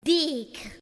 Dick.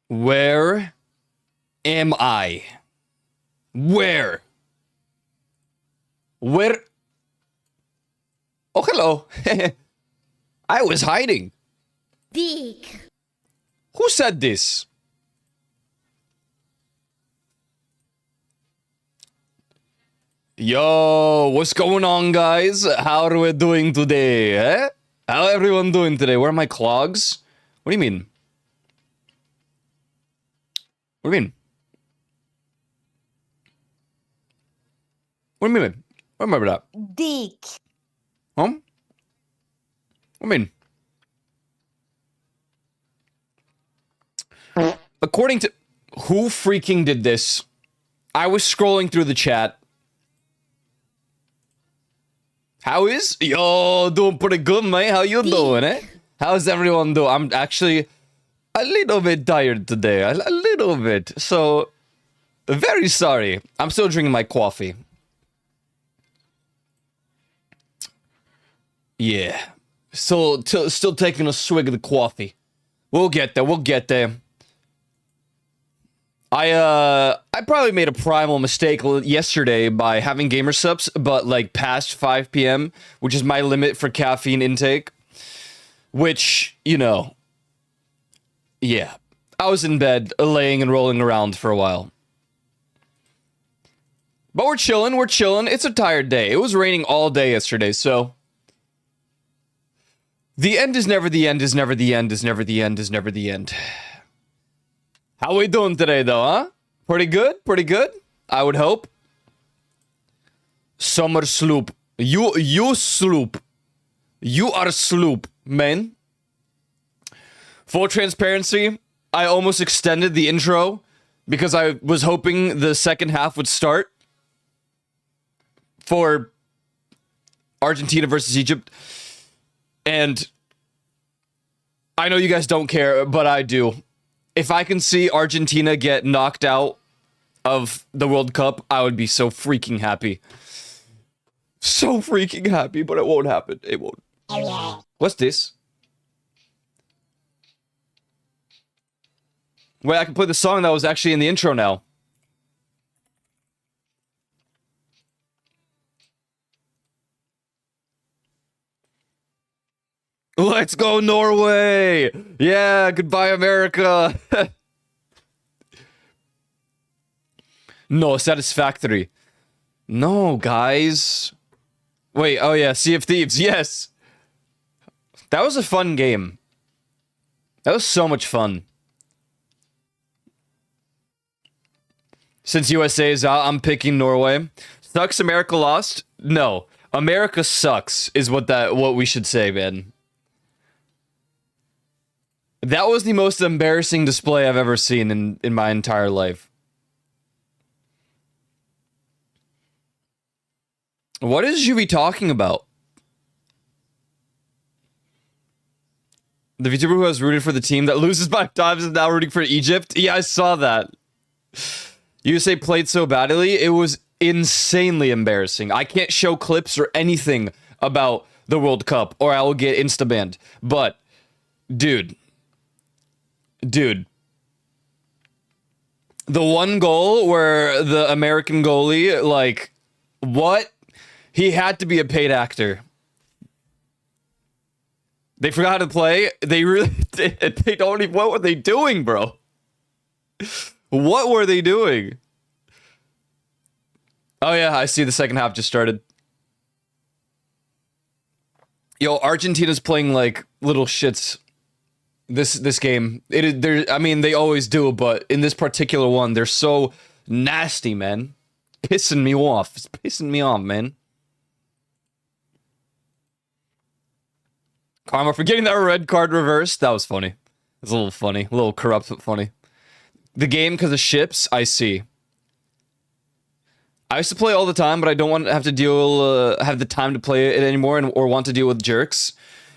Where am I? Where? Where? Oh, hello. I was hiding. Dick. Who said this? Yo, what's going on, guys? How are we doing today, eh? How everyone doing today? Where are my clogs? What do you mean? What do you mean? What do you mean? Remember that. Dick. Huh? I mean, according to who freaking did this? I was scrolling through the chat. How is yo doing pretty good, mate? How you doing, eh? How's everyone doing? I'm actually a little bit tired today. A little bit. So very sorry. I'm still drinking my coffee. Yeah. Still taking a swig of the coffee. We'll get there. We'll get there. I probably made a primal mistake yesterday by having gamer subs, but like past 5 p.m., which is my limit for caffeine intake. Which, you know, yeah. I was in bed, laying and rolling around for a while. But we're chilling, It's a tired day. It was raining all day yesterday, so... The end is never the end, is never the end, is never the end, is never the end. How we doing today, though, huh? Pretty good? Pretty good? I would hope. Summer sloop. You sloop. You are sloop, man. Full transparency, I almost extended the intro because I was hoping the second half would start for Argentina versus Egypt. And I know you guys don't care, but I do. If I can see Argentina get knocked out of the World Cup, I would be so freaking happy. So freaking happy, but it won't happen. It won't. What's this? Wait, I can play the song that was actually in the intro now. Let's go, Norway! Yeah, goodbye, America! No, satisfactory. No, guys. Wait, oh yeah, Sea of Thieves, yes! That was a fun game. That was so much fun. Since USA is out, I'm picking Norway. Sucks America lost? No. America sucks, is what we should say, man. That was the most embarrassing display I've ever seen in my entire life. What is Juvi talking about? The VTuber who has rooted for the team that loses 5 times is now rooting for Egypt? Yeah, I saw that. USA played so badly, it was insanely embarrassing. I can't show clips or anything about the World Cup, or I will get insta-banned. But, dude. The one goal where the American goalie, like, what? He had to be a paid actor. They forgot how to play. They really did. They don't even... What were they doing, bro? What were they doing? Oh, yeah, I see the second half just started. Yo, Argentina's playing like little shits this game. I mean, they always do, but in this particular one, they're so nasty, man. Pissing me off. It's pissing me off, man. Karma for getting that red card reversed. That was funny. It was a little funny. A little corrupt, but funny. The game because of ships, I see. I used to play all the time, but I don't want to have to have the time to play it anymore or want to deal with jerks.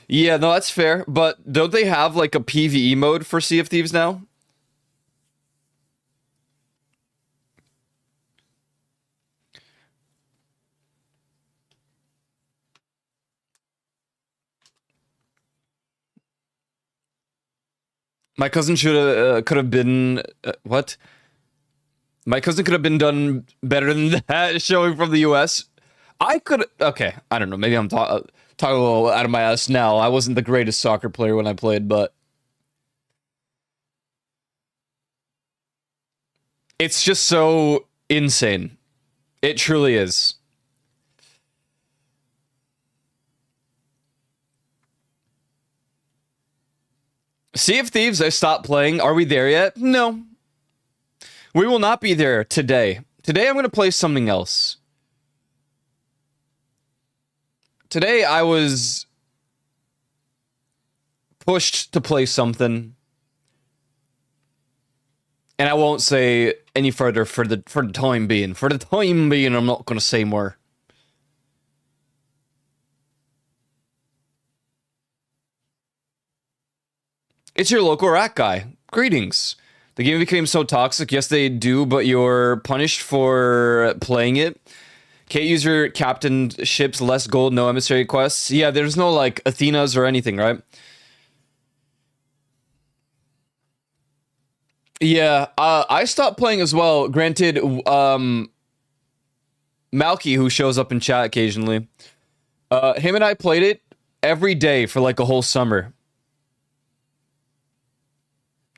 Yeah, no, that's fair. But don't they have like a PvE mode for Sea of Thieves now? My cousin could have been what? My cousin could have been done better than that, showing from the US. Okay, I don't know. Maybe I'm talking a little out of my ass now. I wasn't the greatest soccer player when I played, but it's just so insane. It truly is. Sea of Thieves, I stopped playing. Are we there yet? No. We will not be there today. Today I'm going to play something else. Today I was pushed to play something, and I won't say any further for the time being. For the time being, I'm not gonna say more. It's your local rat guy. Greetings. The game became so toxic. Yes, they do, but you're punished for playing it. Can't use your captain ships, less gold, no emissary quests. Yeah, there's no, like, Athenas or anything, right? Yeah, I stopped playing as well. Granted, Malky, who shows up in chat occasionally, him and I played it every day for, like, a whole summer.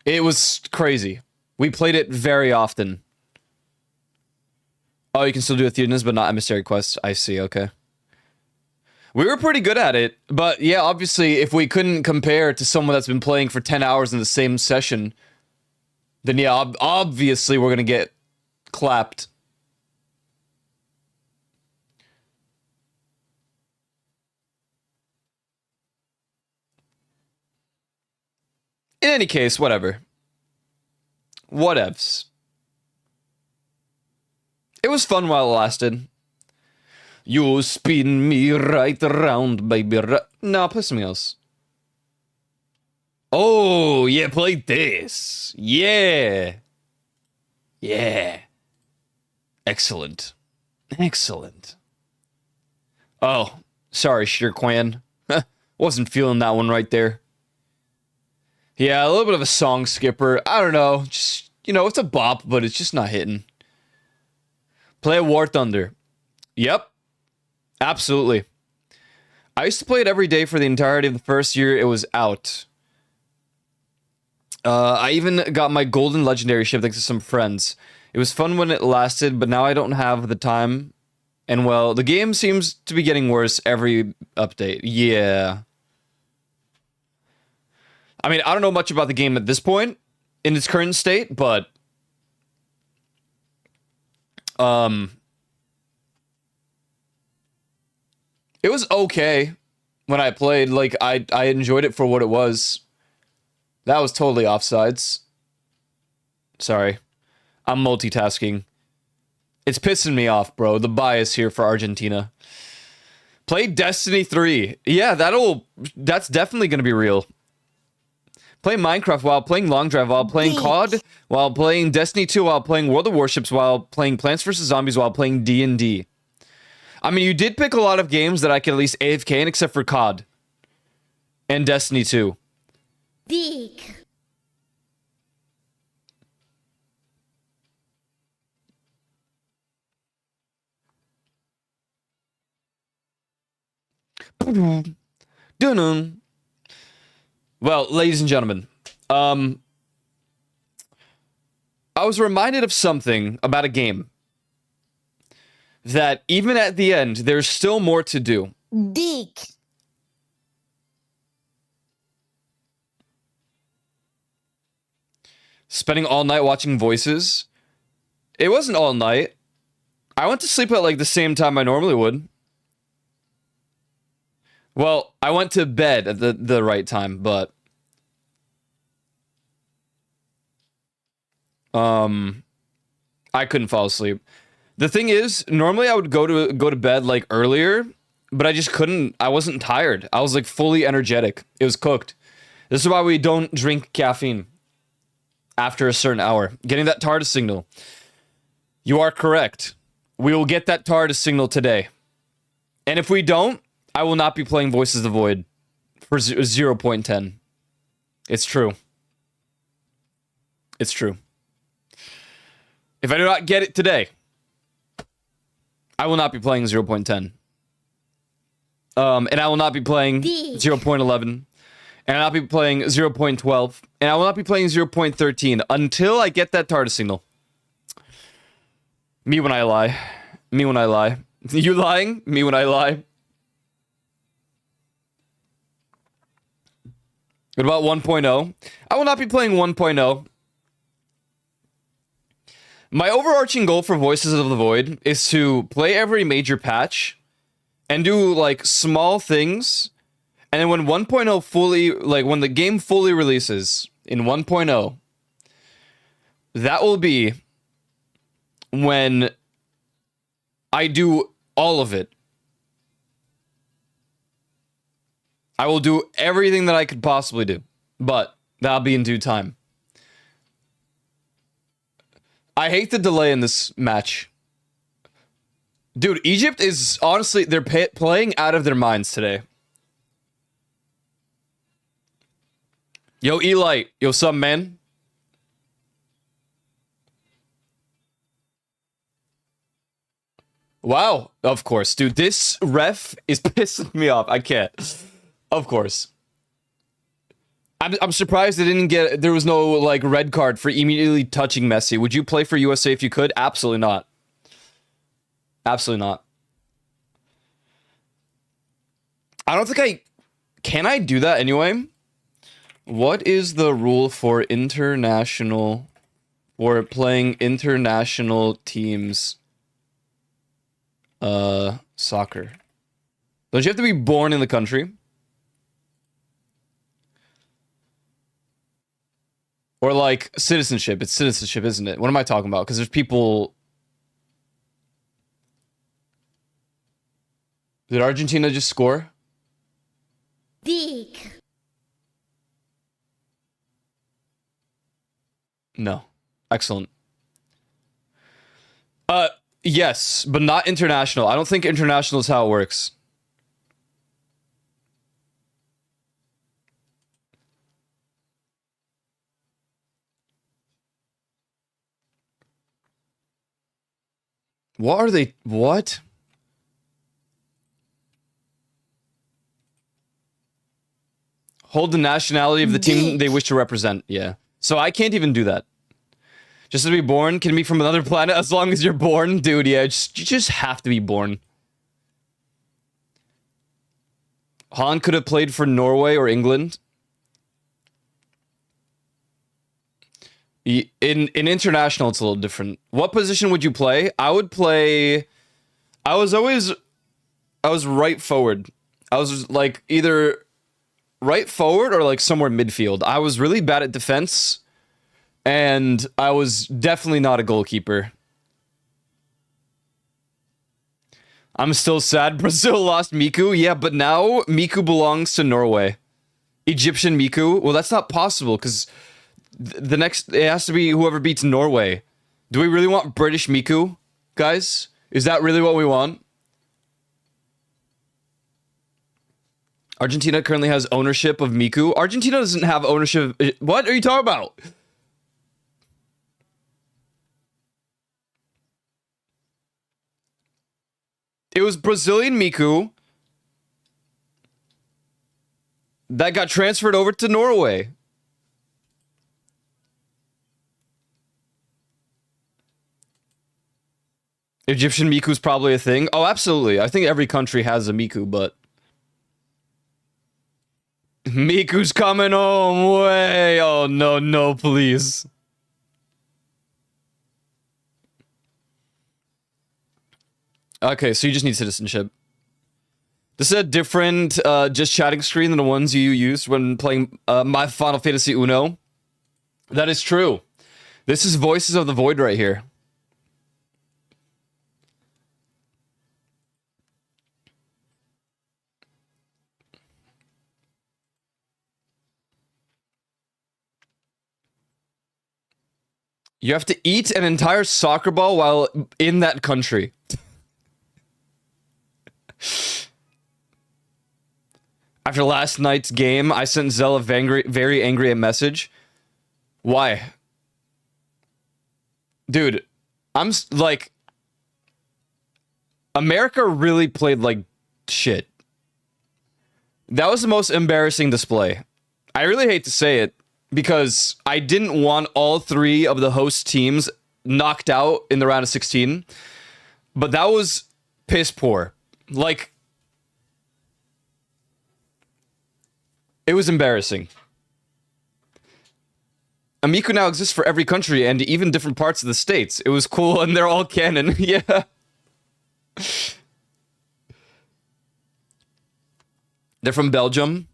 It was crazy. We played it very often. Oh, you can still do Athenas, but not emissary quests. I see, okay. We were pretty good at it, but yeah, obviously, if we couldn't compare to someone that's been playing for 10 hours in the same session, then yeah, obviously we're gonna get clapped. In any case, whatever. Whatevs. It was fun while it lasted. You spin me right around, baby. No, play something else. Oh, yeah, play this. Yeah. Yeah. Excellent. Excellent. Oh, sorry, Shirquan. Wasn't feeling that one right there. Yeah, a little bit of a song skipper. I don't know. Just, you know, it's a bop, but it's just not hitting. Play War Thunder. Yep. Absolutely. I used to play it every day for the entirety of the first year it was out. I even got my golden legendary ship thanks to some friends. It was fun when it lasted, but now I don't have the time. And well, the game seems to be getting worse every update. Yeah. I mean, I don't know much about the game at this point in its current state, but it was okay when I played. Like, I enjoyed it for what it was. That was totally offsides. Sorry. I'm multitasking. It's pissing me off, bro. The bias here for Argentina. Play Destiny 3. Yeah, that's definitely going to be real. Play Minecraft while playing Long Drive, while playing COD, while playing Destiny 2, while playing World of Warships, while playing Plants vs. Zombies, while playing D&D. I mean, you did pick a lot of games that I could at least AFK in, except for COD. And Destiny 2. Dick. Dun-dun. Well, ladies and gentlemen, I was reminded of something about a game that even at the end, there's still more to do. Dick. Spending all night watching Voices. It wasn't all night. I went to sleep at like the same time I normally would. Well, I went to bed at the right time, but I couldn't fall asleep. The thing is, normally I would go to bed like earlier, but I just couldn't. I wasn't tired. I was like fully energetic. It was cooked. This is why we don't drink caffeine after a certain hour. Getting that TARDIS signal. You are correct. We will get that TARDIS signal today. And if we don't, I will not be playing Voices of the Void for 0.10. It's true. It's true. If I do not get it today, I will not be playing 0.10. And I will not be playing 0.11. And I'll not be playing 0.12. And I will not be playing 0.13 until I get that TARDIS signal. Me when I lie. Me when I lie. You lying? Me when I lie. What about 1.0? I will not be playing 1.0. My overarching goal for Voices of the Void is to play every major patch and do like small things. And then when 1.0 fully, like when the game fully releases in 1.0, that will be when I do all of it. I will do everything that I could possibly do, but that'll be in due time. I hate the delay in this match. Dude, Egypt is honestly, they're playing out of their minds today. Yo, Eli. Yo, some man. Wow. Of course, dude. This ref is pissing me off. I can't. Of course. I'm surprised they didn't get... There was no, like, red card for immediately touching Messi. Would you play for USA if you could? Absolutely not. Absolutely not. I don't think I... Can I do that anyway? What is the rule for international... or playing international teams... soccer? Don't you have to be born in the country? Or like citizenship. It's citizenship, isn't it? What am I talking about? Because there's people... Did Argentina just score? Dick. No. Excellent. Yes, but not international. I don't think international is how it works. What are they? What? Hold the nationality of the team they wish to represent. Yeah. So I can't even do that. Just to be born, can be from another planet as long as you're born. Dude, yeah, you just have to be born. Holland could have played for Norway or England. In international, it's a little different. What position would you play? I would play... I was right forward. I was like either right forward or like somewhere midfield. I was really bad at defense. And I was definitely not a goalkeeper. I'm still sad Brazil lost Miku. Yeah, but now Miku belongs to Norway. Egyptian Miku? Well, that's not possible because the next... It has to be whoever beats Norway. Do we really want British Miku, guys? Is that really what we want? Argentina currently has ownership of Miku. Argentina doesn't have ownership... What are you talking about? It was Brazilian Miku that got transferred over to Norway. Egyptian Miku's probably a thing. Oh, absolutely. I think every country has a Miku, but... Miku's coming home. Way. Oh, no, no, please. Okay, so you just need citizenship. This is a different just chatting screen than the ones you used when playing my Final Fantasy Uno. That is true. This is Voices of the Void right here. You have to eat an entire soccer ball while in that country. After last night's game, I sent Zell a very angry a message. Why? Dude, like... America really played like shit. That was the most embarrassing display. I really hate to say it, because I didn't want all three of the host teams knocked out in the round of 16. But that was piss poor. Like... It was embarrassing. Amiku now exists for every country and even different parts of the states. It was cool and they're all canon. Yeah. They're from Belgium.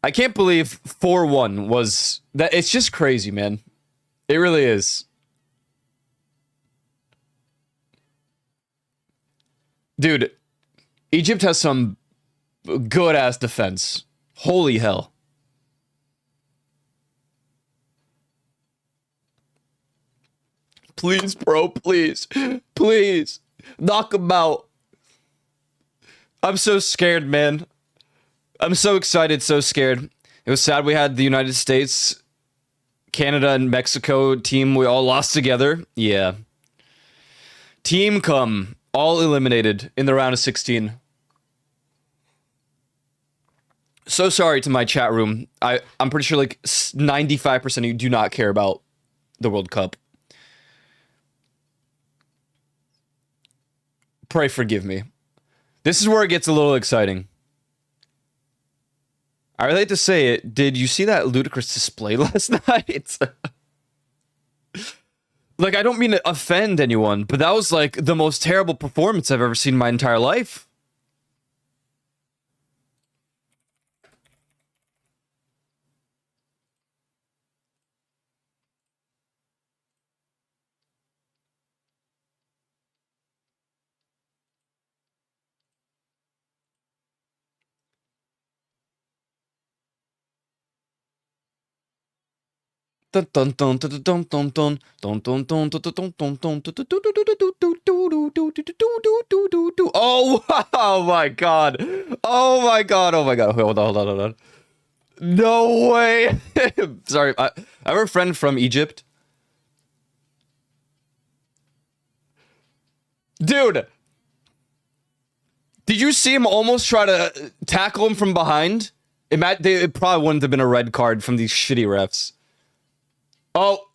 I can't believe 4-1 was that. It's just crazy, man. It really is. Dude, Egypt has some good ass defense. Holy hell. Please, bro, please. Please. Knock him out. I'm so scared, man. I'm so excited, so scared. It was sad we had the United States, Canada, and Mexico team. We all lost together. Yeah. Team come. All eliminated in the round of 16. So sorry to my chat room. I'm pretty sure like 95% of you do not care about the World Cup. Pray forgive me. This is where it gets a little exciting. I really hate to say it. Did you see that ludicrous display last night? Like, I don't mean to offend anyone, but that was like the most terrible performance I've ever seen in my entire life. Oh, oh my god. Oh my god. Oh my god. Hold on. No way. Sorry. I have a friend from Egypt. Dude. Did you see him almost try to tackle him from behind? It probably wouldn't have been a red card from these shitty refs. Oh.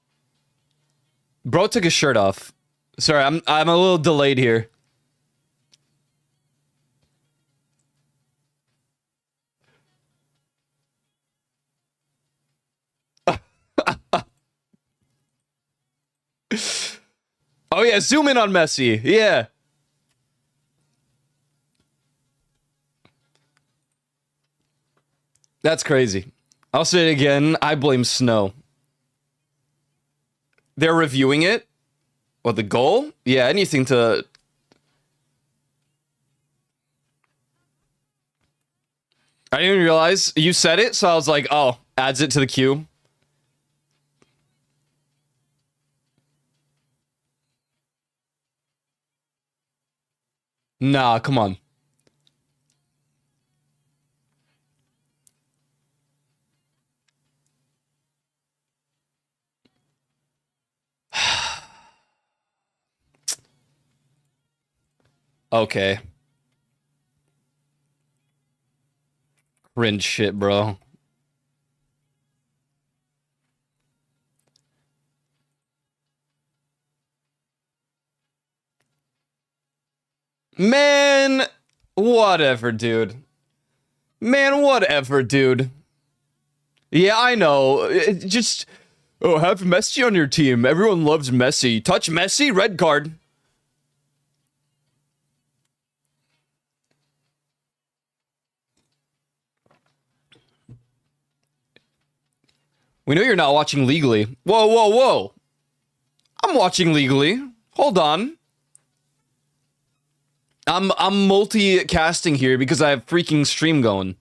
Bro took his shirt off. Sorry, I'm a little delayed here. Oh yeah, zoom in on Messi. Yeah. That's crazy. I'll say it again. I blame Snow. They're reviewing it. What, the goal? Yeah, anything to... I didn't even realize you said it, so I was like, oh, adds it to the queue. Nah, come on. Okay. Cringe shit, bro. Man, whatever, dude. Man, whatever, dude. Yeah, I know. Just... Oh, have Messi on your team. Everyone loves Messi. Touch Messi, red card. We know you're not watching legally. Whoa. I'm watching legally. Hold on. I'm multicasting here because I have freaking stream going.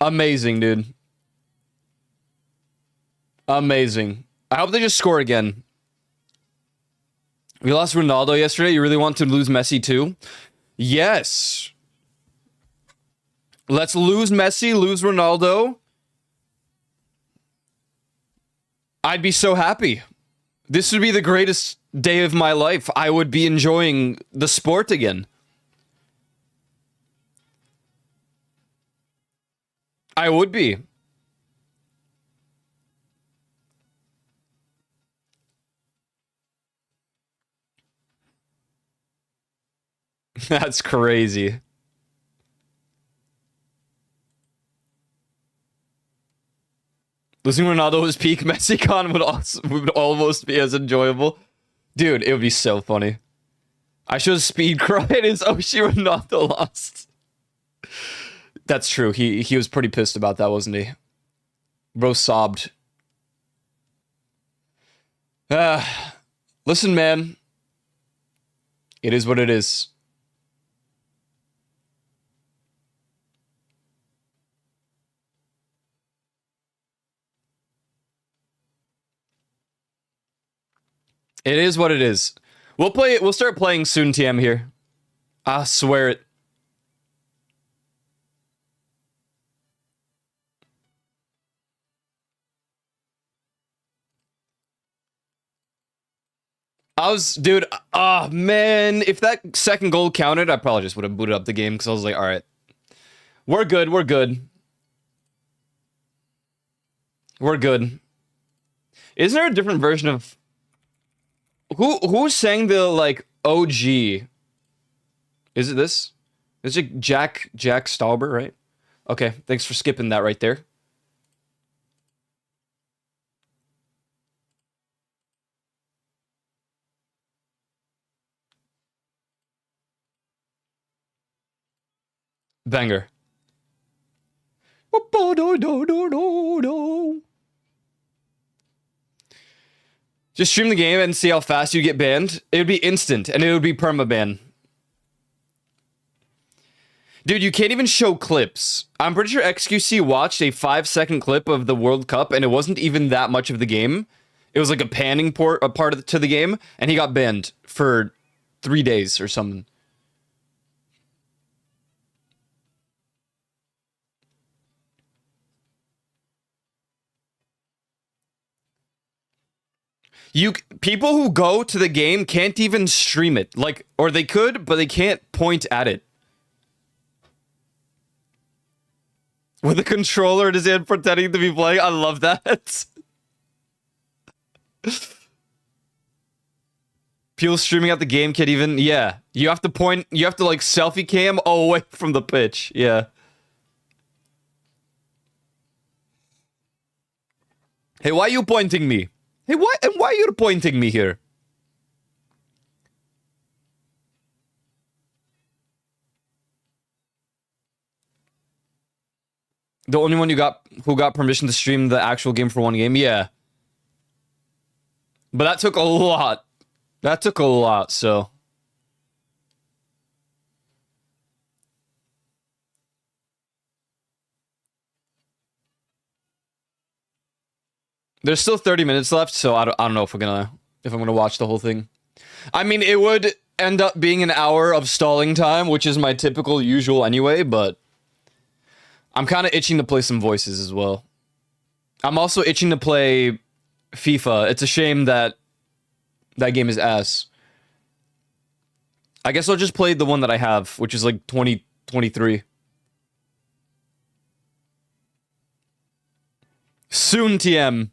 Amazing, dude. Amazing. I hope they just score again. We lost Ronaldo yesterday. You really want to lose Messi too? Yes. Let's lose Messi, lose Ronaldo. I'd be so happy. This would be the greatest day of my life. I would be enjoying the sport again. I would be. That's crazy. Losing Ronaldo's peak Mexicon would almost be as enjoyable. Dude, it would be so funny. I should have speed cried as Oshi Ronaldo lost. That's true. He was pretty pissed about that, wasn't he? Bro sobbed. Listen, man. It is what it is. It is what it is. We'll start playing soon, TM here. I swear it. Dude, man, if that second goal counted, I probably just would have booted up the game because I was like, all right, we're good, we're good. We're good. Isn't there a different version of who sang the like OG? Is it this? Is it Jack Stauber, right? Okay, thanks for skipping that right there. Banger. Just stream the game and see how fast you get banned. It would be instant, and it would be permaban. Dude, you can't even show clips. I'm pretty sure XQC watched a 5-second clip of the World Cup, and it wasn't even that much of the game. It was like a panning part to the game, and he got banned for 3 days or something. People who go to the game can't even stream it. Like, or they could, but they can't point at it. With a controller in his hand pretending to be playing. I love that. People streaming out the game can't even, yeah. You have to like selfie cam away from the pitch. Yeah. Hey, why are you pointing me? Hey, why are you pointing me here? The only one who got permission to stream the actual game for one game? Yeah. But that took a lot. That took a lot, so. There's still 30 minutes left, so I don't know if I'm gonna watch the whole thing. I mean, it would end up being an hour of stalling time, which is my typical usual anyway, but I'm kind of itching to play some voices as well. I'm also itching to play FIFA. It's a shame that that game is ass. I guess I'll just play the one that I have, which is like 2023. Soon, TM.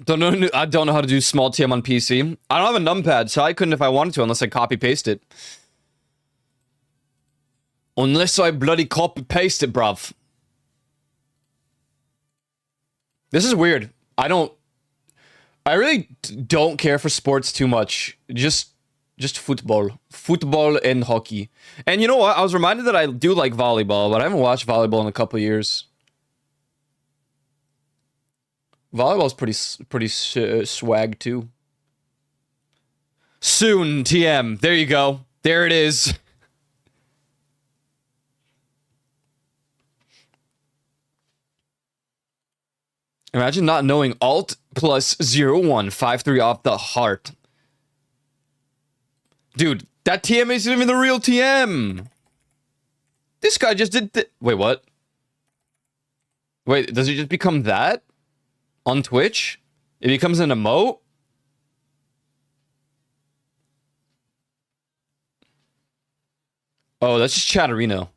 I don't know how to do small TM on PC. I don't have a numpad, so I couldn't if I wanted to unless I copy paste it. Unless I bloody copy paste it, bruv. This is weird. I really don't care for sports too much. Just football. Football and hockey. And you know what? I was reminded that I do like volleyball, but I haven't watched volleyball in a couple years. Volleyball's pretty swag too. Soon, TM. There you go. There it is. Imagine not knowing Alt plus 0153 off the heart. Dude, that TM isn't even the real TM. This guy just did wait, what? Wait, does he just become that? On Twitch? It becomes an emote? Oh, that's just Chatterino.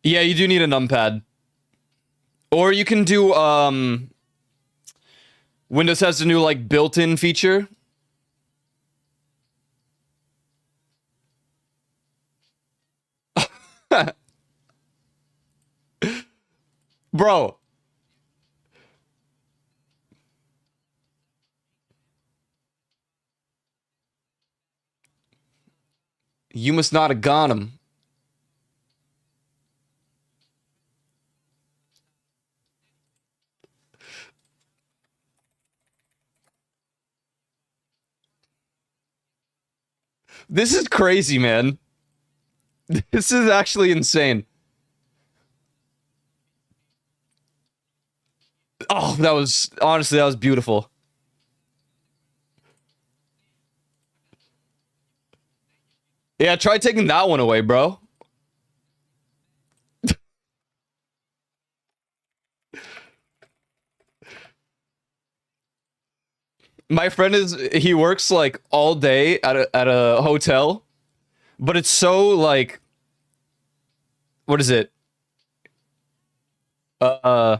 Yeah, you do need a numpad. Or you can do, Windows has a new, like, built-in feature. Bro. You must not have got him. This is crazy, man. This is actually insane. Oh, that was, honestly, that was beautiful. Yeah, try taking that one away, bro. My friend he works like all day at a hotel, but it's so like, what is it? Uh,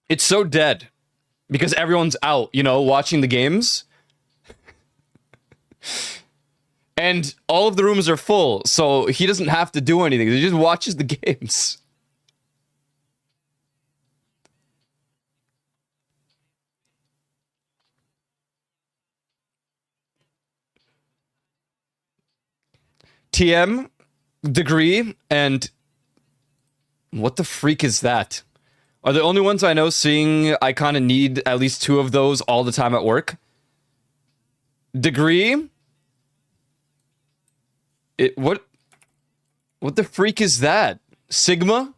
it's so dead because everyone's out, you know, watching the games. And all of the rooms are full, so he doesn't have to do anything. He just watches the games. TM, degree, and what the freak is that? Are the only ones I know seeing I kind of need at least two of those all the time at work? Degree? What the freak is that? Sigma?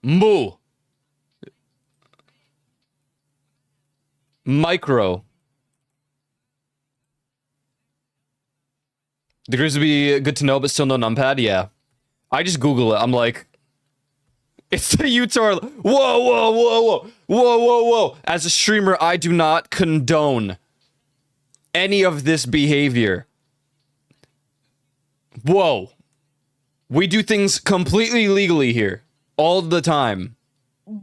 Mu. Micro. Degrees would be good to know, but still no numpad? Yeah. I just Google it. I'm like, it's the uTorrent. Whoa, whoa, whoa, whoa. Whoa, whoa, whoa. As a streamer, I do not condone any of this behavior. Whoa. We do things completely legally here. All the time.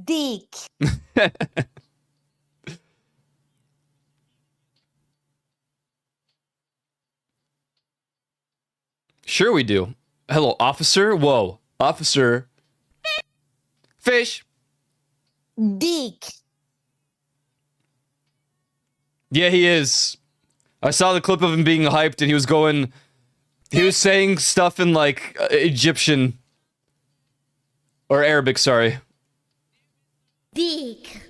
Dick. Sure we do. Hello, officer? Whoa. Officer. Fish. Dick. Yeah, he is. I saw the clip of him being hyped and he was going... He was saying stuff in, like, Egyptian. Or Arabic, sorry. Dick.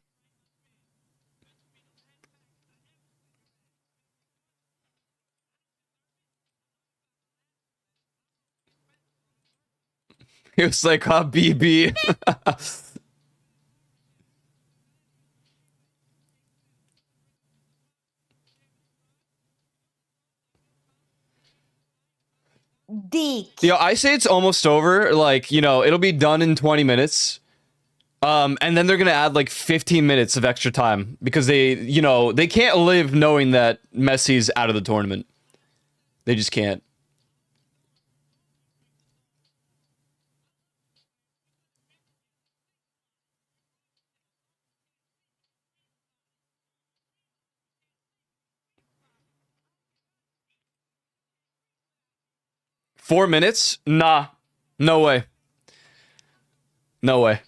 He was like, Habibi. Dick. Yo, I say it's almost over. Like, you know, it'll be done in 20 minutes. And then they're gonna add like 15 minutes of extra time because they, you know, they can't live knowing that Messi's out of the tournament. They just can't. $4 minutes? Nah. No way. No way.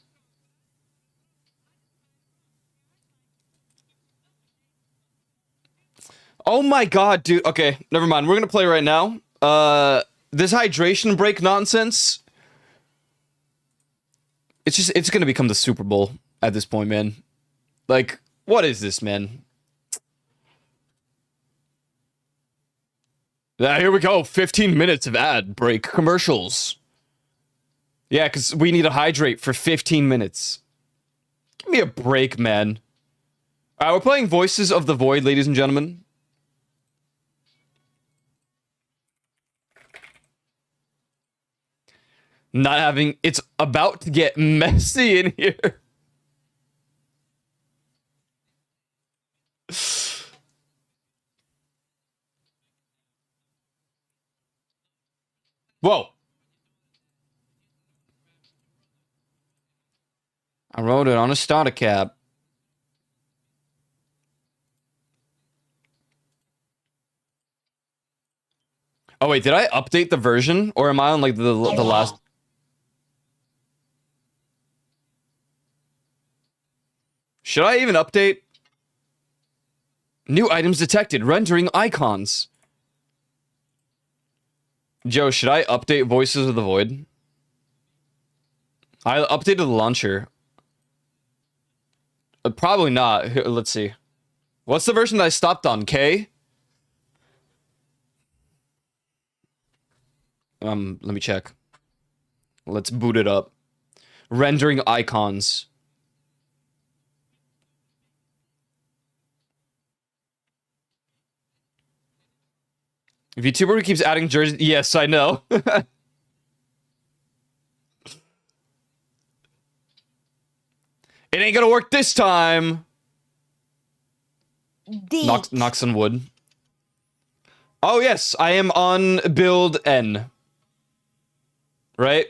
Oh my god, dude. Okay, never mind. We're gonna play right now. This hydration break nonsense. It's gonna become the Super Bowl at this point, man. Like, what is this, man? Here we go. 15 minutes of ad break commercials. Yeah, because we need to hydrate for 15 minutes. Give me a break, man. All right, we're playing Voices of the Void, ladies and gentlemen. Not having... It's about to get messy in here. Whoa. I wrote it on a starter cap. Oh wait, did I update the version, or am I on like the last? Should I even update? New items detected, rendering icons. Joe, should I update Voices of the Void? I updated the launcher. Probably not. Here, let's see. What's the version that I stopped on? K? Let me check. Let's boot it up. Rendering icons. VTuber keeps adding jerseys. Yes, I know. It ain't gonna work this time. Dick. Knocks on wood. Oh yes, I am on build N. Right?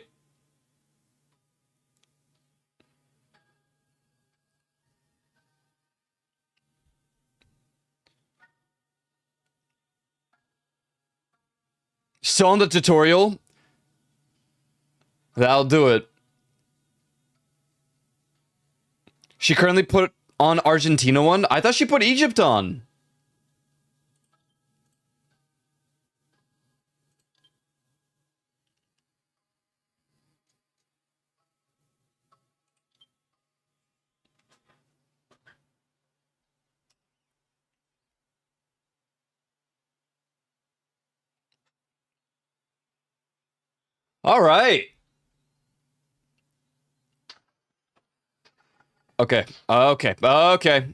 Still on the tutorial? That'll do it. She currently put on Argentina one? I thought she put Egypt on. All right. Okay. Okay. Okay.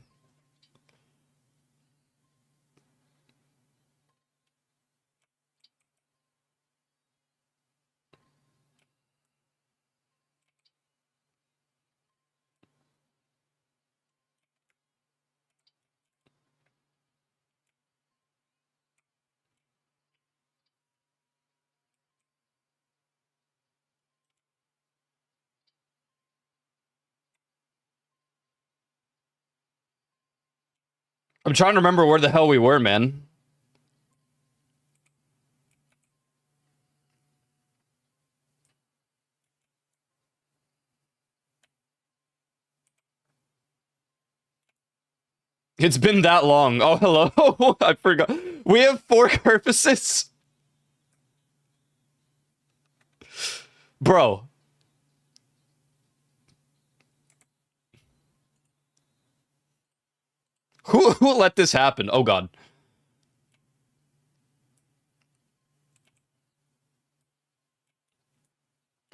I'm trying to remember where the hell we were, man. It's been that long. Oh, hello. I forgot. We have 4 purposes. Bro. Who let this happen? Oh, God.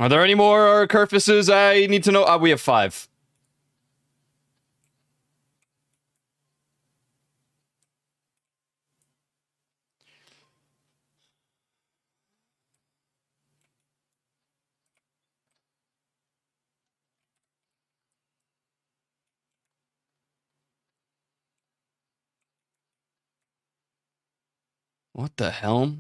Are there any more Kerfuses I need to know? We have 5. What the hell?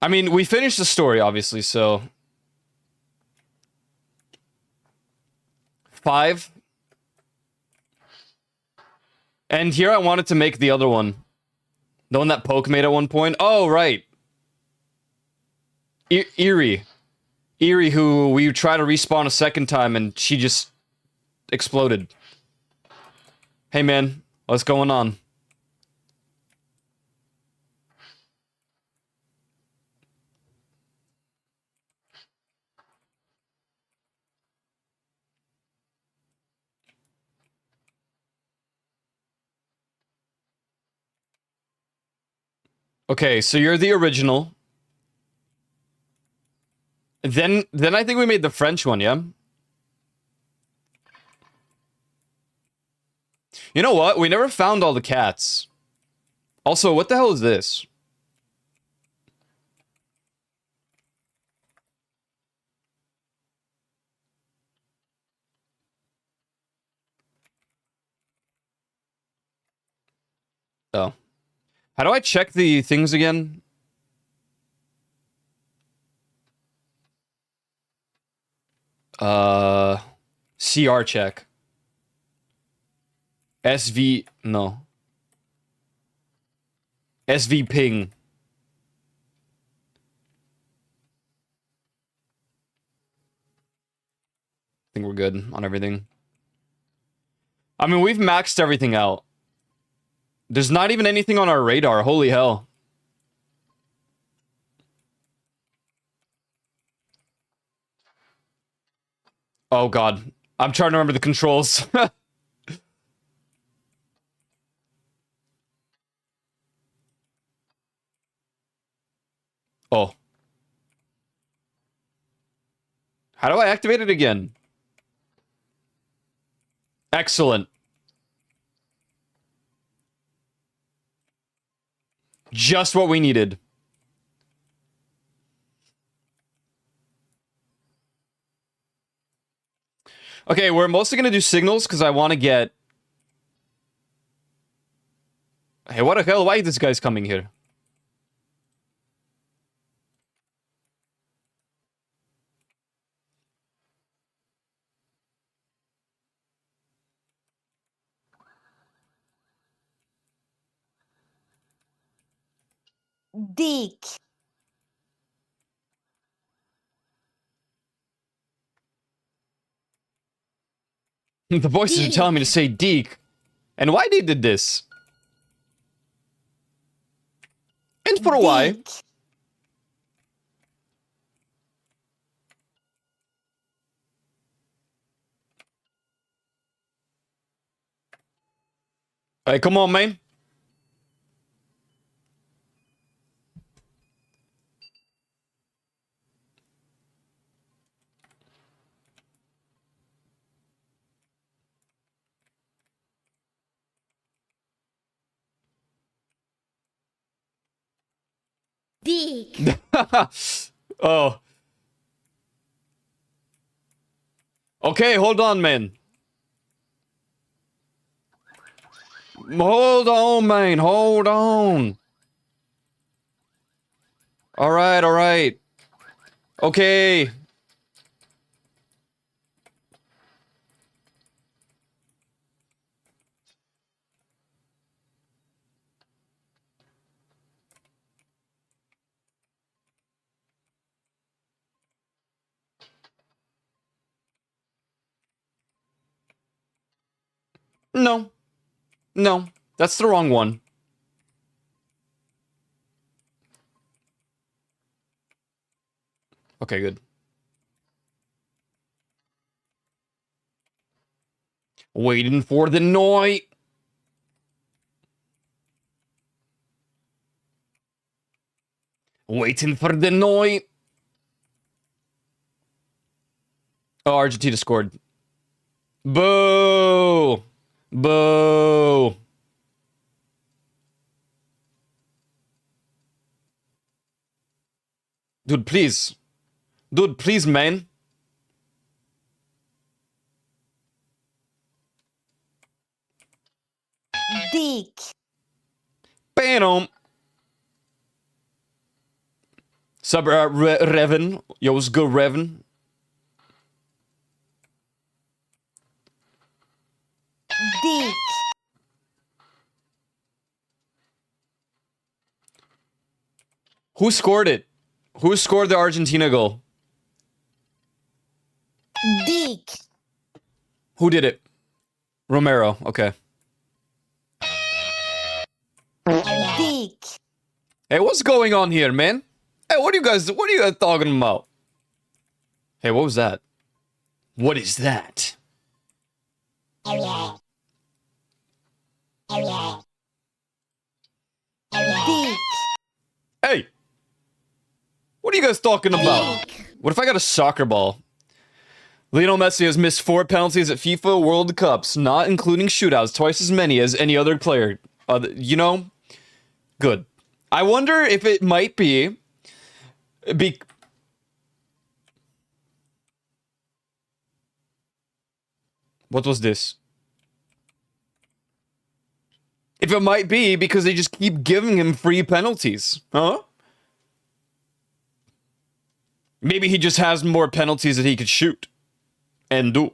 I mean, we finished the story, obviously, so... 5. And here I wanted to make the other one. The one that Poke made at one point. Oh, right. Eerie. Eerie, who we tried to respawn a second time and she just exploded. Hey, man. What's going on? Okay, so you're the original. Then I think we made the French one, yeah? You know what? We never found all the cats. Also, what the hell is this? Oh. How do I check the things again? CR check. SV, no. SV ping. I think we're good on everything. I mean, we've maxed everything out. There's not even anything on our radar. Holy hell. Oh god. I'm trying to remember the controls. Oh. How do I activate it again? Excellent. Just what we needed. Okay, we're mostly gonna do signals because I want to get... Hey, what the hell? Why is this guy's coming here? Dick. The voices are telling me to say Deke. And why they did this? And for why? Dick. Hey, come on, man. Dick. Oh. Okay, hold on, man. Hold on, man. Hold on. Alright, alright. Okay. No. No. That's the wrong one. Okay, good. Waiting for the night. Waiting for the night. Oh, Argentina scored. Boo! Boo! Dude, please. Dude, please, man. Dick. Bam! Sub Revan. Yo, what's good, Revan? Dick. Who scored it? Who scored the Argentina goal? Dick. Who did it? Romero. Okay. Dick. Hey, what's going on here, man? Hey, what are you guys talking about? Hey, what was that? What is that? Dick. Hey! What are you guys talking about? What if I got a soccer ball? Lionel Messi has missed 4 penalties at FIFA World Cups, not including shootouts, twice as many as any other player. You know, good. I wonder if it might be... What was this? If it might be because they just keep giving him free penalties. Huh? Maybe he just has more penalties that he could shoot. And do.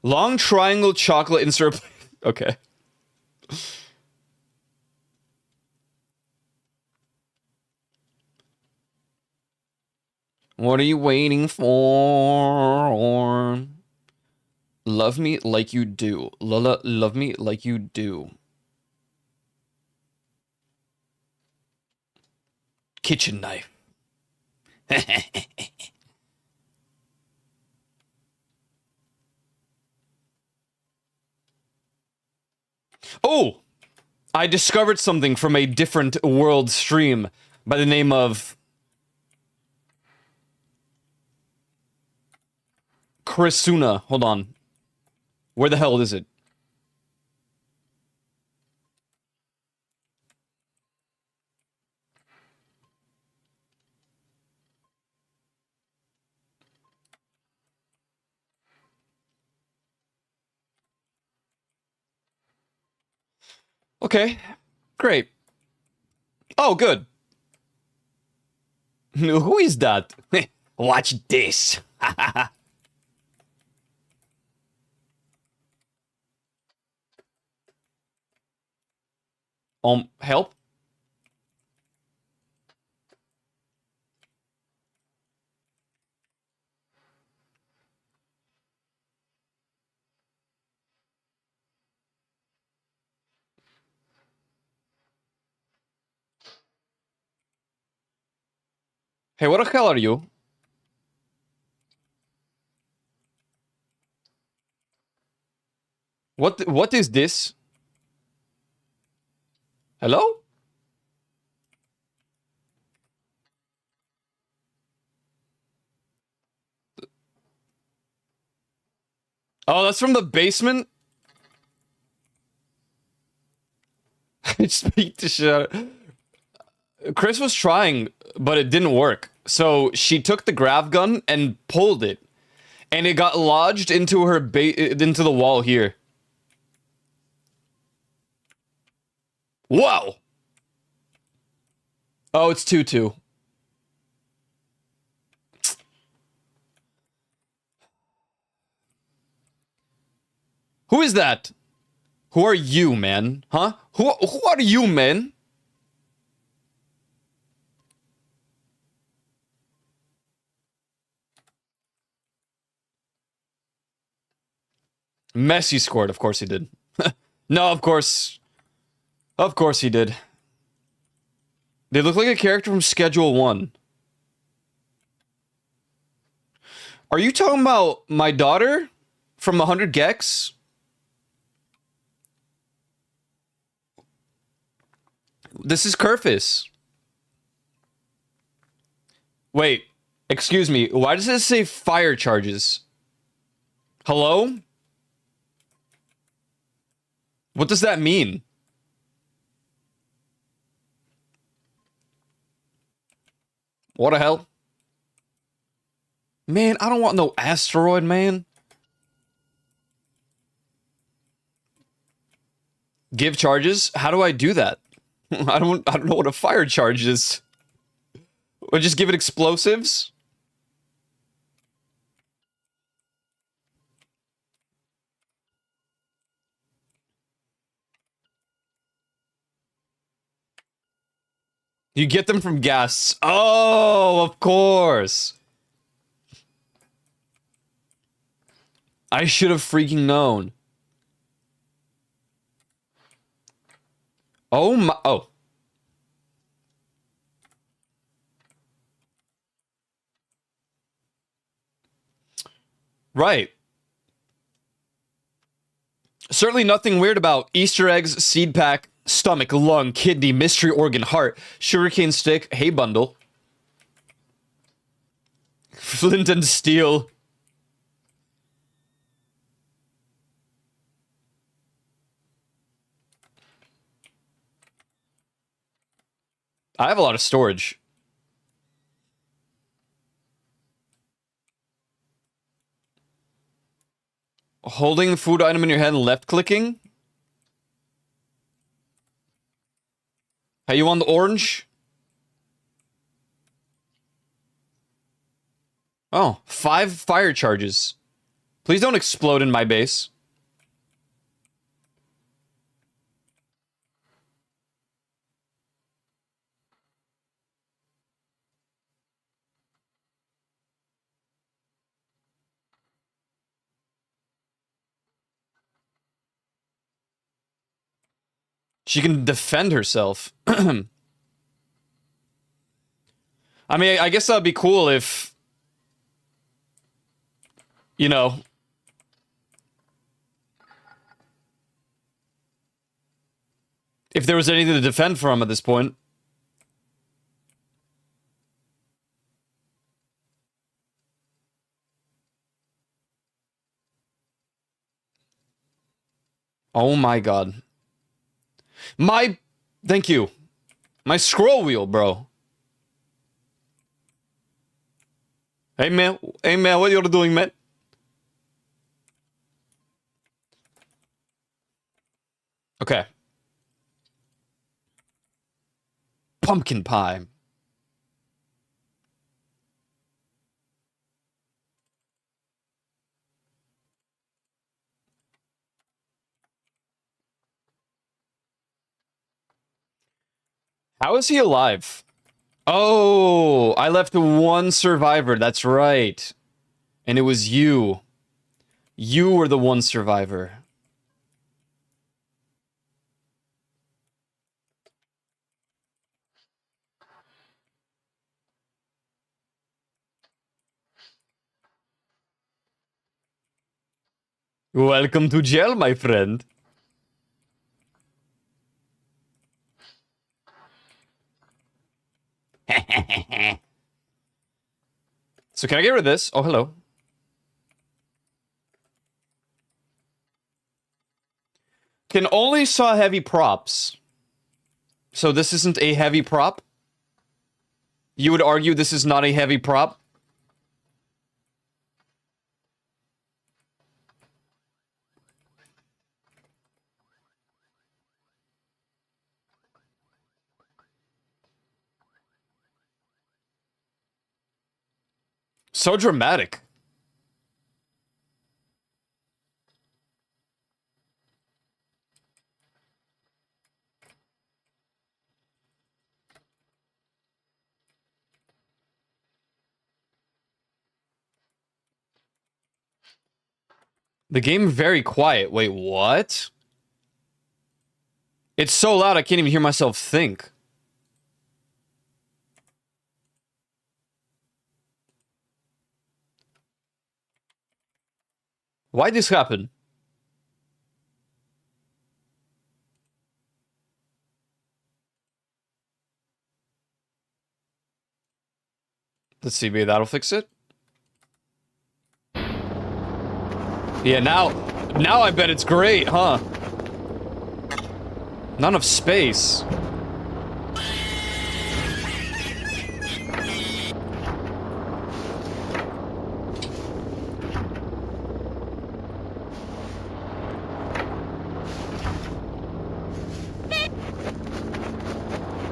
Long triangle chocolate insert. Okay. What are you waiting for? Love me like you do. Lola, love me like you do. Kitchen knife. Oh! I discovered something from a different world stream by the name of Chrisuna. Hold on. Where the hell is it? Okay. Great. Oh, good. Who is that? Watch this. Help? Hey, what the hell are you? What is this? Hello? Oh, that's from the basement? Speak to shit. Chris was trying, but it didn't work. So she took the grav gun and pulled it. And it got lodged into her into the wall here. Whoa! Oh, it's 2-2. Who is that? Who are you, man? Huh? Who are you, man? Messi scored. Of course he did. No, of course. Of course he did. They look like a character from Schedule 1. Are you talking about my daughter from 100 Gex? This is Kerfus. Wait, excuse me. Why does it say fire charges? Hello? What does that mean? What the hell? Man, I don't want no asteroid, man. Give charges? How do I do that? I don't know what a fire charge is. Or just give it explosives? You get them from gas. Oh, of course. I should have freaking known. Oh my, oh. Right. Certainly nothing weird about Easter eggs, seed pack, stomach, lung, kidney, mystery organ, heart, sugarcane stick, hay bundle, flint and steel. I have a lot of storage. Holding the food item in your hand and left clicking. Hey, you want the orange? Oh, 5 fire charges. Please don't explode in my base. She can defend herself. I mean, I guess that'd be cool if, you know, if there was anything to defend from at this point. Oh my god. Thank you. My scroll wheel, bro. Hey man, what you doing, man? Okay. Pumpkin pie. How is he alive? Oh, I left one survivor. That's right. And it was you. You were the one survivor. Welcome to jail, my friend. So can I get rid of this? Oh, hello. Can only saw heavy props. So this isn't a heavy prop? You would argue this is not a heavy prop? So dramatic. The game very quiet. Wait, what? It's so loud I can't even hear myself think. Why this happen? Let's see, maybe that'll fix it. Yeah, now I bet it's great, huh? Not enough space.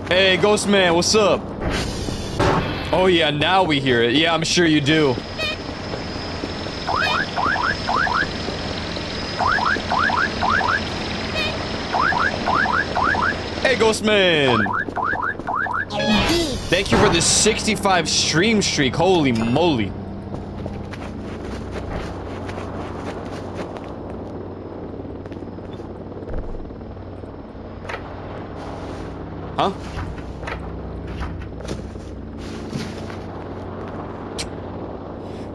Hey, Ghost Man, what's up? Oh yeah, now we hear it. Yeah, I'm sure you do. Hey, Ghost Man! Thank you for the 65 stream streak. Holy moly. Huh?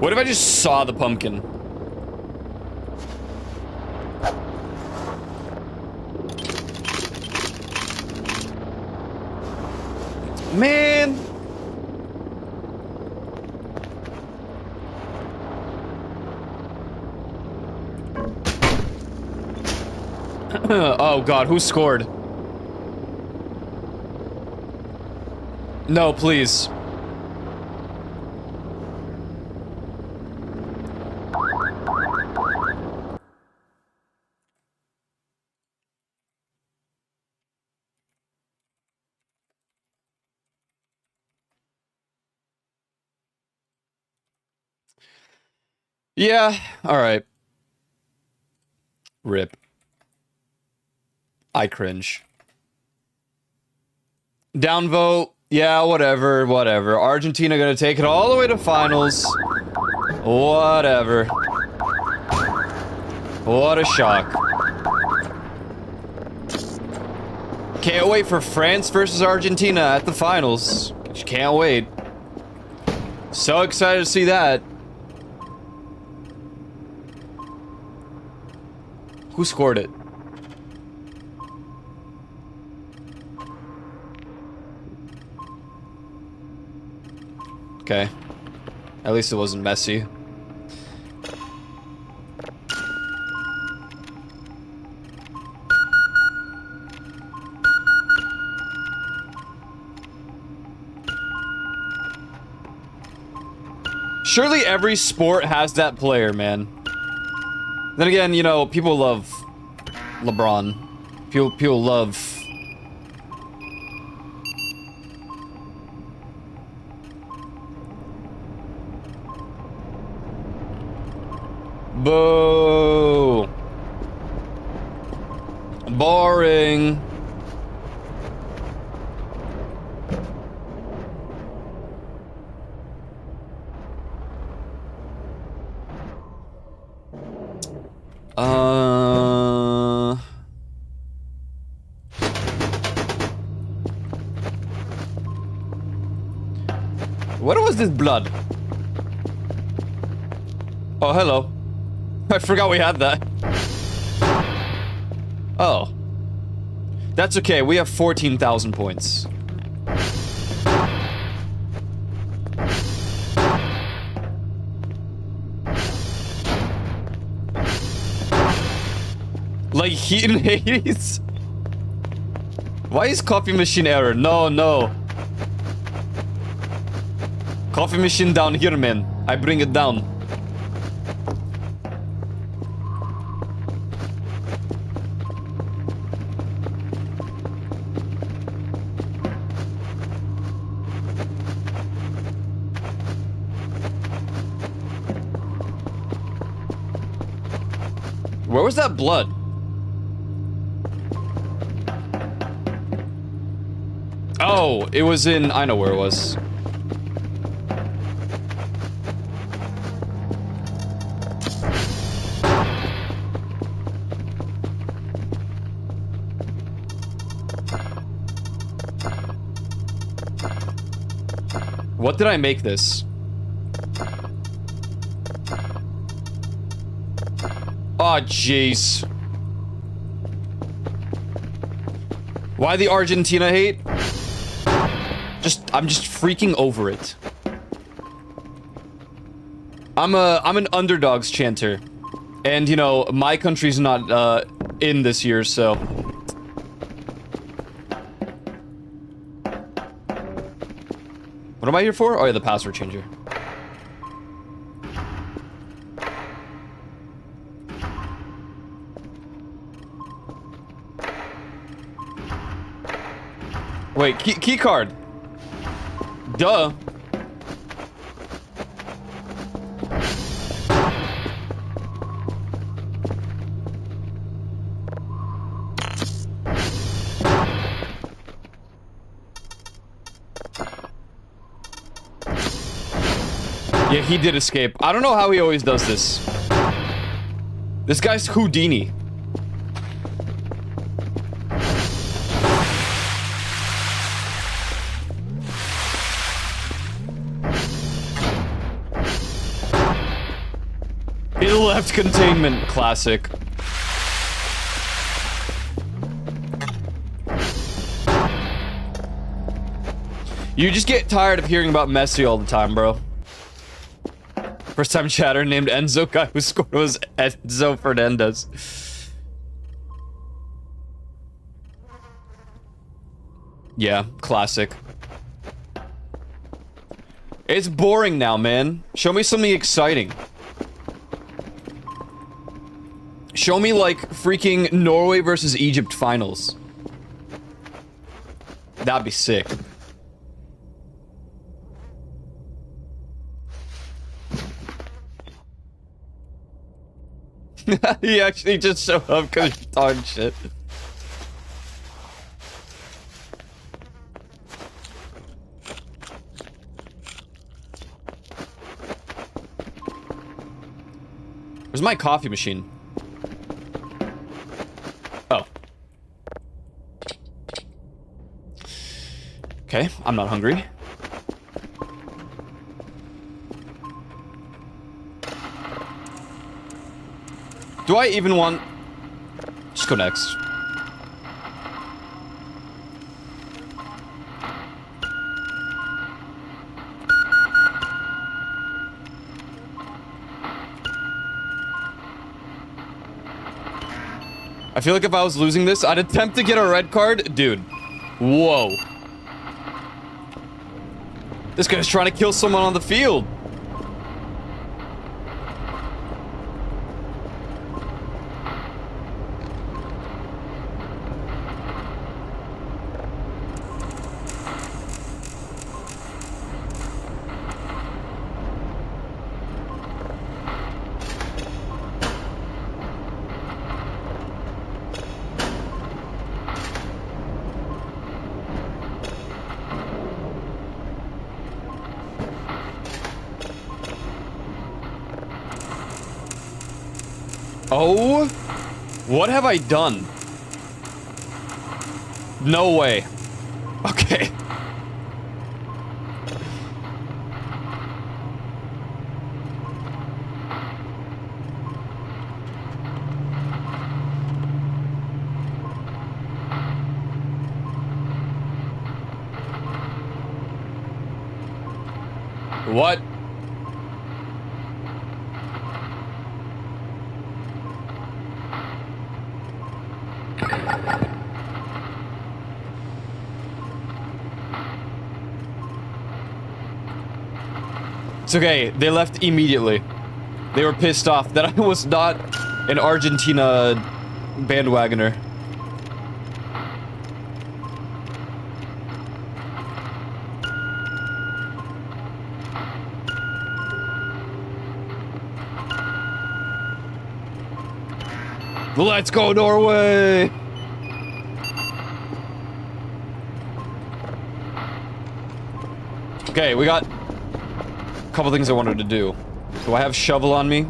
What if I just saw the pumpkin? Man! Oh god, who scored? No, please. Yeah, alright. Rip. I cringe. Downvote. Yeah, whatever, whatever. Argentina gonna take it all the way to finals. Whatever. What a shock. Can't wait for France versus Argentina at the finals. Just can't wait. So excited to see that. Who scored it? Okay. At least it wasn't Messi. Surely every sport has that player, man. Then again, you know, people love LeBron. People love... Boo! Boring. What was this blood? Oh, hello. I forgot we had that. Oh. That's okay, we have 14,000 points. Like Heat and Hades? Why is coffee machine error? No, no. Coffee machine down here, man. I bring it down. Where was that blood? Oh, it was in... I know where it was. What did I make this? Oh, jeez. Why the Argentina hate? I'm just freaking over it. I'm an underdogs chanter. And, you know, my country's not, in this year, so... What am I here for? Oh, yeah, the password changer. Wait, key card. Duh. Yeah, he did escape. I don't know how he always does this. This guy's Houdini. It left containment, classic. You just get tired of hearing about Messi all the time, bro. First time chatter named Enzo, guy who scored was Enzo Fernandez. Yeah, classic. It's boring now, man. Show me something exciting. Show me, like, freaking Norway versus Egypt finals. That'd be sick. He actually just showed up because he's talking shit. Where's my coffee machine? Oh. Okay, I'm not hungry. Do I even want... Just go next. I feel like if I was losing this, I'd attempt to get a red card. Dude. Whoa. This guy's trying to kill someone on the field. Oh, what have I done? No way. Okay. What? It's okay, they left immediately. They were pissed off that I was not an Argentina bandwagoner. Let's go, Norway! Okay, we got a couple things I wanted to do. Do I have shovel on me?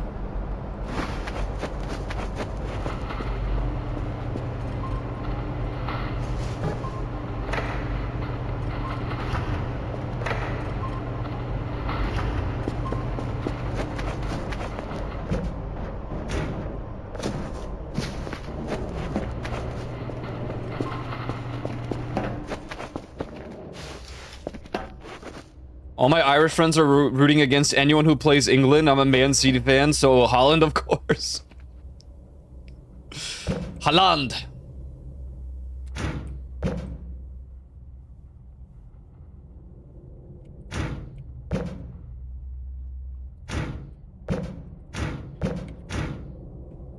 All my Irish friends are rooting against anyone who plays England. I'm a Man City fan, so Holland, of course. Holland.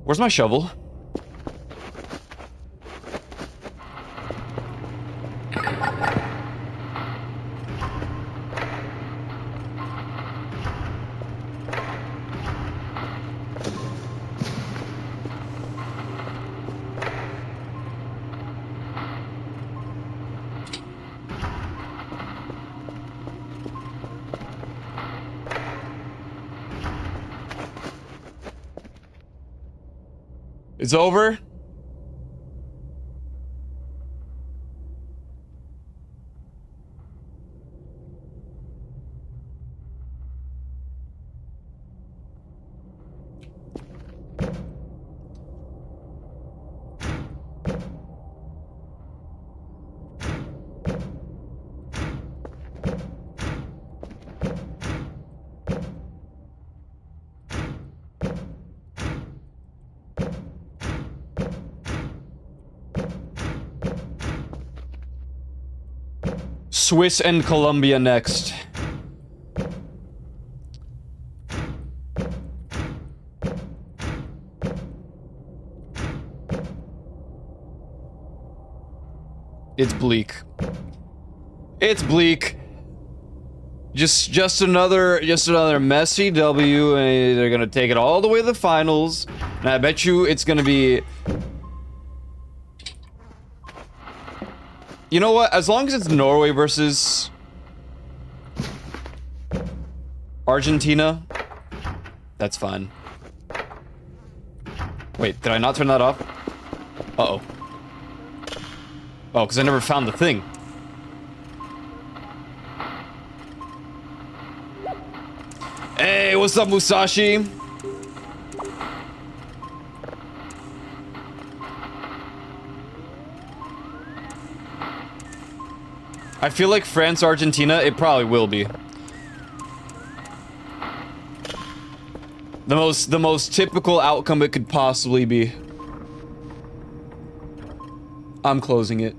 Where's my shovel? It's over. Swiss and Colombia next. It's bleak. It's bleak. Just another messy W, and they're gonna take it all the way to the finals. And I bet you it's gonna be. You know what? As long as it's Norway versus Argentina, that's fine. Wait, did I not turn that off? Uh-oh. Oh, because I never found the thing. Hey, what's up, Musashi? I feel like France, Argentina, it probably will be. The most typical outcome it could possibly be. I'm closing it.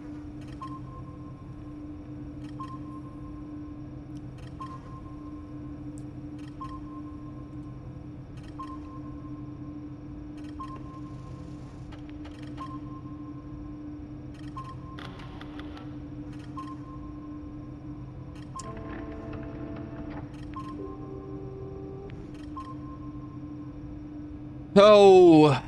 Oh.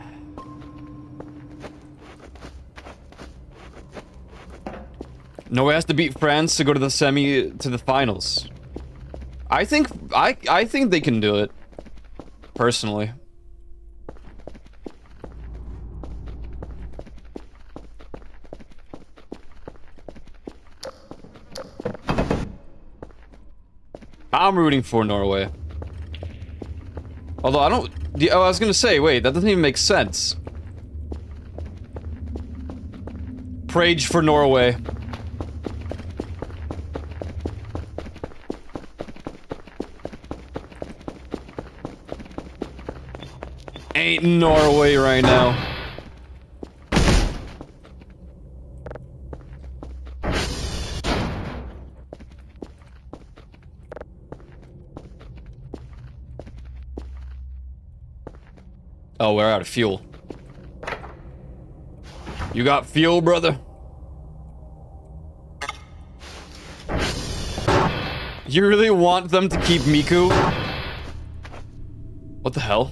Norway has to beat France to go to the finals. I think they can do it. Personally. I'm rooting for Norway. Although I don't... Oh, I was gonna say, wait, that doesn't even make sense. Prage for Norway. Ain't Norway right now. Oh, we're out of fuel. You got fuel, brother? You really want them to keep Miku? What the hell?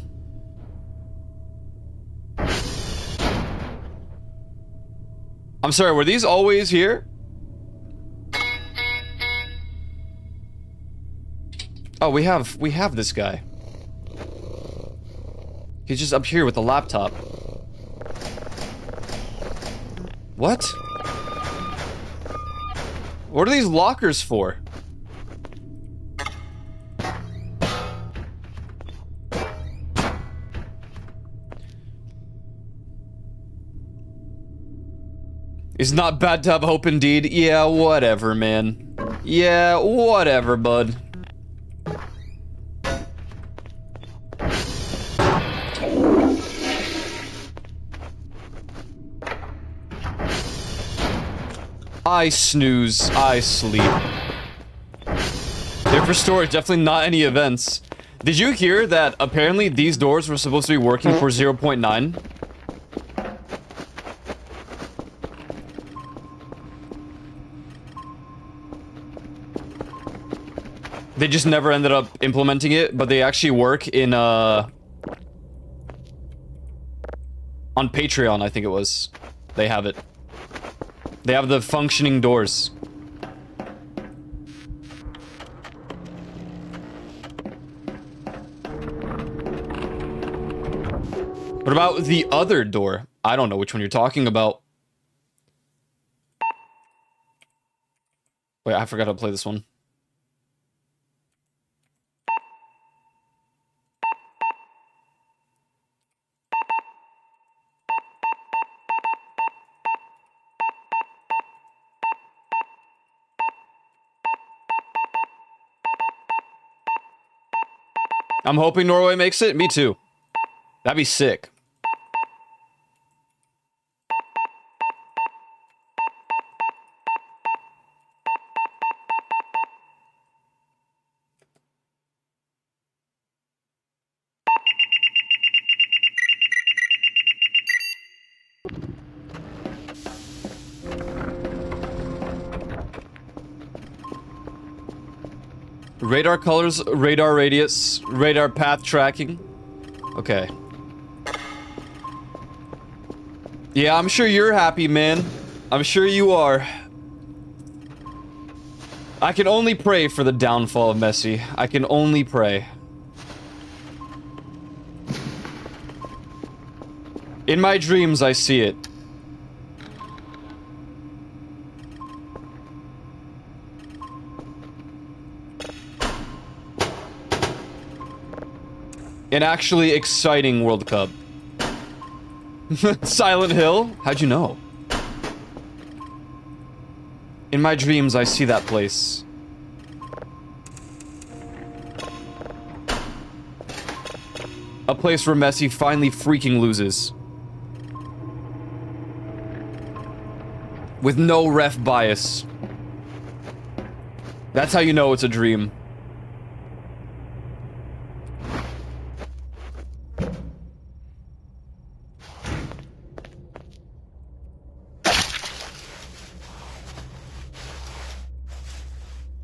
I'm sorry, were these always here? Oh, we have this guy. He's just up here with the laptop. What? What are these lockers for? It's not bad to have hope indeed. Yeah, whatever, man. Yeah, whatever, bud. I snooze, I sleep. There for storage, definitely not any events. Did you hear that apparently these doors were supposed to be working for 0.9? They just never ended up implementing it, but they actually work in, on Patreon, I think it was. They have it. They have the functioning doors. What about the other door? I don't know which one you're talking about. Wait, I forgot to play this one. I'm hoping Norway makes it. Me too. That'd be sick. Radar colors, radar radius, radar path tracking. Okay. Yeah, I'm sure you're happy, man. I'm sure you are. I can only pray for the downfall of Messi. I can only pray. In my dreams, I see it. An actually exciting World Cup. Silent Hill? How'd you know? In my dreams, I see that place. A place where Messi finally freaking loses. With no ref bias. That's how you know it's a dream.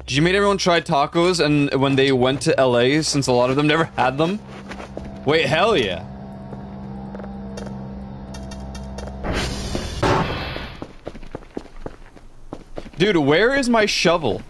Did you make everyone try tacos and when they went to LA, since a lot of them never had them? Wait, hell yeah. Dude, where is my shovel?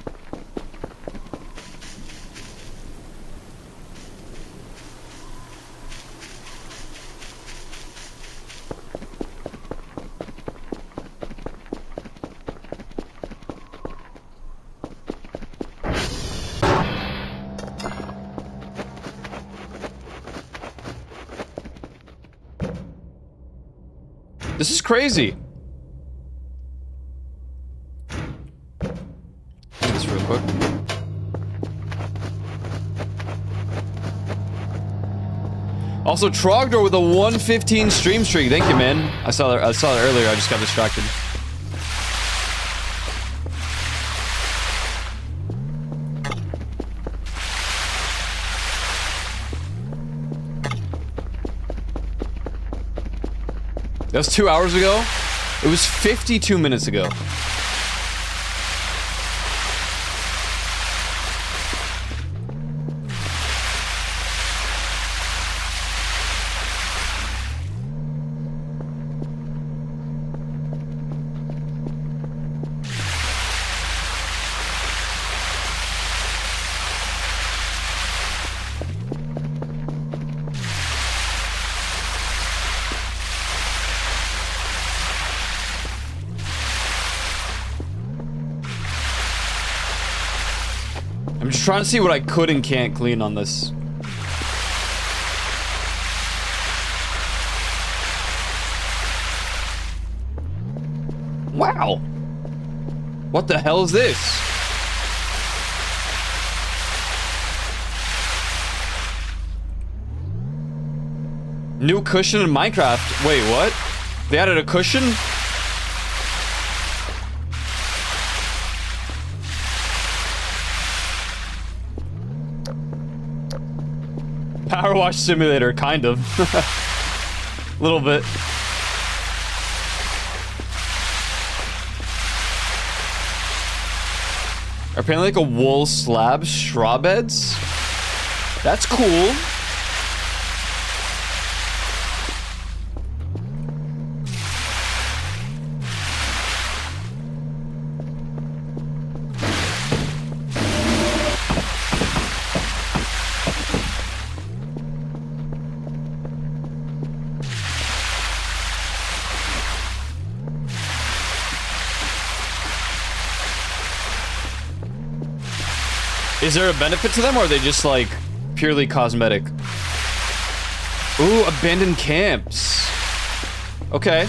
This is crazy. Do this real quick. Also, Trogdor with a 115 stream streak. Thank you, man. I saw that earlier. I just got distracted. That was 2 hours ago? It was 52 minutes ago. I'm just trying to see what I could and can't clean on this. Wow. What the hell is this? New cushion in Minecraft. Wait, what? They added a cushion? Power wash simulator, kind of. A little bit. Apparently like a wool slab, straw beds. That's cool. Is there a benefit to them, or are they just, like, purely cosmetic? Ooh, abandoned camps. Okay.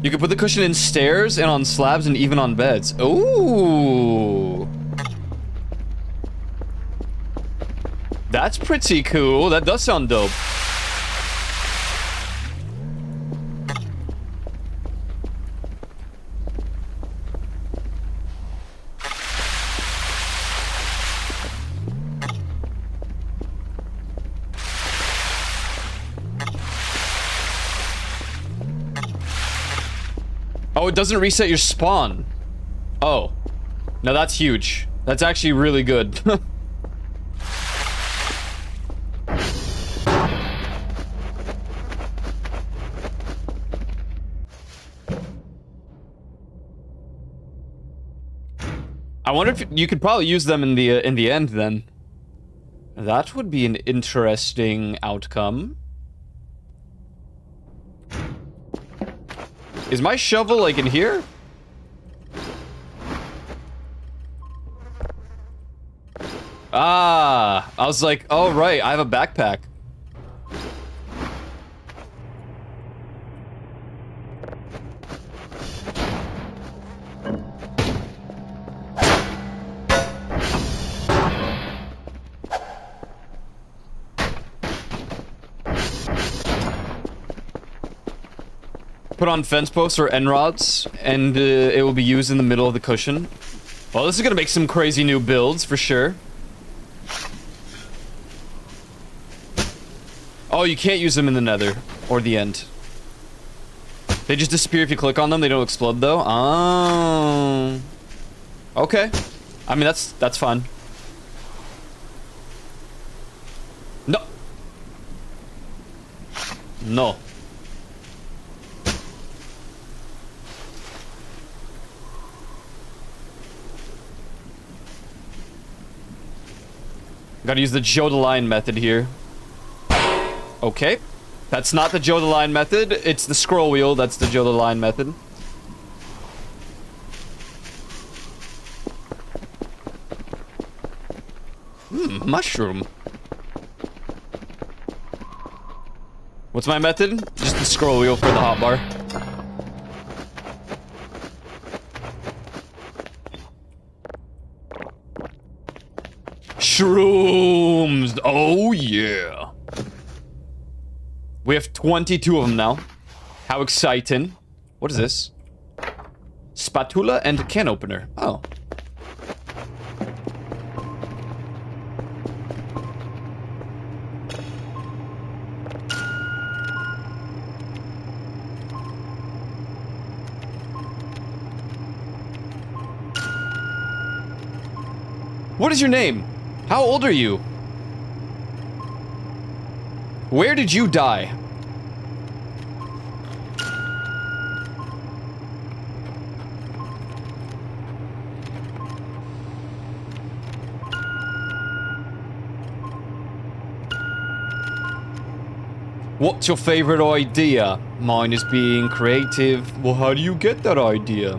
You can put the cushion in stairs and on slabs and even on beds. Ooh. That's pretty cool. That does sound dope. it doesn't reset your spawn. Oh. No, that's huge. That's actually really good. I wonder if you could probably use them in the end then. That would be an interesting outcome. Is my shovel like in here? Ah, I was like, oh right, I have a backpack. Put on fence posts or end rods, and it will be used in the middle of the cushion. Well, this is gonna make some crazy new builds for sure. Oh, you can't use them in the nether or the end. They just disappear if you click on them. They don't explode though. Oh. Okay. I mean, that's fine. No. No. Gotta use the Joe the Lion method here. Okay. That's not the Joe the Lion method. It's the scroll wheel. That's the Joe the Lion method. Mushroom. What's my method? Just the scroll wheel for the hotbar. Shrooms! Oh yeah! We have 22 of them now. How exciting. What is this? Spatula and can opener. Oh. What is your name? How old are you? Where did you die? What's your favorite idea? Mine is being creative. Well, how do you get that idea?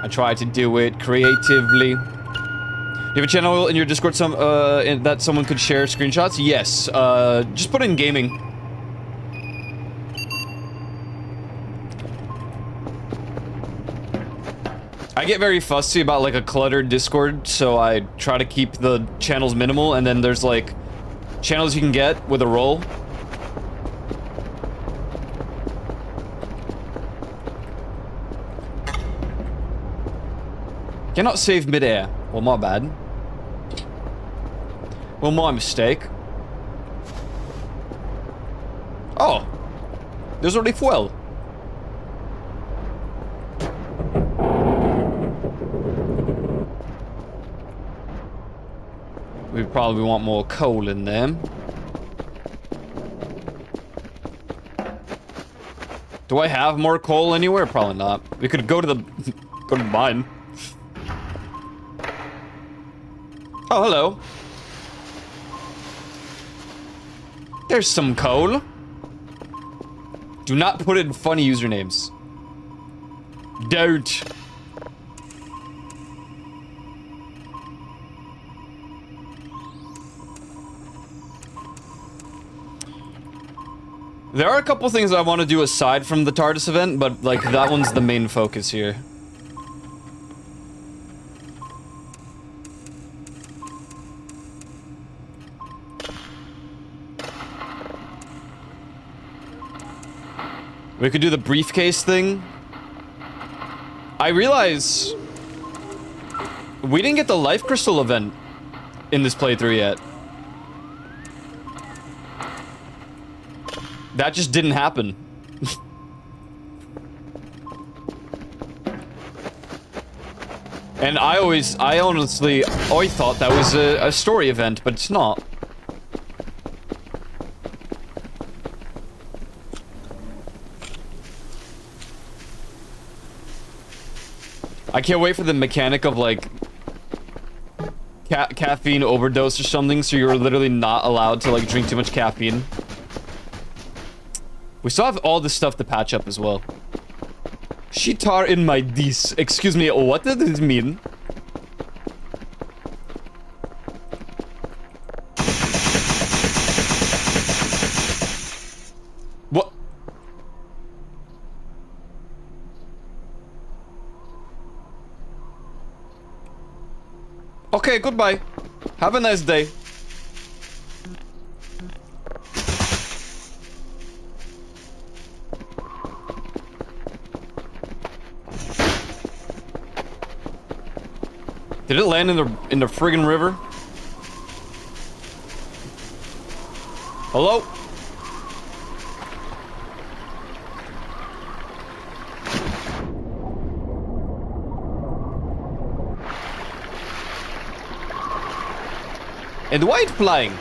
I try to do it creatively. You have a channel in your Discord that someone could share screenshots? Yes. Just put in gaming. I get very fussy about like a cluttered Discord, so I try to keep the channels minimal, and then there's like channels you can get with a role. Cannot save midair. Well, my bad. Well, my mistake. Oh. There's already fuel. We probably want more coal in there. Do I have more coal anywhere? Probably not. We could go to the go to the mine. Oh, hello. There's some coal. Do not put in funny usernames. Don't. There are a couple things I want to do aside from the TARDIS event, but like that one's the main focus here. We could do the briefcase thing. I realize we didn't get the life crystal event in this playthrough yet. That just didn't happen. And I honestly always thought that was a story event, but it's not. I can't wait for the mechanic of, like, caffeine overdose or something, so you're literally not allowed to, like, drink too much caffeine. We still have all this stuff to patch up as well. Shitar in my dis. Excuse me, what does this mean? What? Okay, goodbye. Have a nice day. Did it land in the friggin' river? Hello? And why it's flying?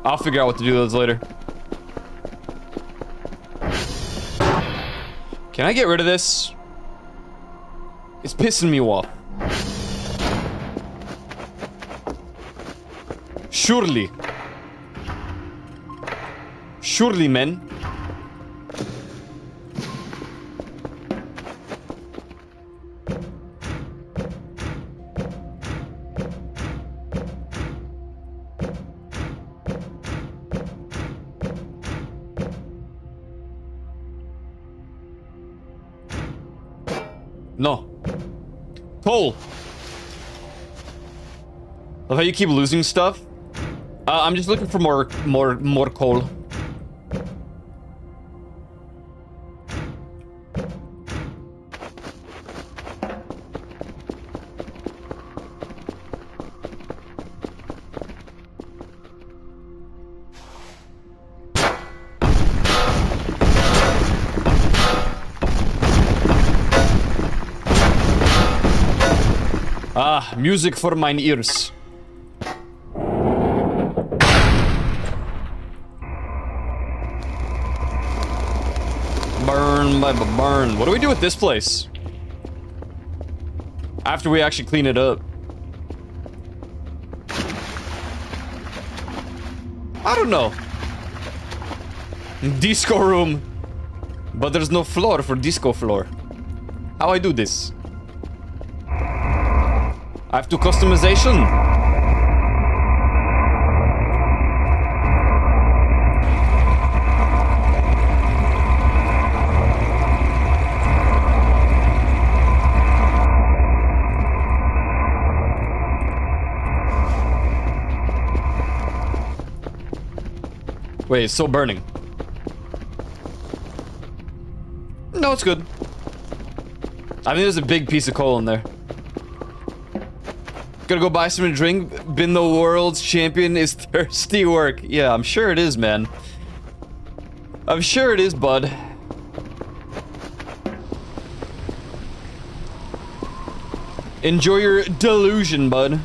I'll figure out what to do with those later. Can I get rid of this? It's pissing me off. Surely. Surely, men. No. Toll. Love how you keep losing stuff. I'm just looking for more coal. Ah, music for mine ears. Burn, burn. What do we do with this place? After we actually clean it up. I don't know. Disco room. But there's no floor for disco floor. How I do this? I have to customization. Wait, it's still burning. No, it's good. I think there's a big piece of coal in there. Gonna go buy something to drink. Been the world's champion is thirsty work. Yeah, I'm sure it is, man. I'm sure it is, bud. Enjoy your delusion, bud.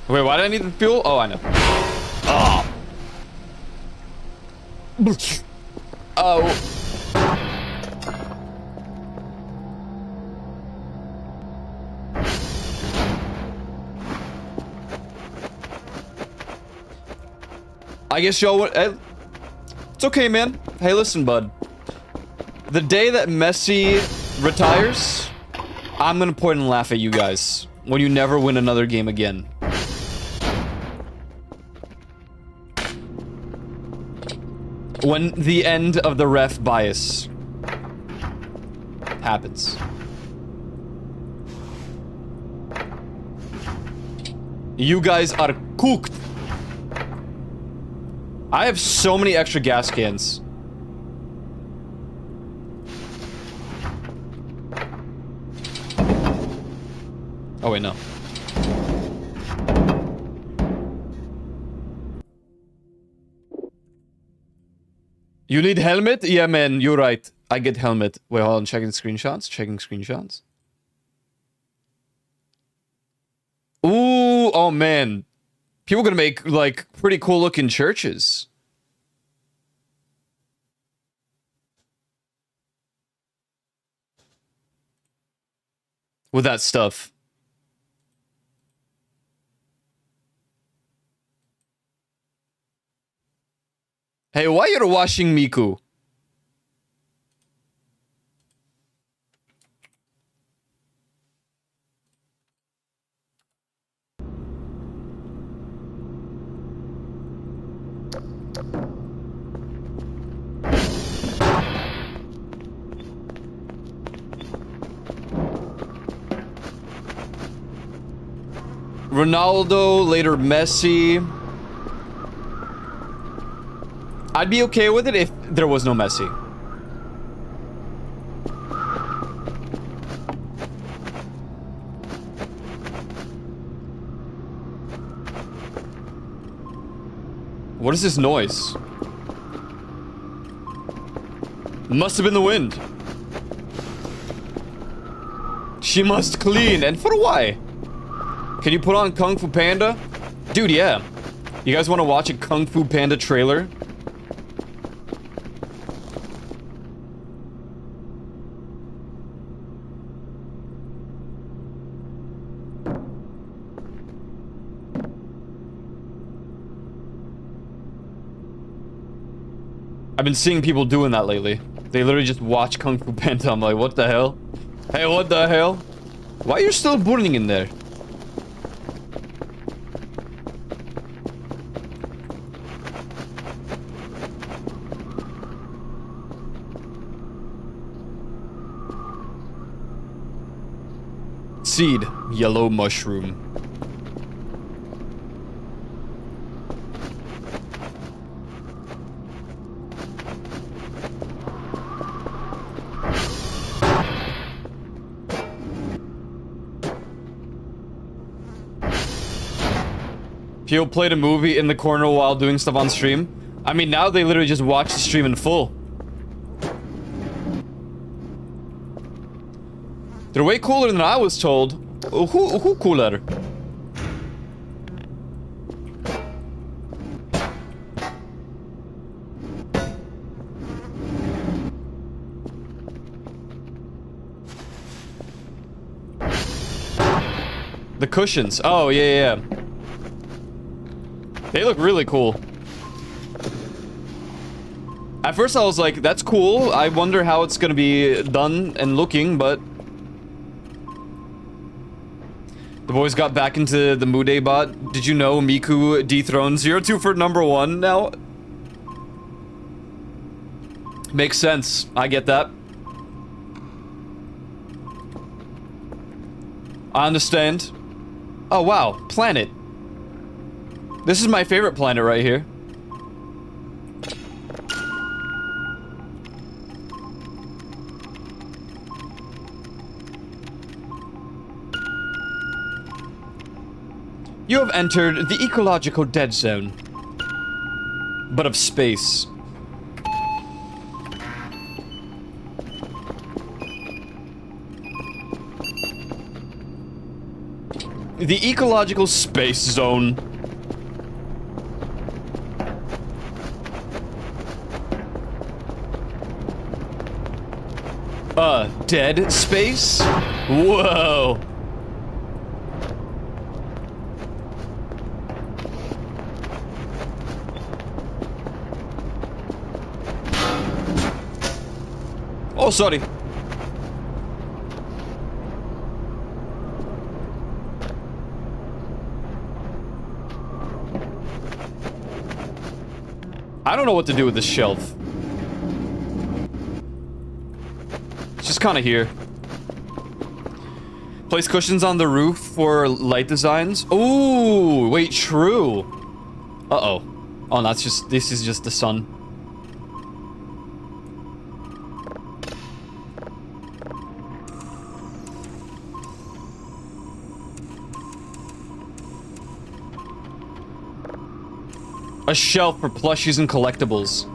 Wait, why do I need the fuel? Oh, I know. Oh. Oh. I guess y'all would. It's okay, man. Hey, listen, bud. The day that Messi retires, I'm gonna point and laugh at you guys when you never win another game again. When the end of the ref bias happens. You guys are cooked. I have so many extra gas cans. Oh wait, no. You need helmet? Yeah, man, you're right. I get helmet. Wait, hold on. Checking screenshots. Checking screenshots. Ooh, oh man. People gonna make, like, pretty cool looking churches. With that stuff. Hey, why you're washing Miku? Ronaldo, later Messi. I'd be okay with it if there was no Messi. What is this noise? Must have been the wind. She must clean, and for why? Can you put on Kung Fu Panda? Dude, yeah. You guys want to watch a Kung Fu Panda trailer? I've been seeing people doing that lately. They literally just watch Kung Fu Panda. I'm like, what the hell? Hey, what the hell? Why are you still burning in there? Seed, yellow mushroom. People played a movie in the corner while doing stuff on stream. I mean, now they literally just watch the stream in full. They're way cooler than I was told. Who cooler? The cushions. Oh, yeah, yeah. They look really cool. At first I was like, that's cool. I wonder how it's gonna be done and looking, but... The boys got back into the Mude bot. Did you know Miku dethroned 02 for #1 now? Makes sense. I get that. I understand. Oh wow, planet. This is my favorite planet right here. You have entered the ecological dead zone, but of space. The ecological space zone. Dead space? Whoa. Oh, sorry. I don't know what to do with this shelf. It's just kind of here. Place cushions on the roof for light designs. Ooh, wait, true. Uh-oh. Oh, that's just, this is just the sun. A shelf for plushies and collectibles.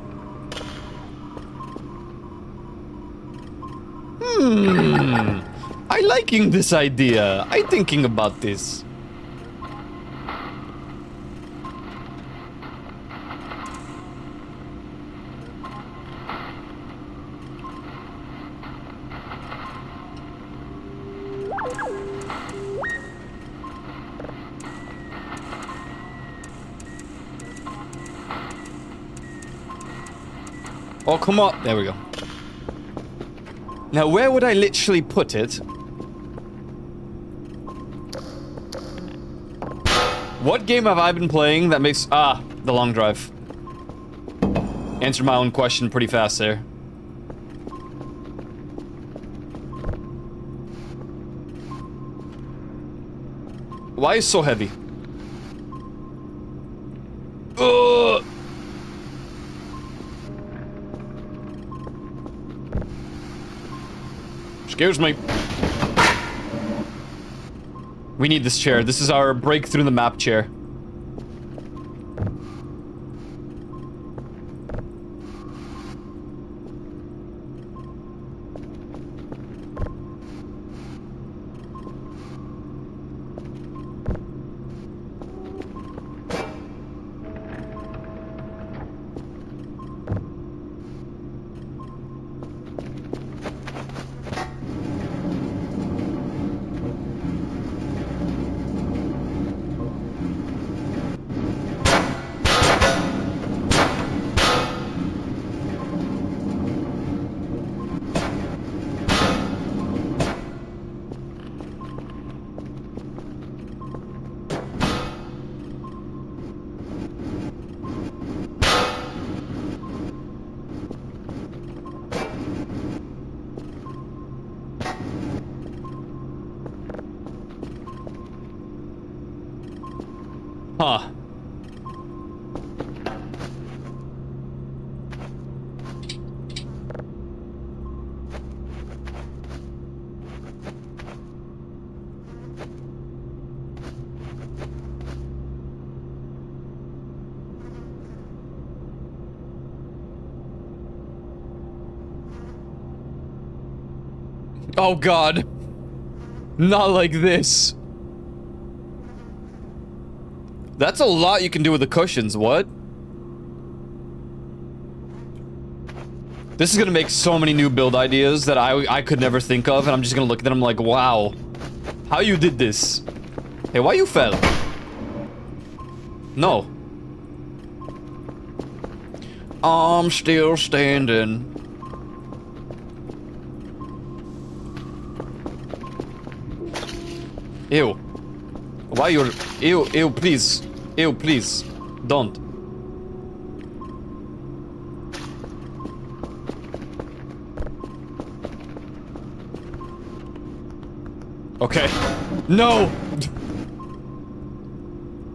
I liking this idea. I thinking about this. Oh, come on. There we go. Now, where would I literally put it? What game have I been playing that makes... Ah, The Long Drive. Answered my own question pretty fast there. Why is it so heavy? Ugh! Excuse me. We need this chair. This is our breakthrough the map chair. Huh. Oh God. Not like this. That's a lot you can do with the cushions, what? This is gonna make so many new build ideas that I could never think of, and I'm just gonna look at them like, wow. How you did this? Hey, why you fell? No. I'm still standing. Ew. Why you're... Ew, ew, please. Ew, please. Don't. Okay. No!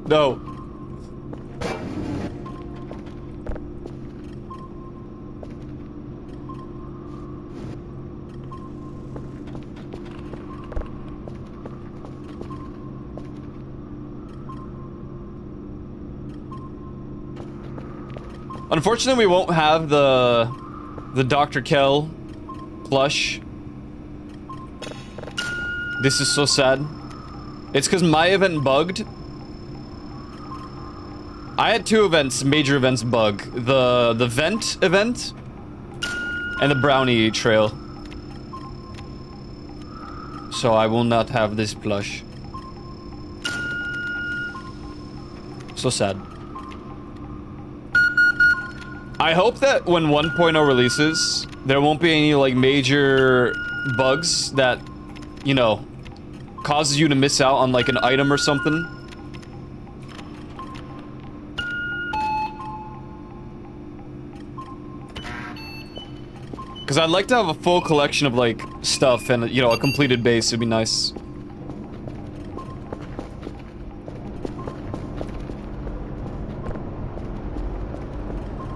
No. Unfortunately, we won't have the Dr. Kell plush. This is so sad. It's because my event bugged. I had two events, major events bug. The vent event and the brownie trail. So I will not have this plush. So sad. I hope that when 1.0 releases, there won't be any, like, major bugs that, you know, causes you to miss out on, like, an item or something. Because I'd like to have a full collection of, like, stuff and, you know, a completed base would be nice.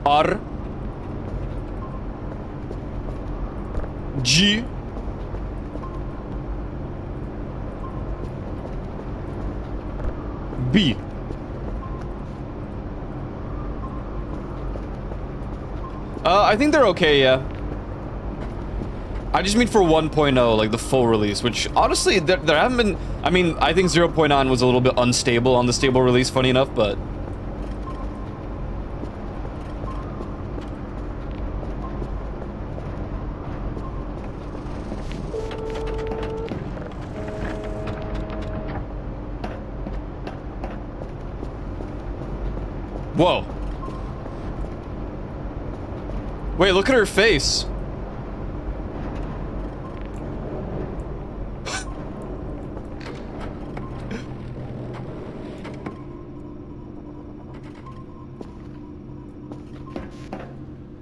R G B. I think they're okay, yeah. I just mean for 1.0, like the full release, which honestly, there haven't been... I mean, I think 0.9 was a little bit unstable on the stable release, funny enough, but... Whoa. Wait, look at her face.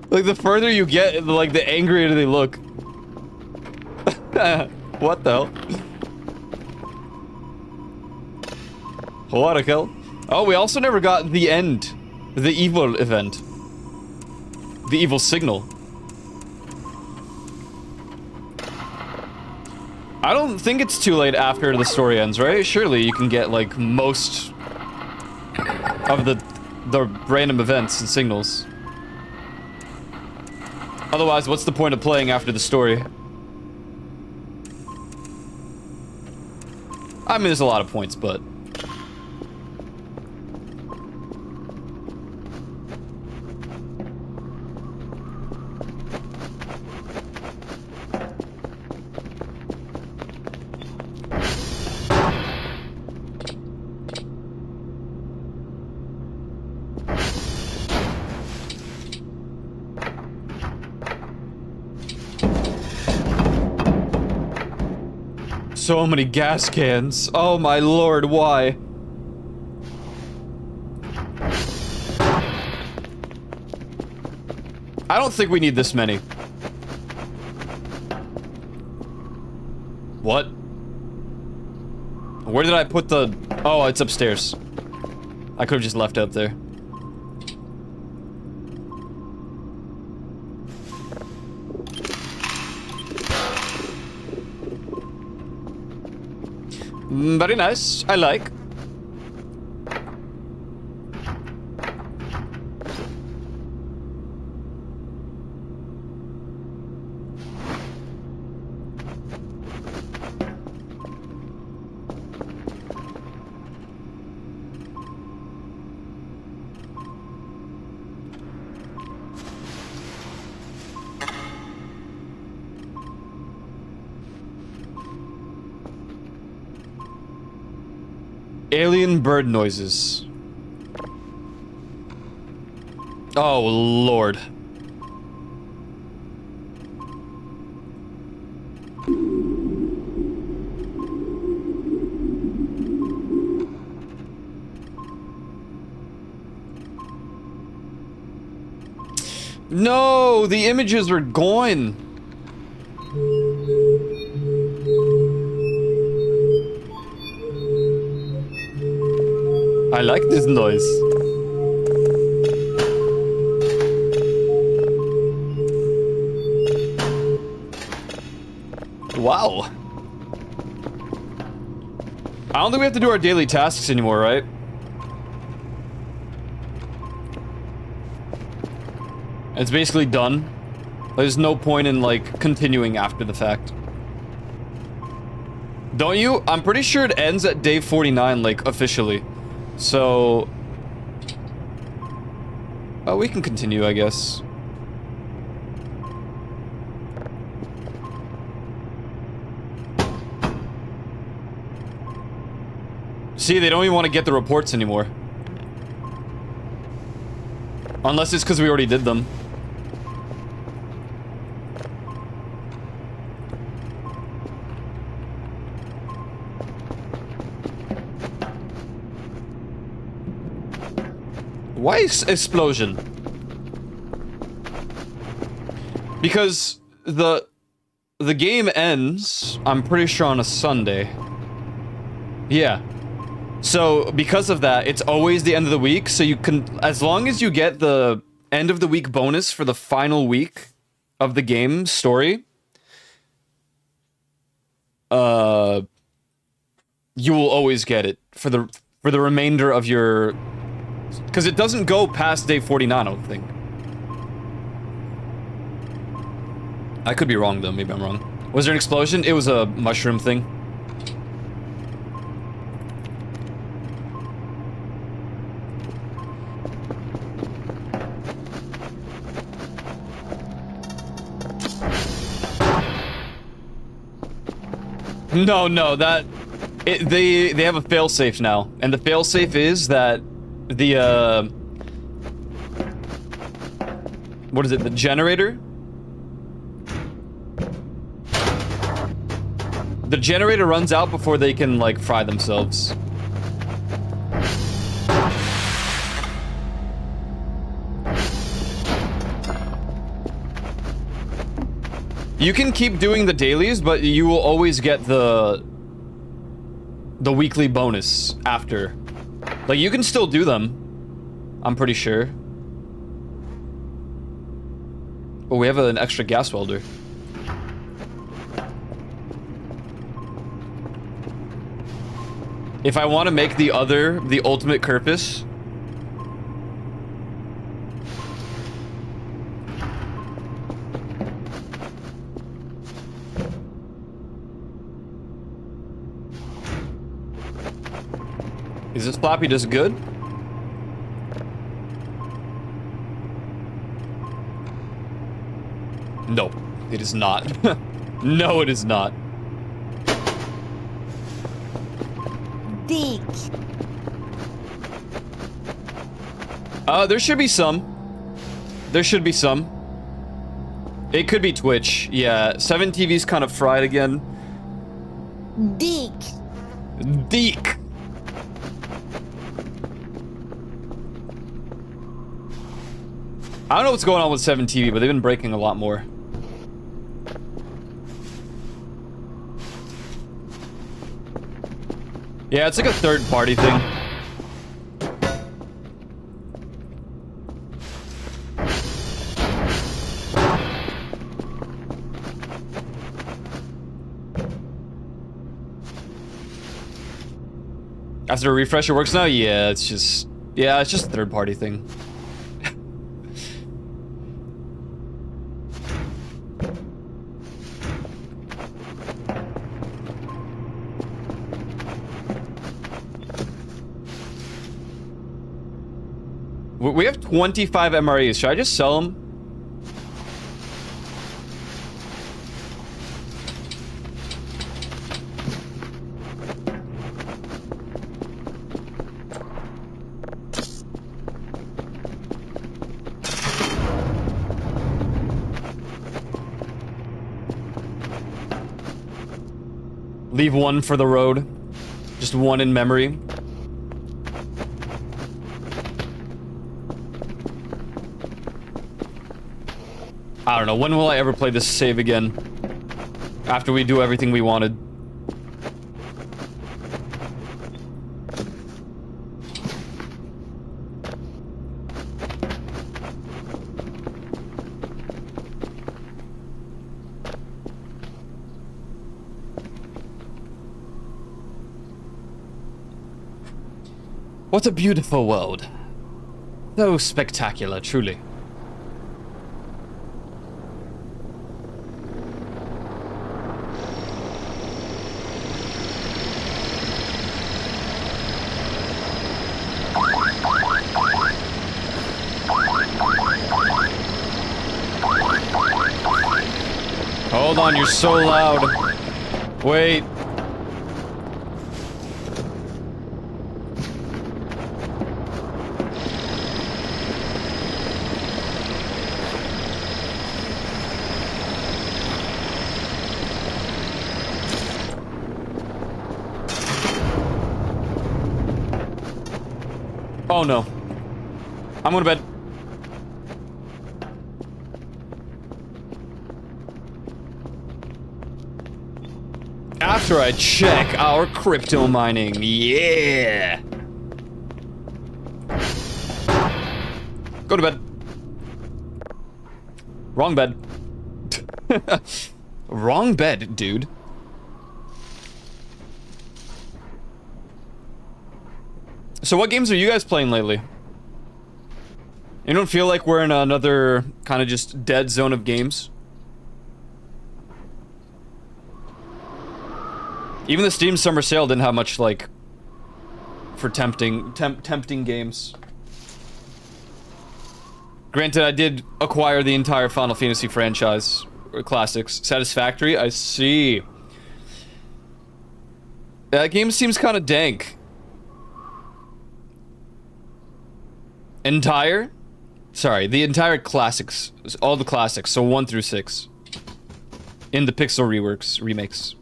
Like, the further you get, like, the angrier they look. What the hell? What a hell? Oh, we also never got the end. The evil event. The evil signal. I don't think it's too late after the story ends, right? Surely you can get, like, most of the random events and signals. Otherwise, what's the point of playing after the story? I mean, there's a lot of points, but... So many gas cans. Oh my lord, why? I don't think we need this many. What? Where did I put the... Oh, it's upstairs. I could have just left it up there. Very nice. I like. Alien bird noises. Oh, Lord. No, the images are gone. I like this noise. Wow. I don't think we have to do our daily tasks anymore, right? It's basically done. There's no point in, like, continuing after the fact. Don't you? I'm pretty sure it ends at day 49, like, officially. So... oh, we can continue, I guess. See, they don't even want to get the reports anymore. Unless it's because we already did them. Why explosion? Because the game ends, I'm pretty sure, on a Sunday. Yeah. So because of that, it's always the end of the week, so you can, as long as you get the end of the week bonus for the final week of the game story, you will always get it for the remainder of your, because it doesn't go past day 49, I don't think. I could be wrong though, maybe I'm wrong. Was there an explosion? It was a mushroom thing. No, they have a failsafe now, and the failsafe is that the what is it? The generator? The generator runs out before they can like fry themselves. You can keep doing the dailies, but you will always get the weekly bonus after. Like, you can still do them, I'm pretty sure. Oh, we have an extra gas welder. If I want to make the ultimate Kerpus, is this floppy disk good? No, it is not. No, it is not. Dig. There should be some. There should be some. It could be Twitch. Yeah, 7TV's kind of fried again. Dig. Deek. I don't know what's going on with 7TV, but they've been breaking a lot more. Yeah, it's like a third-party thing. After a refresh, it works now? Yeah, it's just a third-party thing. We have 25 MREs. Should I just sell them? Leave one for the road. Just one in memory. I don't know, when will I ever play this save again? After we do everything we wanted. What a beautiful world. So spectacular, truly. Hold on, you're so loud. Wait. Oh no. I'm going to bed. After I check our crypto mining, yeah. Go to bed. Wrong bed. Wrong bed, dude. So what games are you guys playing lately? You don't feel like we're in another kind of just dead zone of games? Even the Steam Summer Sale didn't have much, like, for tempting games. Granted, I did acquire the entire Final Fantasy franchise, or classics. Satisfactory? I see. That game seems kind of dank. Entire? Sorry, the entire classics. All the classics, so 1 through 6. In the Pixel remakes.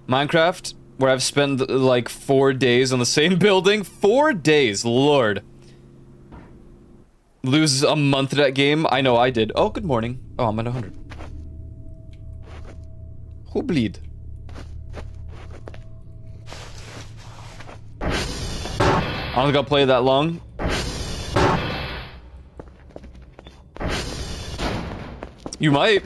Minecraft, where I've spent like 4 days on the same building. 4 days, lord. Lose a month at that game? I know I did. Oh, good morning. Oh, I'm at 100. Who bleed? I don't think I'll play that long. You might.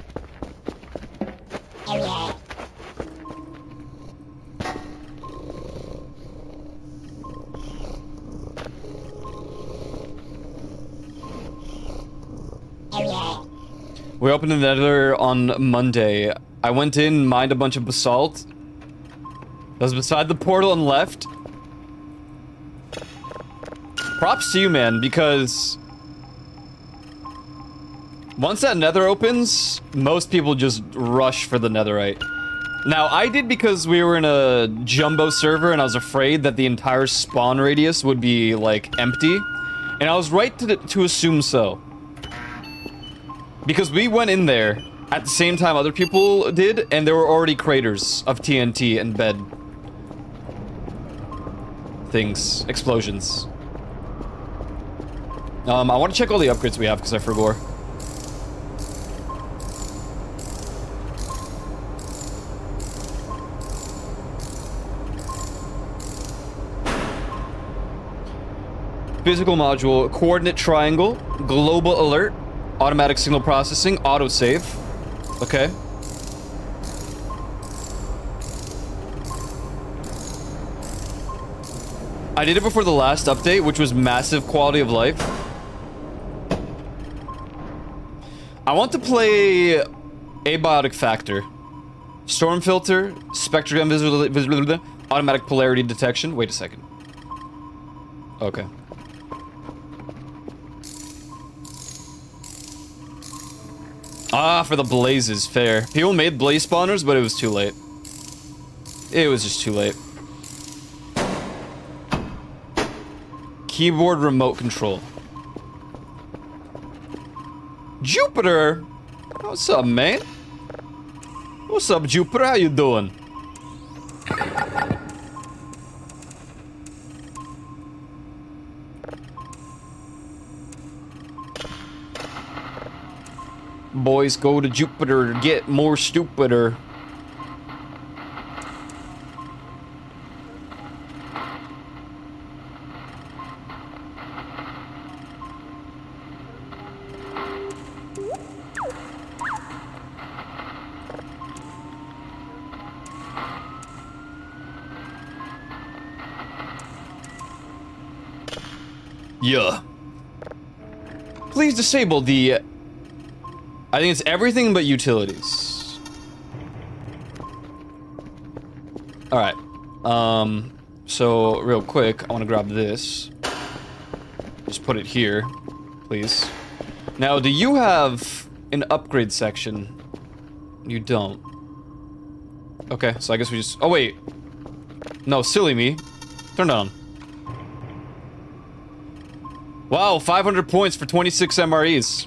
We opened the Nether on Monday. I went in, mined a bunch of basalt. That was beside the portal and left. Props to you, man, because once that Nether opens, most people just rush for the Netherite. Now, I did because we were in a jumbo server and I was afraid that the entire spawn radius would be, like, empty. And I was right to assume so. Because we went in there at the same time other people did, and there were already craters of TNT and bed things, explosions. I want to check all the upgrades we have because I forgot. Physical module, coordinate triangle, global alert, automatic signal processing, autosave. Okay. I did it before the last update, which was massive quality of life. I want to play Abiotic Factor. Storm Filter, Spectrogram Visibility, Automatic Polarity Detection. Wait a second. Okay. Ah, for the blazes, fair. People made blaze spawners, but it was too late. It was just too late. Keyboard remote control. Jupiter! What's up, man? What's up, Jupiter? How you doing? Boys go to Jupiter to get more stupider. Yeah. Please disable the... I think it's everything but utilities. Alright. So, real quick, I want to grab this. Just put it here, please. Now, do you have an upgrade section? You don't. Okay, so I guess we just... Oh, wait. No, silly me. Turn it on. Wow, 500 points for 26 MREs.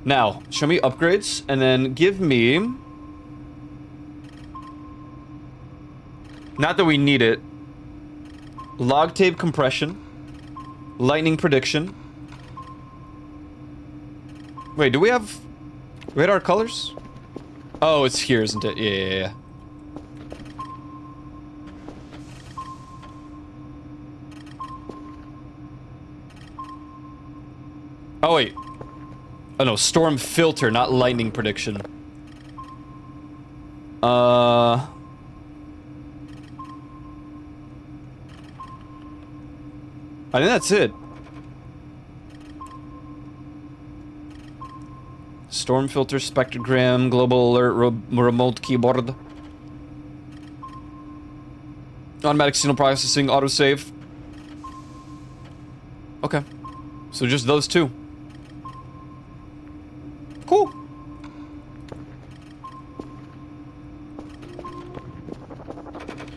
Now, show me upgrades, and then give me... Not that we need it. Log tape compression. Lightning prediction. Wait, do we have radar colors? Oh, it's here, isn't it? Yeah. Oh, wait. Oh, no. Storm filter, not lightning prediction. I think that's it. Storm filter, spectrogram, global alert, remote keyboard. Automatic signal processing, autosave. Okay. So just those two. Cool.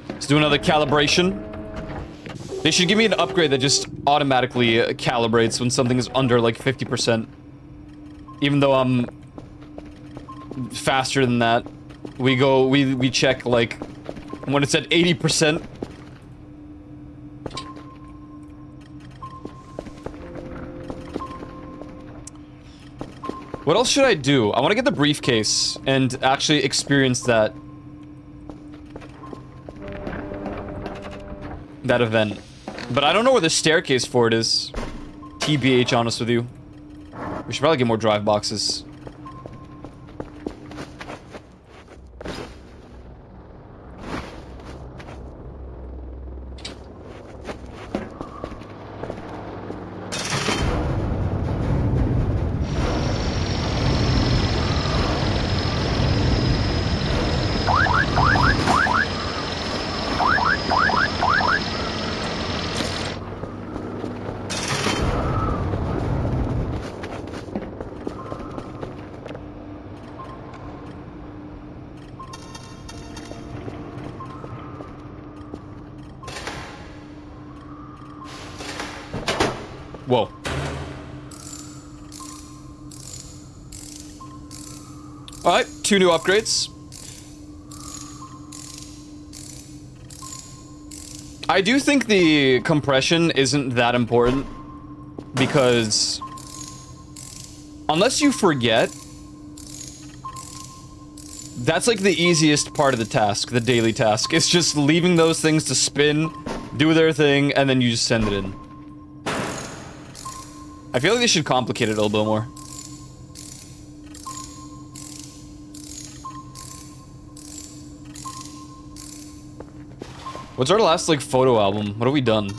Let's do another calibration. They should give me an upgrade that just automatically calibrates when something is under like 50%. Even though I'm faster than that. We check like when it's at 80%. What else should I do? I want to get the briefcase and actually experience that event. But I don't know where the staircase for it is. TBH, honest with you. We should probably get more drive boxes. Whoa. Alright, 2 new upgrades. I do think the compression isn't that important, because unless you forget, that's like the easiest part of the task, the daily task. It's just leaving those things to spin, do their thing, and then you just send it in. I feel like they should complicate it a little bit more. What's our last, like, photo album? What have we done?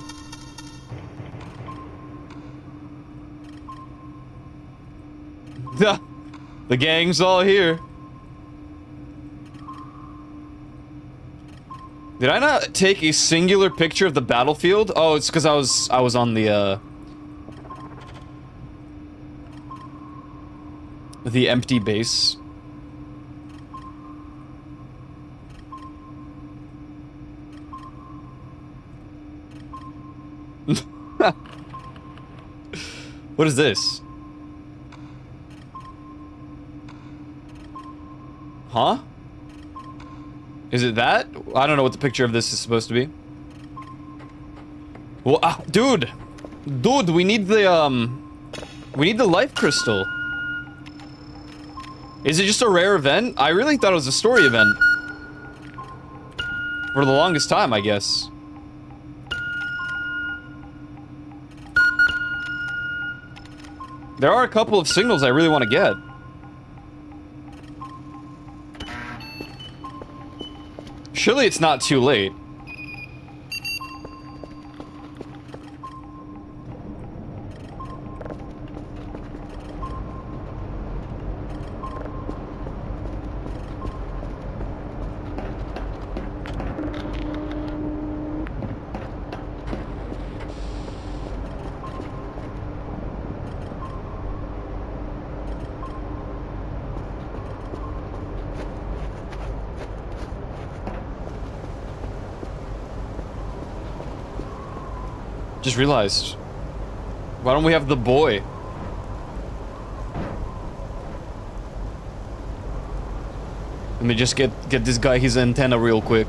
The gang's all here. Did I not take a singular picture of the battlefield? Oh, it's because I was on the empty base. What is this? Huh? Is it that? I don't know what the picture of this is supposed to be. Well, dude! Dude, we need the life crystal. Is it just a rare event? I really thought it was a story event. For the longest time, I guess. There are a couple of signals I really want to get. Surely it's not too late. Just realized. Why don't we have the boy? Let me just get this guy his antenna real quick.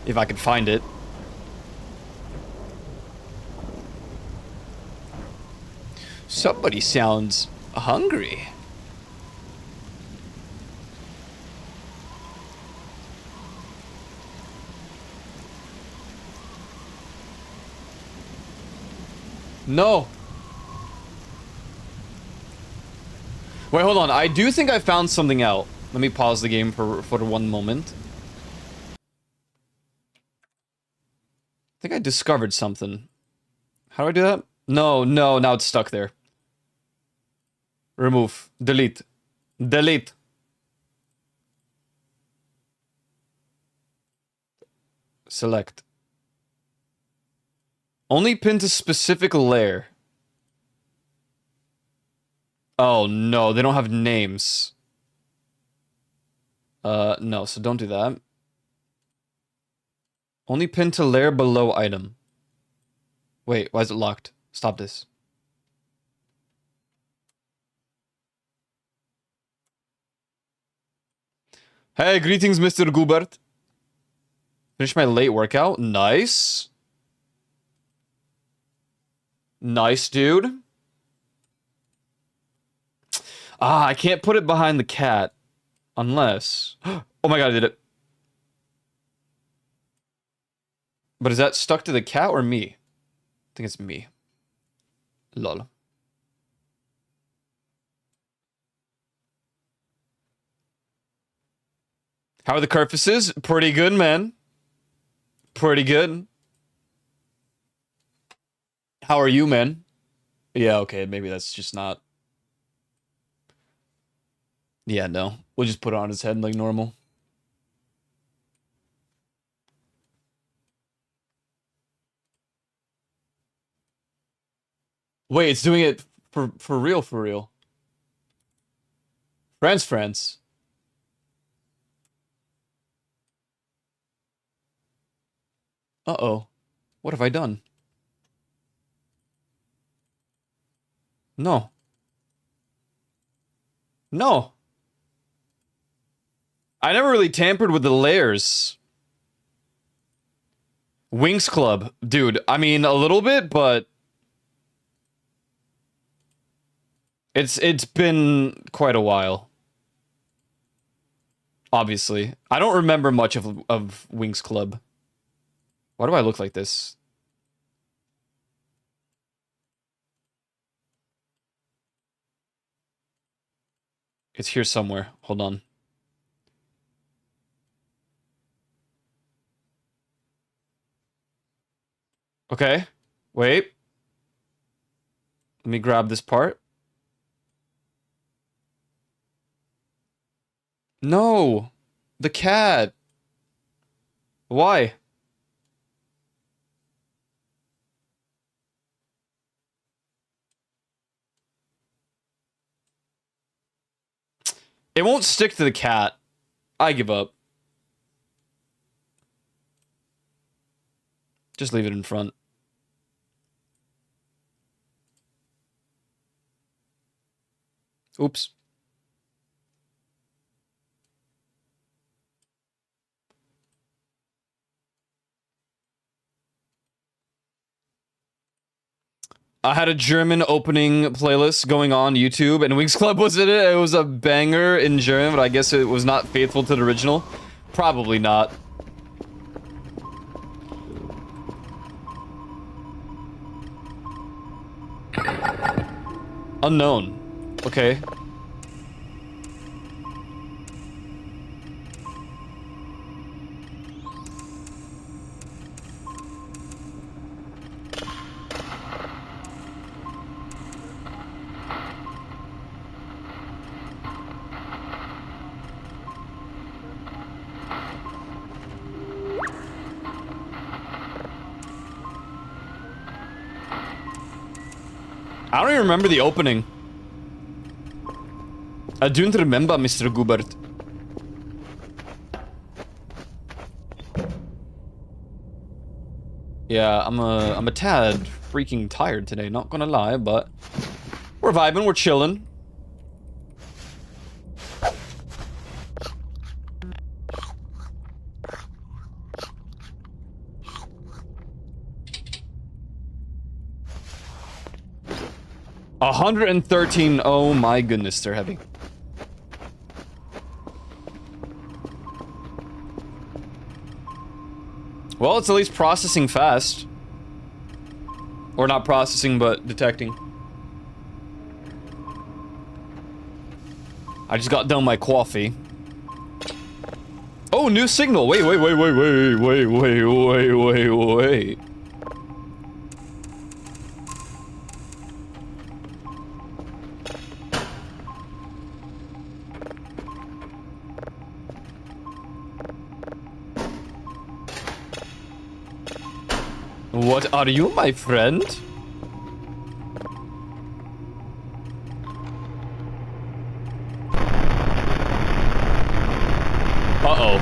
If I could find it. Somebody sounds hungry. No. Wait, hold on. I do think I found something out. Let me pause the game for one moment. I think I discovered something. How do I do that? No, no, now it's stuck there. Remove. Delete. Delete. Select. Only pin to specific layer. Oh no, they don't have names. No, so don't do that. Only pin to layer below item. Wait, why is it locked? Stop this. Hey, greetings, Mr. Gubert. Finish my late workout. Nice. Nice, dude. Ah, I can't put it behind the cat. Unless... Oh my god, I did it. But is that stuck to the cat or me? I think it's me. Lol. How are the carcasses? Pretty good, man. Pretty good. How are you, man? Yeah, okay, maybe that's just not... Yeah, no. We'll just put it on his head like normal. Wait, it's doing it for real, for real. France. Uh-oh. What have I done? No. No. I never really tampered with the layers. Wings Club. Dude, I mean, a little bit, but... It's been quite a while. Obviously. I don't remember much of Wings Club. Why do I look like this? It's here somewhere. Hold on. Okay. Wait. Let me grab this part. No! The cat! Why? It won't stick to the cat. I give up. Just leave it in front. Oops. I had a German opening playlist going on YouTube, and Wings Club was in it. It was a banger in German, but I guess it was not faithful to the original. Probably not. Unknown. Okay. I don't even remember the opening. I don't remember, Mr. Gubert. Yeah, I'm a tad freaking tired today, not gonna lie, but we're vibing, we're chilling. $113. Oh my goodness, they're heavy. Well, it's at least processing fast. Or not processing, but detecting. I just got done my coffee. Oh, new signal. Wait. What are you, my friend? Uh-oh.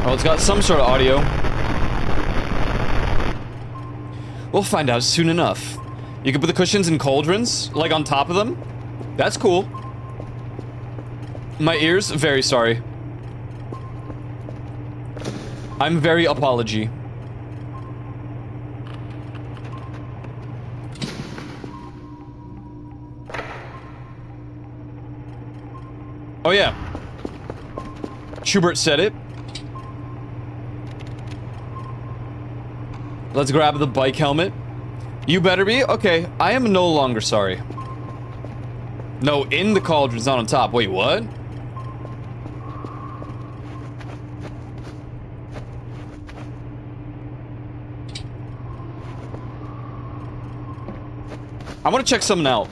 Oh, it's got some sort of audio. We'll find out soon enough. You can put the cushions in cauldrons, like on top of them. That's cool. My ears, very sorry. I'm very apology. Oh yeah. Schubert said it. Let's grab the bike helmet. You better be? Okay, I am no longer sorry. No, in the cauldrons, not on top. Wait, what? I want to check something out.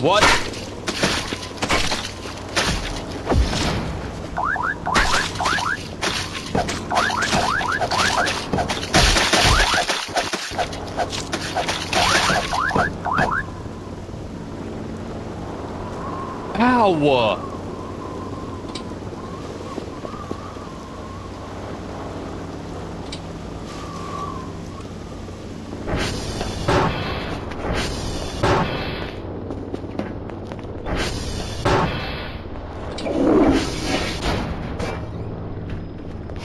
What? Ow!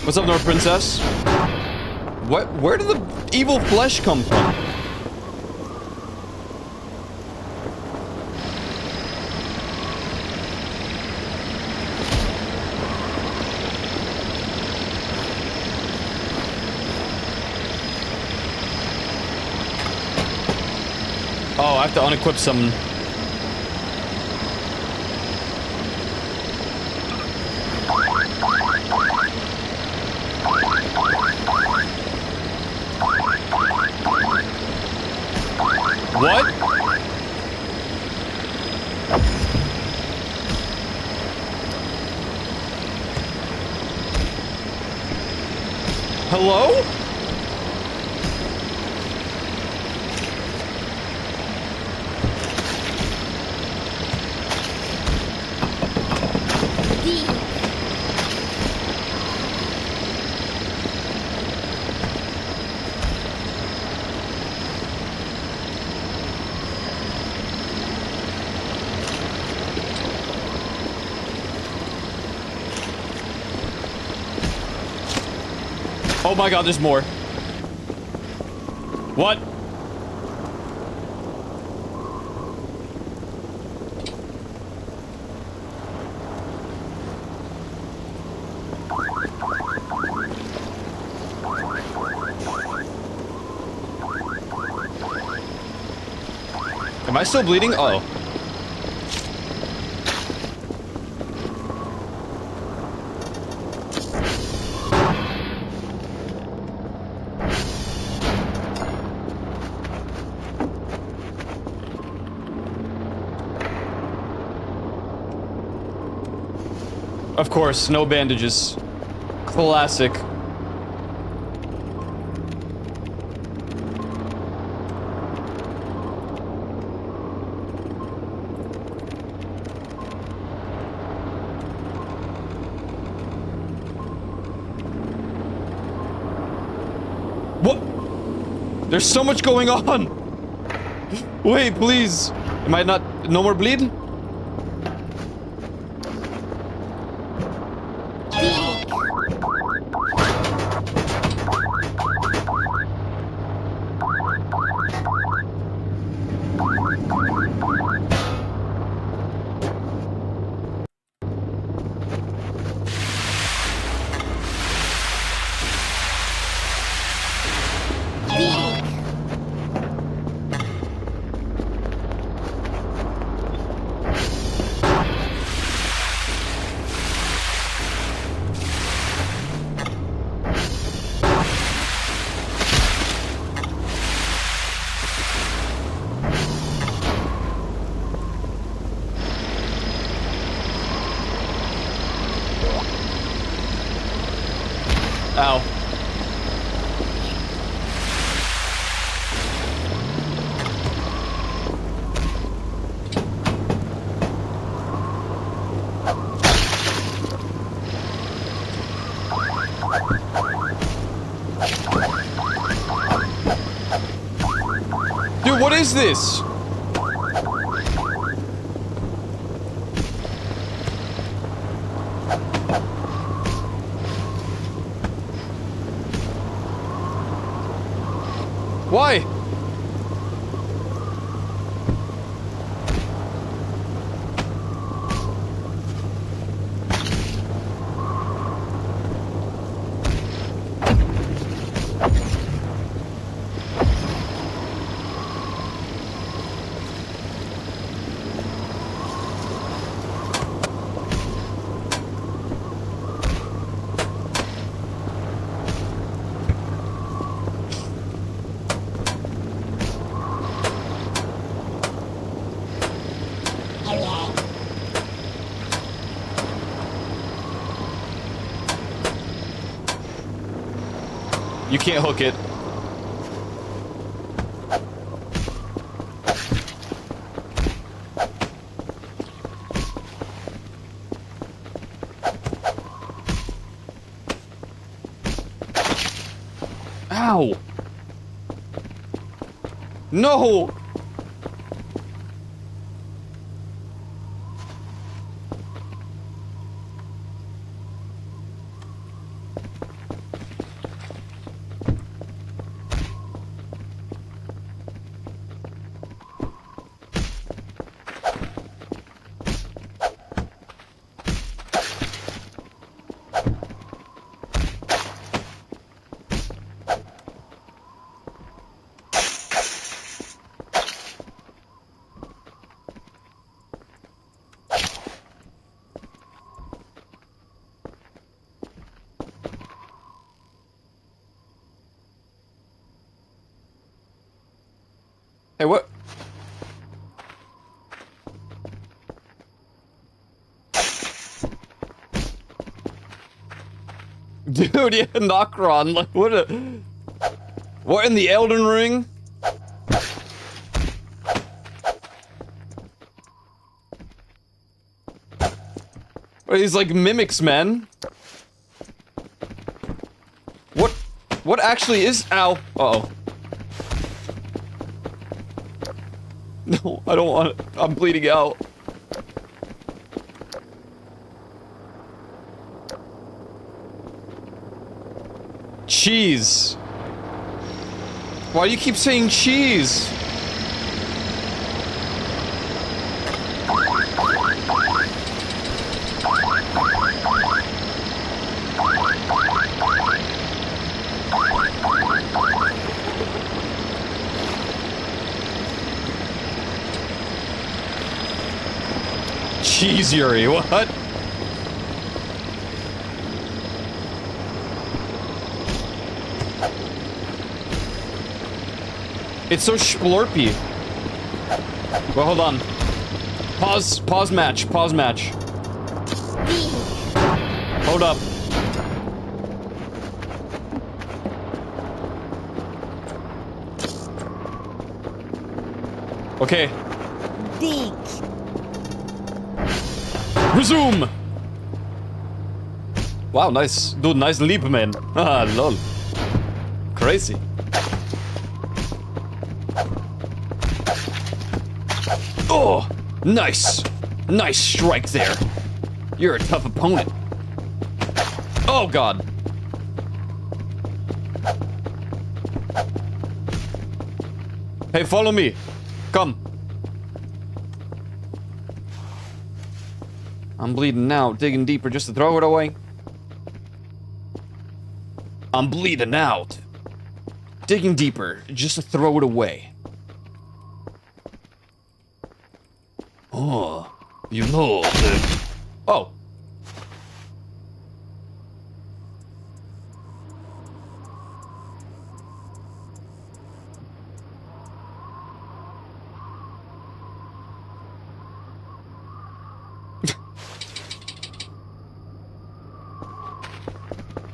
What's up, North Princess? What? Where did the evil flesh come from? Oh, I have to unequip some. What? Hello? Oh my god, there's more. What? Am I still bleeding? Oh. Of course, no bandages. Classic. What? There's so much going on. Wait, please. Am I not... No more bleed? Ow. Dude, what is this? Why? You can't hook it. Ow! No! Hey, what? Dude, yeah, Nocron, like, what a... What in the Elden Ring? What, he's like mimics, man. What actually is... Ow. Uh-oh. No, I don't want it. I'm bleeding out. Cheese. Why do you keep saying cheese? Cheese Yuri, what? It's so splorpy. Well, hold on. Pause match. Hold up. Okay. Dig. Resume! Wow, nice. Dude, nice leap, man. Ah, lol. Crazy. Oh, nice. Nice strike there. You're a tough opponent. Oh, God. Hey, follow me. Come. I'm bleeding now. Digging deeper just to throw it away. I'm bleeding out. Digging deeper just to throw it away. Oh, you know. Oh.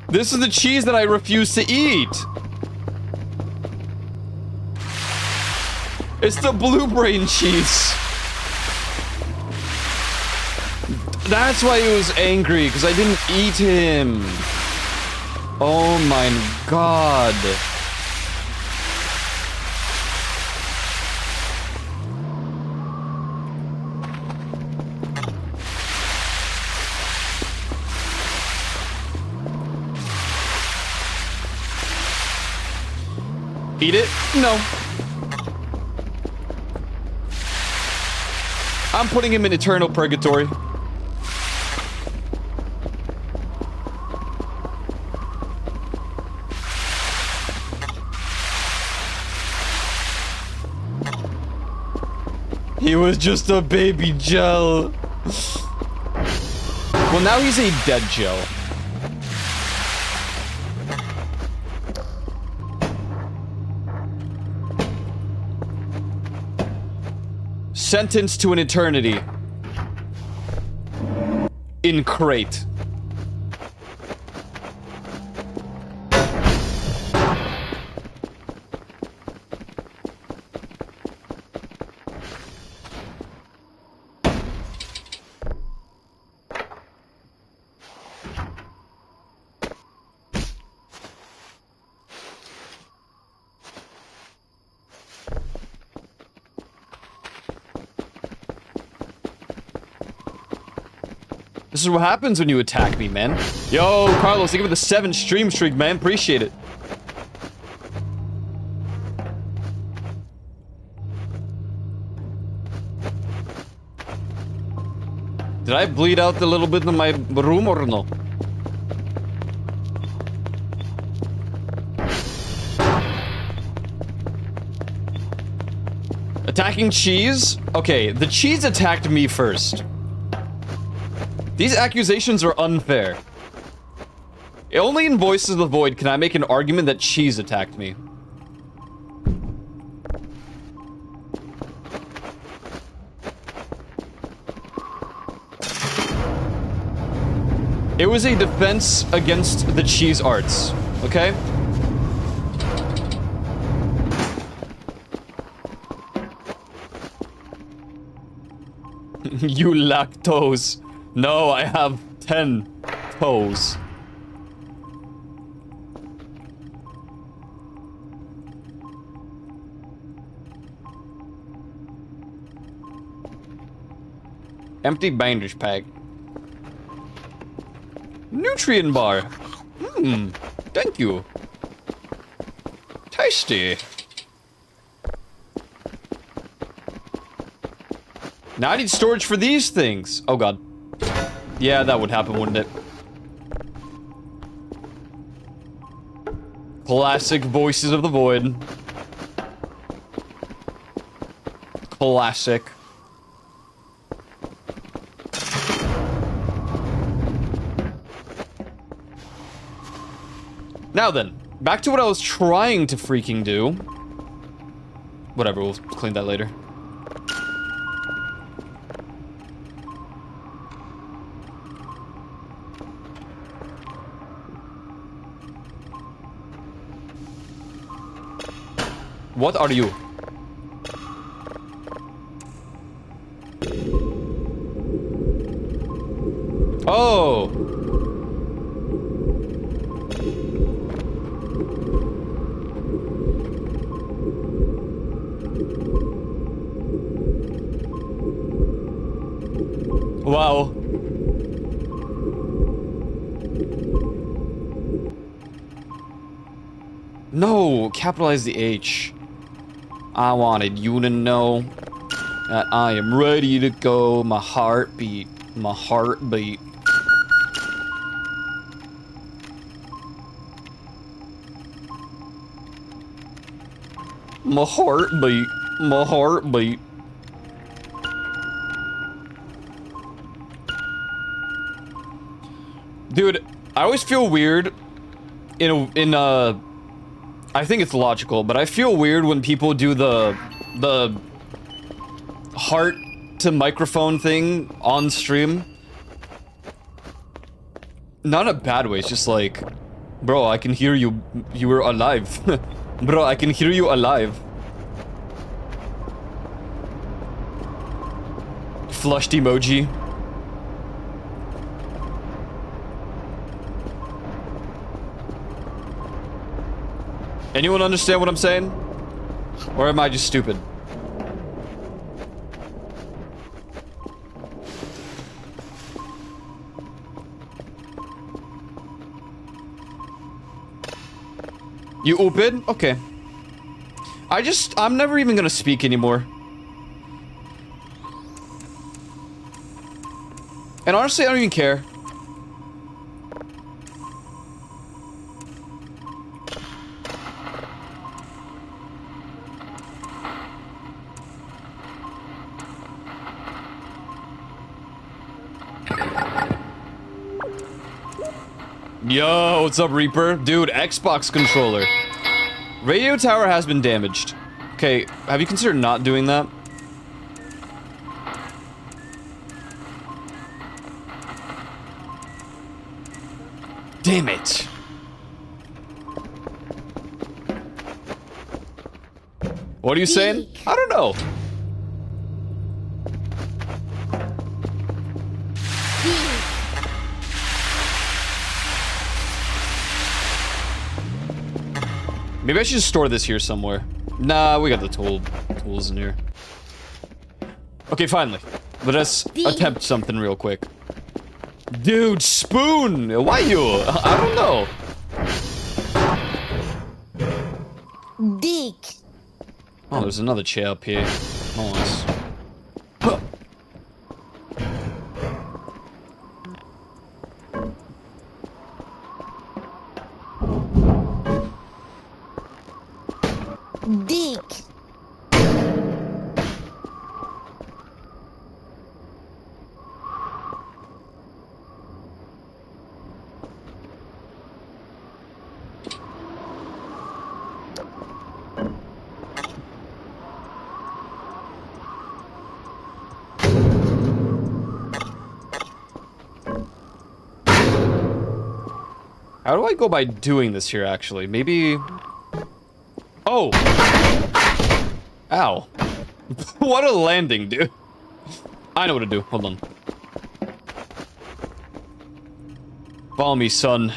This is the cheese that I refuse to eat. It's the blue brain cheese. That's why he was angry, because I didn't eat him. Oh my God. Eat it? No. I'm putting him in eternal purgatory. He was just a baby gel. Well, now he's a dead gel. Sentenced to an eternity. In crate. This is what happens when you attack me, man. Yo, Carlos, thank you for the 7 stream streak, man. Appreciate it. Did I bleed out a little bit in my room or no? Attacking cheese? Okay, the cheese attacked me first. These accusations are unfair. Only in Voices of the Void can I make an argument that cheese attacked me. It was a defense against the cheese arts, okay? You lactose. No, I have 10 toes. Empty bandage pack. Nutrient bar. Thank you. Tasty. Now I need storage for these things. Oh god. Yeah, that would happen, wouldn't it? Classic Voices of the Void. Classic. Now then, back to what I was trying to freaking do. Whatever, we'll clean that later. What are you? Oh! Wow. No, capitalize the H. I wanted you to know that I am ready to go. My heartbeat. My heartbeat. My heartbeat. My heartbeat. Dude, I always feel weird I think it's logical, but I feel weird when people do the heart to microphone thing on stream. Not in a bad way, it's just like, bro, I can hear you. You were alive. Bro, I can hear you alive. Flushed emoji. Anyone understand what I'm saying? Or am I just stupid? You open? Okay. I'm never even gonna speak anymore. And honestly, I don't even care. Yo, what's up, Reaper? Dude, Xbox controller. Radio tower has been damaged. Okay, have you considered not doing that? Damn it. What are you saying? I don't know. Maybe I should store this here somewhere. Nah, we got the tools in here. Okay, finally. Let us attempt something real quick. Dude, spoon! Why you? I don't know. Dick. Oh, there's another chair up here. Nice. Huh. Dick. How do I go by doing this here, actually? Maybe... Oh! Ow. What a landing, dude. I know what to do. Hold on. Follow me, son.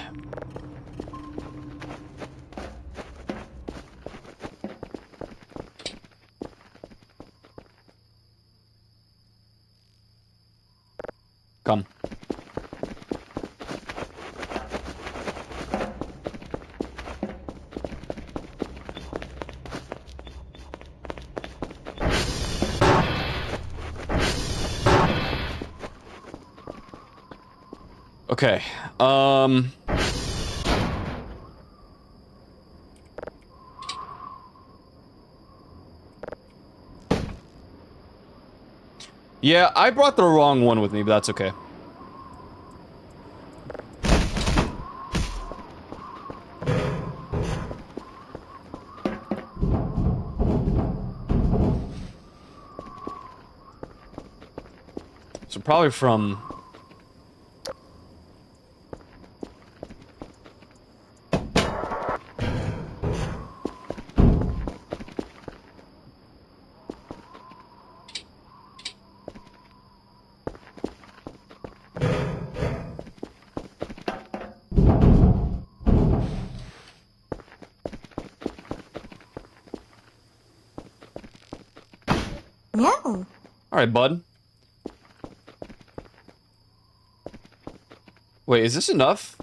Come. Okay, yeah, I brought the wrong one with me, but that's okay. So probably from... No. Alright, bud. Wait, is this enough?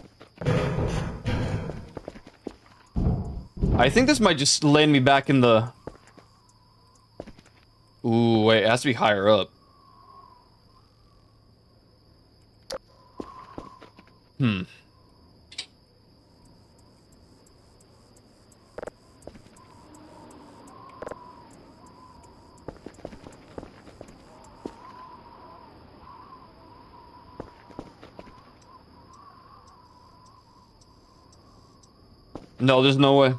I think this might just land me back in the... Ooh, wait, it has to be higher up. Hmm. No, there's no way.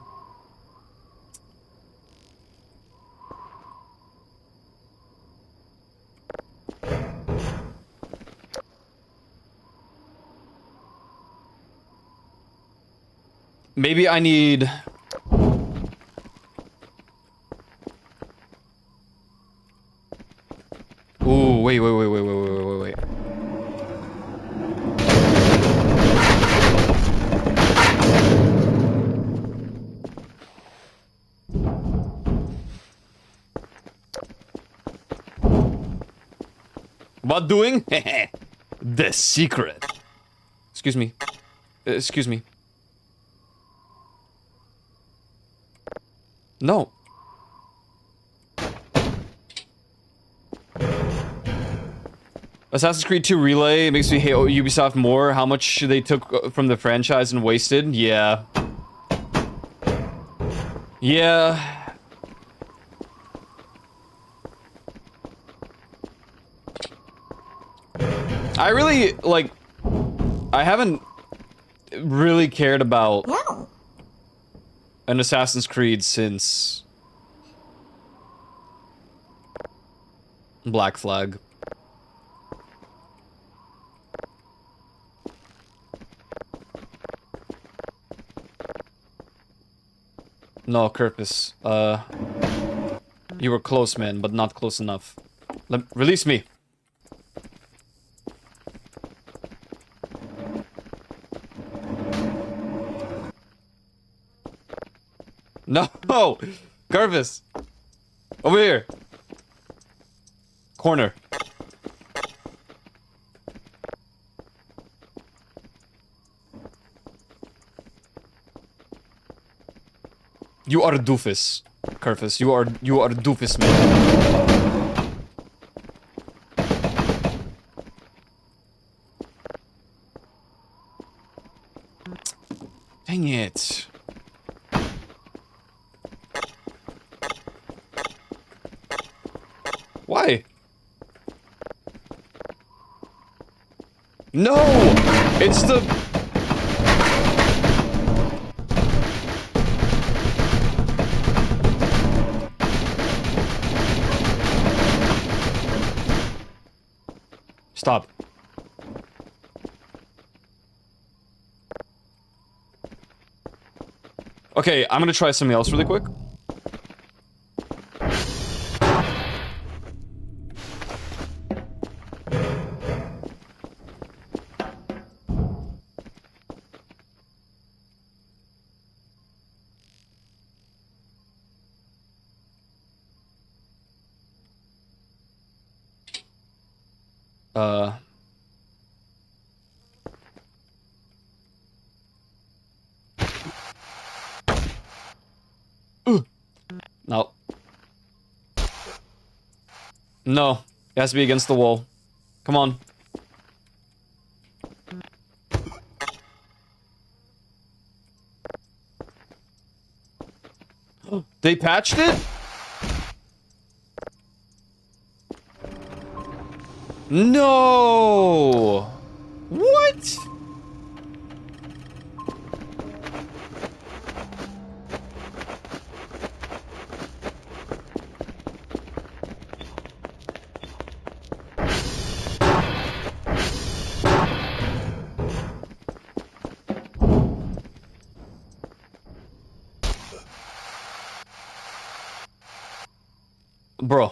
Maybe I need... Ooh, wait. What doing? The secret. Excuse me. Excuse me. No. Assassin's Creed 2 Relay, it makes me hate Ubisoft more. How much they took from the franchise and wasted? Yeah. Yeah. I really, like, I haven't really cared about No. an Assassin's Creed since Black Flag. No, Kirpus. You were close, man, but not close enough. Release me. No! Kirpus! Over here! Corner. You are a doofus, Kirpus. You are a doofus, man. Dang it. Why? No! It's the... Stop. Okay, I'm gonna try something else really quick. No. No. It has to be against the wall. Come on. They patched it? No! What? Bro.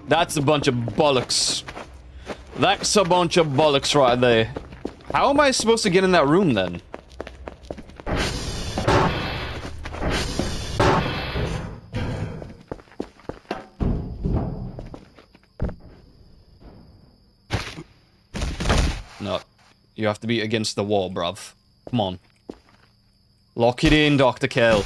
That's a bunch of bollocks. That's a bunch of bollocks right there. How am I supposed to get in that room then? No. You have to be against the wall, bruv. Come on. Lock it in, Dr. Kell.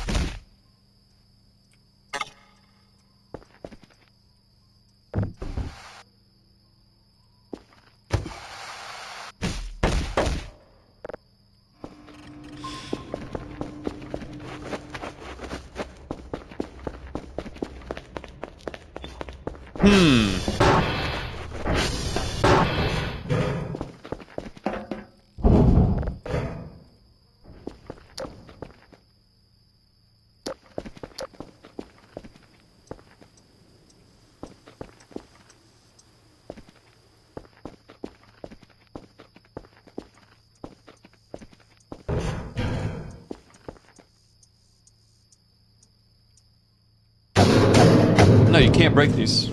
No, you can't break these.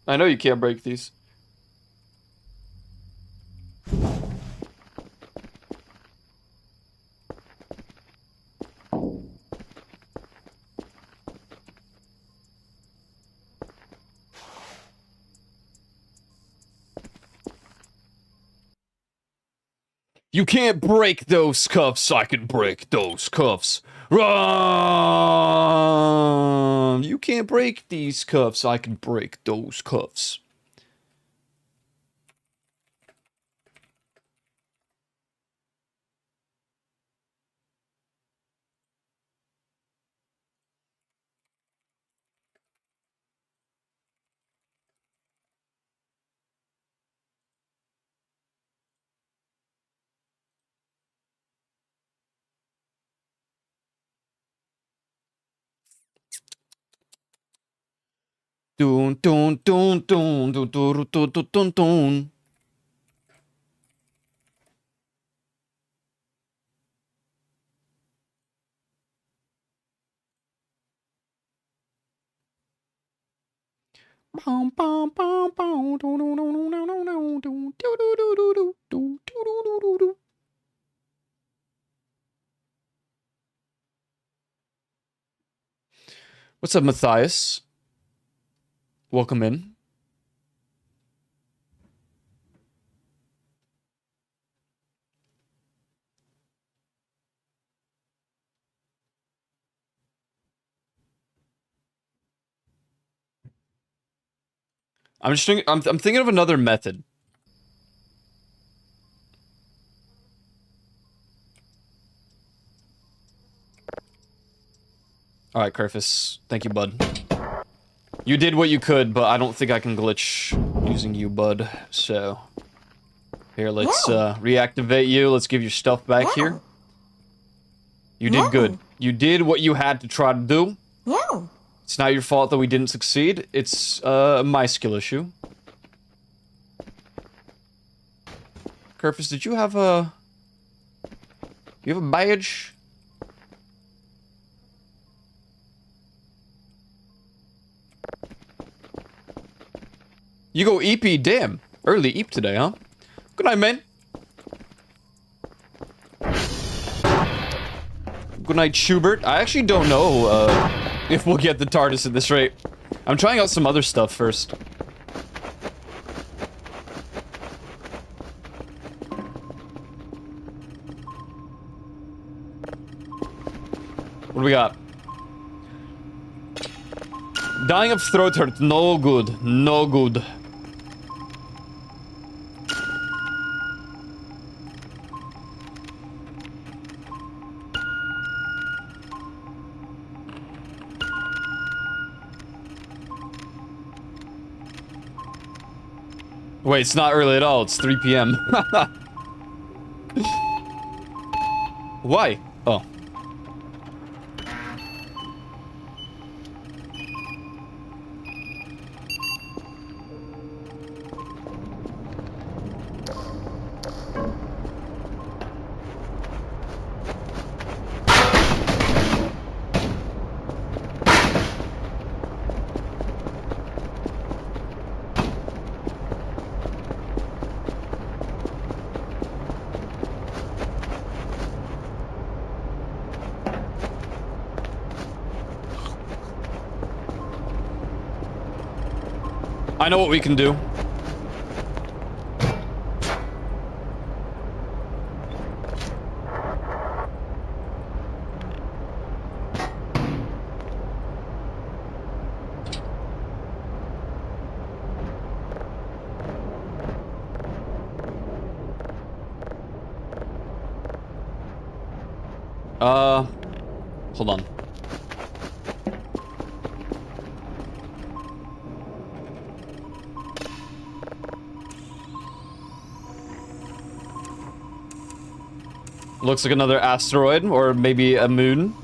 I know you can't break these. You can't break those cuffs. I can break those cuffs. Run! You can't break these cuffs. I can break those cuffs. Dun dun dun dun dun dun dun dun dun dun. What's up, Matthias? Welcome in. I'm just thinking, I'm thinking of another method. All right, Kerfus. Thank you, bud. You did what you could, but I don't think I can glitch using you, bud. So here, let's reactivate you. Let's give your stuff back here. You did good. You did what you had to try to do. It's not your fault that we didn't succeed. It's my skill issue. Kerfus, did you have a... You have a badge? You go EP, damn. Early EP today, huh? Good night, man. Good night, Schubert. I actually don't know if we'll get the TARDIS at this rate. I'm trying out some other stuff first. What do we got? Dying of throat hurt. No good. No good. Wait, it's not early at all. It's 3 p.m. Why? Oh. I know what we can do. Hold on. Looks like another asteroid, or maybe a moon.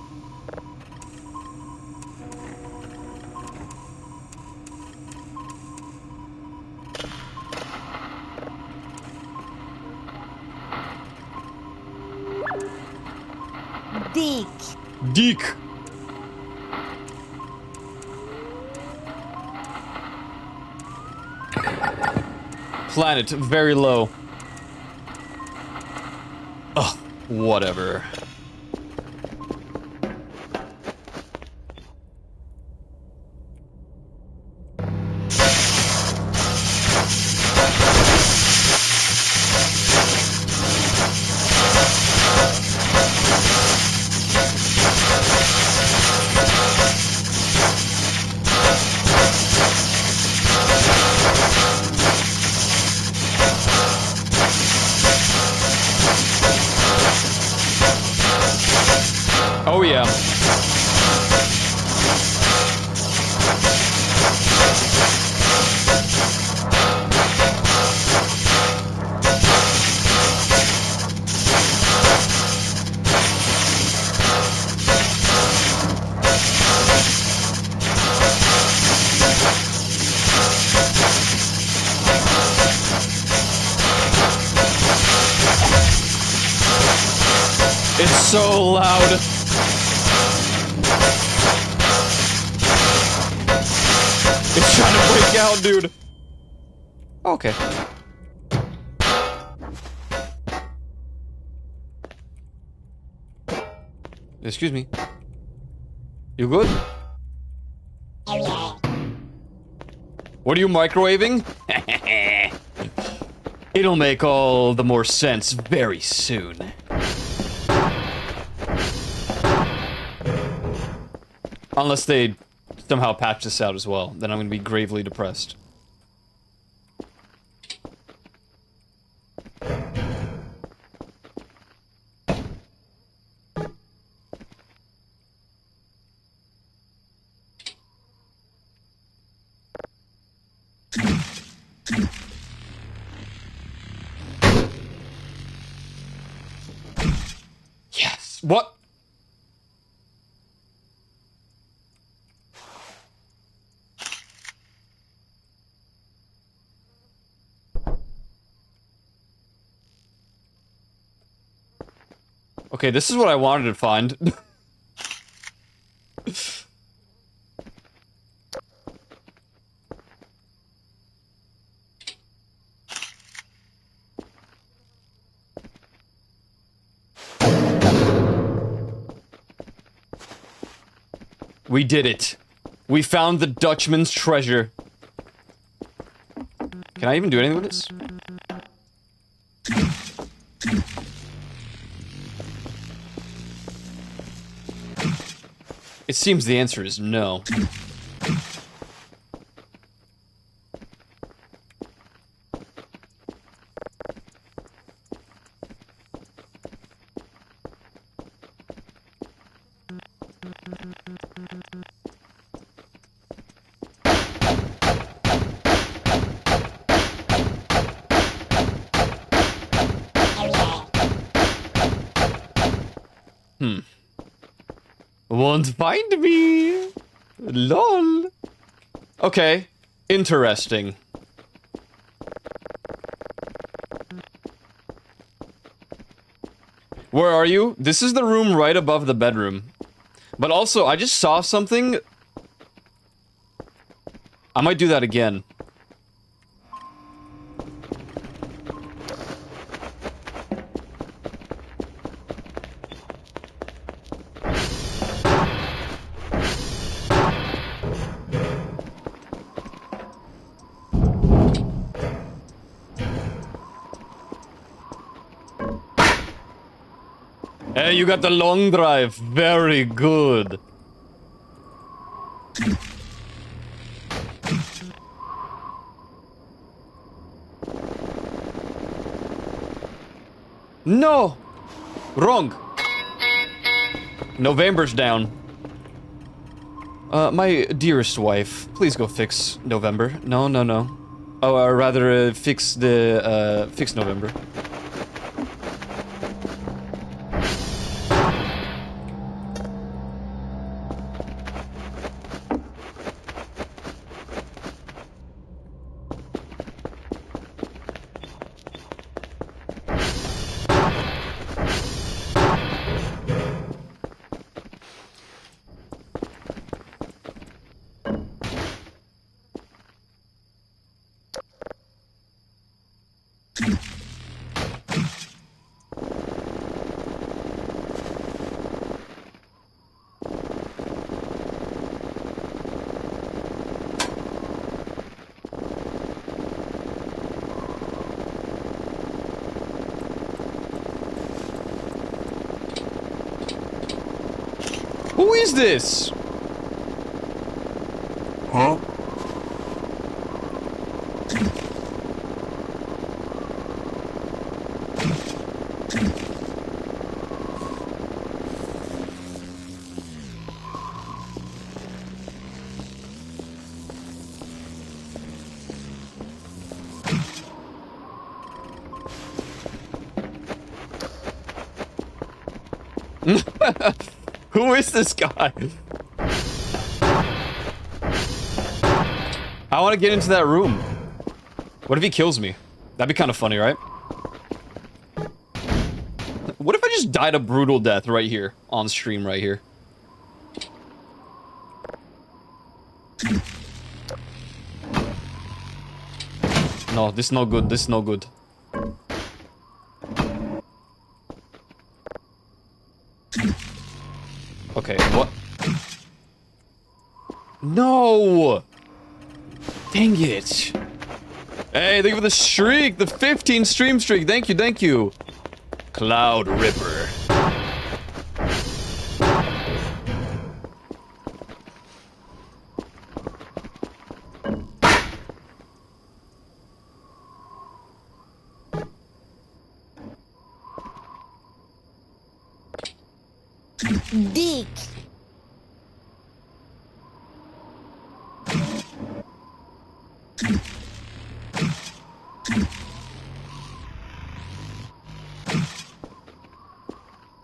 Dig. Deek. Planet, very low. Ugh, whatever. Oh yeah. It's so loud. It's trying to break out, dude. Okay. Excuse me. You good? What are you microwaving? It'll make all the more sense very soon. Unless they somehow patch this out as well, then I'm gonna be gravely depressed. Yes. What? Okay, this is what I wanted to find. We did it. We found the Dutchman's treasure. Can I even do anything with this? It seems the answer is no. Won't find me. LOL. Okay. Interesting. Where are you? This is the room right above the bedroom. But also, I just saw something. I might do that again. Hey, you got the long drive. Very good. No! Wrong. November's down. My dearest wife, please go fix November. No, no, no. Oh, or rather, fix the, fix November. Who is this? Huh? Who is this guy? I want to get into that room. What if he kills me? That'd be kind of funny, right? What if I just died a brutal death right here, on stream right here? No, this is no good, this is no good. Okay, what? No! Dang it. Hey, thank you for the streak! The 15 stream streak! Thank you, thank you! Cloud Ripper. Dick.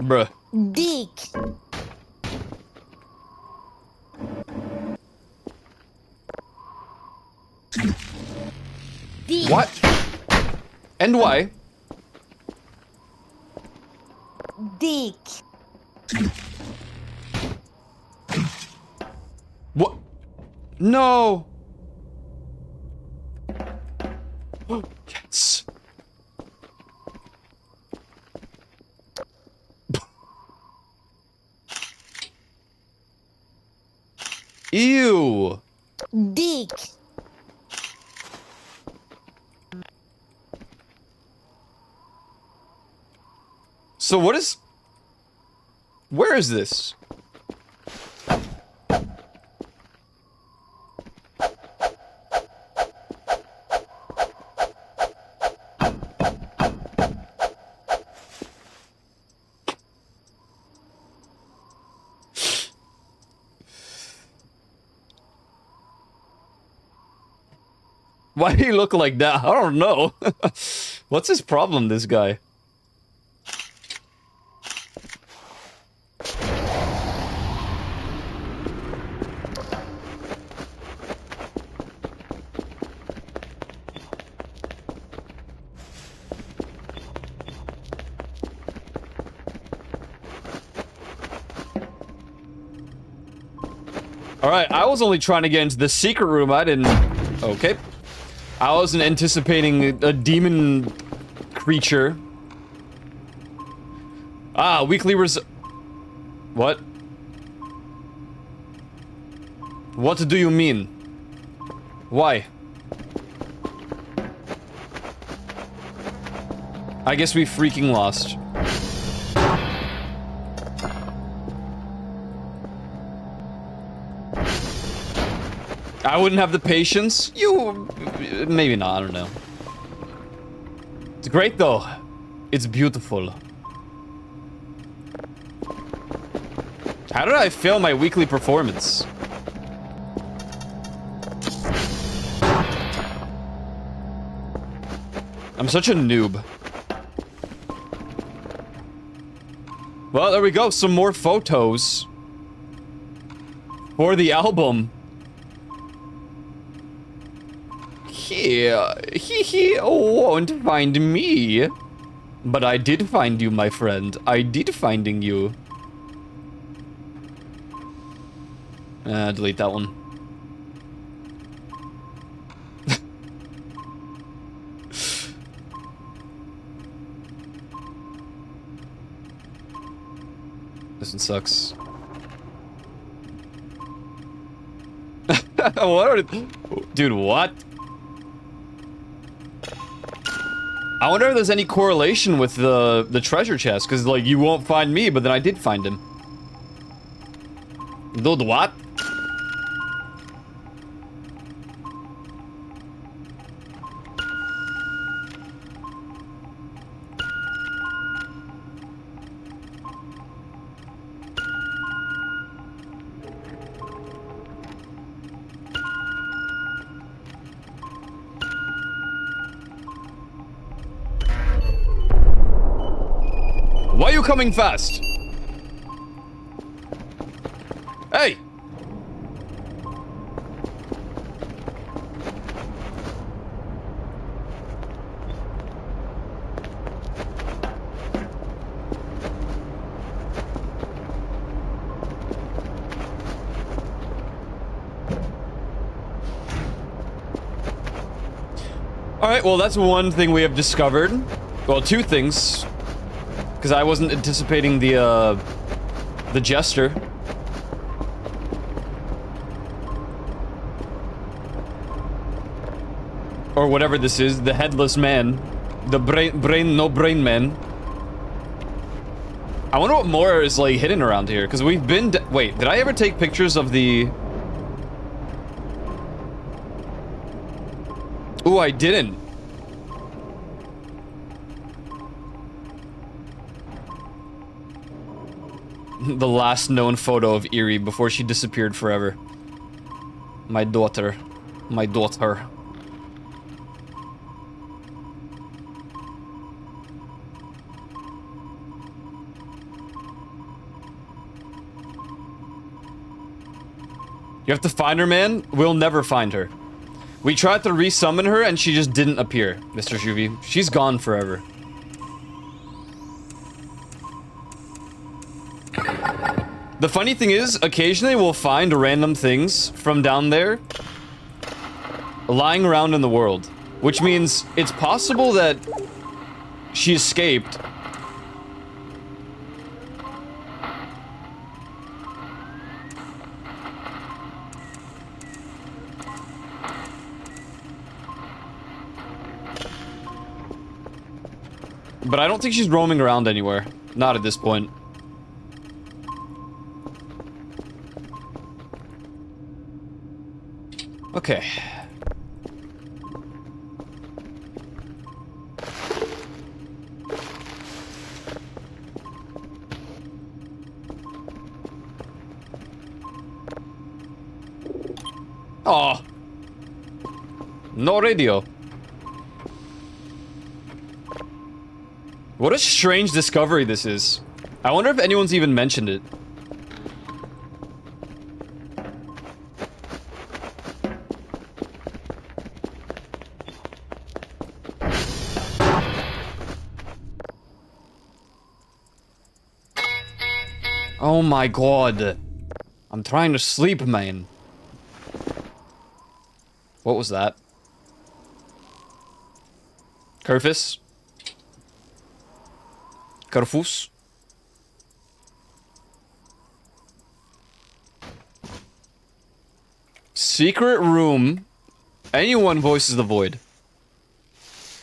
Bruh. Dick. Dick. What? And why? Dick. What? No! Yes. Ew. Dick. So what is... Where is this? Why do you look like that? I don't know. What's his problem, this guy? Alright, I was only trying to get into the secret room. I didn't... Okay. I wasn't anticipating a demon creature. Ah, weekly What? What do you mean? Why? I guess we freaking lost. I wouldn't have the patience. You... maybe not, I don't know. It's great, though. It's beautiful. How did I fail my weekly performance? I'm such a noob. Well, there we go. Some more photos. For the album. He won't find me. But I did find you, my friend. I did finding you. Delete that one. This one sucks. What are... Dude, what? I wonder if there's any correlation with the treasure chest, because, like, you won't find me, but then I did find him. Dude, what? Why are you coming fast? Hey! Alright, well, that's one thing we have discovered. Well, two things. Because I wasn't anticipating the jester. Or whatever this is, the headless man. The no brain man. I wonder what more is, like, hidden around here. Because we've been... Wait, did I ever take pictures of the... Ooh, I didn't. The last known photo of Eerie before she disappeared forever. My daughter. My daughter. You have to find her, man? We'll never find her. We tried to resummon her and she just didn't appear, Mr. Juvie. She's gone forever. The funny thing is, occasionally we'll find random things from down there lying around in the world, which means it's possible that she escaped. But I don't think she's roaming around anywhere. Not at this point. Okay. Oh. No radio. What a strange discovery this is. I wonder if anyone's even mentioned it. Oh my god. I'm trying to sleep, man. What was that? Kerfus? Kerfus? Secret room. Anyone voices the void.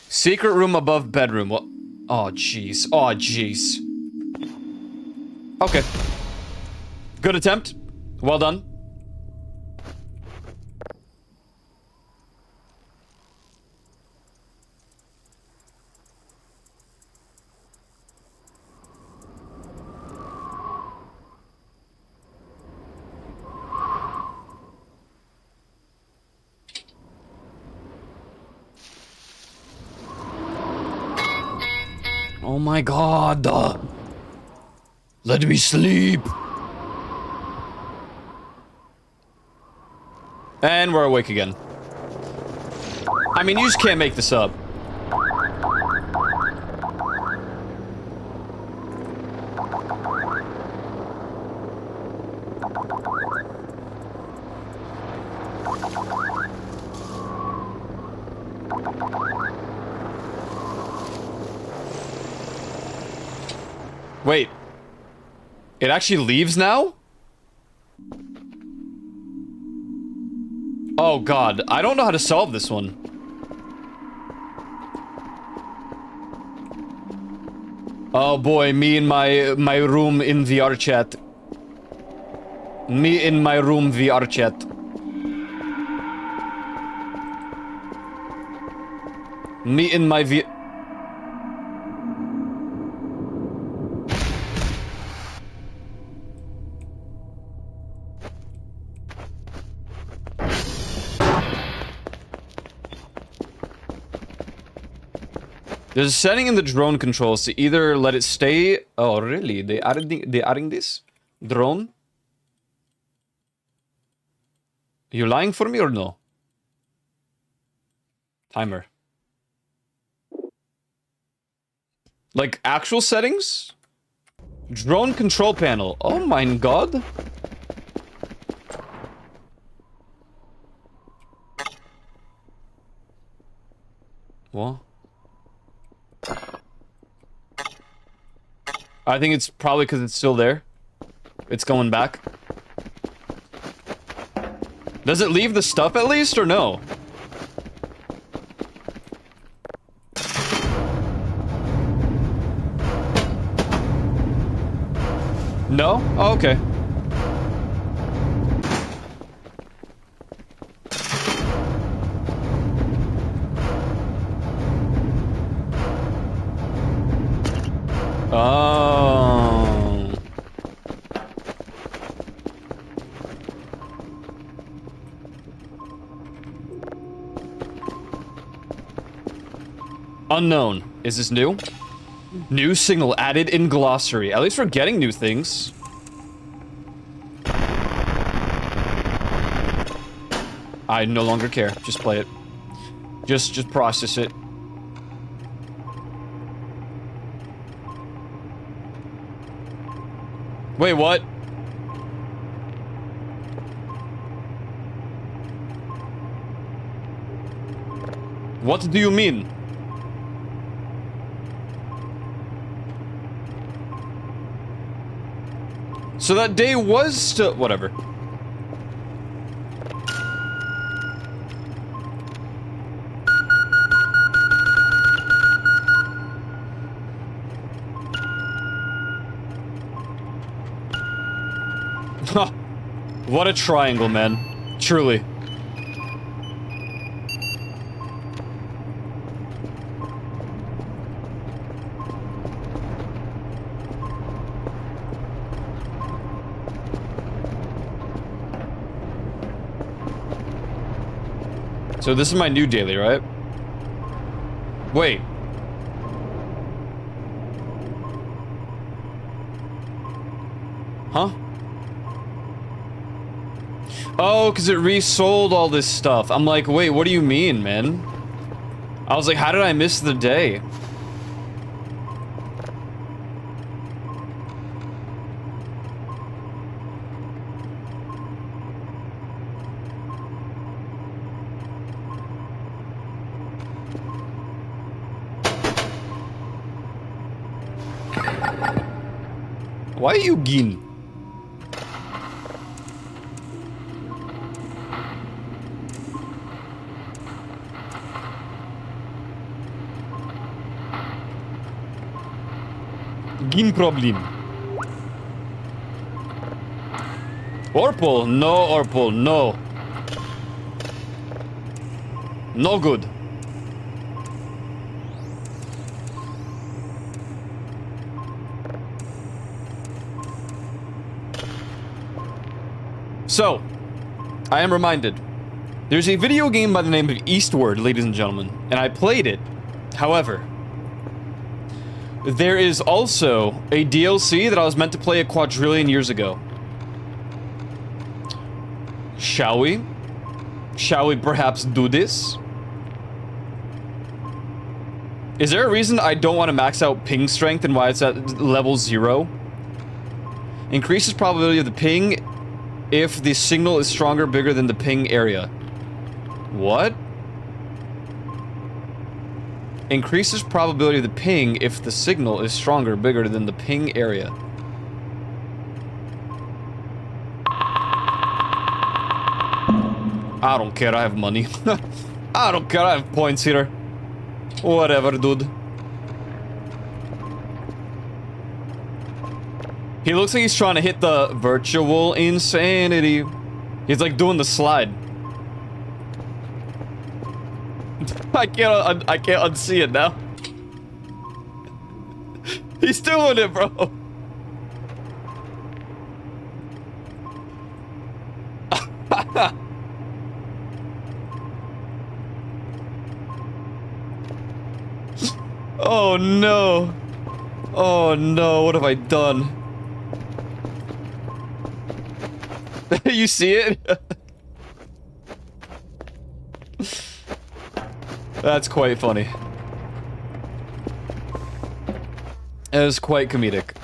Secret room above bedroom. What? Oh, jeez. Oh, jeez. Okay. Good attempt. Well done. Oh my god. Let me sleep. And we're awake again. I mean, you just can't make this up. Wait. It actually leaves now? Oh god, I don't know how to solve this one. Oh boy, me in my room in VR chat. Me in my room VR chat. Me in my V. There's a setting in the drone controls to either let it stay. Oh, really? They adding this drone? You lying for me or no? Timer. Like actual settings? Drone control panel. Oh my god. What? I think it's probably because it's still there. It's going back. Does it leave the stuff at least, or no? No? Oh, okay. Oh. Unknown. Is this new? New signal added in glossary. At least we're getting new things. I no longer care. Just play it. Just process it. Wait, what? What do you mean? So that day was still... whatever. What a triangle, man. Truly. So this is my new daily, right? Wait. Huh? Oh, because it resold all this stuff. I'm like, wait, what do you mean, man? I was like, how did I miss the day? Why are you gin? Gin problem. Orpal? No, Orpal, no. No good. So, I am reminded. There's a video game by the name of Eastward, ladies and gentlemen, and I played it. However, There is also a DLC that I was meant to play a quadrillion years ago. Shall we? Shall we perhaps do this? Is there a reason I don't want to max out ping strength and why it's at level 0? Increases probability of the ping if the signal is stronger, bigger than the ping area. What? Increases probability of the ping if the signal is stronger, bigger than the ping area. I don't care, I have money. I don't care, I have points here. Whatever, dude. He looks like he's trying to hit the virtual insanity. He's like doing the slide. I can't unsee it now. He's doing it, bro. Oh no. Oh no, what have I done? You see it? That's quite funny. It is quite comedic.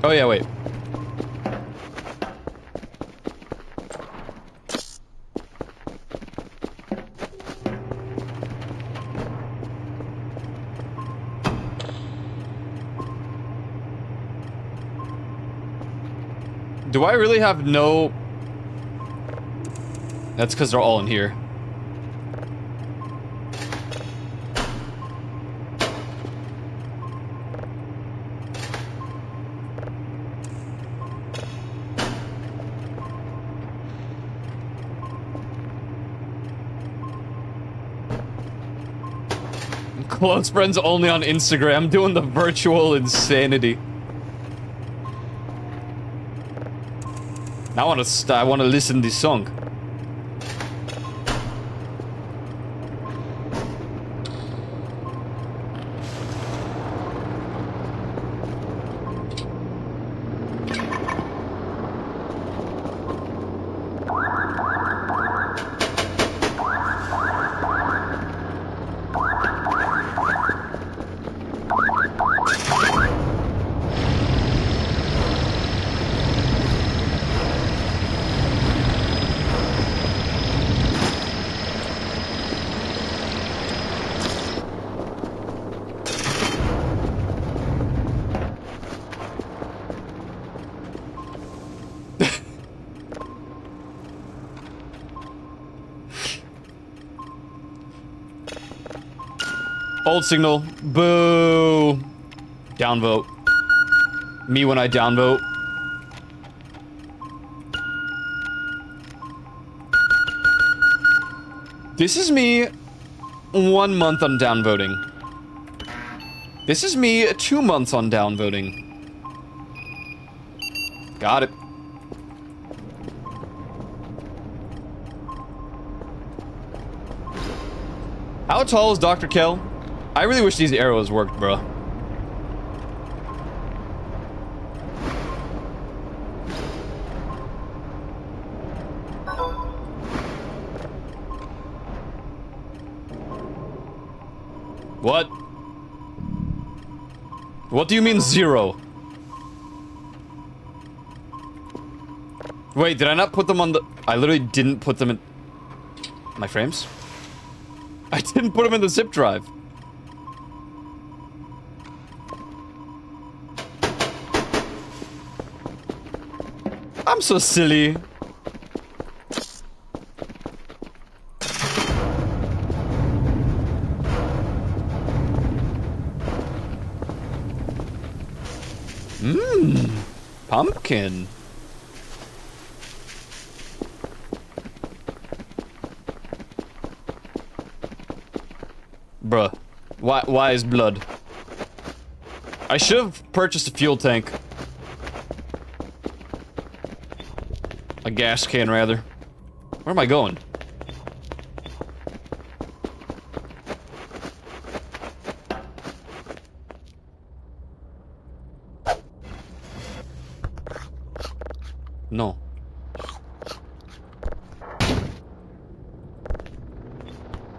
Oh yeah, wait. Do I really have no... That's because they're all in here. Close friends only on Instagram, doing the virtual insanity. I want to listen to this song. Old signal. Boo. Downvote. Me when I downvote. This is me 1 month on downvoting. This is me 2 months on downvoting. Got it. How tall is Dr. Kell? I really wish these arrows worked, bro. What? What do you mean 0? Wait, did I not put them on the... I literally didn't put them in... My frames? I didn't put them in the zip drive. I'm so silly. Pumpkin. Bruh. Why is blood? I should have purchased a fuel tank. A gas can, rather. Where am I going? No.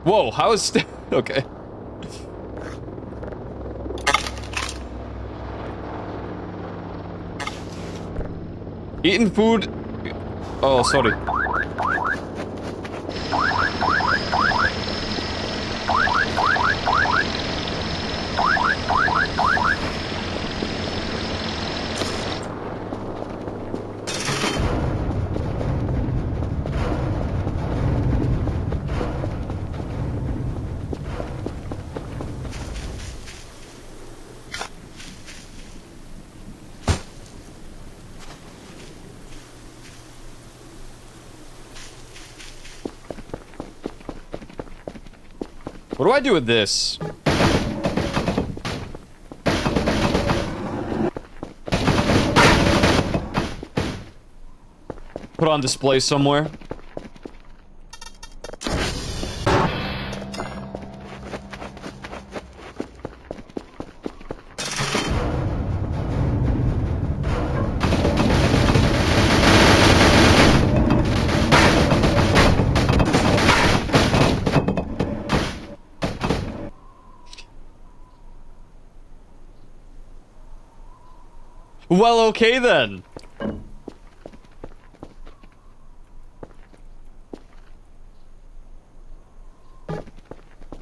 Whoa, how is... okay. Eating food... Oh, sorry. What do I do with this? Put on display somewhere. Well, okay then.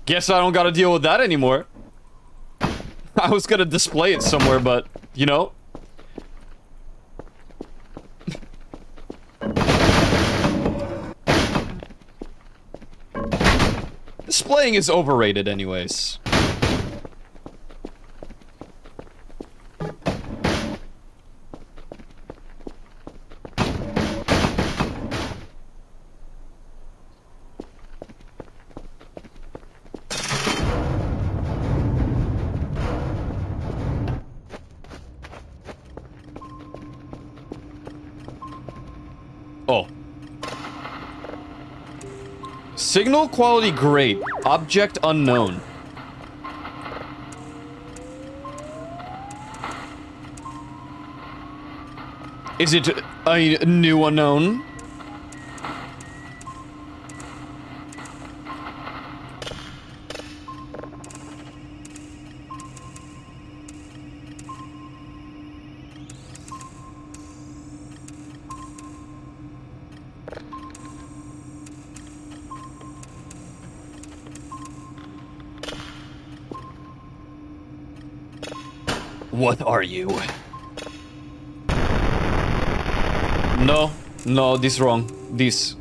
Guess I don't gotta deal with that anymore. I was gonna display it somewhere, but, you know. Displaying is overrated anyways. Oh. Signal quality great. Object unknown. Is it a new unknown? What are you? No, no, this wrong. This.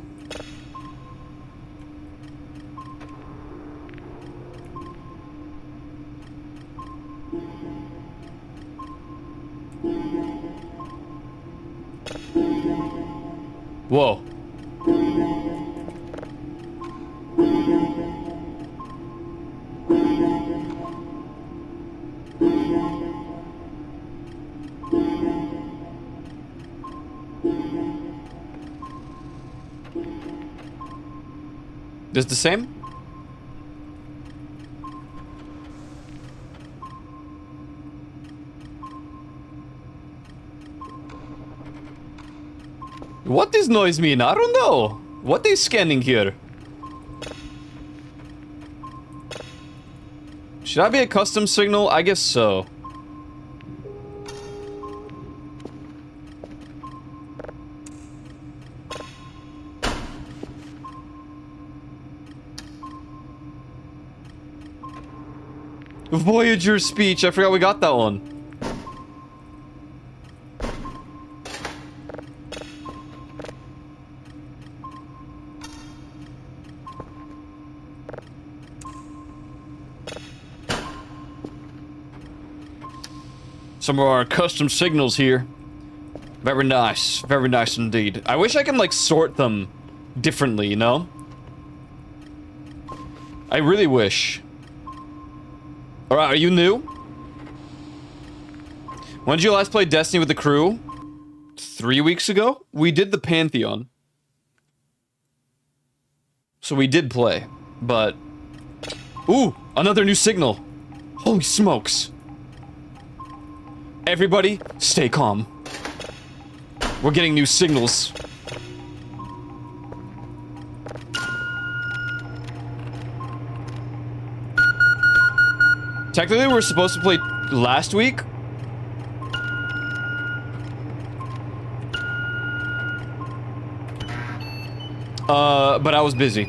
Whoa. This the same? What this noise mean? I don't know. What they scanning here? Should I be a custom signal? I guess so. Voyager speech. I forgot we got that one. Some of our custom signals here. Very nice indeed. I wish I can like sort them differently, you know? I really wish. Alright, are you new? When did you last play Destiny with the crew? 3 weeks ago? We did the Pantheon. So we did play, but... Ooh, another new signal. Holy smokes. Everybody, stay calm. We're getting new signals. Technically, we were supposed to play last week. But I was busy.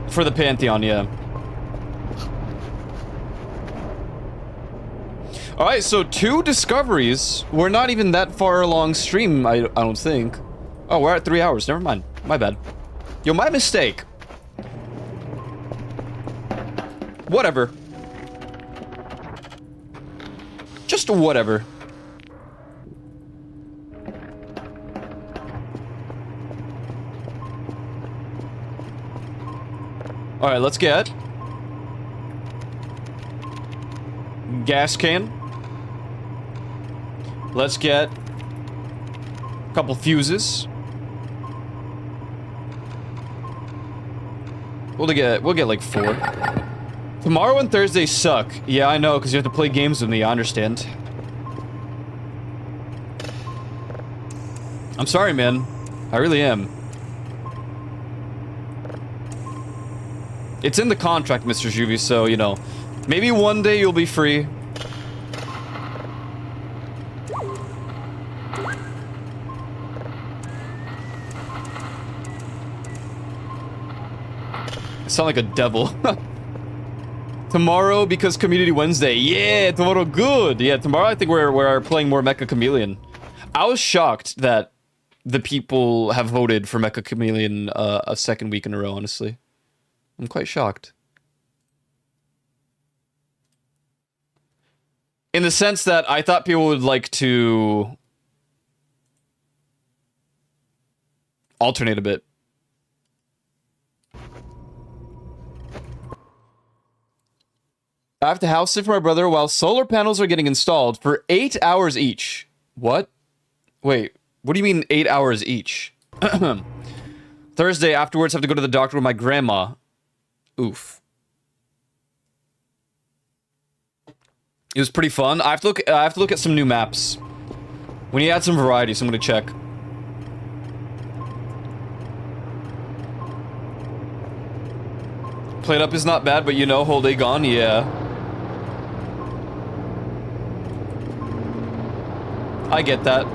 For the Pantheon, yeah. Alright, so 2 discoveries. We're not even that far along stream, I don't think. Oh, we're at 3 hours. Never mind. My bad. Yo, my mistake. Whatever. Just whatever. Alright, let's get... gas can. Let's get... a couple fuses. We'll get like 4. Tomorrow and Thursday suck. Yeah, I know, because you have to play games with me, I understand. I'm sorry, man. I really am. It's in the contract, Mr. Juvie, so, you know. Maybe one day you'll be free. I sound like a devil. Tomorrow, because Community Wednesday. Yeah, tomorrow, good. Yeah, tomorrow I think we're playing more Mecha Chameleon. I was shocked that the people have voted for Mecha Chameleon a second week in a row, honestly. I'm quite shocked. In the sense that I thought people would like to alternate a bit. I have to house sit for my brother while solar panels are getting installed for 8 hours each. What? Wait, what do you mean 8 hours each? Thursday afterwards, have to go to the doctor with my grandma. Oof. It was pretty fun. I have to look at some new maps. We need to add some variety, so I'm gonna check. Played Up is not bad, but you know, Whole Day Gone, yeah. I get that.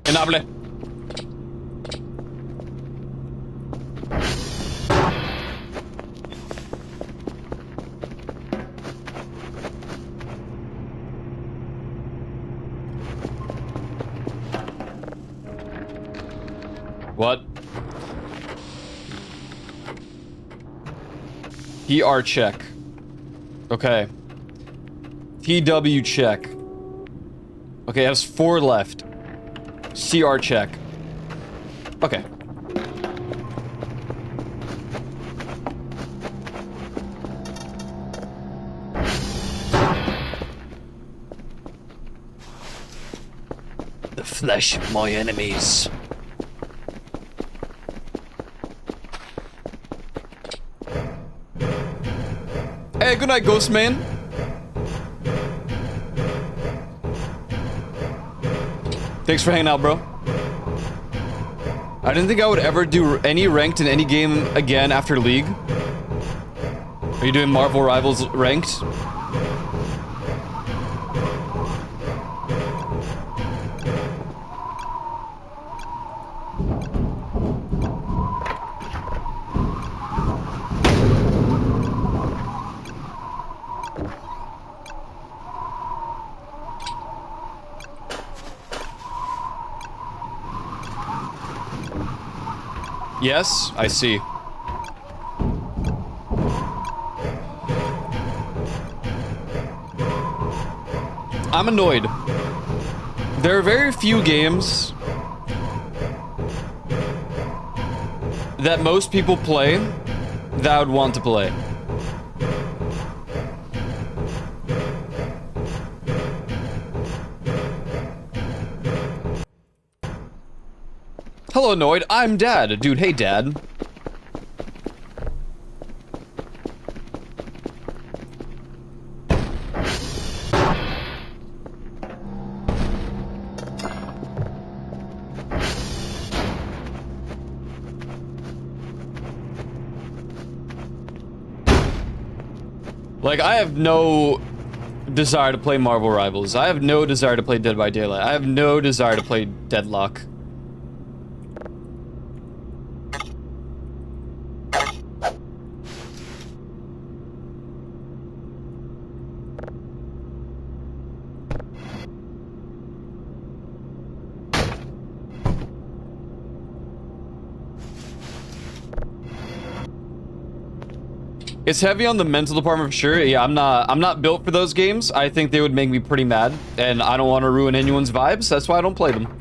Enable. What? PR check. Okay. TW check. Okay, it has 4 left. CR check. Okay. The flesh of my enemies. Hey, good night, Ghost Man. Thanks for hanging out, bro. I didn't think I would ever do any ranked in any game again after League. Are you doing Marvel Rivals ranked? Yes, I see. I'm annoyed. There are very few games that most people play that I would want to play. Hello, Annoyed. I'm Dad. Dude, hey, Dad. Like, I have no desire to play Marvel Rivals. I have no desire to play Dead by Daylight. I have no desire to play Deadlock. It's heavy on the mental department for sure. Yeah, I'm not built for those games. I think they would make me pretty mad, and I don't want to ruin anyone's vibes. That's why I don't play them.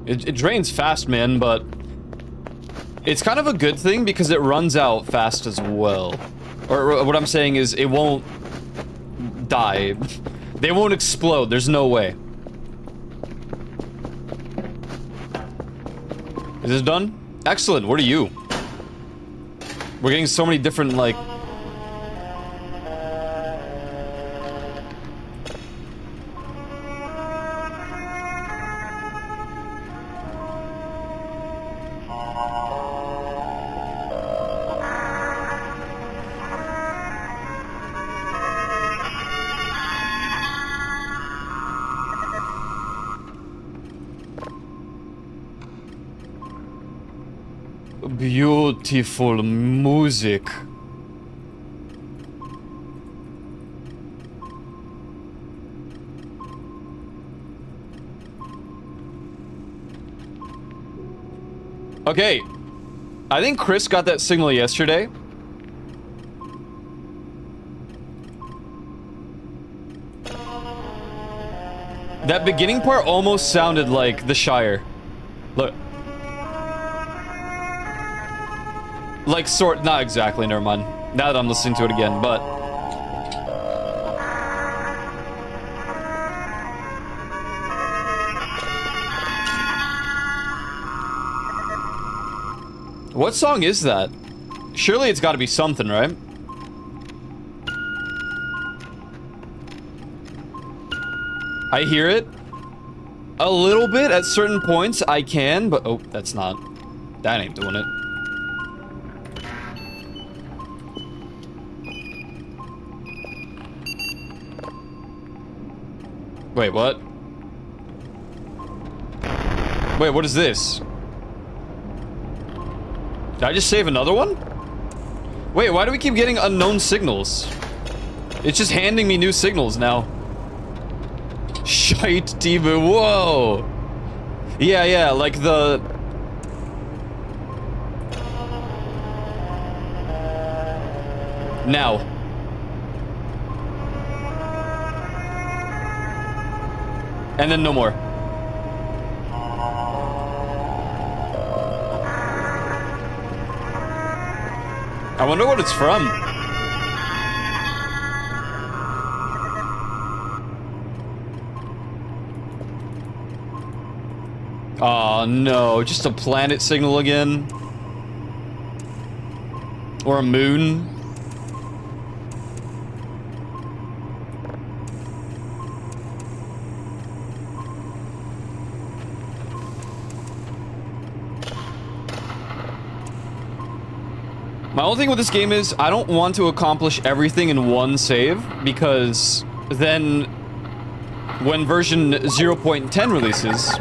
It drains fast, man, but it's kind of a good thing because it runs out fast as well. Or what I'm saying is it won't die. They won't explode. There's no way. Is this done? Excellent. What are you? We're getting so many different, like... Beautiful music. Okay. I think Chris got that signal yesterday. That beginning part almost sounded like the Shire. Look. Like, not exactly, never mind. Now that I'm listening to it again, but... What song is that? Surely it's gotta be something, right? I hear it. A little bit at certain points, I can, but... Oh, that's not... That ain't doing it. Wait, what? Wait, what is this? Did I just save another one? Wait, why do we keep getting unknown signals? It's just handing me new signals now. Shite, Tibu, whoa! Yeah, like the... Now. And then no more. I wonder what it's from. Oh no, just a planet signal again. Or a moon. My only thing with this game is I don't want to accomplish everything in one save, because then when version 0.10 releases,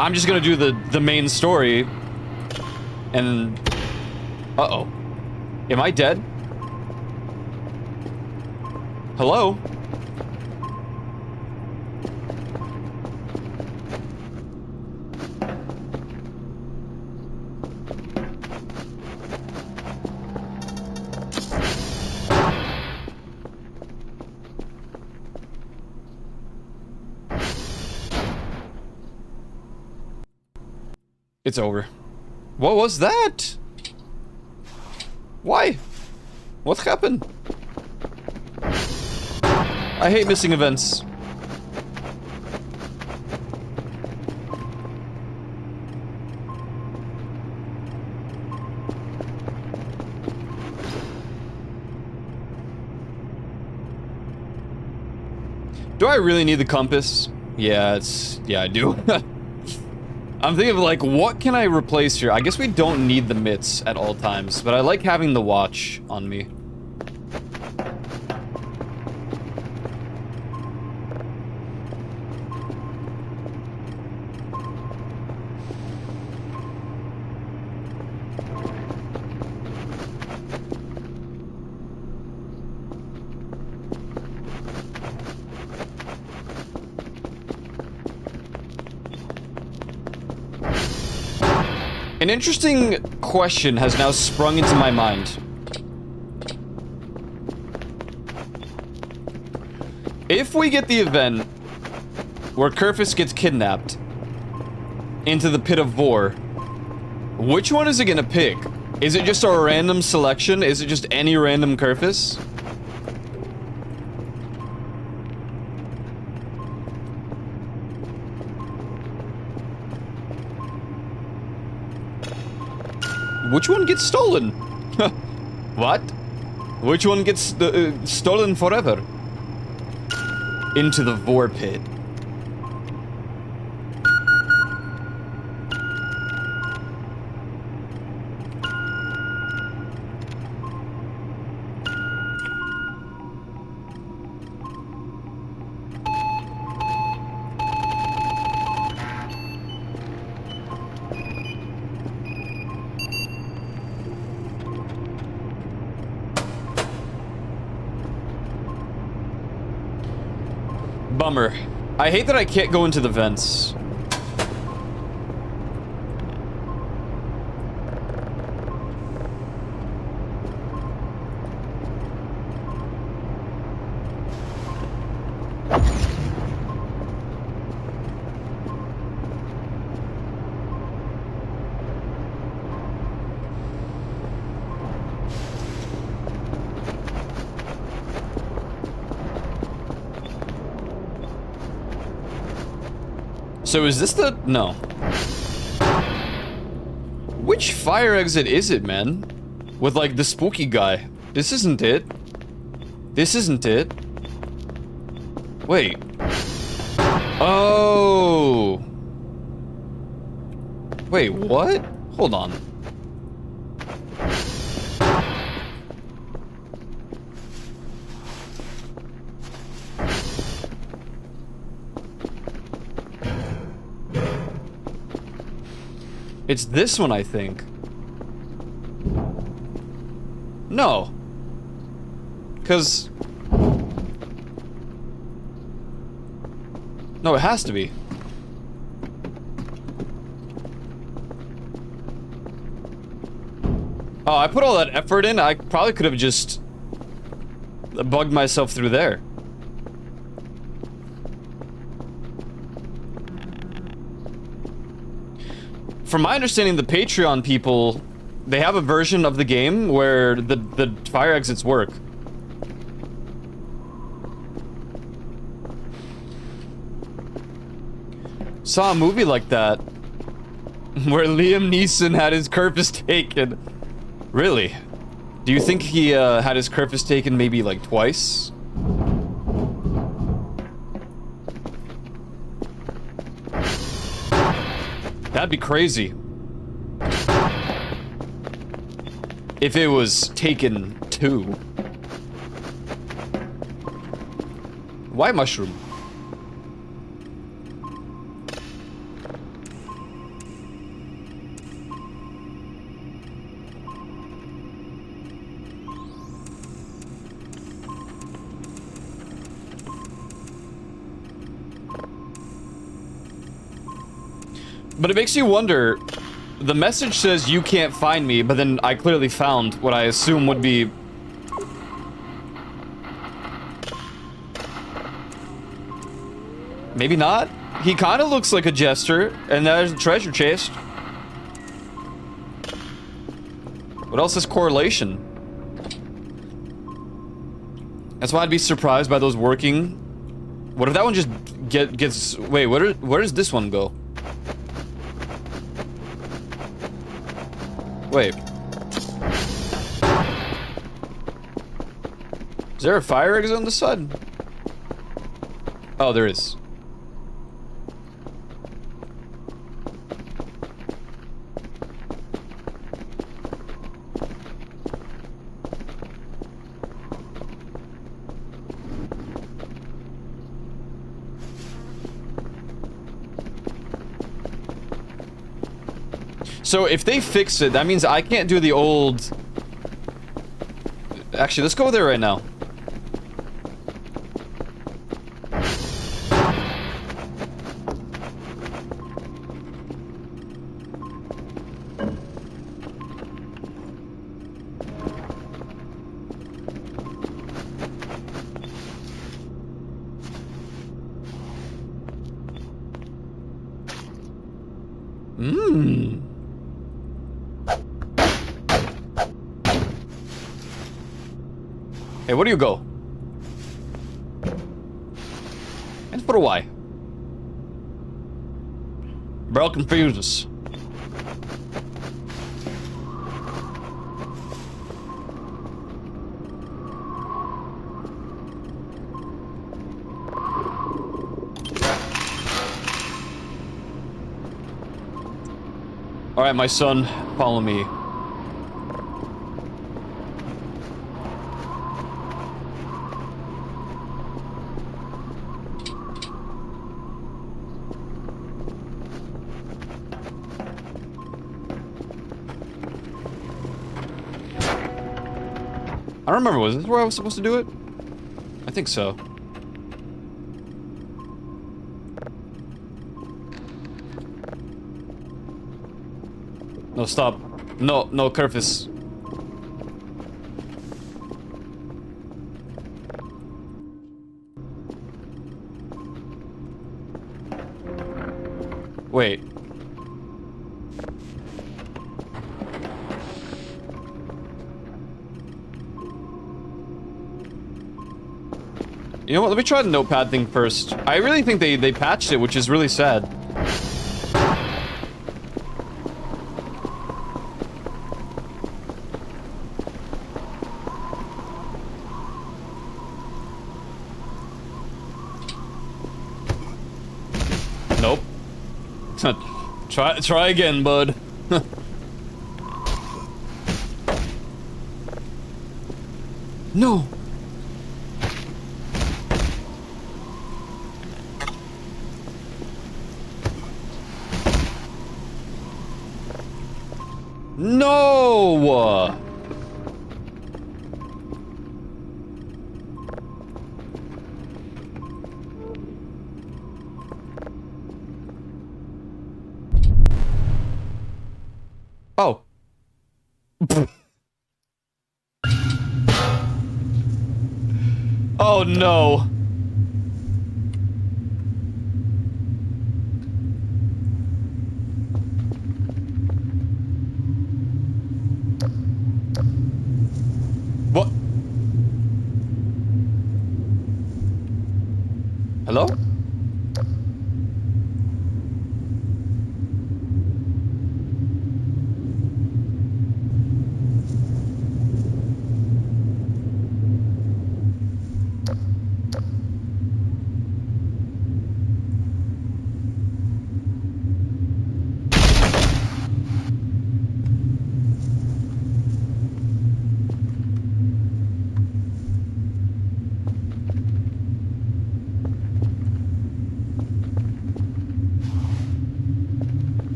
I'm just gonna do the main story. And... Uh-oh. Am I dead? Hello? It's over. What was that? Why? What happened? I hate missing events. Do I really need the compass? Yeah, I do. I'm thinking of, like, what can I replace here? I guess we don't need the mitts at all times, but I like having the watch on me. An interesting question has now sprung into my mind. If we get the event where Kerfus gets kidnapped into the pit of Vor, which one is it gonna pick? Is it just a random selection? Is it just any random Kerfus? Which one gets stolen? What? Which one gets stolen forever? Into the Vor pit. Bummer. I hate that I can't go into the vents. So is this the... No. Which fire exit is it, man? With, like, the spooky guy. This isn't it. This isn't it. Wait. Oh. Wait, what? Hold on. It's this one, I think. No. 'Cause... No, it has to be. Oh, I put all that effort in, I probably could have just bugged myself through there. From my understanding, the Patreon people, they have a version of the game where the fire exits work. Saw a movie like that, where Liam Neeson had his Kerfus taken. Really? Do you think he had his Kerfus taken maybe like twice? That'd be crazy. If it was taken too. Why mushroom? But it makes you wonder, the message says you can't find me, but then I clearly found what I assume would be... Maybe not? He kind of looks like a jester, and there's a treasure chest. What else is correlation? That's why I'd be surprised by those working. What if that one just gets... Wait, where does this one go? Wait. Is there a fire exit on this side? Oh, there is. So if they fix it, that means I can't do the old... Actually, let's go there right now. Hey, where do you go? And for why? Bro, confuse us. Alright, my son, follow me. I don't remember, was this where I was supposed to do it? I think so. No, stop. No, Curtis. Wait. You know what, let me try the notepad thing first. I really think they patched it, which is really sad. Nope. Try again, bud. No. No! Oh. Oh no. What? Hello?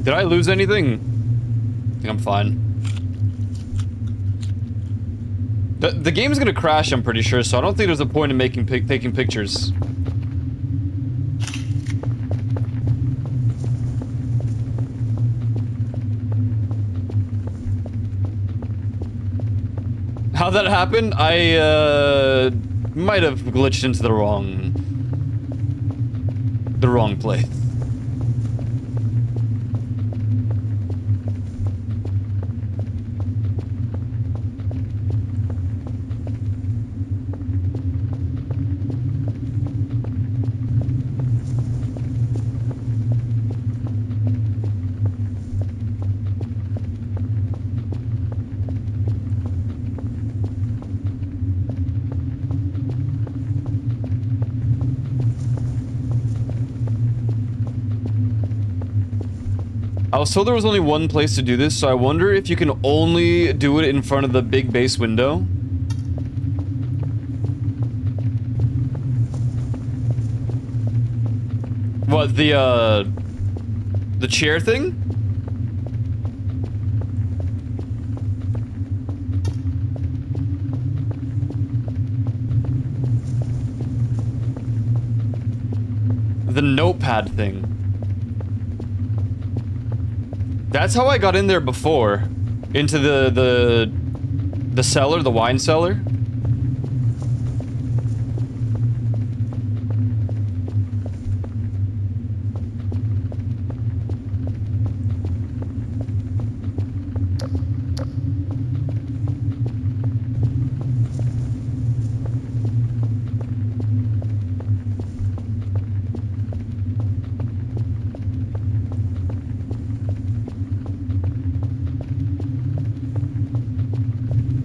Did I lose anything? I think I'm fine. The game is gonna crash, I'm pretty sure, so I don't think there's a point in taking pictures. How that happened? I might have glitched into the wrong place. I was told there was only one place to do this, so I wonder if you can only do it in front of the big base window. What, the chair thing? The notepad thing. That's how I got in there before. Into the cellar, the wine cellar.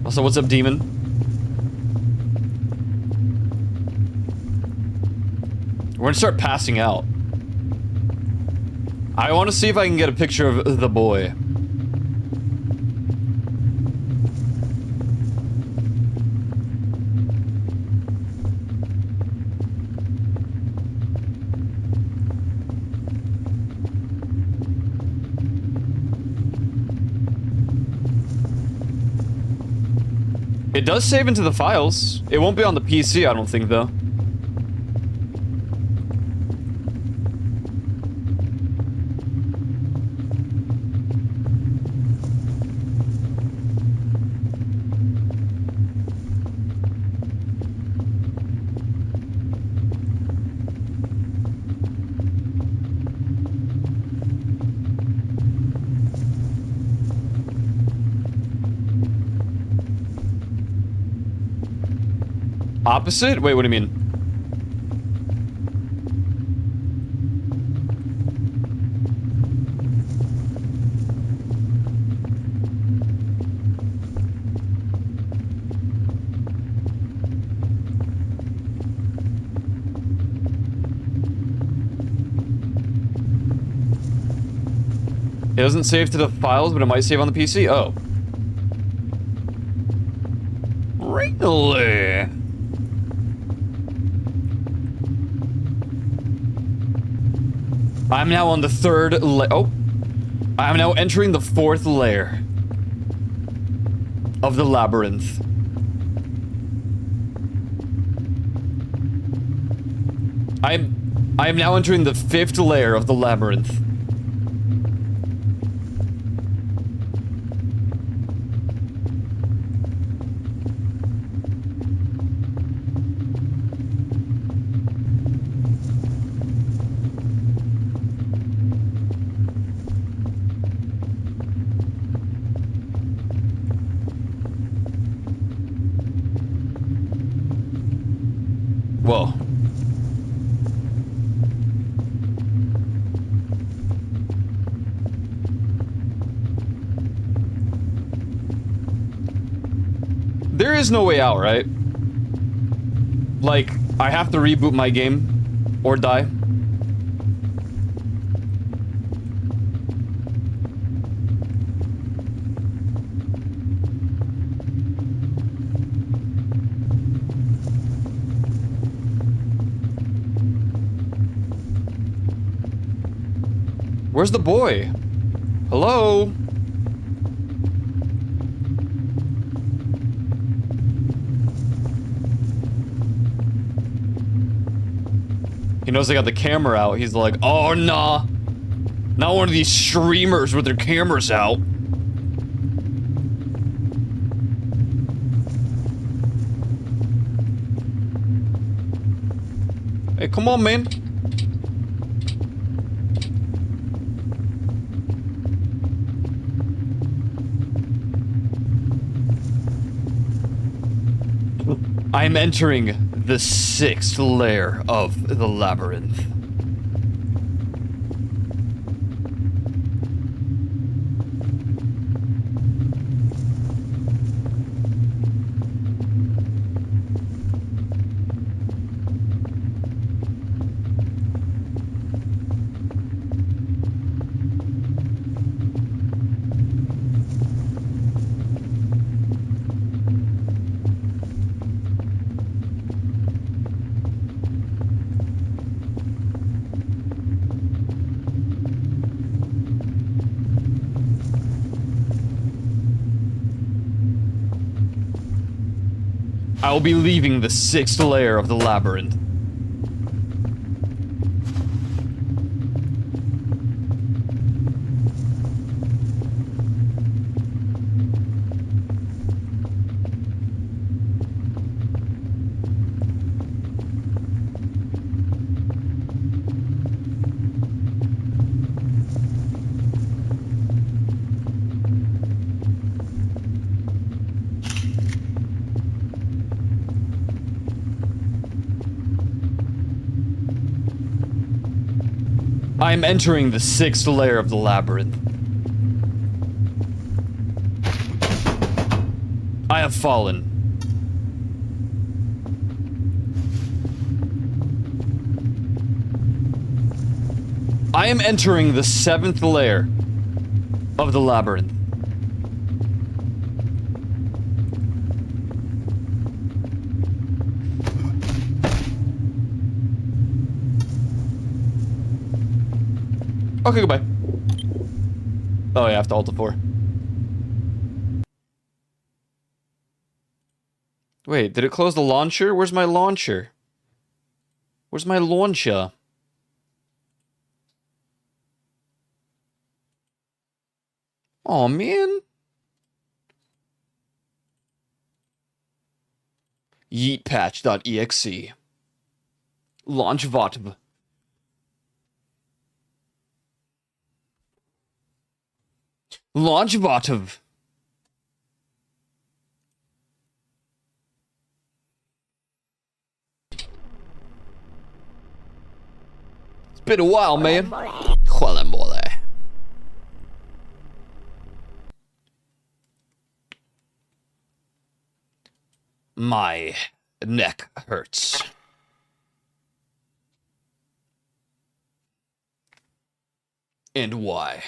Also, what's up, demon? We're gonna start passing out. I want to see if I can get a picture of the boy. It does save into the files. It won't be on the PC, I don't think, though. Opposite? Wait, what do you mean? It doesn't save to the files, but it might save on the PC? Oh. Really? I'm now on the third oh. I'm now entering the fourth layer of the labyrinth. I am now entering the fifth layer of the labyrinth. Whoa. There is no way out, right? Like, I have to reboot my game or die. Where's the boy? Hello? He knows I got the camera out. He's like, oh, nah. Not one of these streamers with their cameras out. Hey, come on, man. I am entering the 6th layer of the labyrinth. I will be leaving the 6th layer of the labyrinth. I am entering the 6th layer of the labyrinth. I have fallen. I am entering the 7th layer of the labyrinth. Okay, goodbye. Oh, yeah, I have to alt F4. Wait, did it close the launcher? Where's my launcher? Where's my launcher? Oh man. Yeetpatch.exe. Launch VOTV. Launch VOTV. It's been a while, man. Mole. My neck hurts. And why?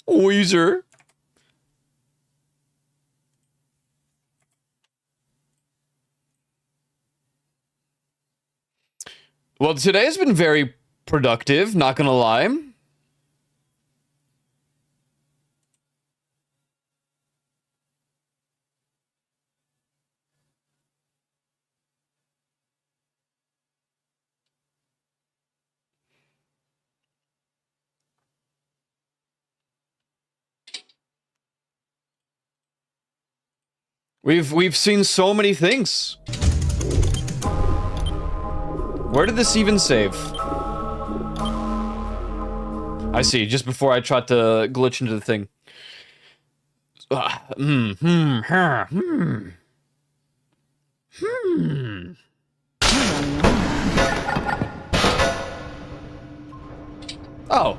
Weezer. Well, today has been very productive, not gonna lie. We've seen so many things. Where did this even save? I see, just before I tried to glitch into the thing. Oh.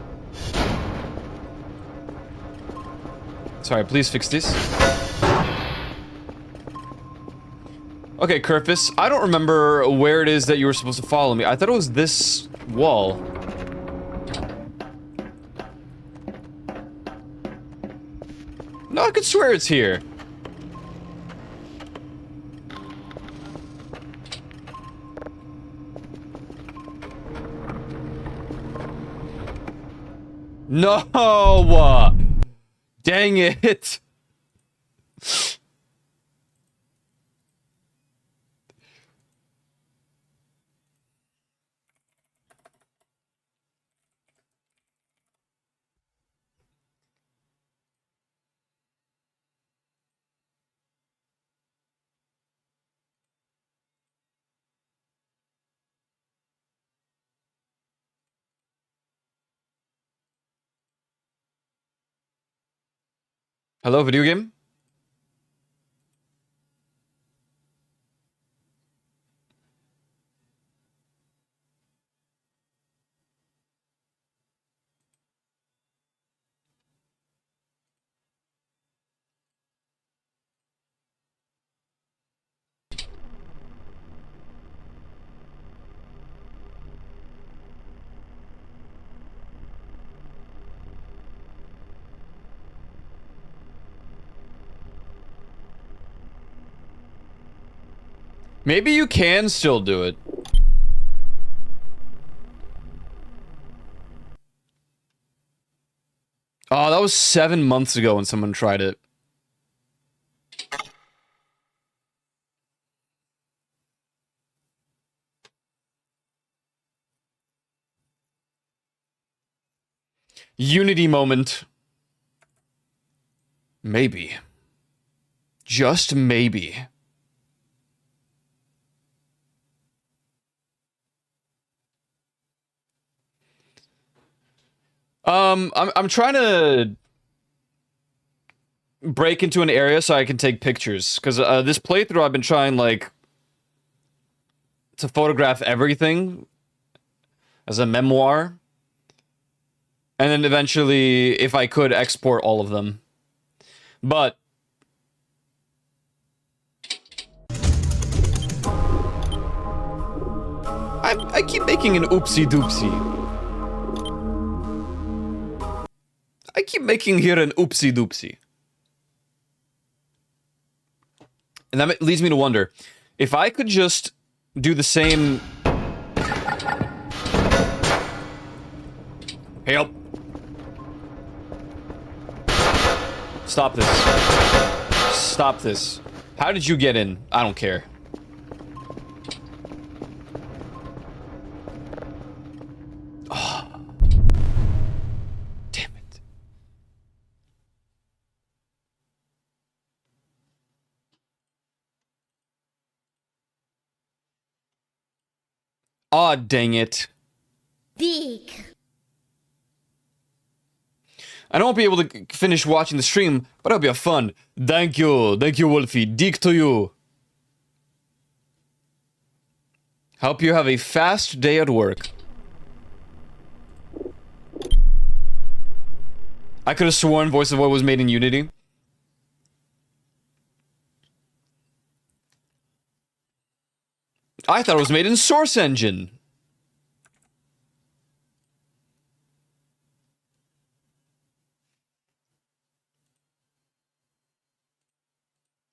Sorry, please fix this. Okay, Kerfus, I don't remember where it is that you were supposed to follow me. I thought it was this wall. No, I could swear it's here. No! Dang it! Hello, video game? Maybe you can still do it. Oh, that was 7 months ago when someone tried it. Unity moment. Maybe. Just maybe. I'm trying to break into an area so I can take pictures, because this playthrough I've been trying, like, to photograph everything as a memoir, and then eventually, if I could, export all of them. But I keep making an oopsie doopsie. I keep making here an oopsie doopsie. And that leads me to wonder, if I could just do the same... Help. Stop this. Stop this. How did you get in? I don't care. Oh. Damn it. Aw, dang it. Dig. I won't be able to finish watching the stream, but it'll be a fun. Thank you, Wolfie. Dig to you. Hope you have a fast day at work. I could have sworn Voice of What was made in Unity. I thought it was made in Source Engine.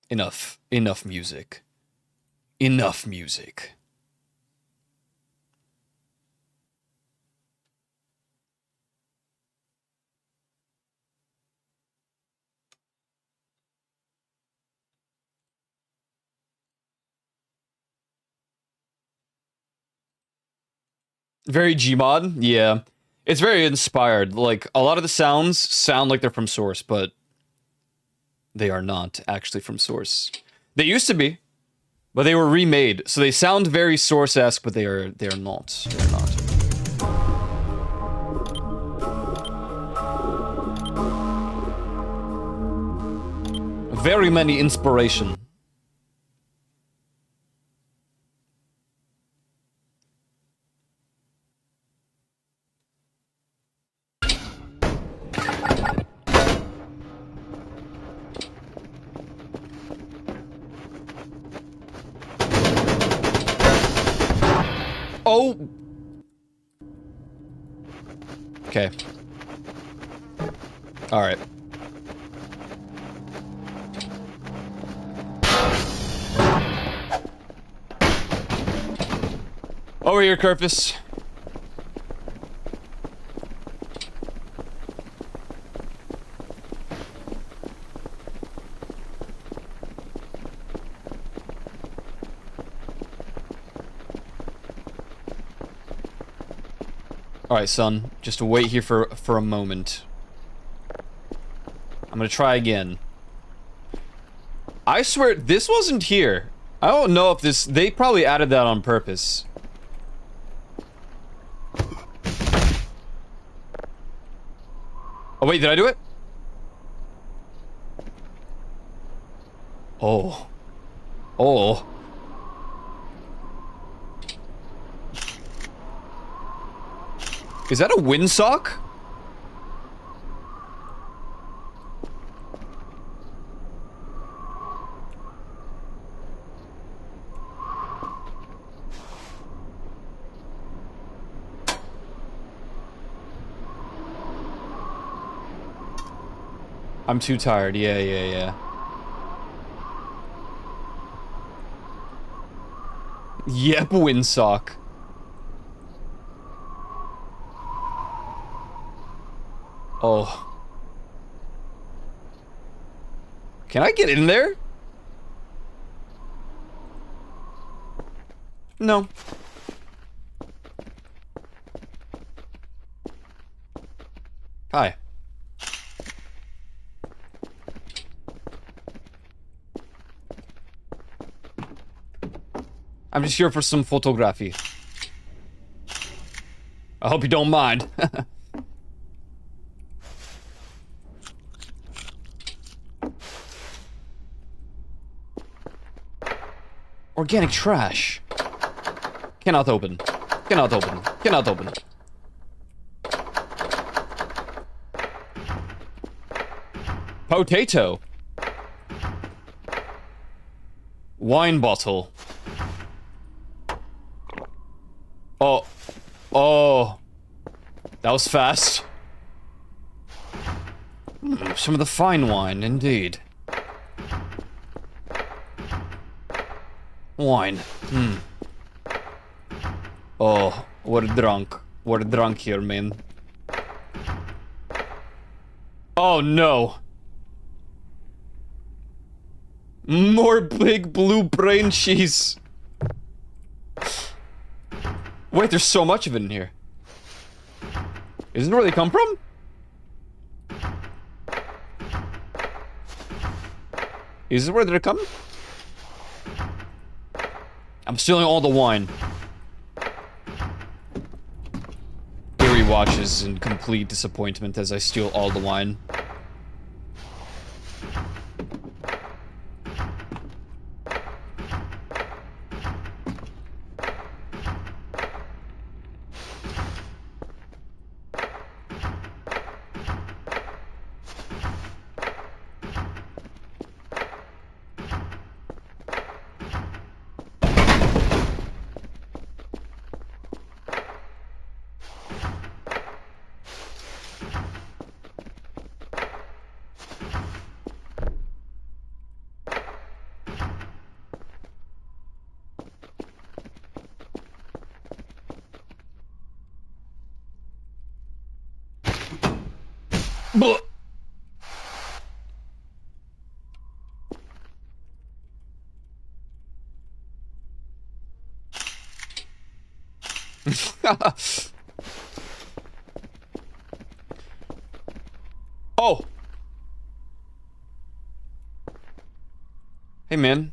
Enough. Enough music. Enough music. Very Gmod? Yeah. It's very inspired. Like, a lot of the sounds sound like they're from Source, but they are not actually from Source. They used to be, but they were remade. So they sound very Source-esque, but they are not. They are not. Very many inspiration. Oh! Okay. Alright. Over here, Kerfus. Alright, son. Just wait here for a moment. I'm gonna try again. I swear, this wasn't here. I don't know if this... They probably added that on purpose. Oh, wait, did I do it? Oh. Oh. Is that a windsock? I'm too tired. Yeah, yeah, yeah. Yep, windsock. Oh. Can I get in there? No. Hi. I'm just here for some photography. I hope you don't mind. Organic trash. Cannot open. Cannot open. Cannot open. Potato. Wine bottle. Oh. Oh. That was fast. Some of the fine wine, indeed. Wine. Oh, we're drunk. We're drunk here, man. Oh no. More big blue brain cheese. Wait, there's so much of it in here. Isn't it where they come from? Is it where they're coming? I'm stealing all the wine. Gary watches in complete disappointment as I steal all the wine. Blah. Oh. Hey, man.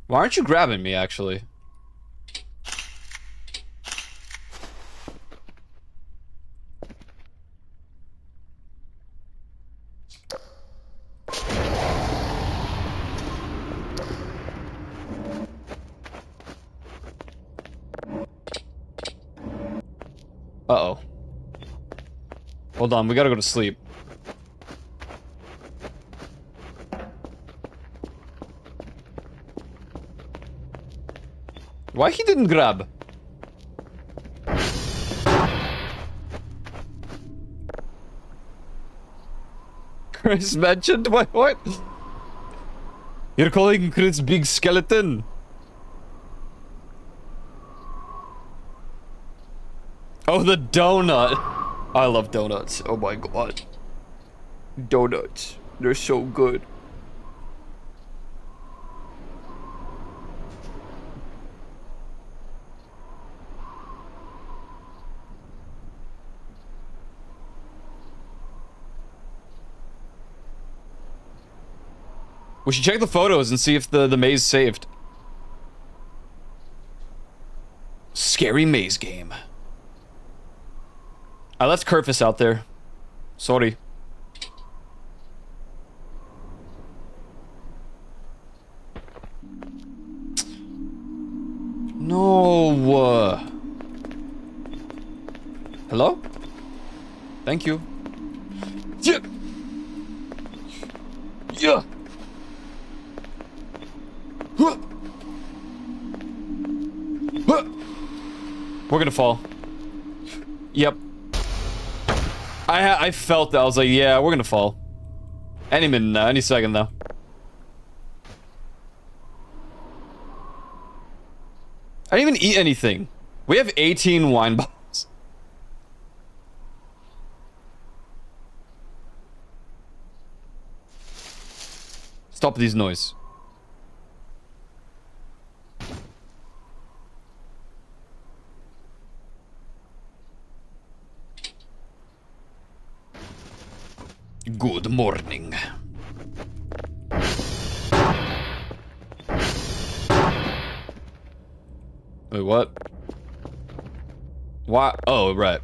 Why aren't you grabbing me, actually? Uh-oh. Hold on, we gotta go to sleep. Why he didn't grab? Chris mentioned what? You're calling Chris big skeleton? Oh, the donut. I love donuts. Oh my god. Donuts. They're so good. We should check the photos and see if the maze saved. Scary maze game. I left Kerfus out there. Sorry. Hello? Thank you. Yeah. Yeah. Huh. Huh. We're gonna fall. Yep. I felt that. I was like, yeah, we're gonna fall. Any minute now, any second though. I didn't even eat anything. We have 18 wine bottles. Stop these noise. Good morning. Wait, what? Why? Oh, right.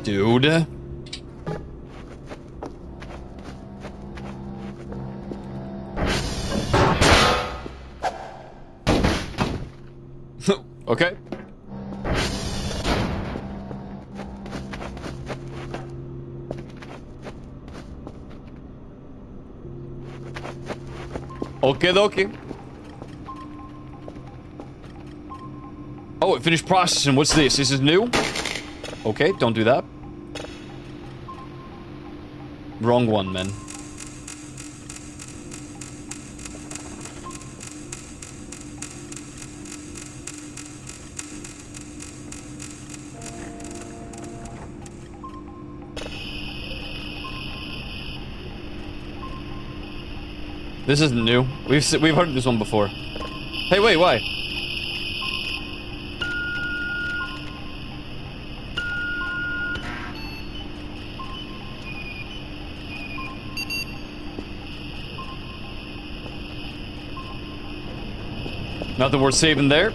Dude. Okay. Okay, dokie. Oh, it finished processing. What's this? This is new? Okay, don't do that. Wrong one, man. This isn't new. We've heard this one before. Hey, wait, why? Nothing worth saving there.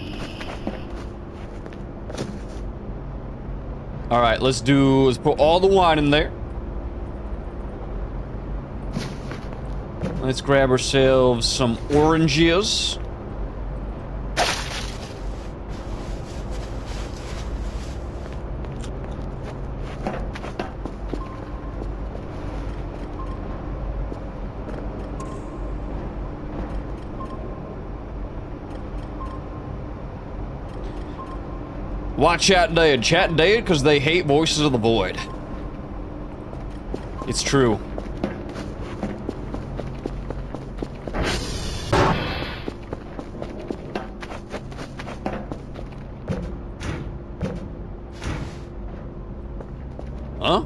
Alright, let's put all the wine in there. Let's grab ourselves some oranges. Why chat dead? Chat dead because they hate Voices of the Void. It's true. Huh?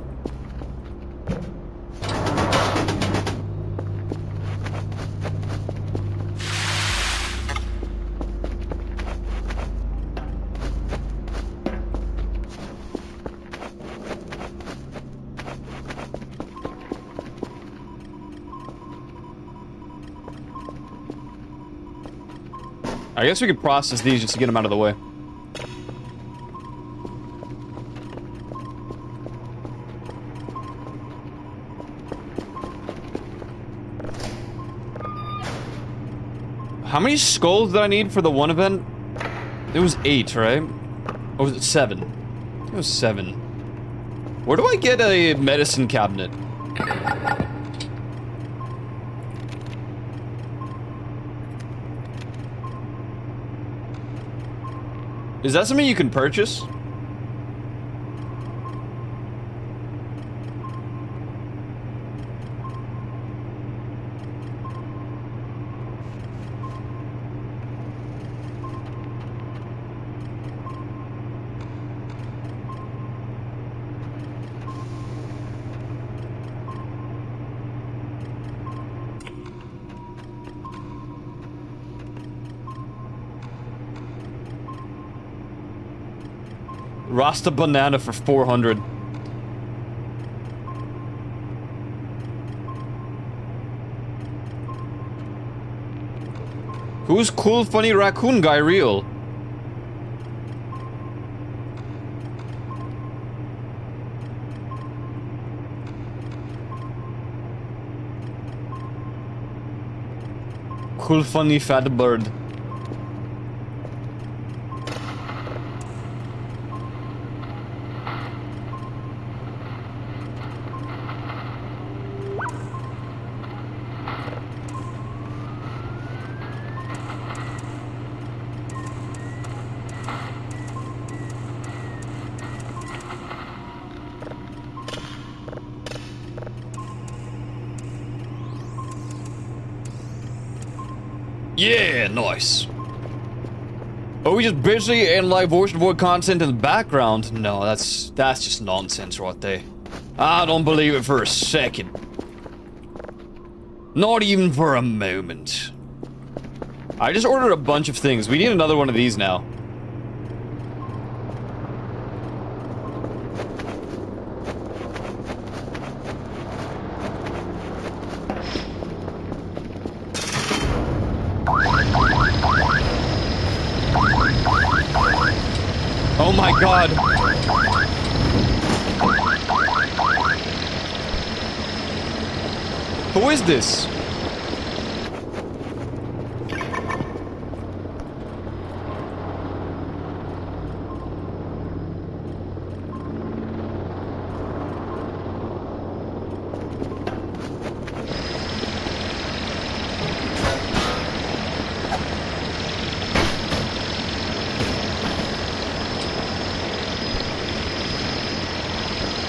I guess we could process these just to get them out of the way. How many skulls did I need for the one event? It was 8, right? Or was it 7? It was 7. Where do I get a medicine cabinet? Is that something you can purchase? Rasta banana for 400. Who's cool, funny raccoon guy real? Cool, funny, fat bird. Yeah, nice. Are we just busy and like voice to voice content in the background? No, that's just nonsense right there. I don't believe it for a second. Not even for a moment. I just ordered a bunch of things. We need another one of these now. Oh my god. Who is this?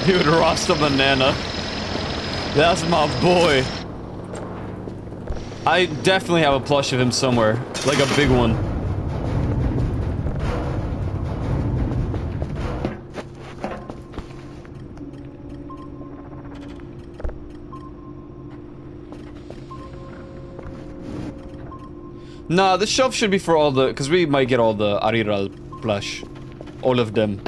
Dude, Rasta Banana. That's my boy. I definitely have a plush of him somewhere. Like a big one. Nah, this shelf should be for all the... Because we might get all the Ariral plush. All of them.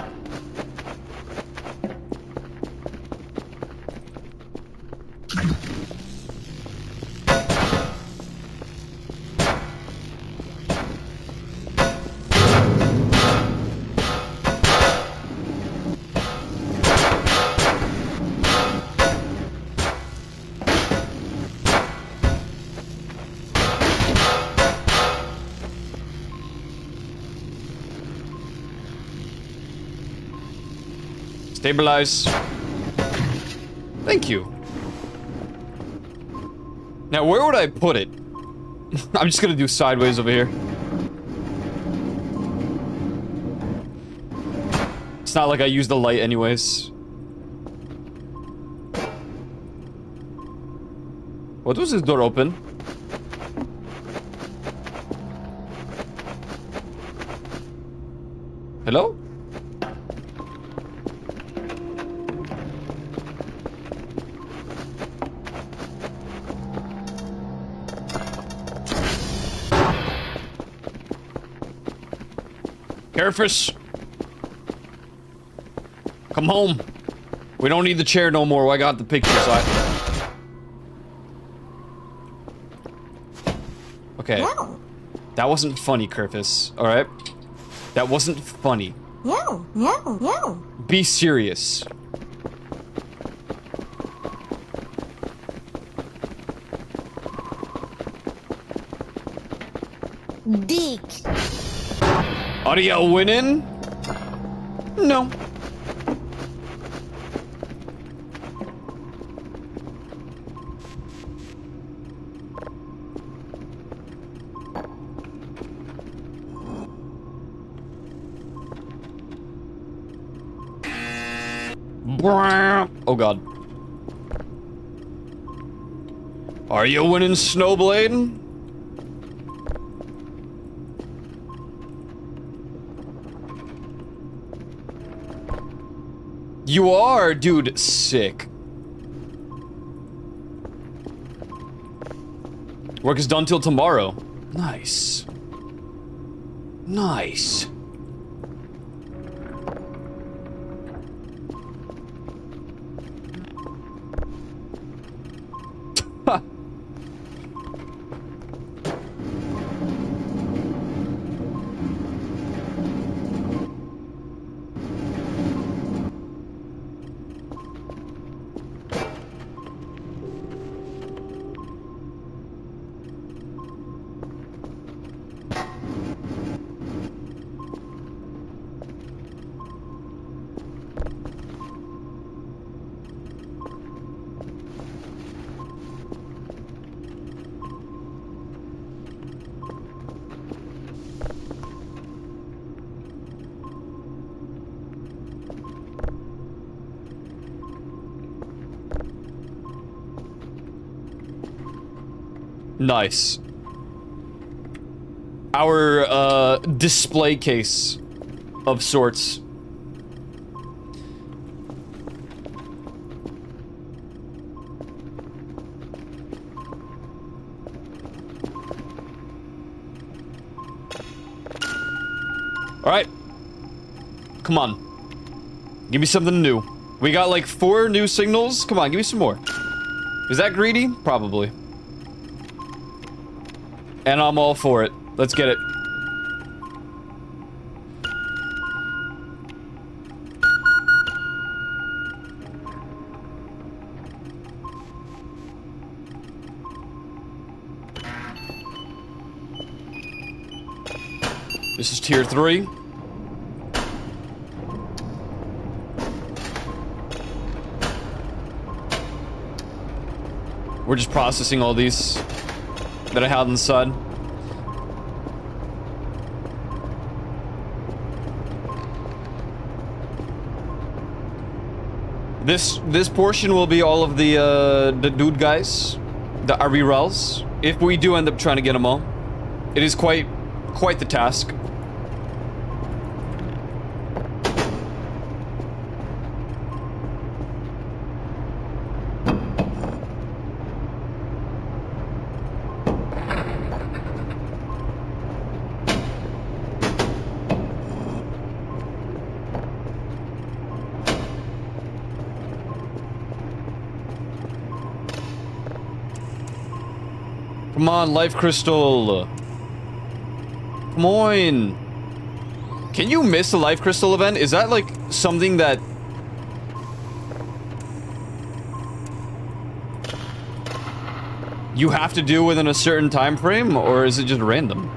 Stabilize. Thank you. Now, where would I put it? I'm just gonna do sideways over here. It's not like I use the light anyways. What was this door open? Hello? Carefus. Come home. We don't need the chair no more. I got the picture, so I... Okay. No. That wasn't funny, Carefus. Alright? That wasn't funny. No, no, no. Be serious. Dick. Are you winning? No. Oh god. Are you winning, Snowblade? You are, dude. Sick. Work is done till tomorrow. Nice. Nice. Nice. Our, display case of sorts. Alright. Come on. Give me something new. We got like 4 new signals. Come on, give me some more. Is that greedy? Probably. And I'm all for it. Let's get it. This is tier 3. We're just processing all these that I had inside. This portion will be all of the dude guys, the Arirals, if we do end up trying to get them all. It is quite the task. Come on, life crystal. Come on. Can you miss the life crystal event? Is that like something that you have to do within a certain time frame, or is it just random?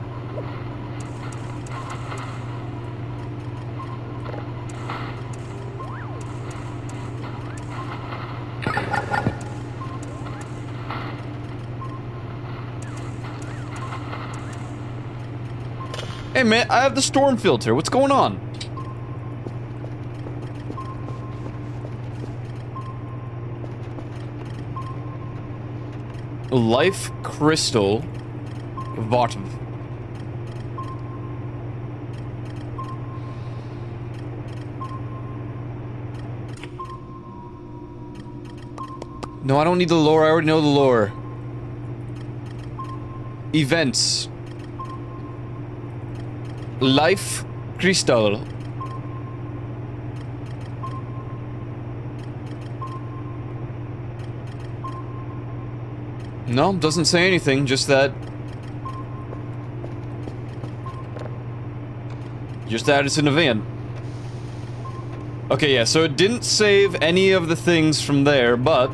Hey man, I have the storm filter. What's going on? Life crystal Votv. No, I don't need the lore. I already know the lore. Events. Life crystal. No, doesn't say anything, just that. Just that it's an event. Okay, yeah, so it didn't save any of the things from there, but...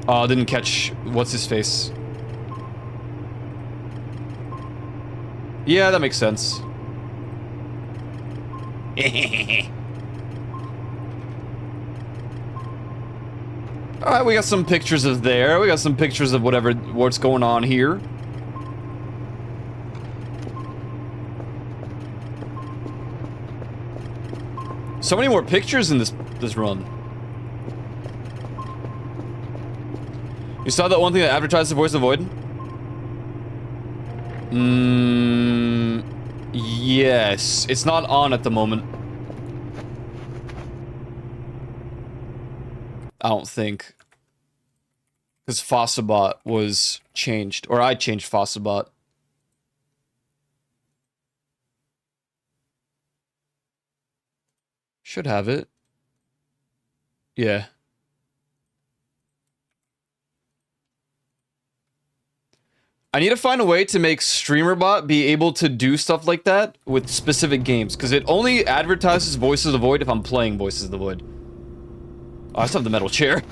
Oh, didn't catch... What's his face? Yeah, that makes sense. Alright, we got some pictures of there. We got some pictures of what's going on here. So many more pictures in this run. You saw that one thing that advertised the voice of Void? Yes. It's not on at the moment. I don't think. Because Fossabot was changed. Or I changed Fossabot. Should have it. Yeah. I need to find a way to make StreamerBot be able to do stuff like that with specific games, because it only advertises Voices of the Void if I'm playing Voices of the Void. Oh, I still have the metal chair.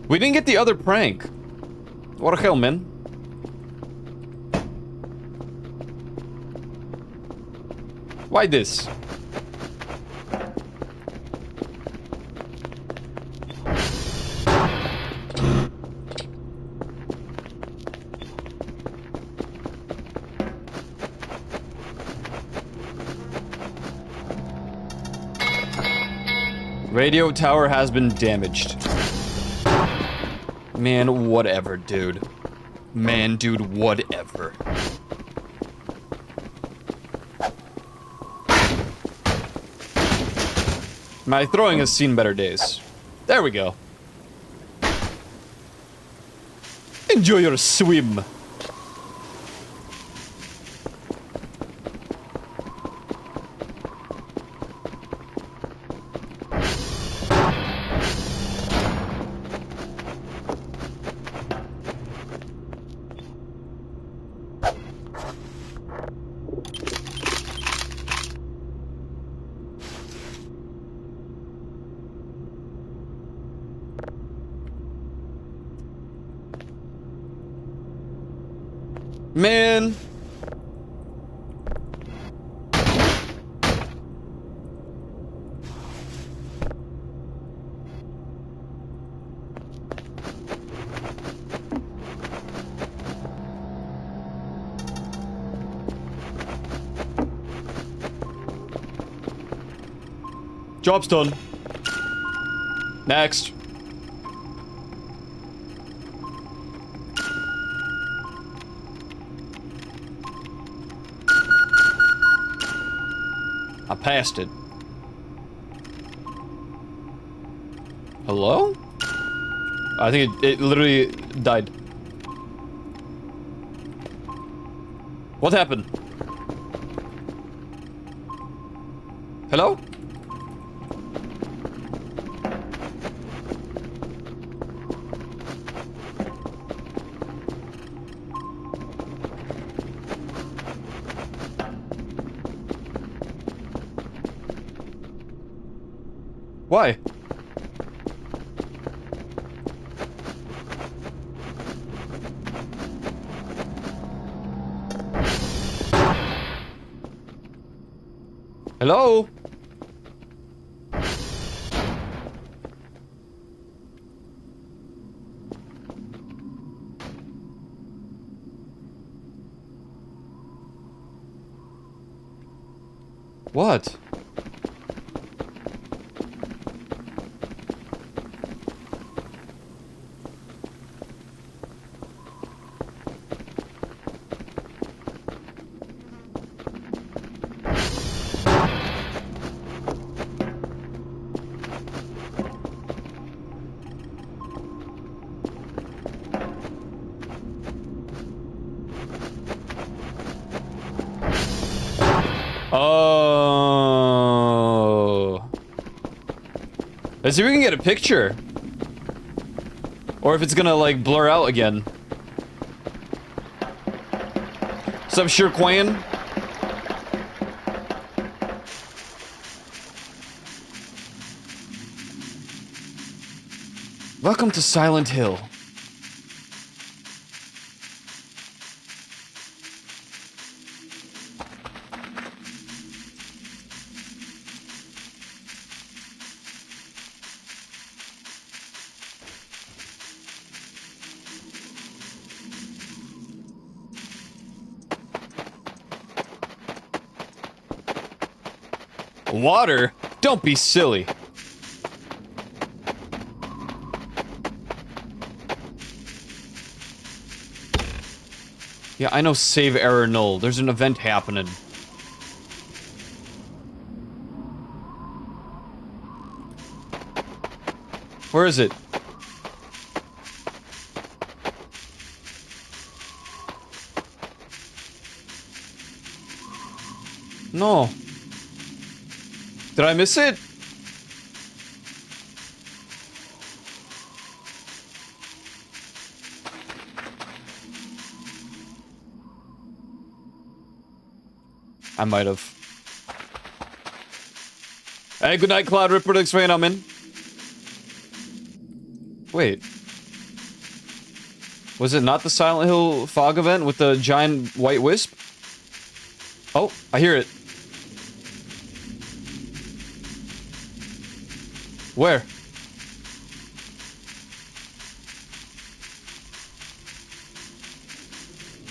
We didn't get the other prank. What the hell, man? Why this? Radio tower has been damaged. Man, whatever, dude. Man, dude, whatever. My throwing has seen better days. There we go. Enjoy your swim. Man. Job's done. Next. I passed it. Hello? I think it literally died. What happened? Hello? Why? Hello? What? Oh. Let's see if we can get a picture. Or if it's gonna, like, blur out again. What's up, Sure Quain? Welcome to Silent Hill. Water? Don't be silly. Yeah, I know save error null. There's an event happening. Where is it? No. Did I miss it? I might have. Hey, good night, Cloud Ripper. Thanks for I'm in. Wait. Was it not the Silent Hill fog event with the giant white wisp? Oh, I hear it. Where?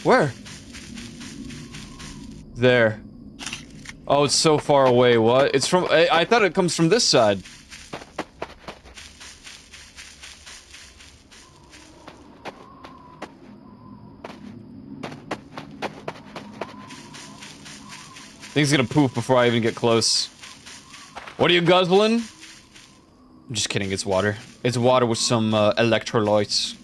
Where? There. Oh, it's so far away. What? It's from... I thought it comes from this side. Thing's gonna poof before I even get close. What are you guzzling? I'm just kidding, it's water. It's water with some electrolytes.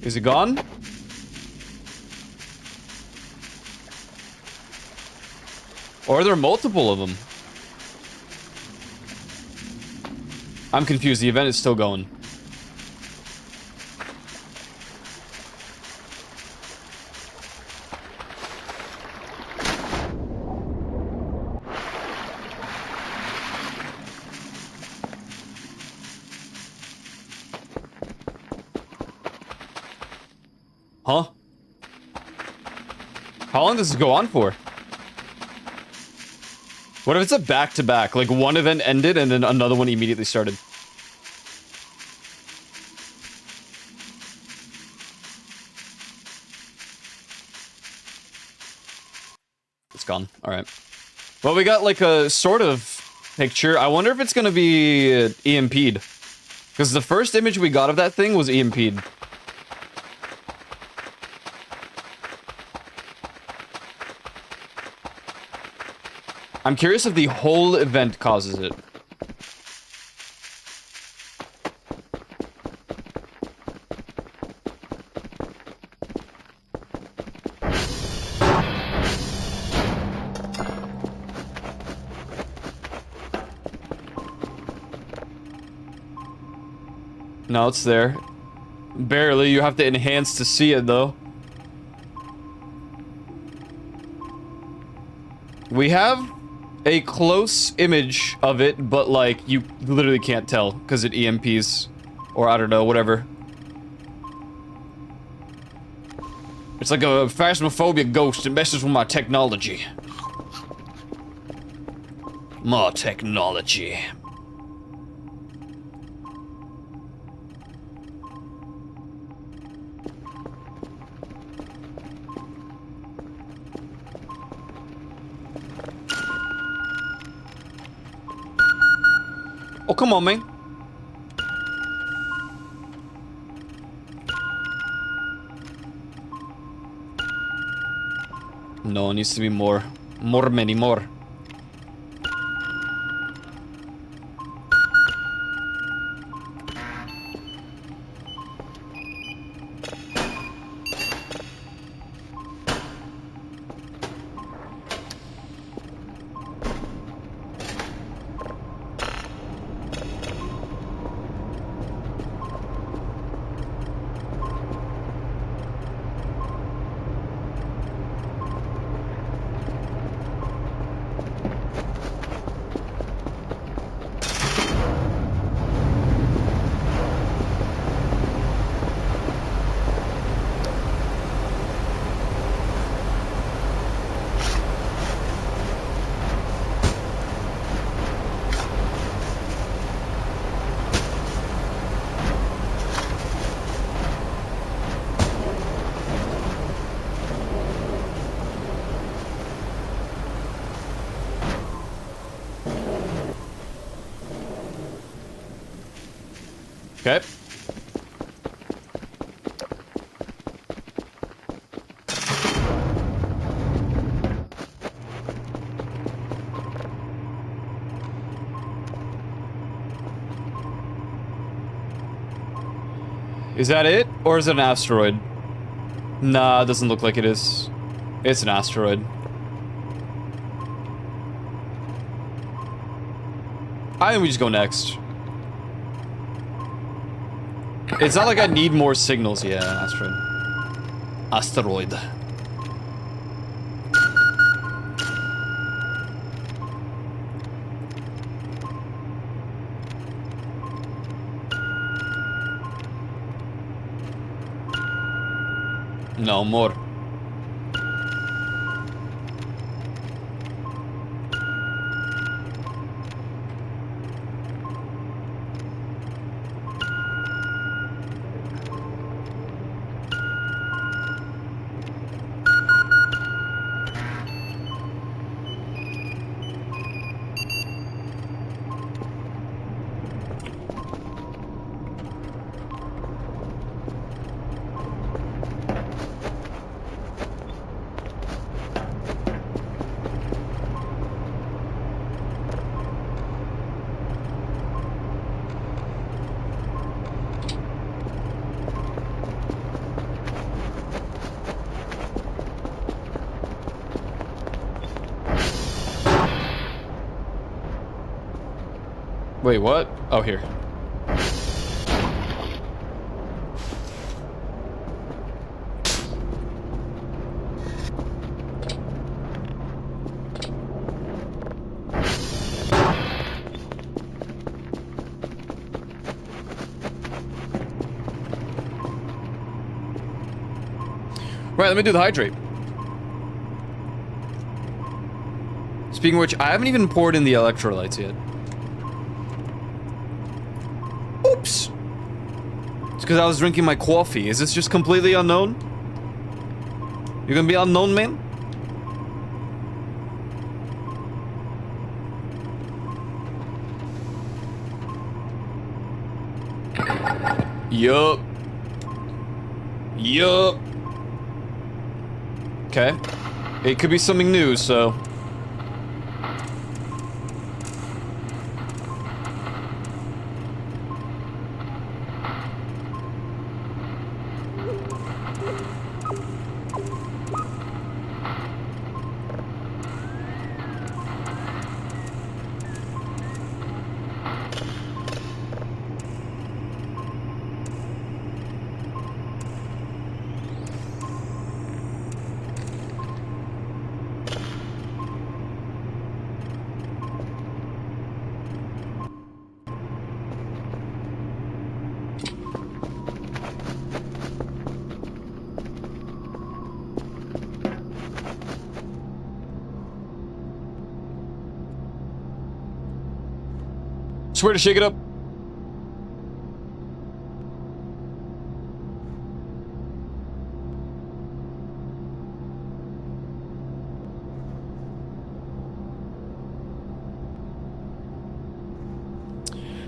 Is it gone? Or are there multiple of them? I'm confused. The event is still going. Huh? How long does this go on for? What if it's a back-to-back? Like, one event ended and then another one immediately started. It's gone. Alright. Well, we got, like, a sort of picture. I wonder if it's gonna be EMP'd. Because the first image we got of that thing was EMP'd. I'm curious if the whole event causes it. No, it's there. Barely. You have to enhance to see it, though. We have a close image of it, but, like, you literally can't tell because it EMPs. Or, I don't know, whatever. It's like a phasmophobia ghost. It messes with my technology. My technology. Oh, come on, man. No, it needs to be more. Many more. Okay. Is that it? Or is it an asteroid? Nah, it doesn't look like it is. It's an asteroid. I think we just go next. It's not like I need more signals. Yeah, asteroid. Asteroid. No more. Wait, what? Oh, here. Right, let me do the hydrate. Speaking of which, I haven't even poured in the electrolytes yet. Oops! It's because I was drinking my coffee. Is this just completely unknown? You're gonna be unknown, man? Yup. Yup. Okay. It could be something new, so... Swear to shake it up.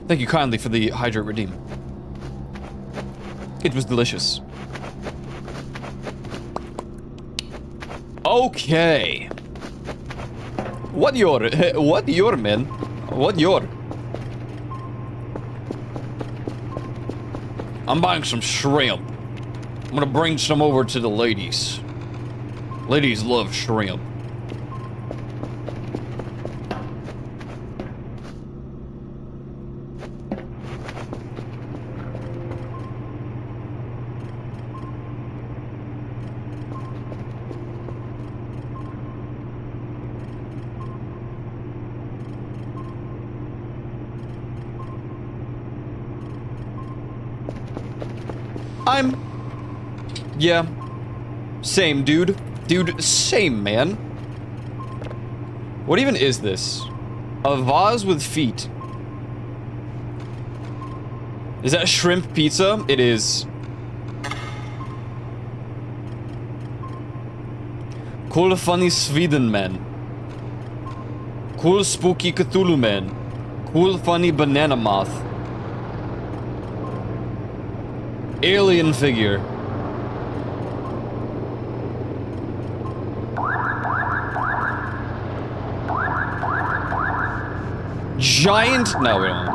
Thank you kindly for the hydrate redeem. It was delicious. Okay. What your man? What your? I'm buying some shrimp. I'm gonna bring some over to the ladies. Ladies love shrimp. Yeah. Same, dude. Dude, same, man. What even is this? A vase with feet. Is that shrimp pizza? It is. Cool funny Sweden man. Cool spooky Cthulhu man. Cool funny banana moth. Alien figure. Giant? No, we don't.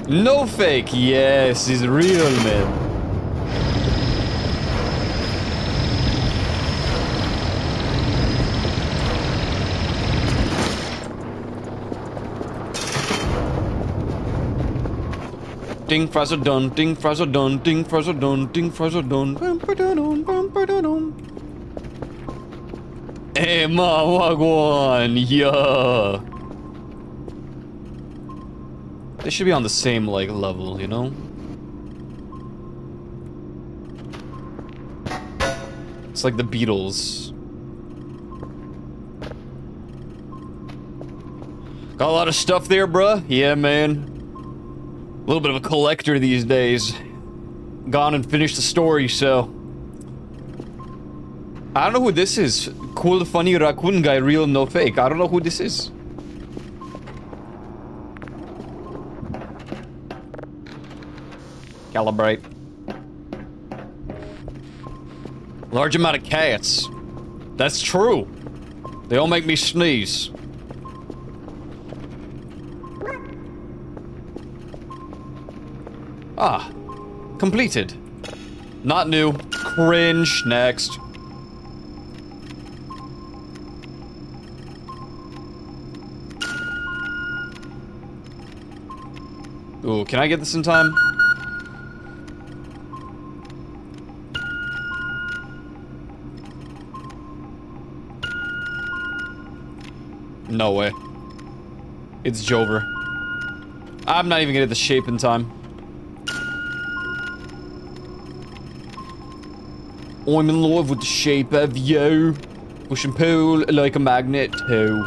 No fake. Yes, he's real, man. Ding fries are done, ding fries are done, ding fries are done, ding fries are done. Hey, ma, wagwan, yeah. They should be on the same, like, level, you know? It's like the Beatles. Got a lot of stuff there, bruh? Yeah, man. A little bit of a collector these days. Gone and finished the story, so... I don't know who this is. Cool, funny raccoon guy, real, no fake. I don't know who this is. Calibrate. Large amount of cats. That's true. They all make me sneeze. Ah. Completed. Not new. Cringe. Next. Ooh, can I get this in time? No way. It's Jover. I'm not even gonna get the shape in time. I'm in love with the shape of you. Push and pull like a magnet too.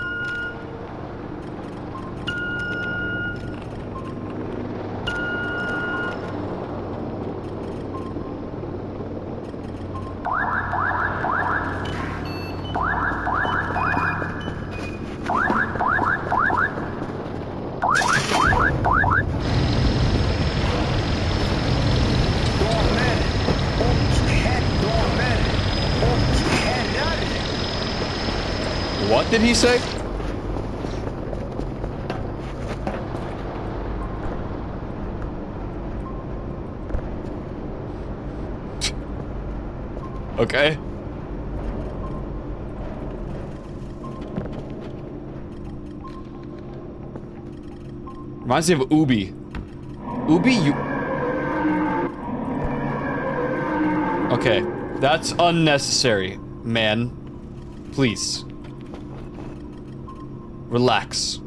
What did he say? Okay. Reminds me of Ubi. Ubi, you... Okay. That's unnecessary, man. Please. Relax.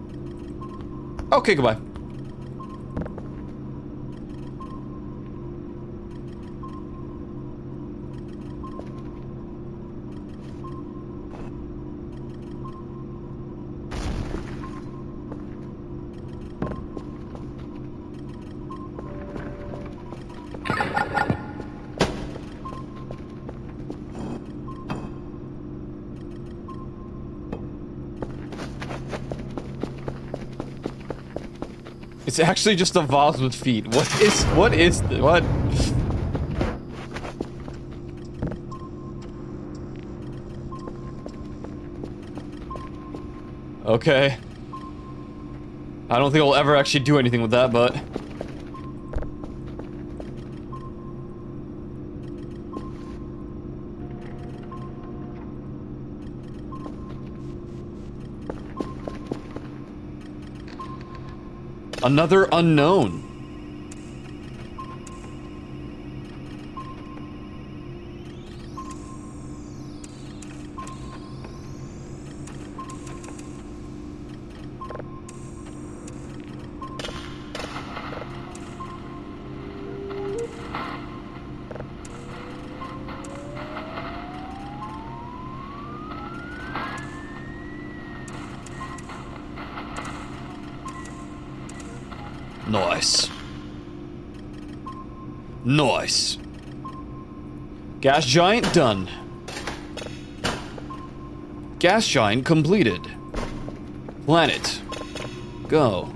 Okay, goodbye. It's actually just a vase with feet. What is this? What? Okay. I don't think I'll ever actually do anything with that, but... Another unknown. Nice. Nice. Gas giant done. Gas giant completed. Planet. Go.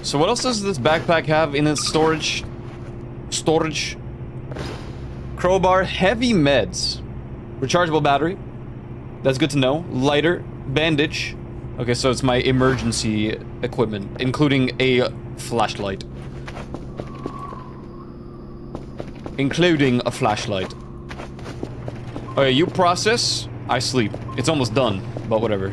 So what else does this backpack have in its storage? Crowbar, heavy meds. Rechargeable battery. That's good to know. Lighter, bandage. Okay, so it's my emergency equipment, including a flashlight. Including a flashlight. Okay, you process, I sleep. It's almost done, but whatever.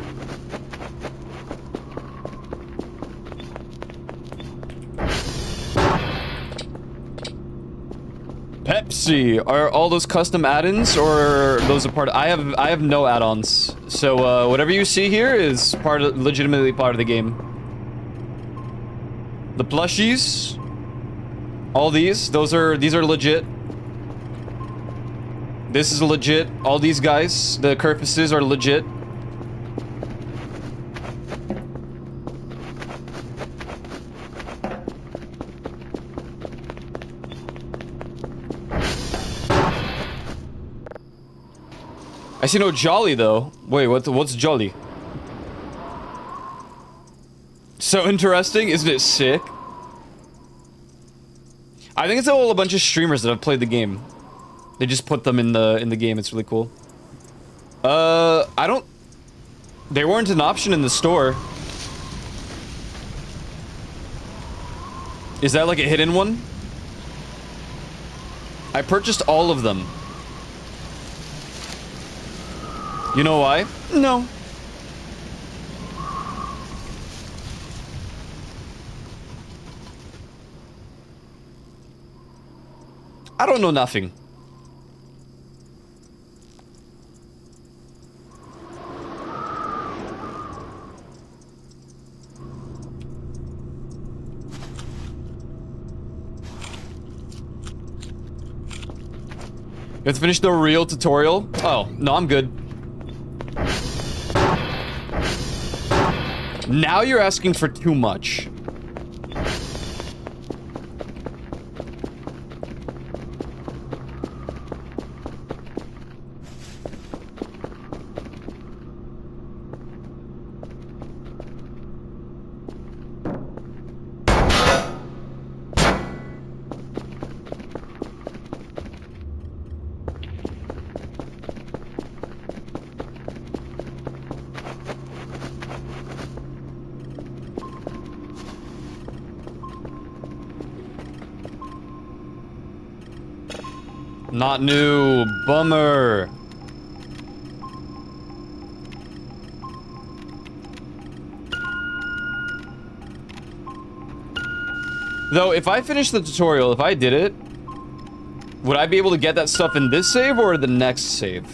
Pepsi, are all those custom add-ins or those are part of, I have no add-ons. So whatever you see here is legitimately part of the game. The plushies, all these are legit. This is legit. All these guys, the Kerfuses are legit. I see no Jolly though. Wait, what's Jolly? So interesting, isn't it sick? I think it's all a bunch of streamers that have played the game. They just put them in the game. It's really cool. I don't... They weren't an option in the store. Is that like a hidden one? I purchased all of them. You know why? No. I don't know nothing. You have to finish the real tutorial? Oh, no, I'm good. Now you're asking for too much. Not new. Bummer. Though, if I finish the tutorial, if I did it, would I be able to get that stuff in this save or the next save?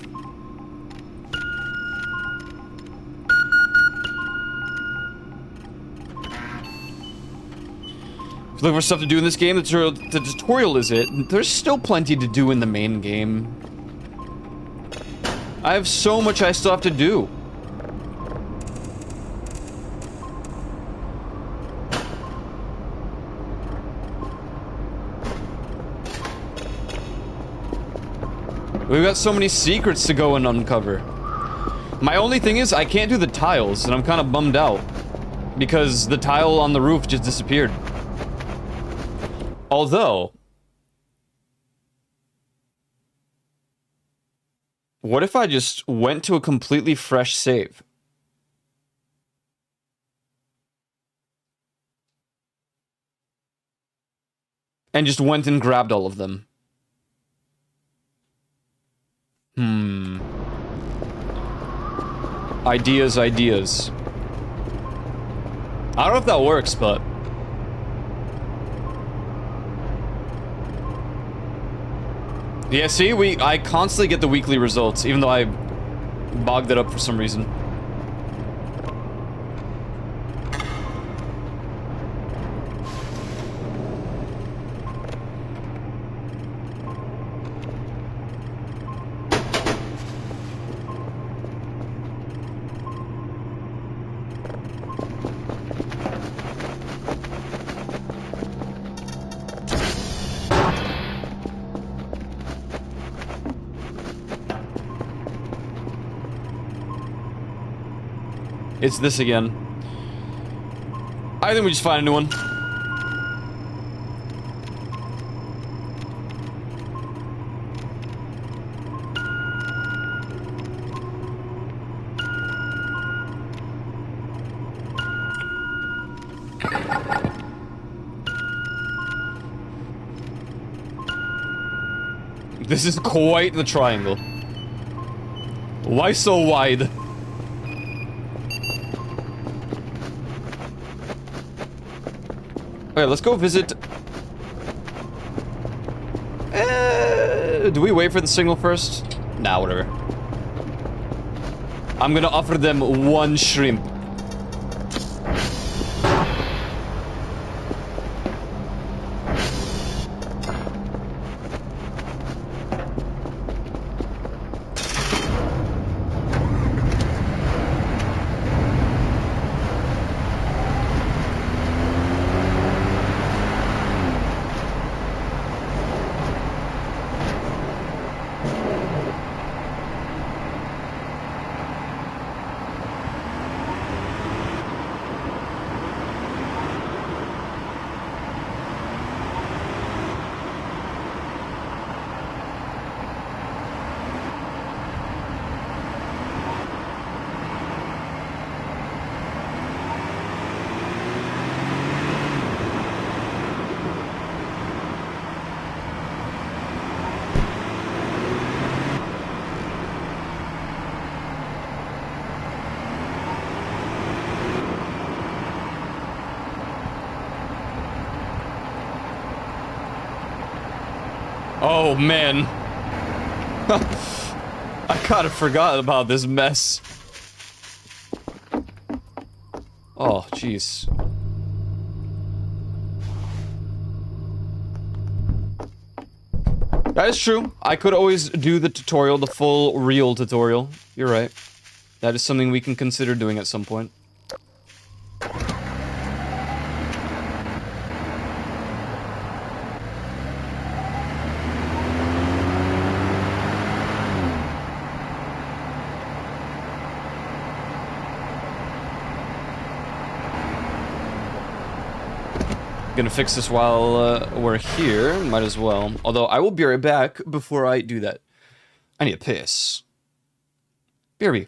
If you look for stuff to do in this game, the tutorial is it. There's still plenty to do in the main game. I have so much I still have to do. We've got so many secrets to go and uncover. My only thing is, I can't do the tiles, and I'm kind of bummed out. Because the tile on the roof just disappeared. Although... what if I just went to a completely fresh save? And just went and grabbed all of them. Ideas, ideas. I don't know if that works, but... yeah, see, I constantly get the weekly results, even though I bogged it up for some reason. It's this again. I think we just find a new one. This is quite the triangle. Why so wide? Okay, let's go visit... do we wait for the signal first? Nah, whatever. I'm gonna offer them one shrimp. Oh, man. I kind of forgot about this mess. Oh, jeez. That is true. I could always do the tutorial, the full real tutorial. You're right. That is something we can consider doing at some point. Gonna fix this while we're here. Might as well. Although I will be right back before I do that. I need a piss. BRB.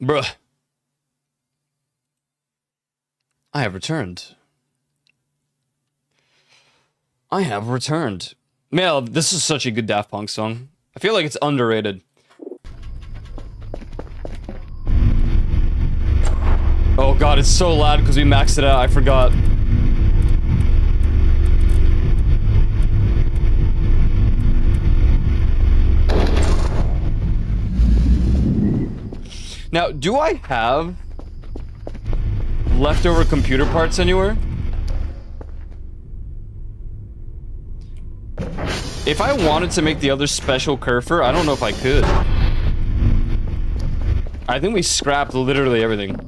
Bruh. I have returned. I have returned. Man, this is such a good Daft Punk song. I feel like it's underrated. Oh god, it's so loud because we maxed it out. I forgot. Now, do I have leftover computer parts anywhere? If I wanted to make the other special Kerfer, I don't know if I could. I think we scrapped literally everything.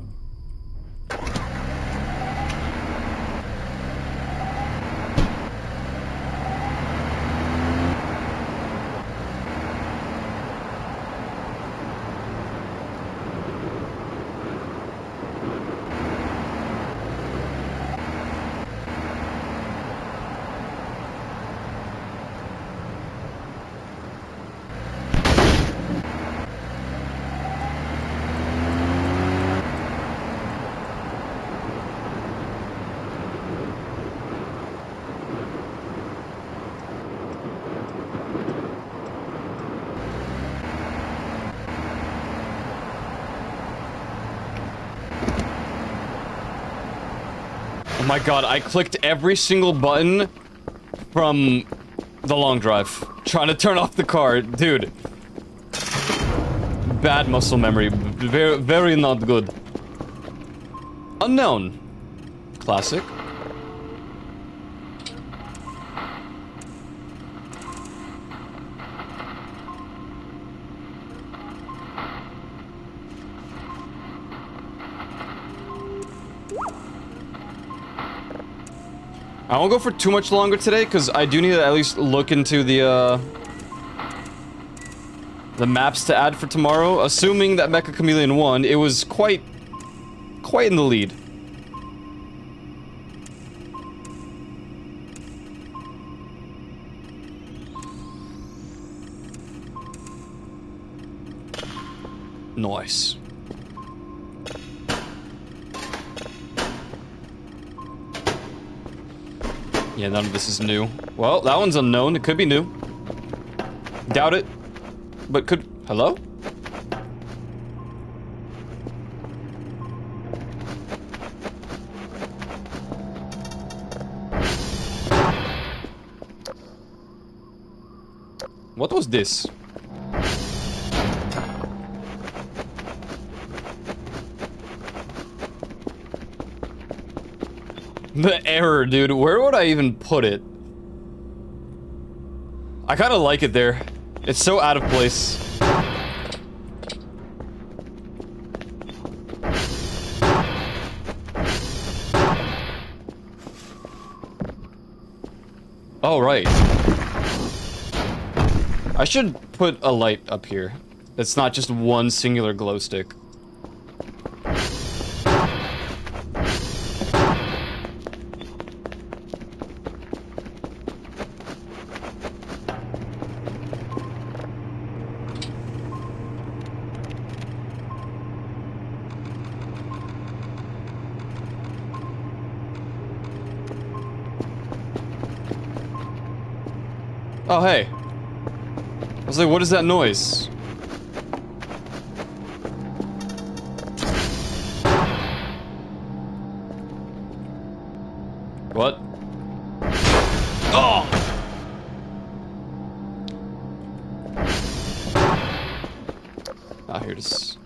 Oh my god, I clicked every single button from the long drive. Trying to turn off the car. Dude. Bad muscle memory. Very, very not good. Unknown. Classic. I won't go for too much longer today, because I do need to at least look into the maps to add for tomorrow. Assuming that Mecha Chameleon won, it was quite in the lead. Nice. Yeah, none of this is new. Well, that one's unknown. It could be new. Doubt it. But could... Hello? What was this? The error, dude. Where would I even put it? I kind of like it there. It's so out of place. Oh, right. I should put a light up here. It's not just one singular glow stick. Oh, hey. I was like, what is that noise? What? Oh! Ah, here it is.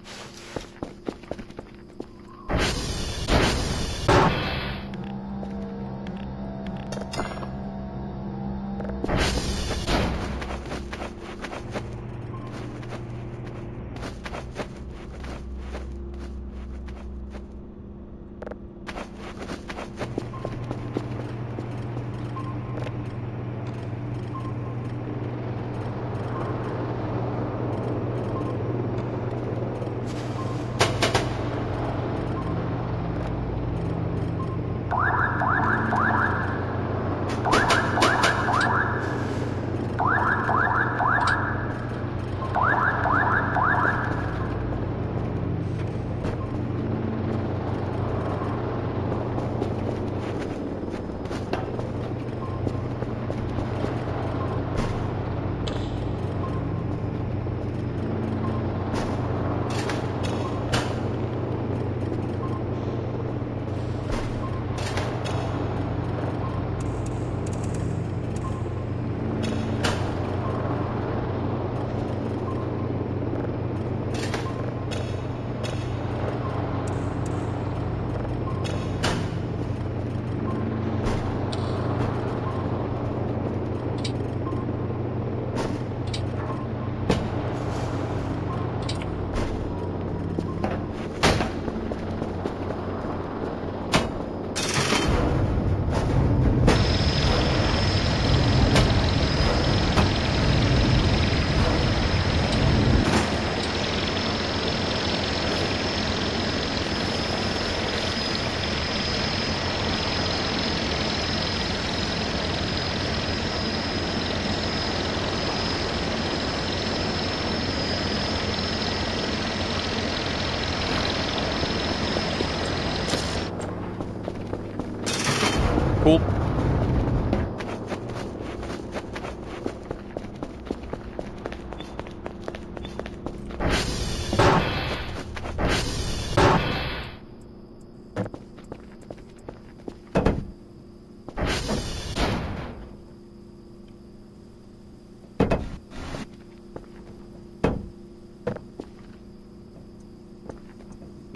Cool.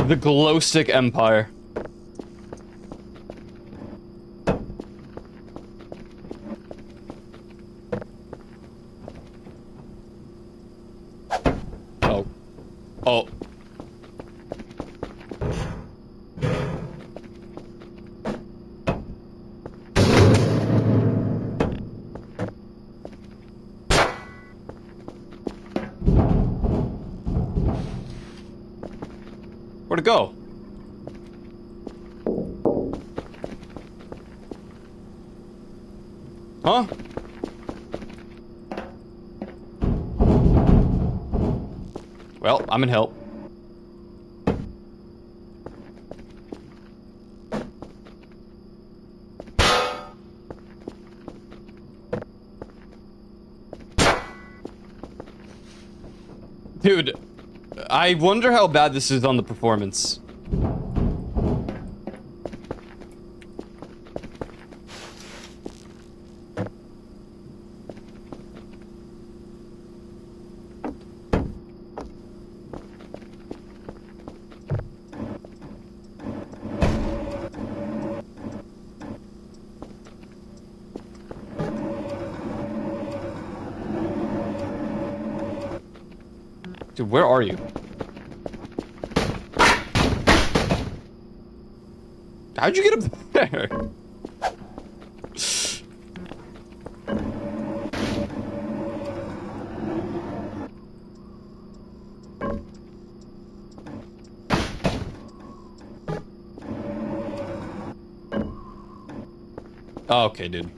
The Glowstick Empire. Oh. Oh. Where'd it go? Huh? Well, I'm in help. Dude, I wonder how bad this is on the performance. Dude, where are you? How'd you get up there? Oh, okay, dude.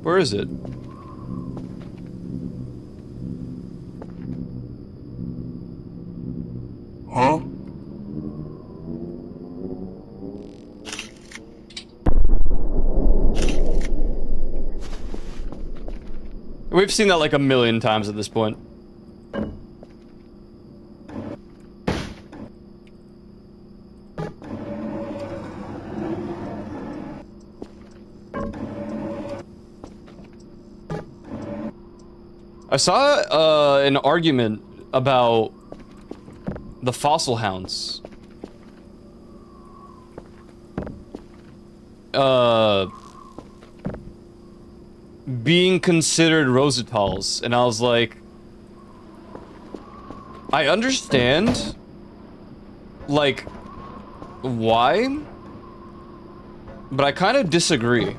Where is it? Huh? We've seen that like a million times at this point. I saw an argument about the fossil hounds. Being considered Rositals, and I was like, I understand, like, why, but I kind of disagree.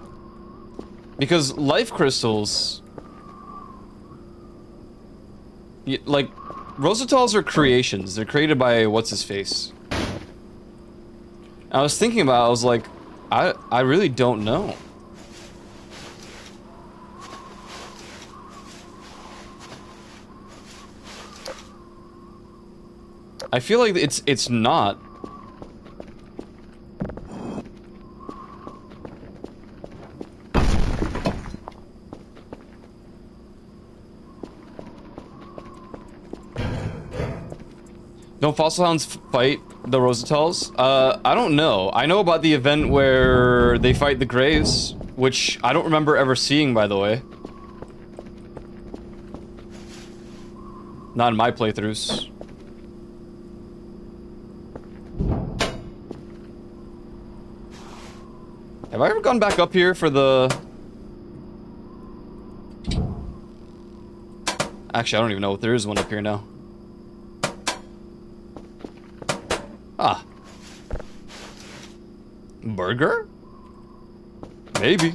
Because life crystals, like, Rositals are creations. They're created by what's-his-face. I was thinking about it, I was like, I really don't know. I feel like it's not. Don't fossil hounds fight the Rositals? I don't know. I know about the event where they fight the Graves, which I don't remember ever seeing, by the way. Not in my playthroughs. Have I ever gone back up here for the... Actually, I don't even know if there is one up here now. Ah. Burger? Maybe.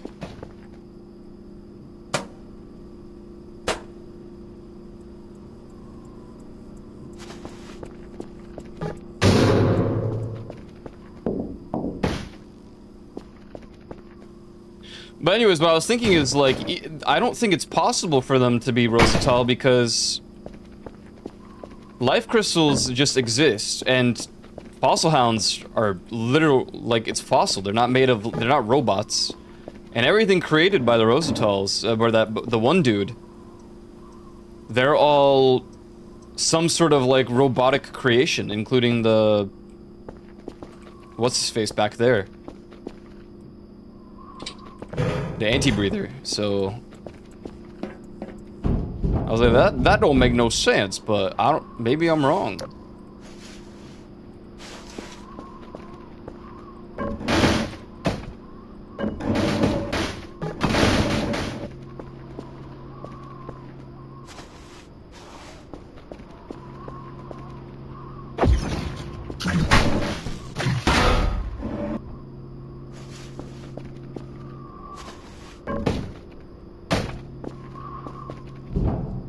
But anyways, what I was thinking is, like, I don't think it's possible for them to be Rosatile because life crystals just exist, and fossil hounds are literal, like, it's fossil. They're not made of, they're not robots. And everything created by the Rosatiles, or the one dude, they're all some sort of, like, robotic creation, including the... What's his face back there? The anti-breather, so... I was like, that don't make no sense, but I don't... Maybe I'm wrong.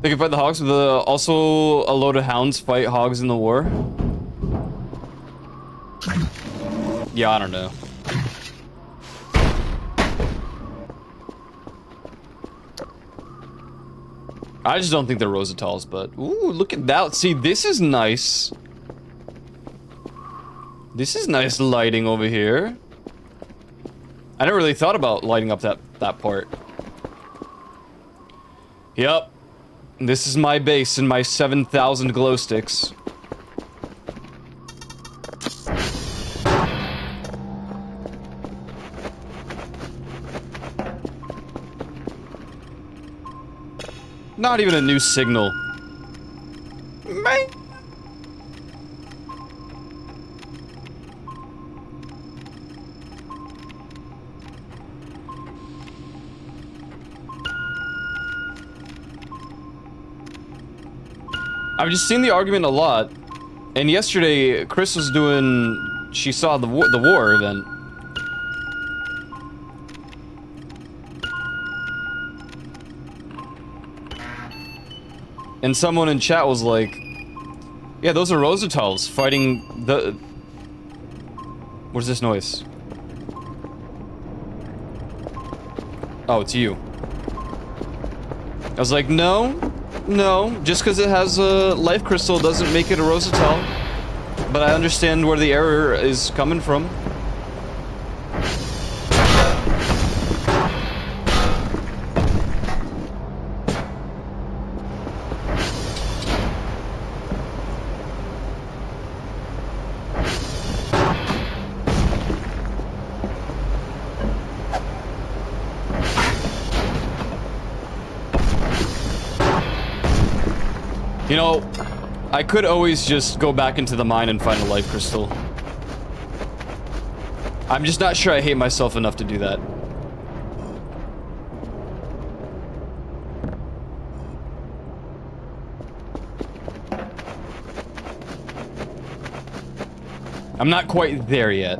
They can fight the hogs with also a load of hounds fight hogs in the war. Yeah, I don't know. I just don't think they're Rosatiles, but ooh, look at that. See, this is nice. This is nice lighting over here. I never really thought about lighting up that part. Yep. This is my base and my 7,000 glow sticks. Not even a new signal. Man. I've just seen the argument a lot, and yesterday Chris was doing. She saw the war event. And someone in chat was like, yeah, those are Rosatiles fighting the... What's this noise? Oh, it's you. I was like, no, just because it has a life crystal doesn't make it a Rosatile. But I understand where the error is coming from. You know, I could always just go back into the mine and find a life crystal. I'm just not sure I hate myself enough to do that. I'm not quite there yet.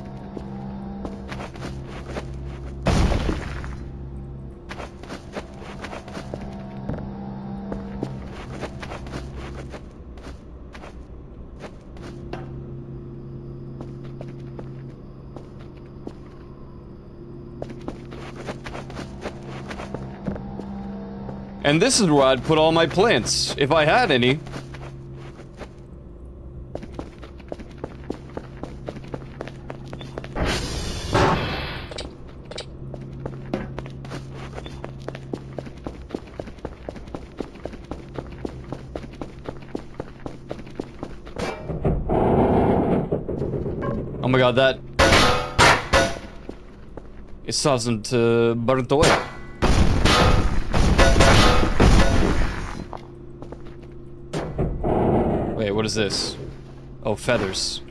And this is where I'd put all my plants, if I had any. Oh my god, that... It doesn't burnt away. Wait, what is this? Oh, feathers.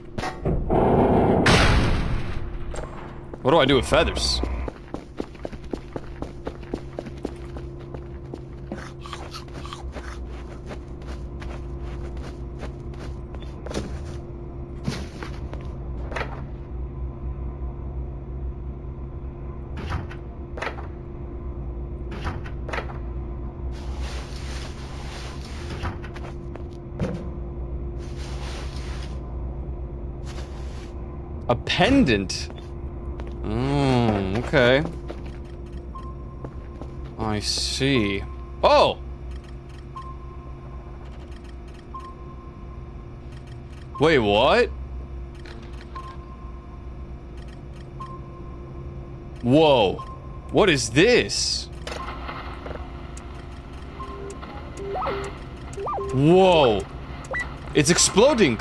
What do I do with feathers? A pendant? Oh, okay. I see. Oh! Wait, what? Whoa. What is this? Whoa. It's exploding.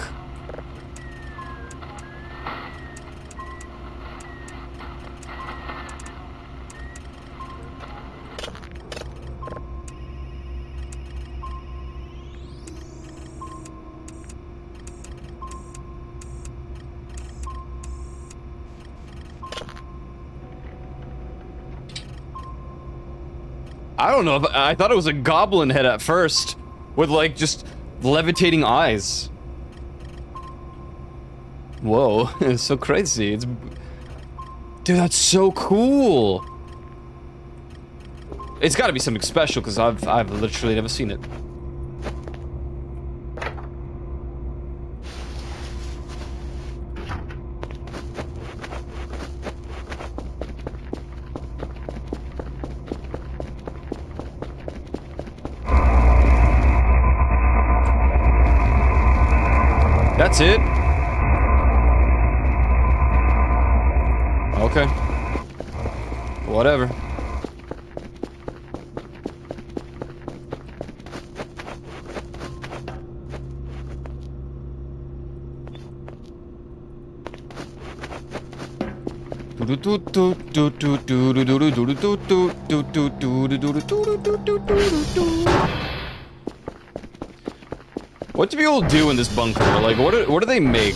I don't know, I thought it was a goblin head at first, with like just levitating eyes. Whoa, it's so crazy. Dude, that's so cool. It's got to be something special because I've literally never seen it. That's it? Okay. Whatever. What do people do in this bunker? Like, what do they make?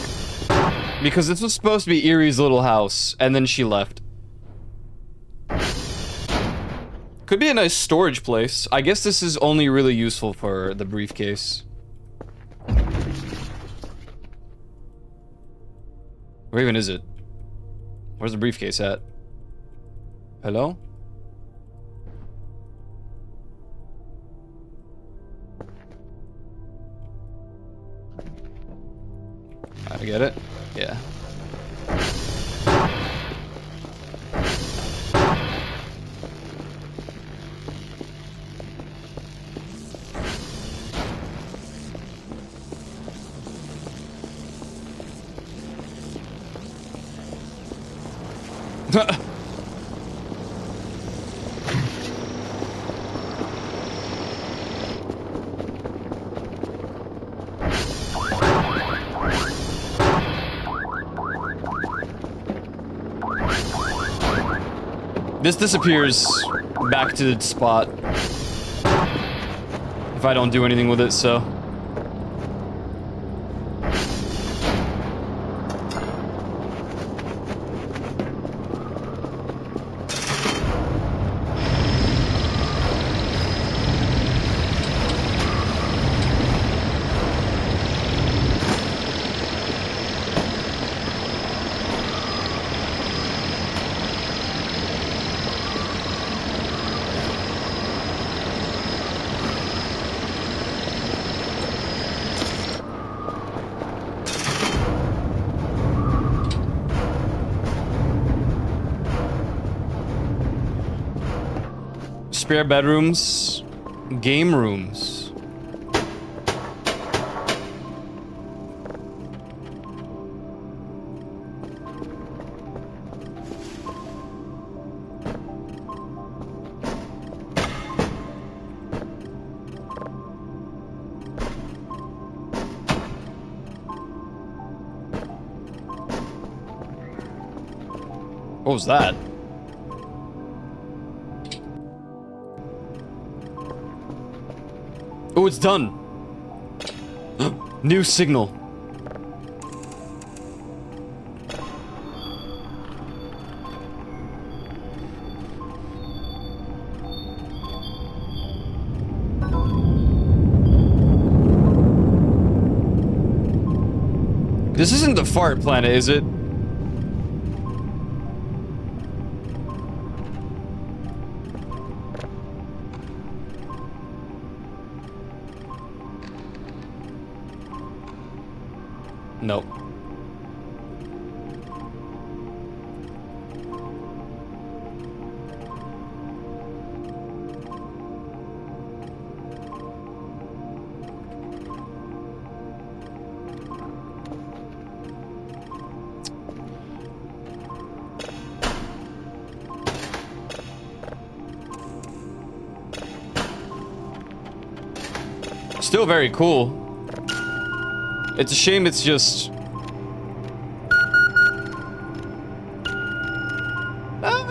Because this was supposed to be Erie's little house, and then she left. Could be a nice storage place. I guess this is only really useful for the briefcase. Where even is it? Where's the briefcase at? Hello? I get it. Yeah. This disappears back to the spot if I don't do anything with it, so. Spare bedrooms, game rooms. What was that? Oh, it's done. New signal. This isn't the fart planet, is it? Nope. Still very cool. It's a shame it's just...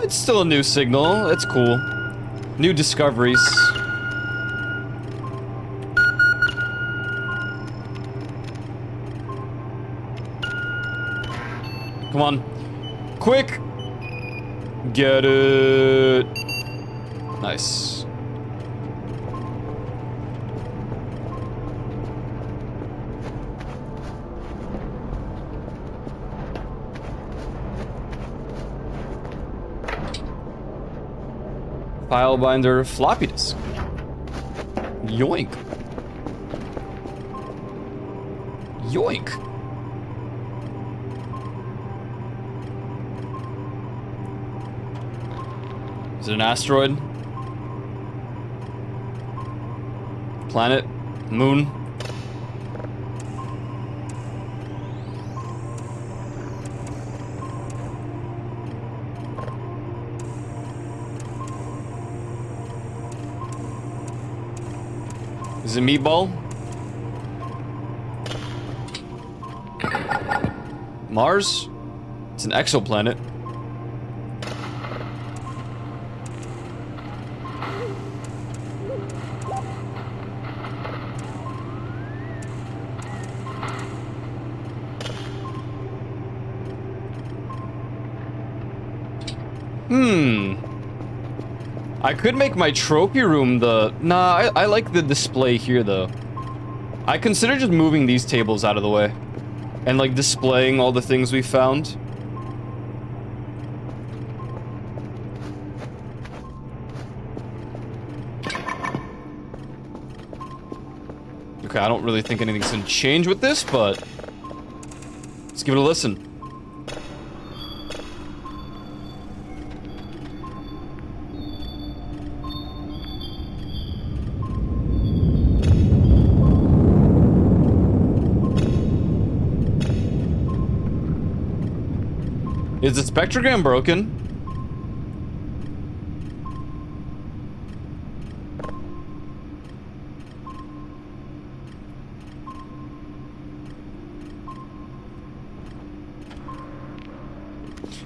it's still a new signal. It's cool. New discoveries. Come on. Quick! Get it. Nice. File binder floppy disk. Yoink. Yoink. Is it an asteroid? Planet? Moon? Is it meatball? Mars? It's an exoplanet. I could make my trophy room the... Nah, I like the display here, though. I consider just moving these tables out of the way. And, like, displaying all the things we found. Okay, I don't really think anything's gonna change with this, but... let's give it a listen. Is the spectrogram broken?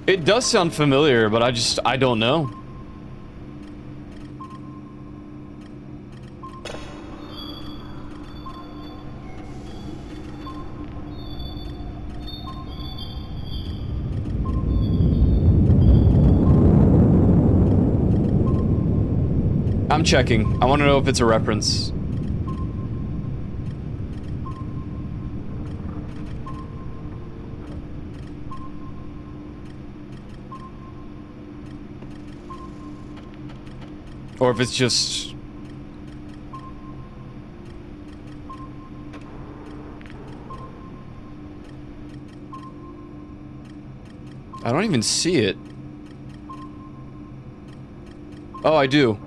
It does sound familiar, but I don't know. I'm checking. I want to know if it's a reference. Or if it's just... I don't even see it. Oh, I do.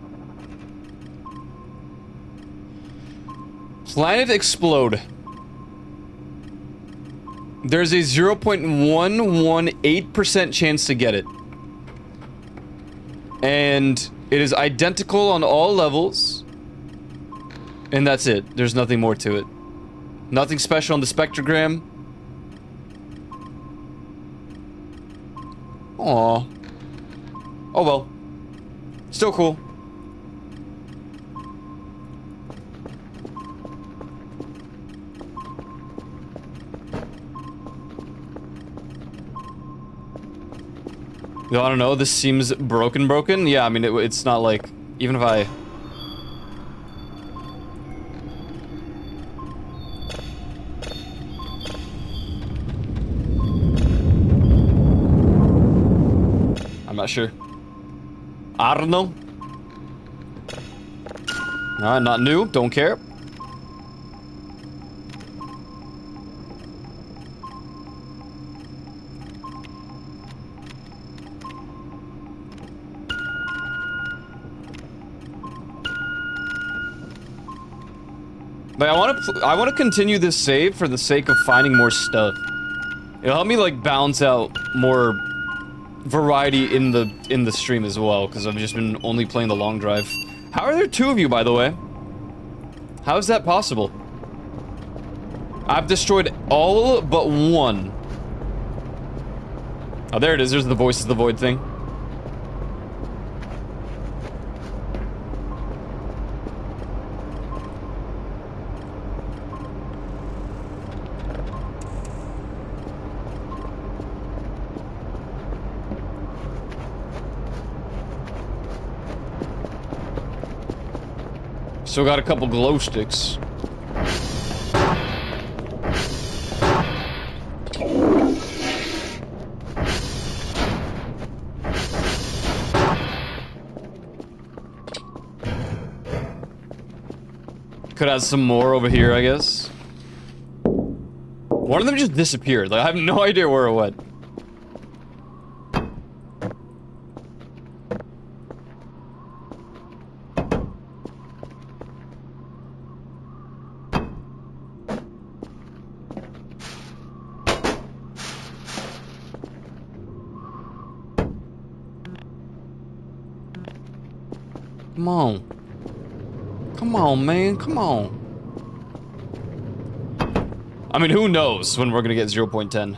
Planet explode. There's a 0.118% chance to get it. And it is identical on all levels. And that's it. There's nothing more to it. Nothing special on the spectrogram. Aww. Oh well. Still cool. I don't know, this seems broken. Yeah, I mean, it's not like... even if I... I'm not sure. I don't know. Not new, don't care. Like, I want to continue this save for the sake of finding more stuff. It'll help me like balance out more variety in the stream as well, because I've just been only playing the long drive. How are there two of you, by the way? How is that possible? I've destroyed all but one. Oh, there it is. There's the voice of the void thing. Still got a couple glow sticks. Could have some more over here, I guess. One of them just disappeared. Like, I have no idea where it went. Come on. Come on, man. Come on. I mean, who knows when we're gonna get 0.10.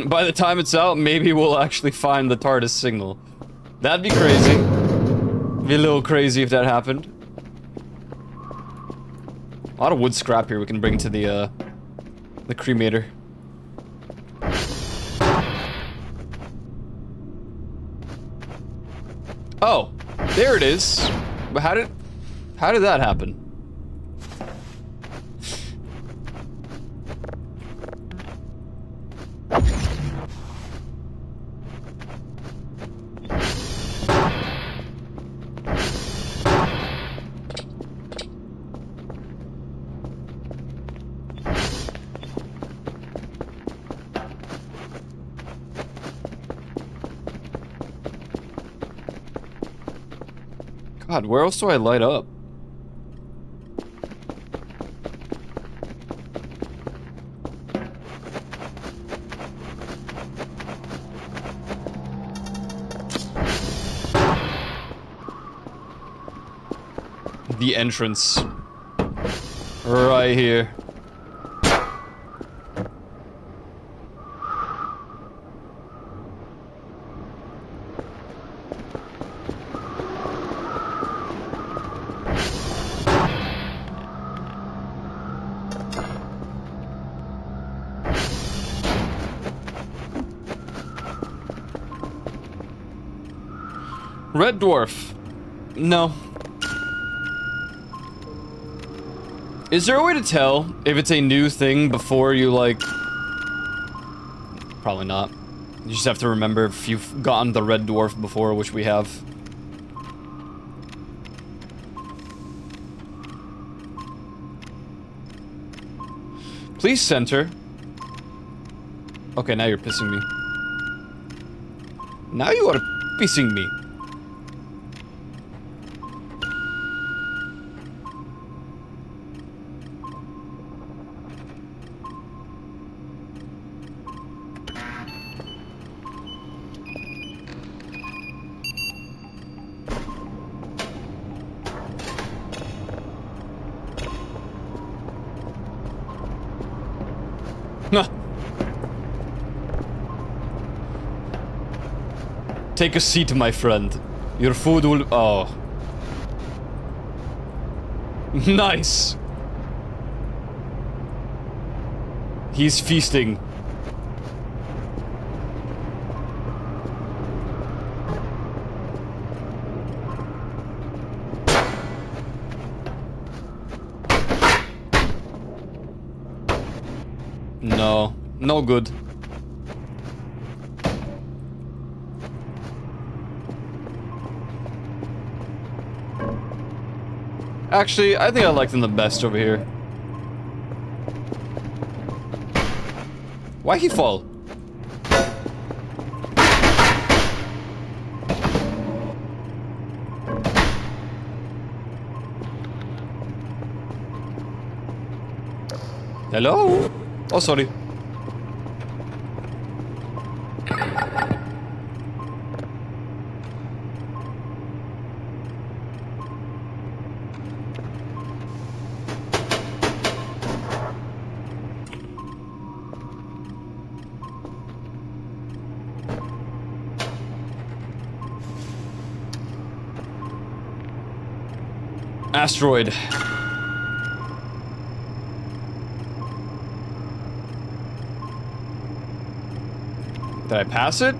By the time it's out, maybe we'll actually find the TARDIS signal. That'd be crazy. Be a little crazy if that happened. A lot of wood scrap here we can bring to the cremator. Oh, there it is. But how did that happen? God, where else do I light up? The entrance. Right here. Red dwarf. No. Is there a way to tell if it's a new thing before you, like... Probably not. You just have to remember if you've gotten the red dwarf before, which we have. Please center. Okay, now you're pissing me. Now you are pissing me. Take a seat, my friend. Your food will... Oh. Nice. He's feasting. No. No good. Actually, I think I like them the best over here. Why he fall? Hello? Oh, sorry. Asteroid. Did I pass it?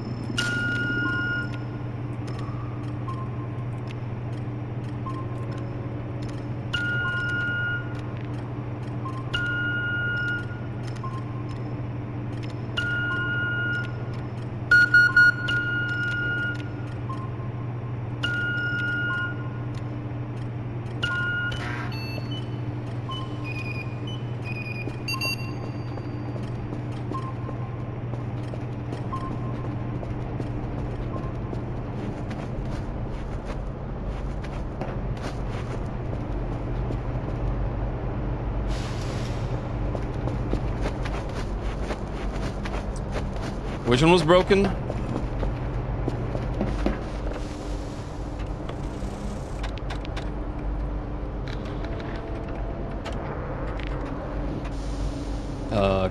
Which one was broken?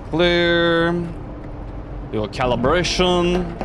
Clear. Do a calibration.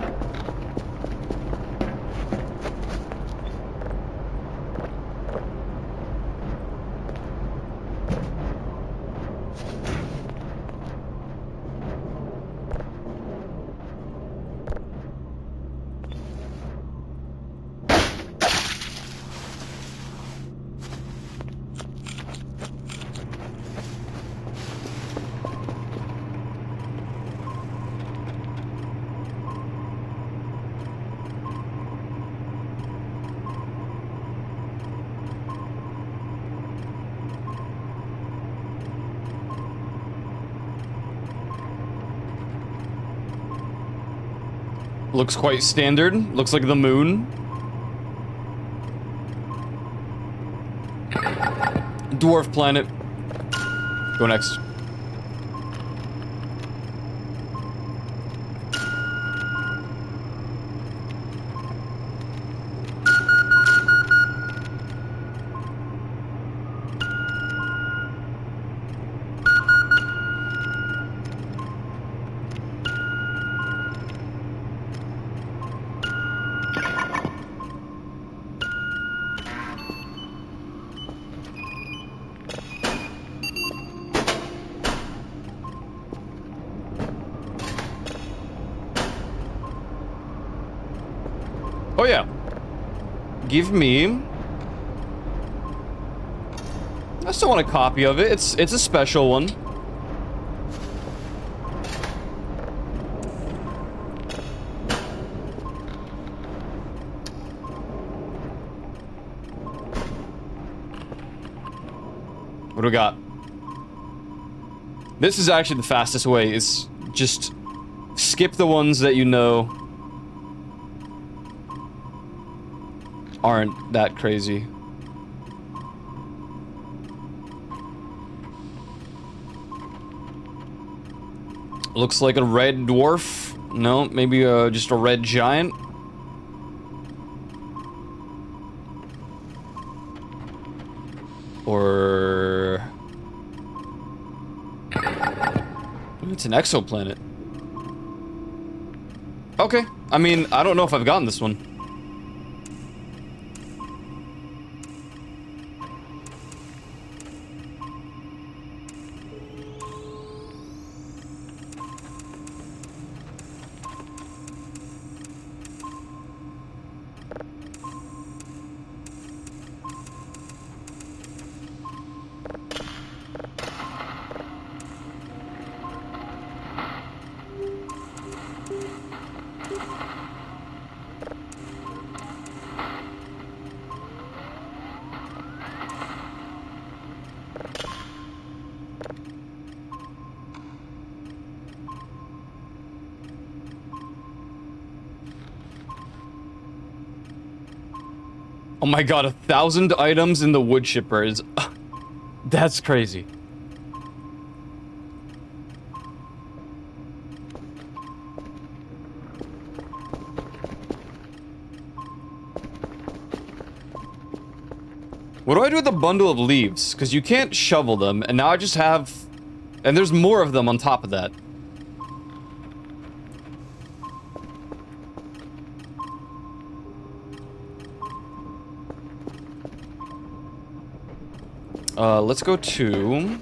Looks quite standard. Looks like the moon. Dwarf planet. Go next. Oh yeah. Give me. I still want a copy of it. It's a special one. What do we got? This is actually the fastest way. Is just skip the ones that you know aren't that crazy. Looks like a red dwarf. No, maybe just a red giant. Or it's an exoplanet. Okay. I mean, I don't know if I've gotten this one. Oh my god, 1,000 items in the wood shipper is... That's crazy. What do I do with a bundle of leaves? Because you can't shovel them, and now I just have... And there's more of them on top of that. Let's go to...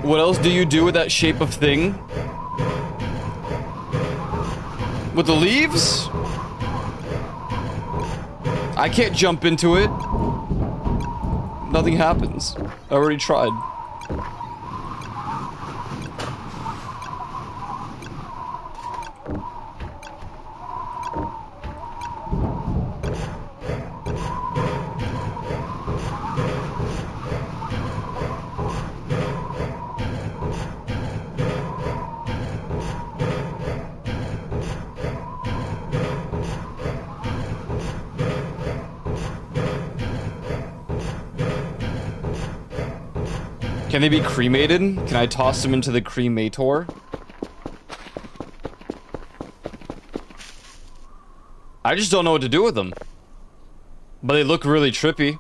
What else do you do with that shape of thing? With the leaves? I can't jump into it. Nothing happens. I already tried. Can they be cremated? Can I toss them into the cremator? I just don't know what to do with them. But they look really trippy.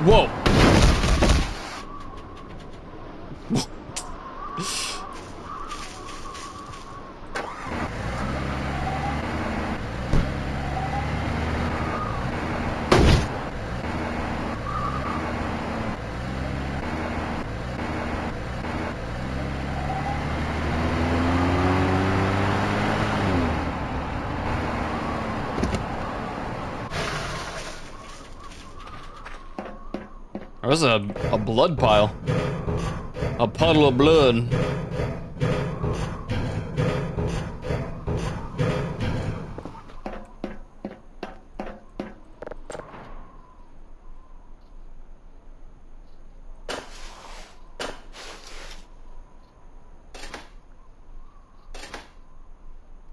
Whoa! There's a blood pile. A puddle of blood.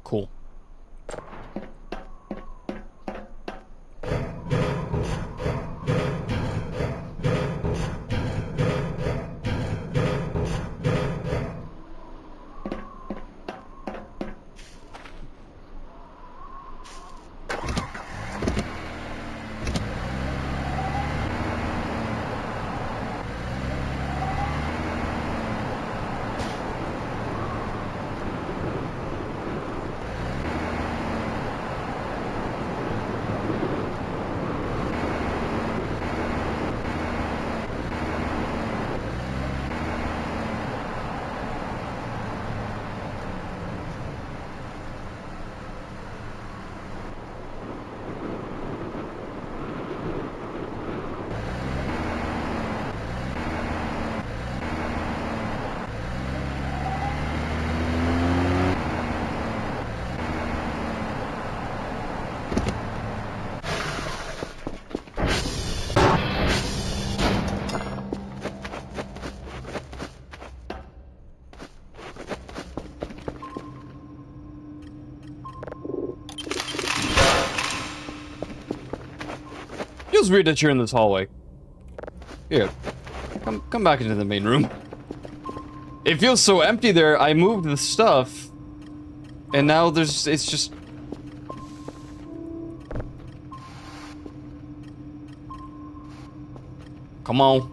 Cool. Feels weird that you're in this hallway. Here, come back into the main room. It feels so empty there. I moved the stuff, and now it's just. Come on.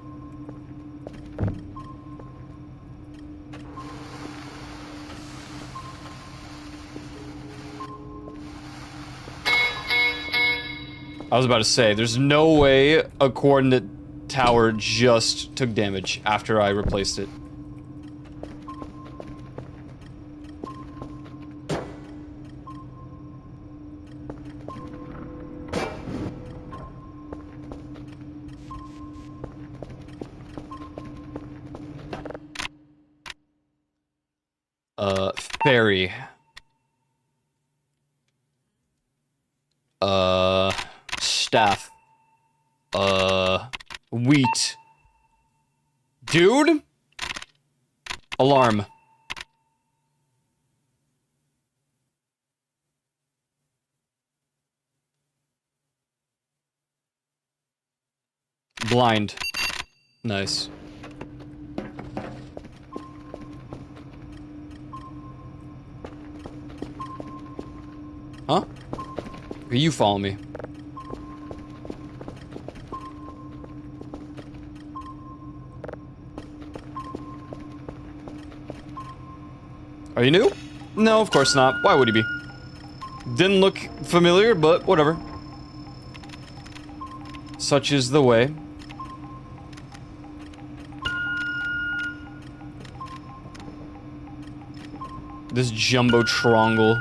I was about to say, there's no way a coordinate tower just took damage after I replaced it. Ferry. Staff. Wheat. Dude? Alarm. Blind. Nice. Huh? Or you follow me? Are you new? No, of course not. Why would he be? Didn't look familiar, but whatever. Such is the way. This jumbo triangle.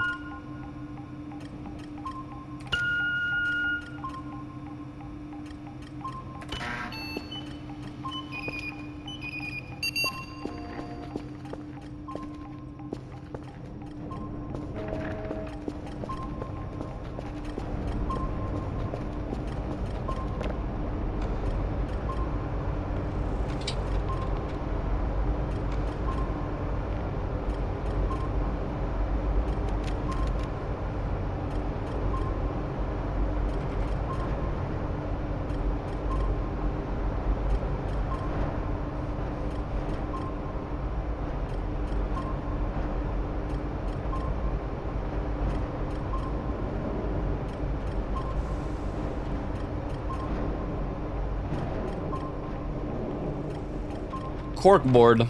Corkboard.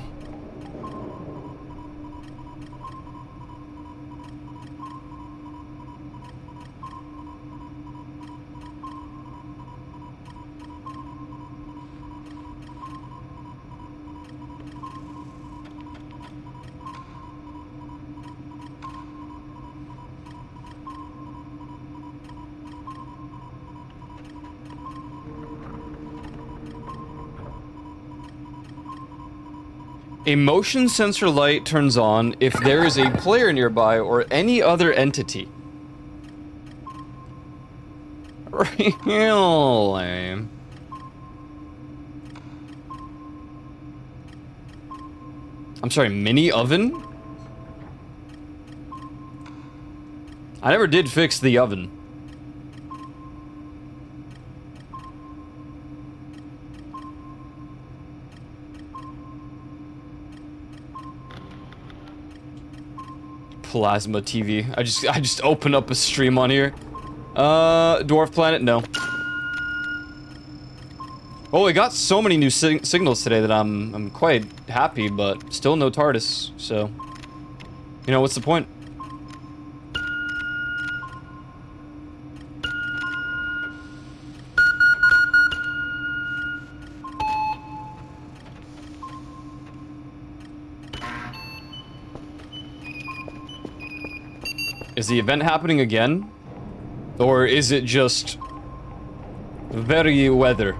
A motion sensor light turns on if there is a player nearby or any other entity. Real lame. I'm sorry, mini oven? I never did fix the oven. Plasma TV. I just open up a stream on here. Dwarf Planet? No. Well, we got so many new signals today that I'm quite happy, but still no TARDIS, so... You know, what's the point? Is the event happening again? Or is it just very weather?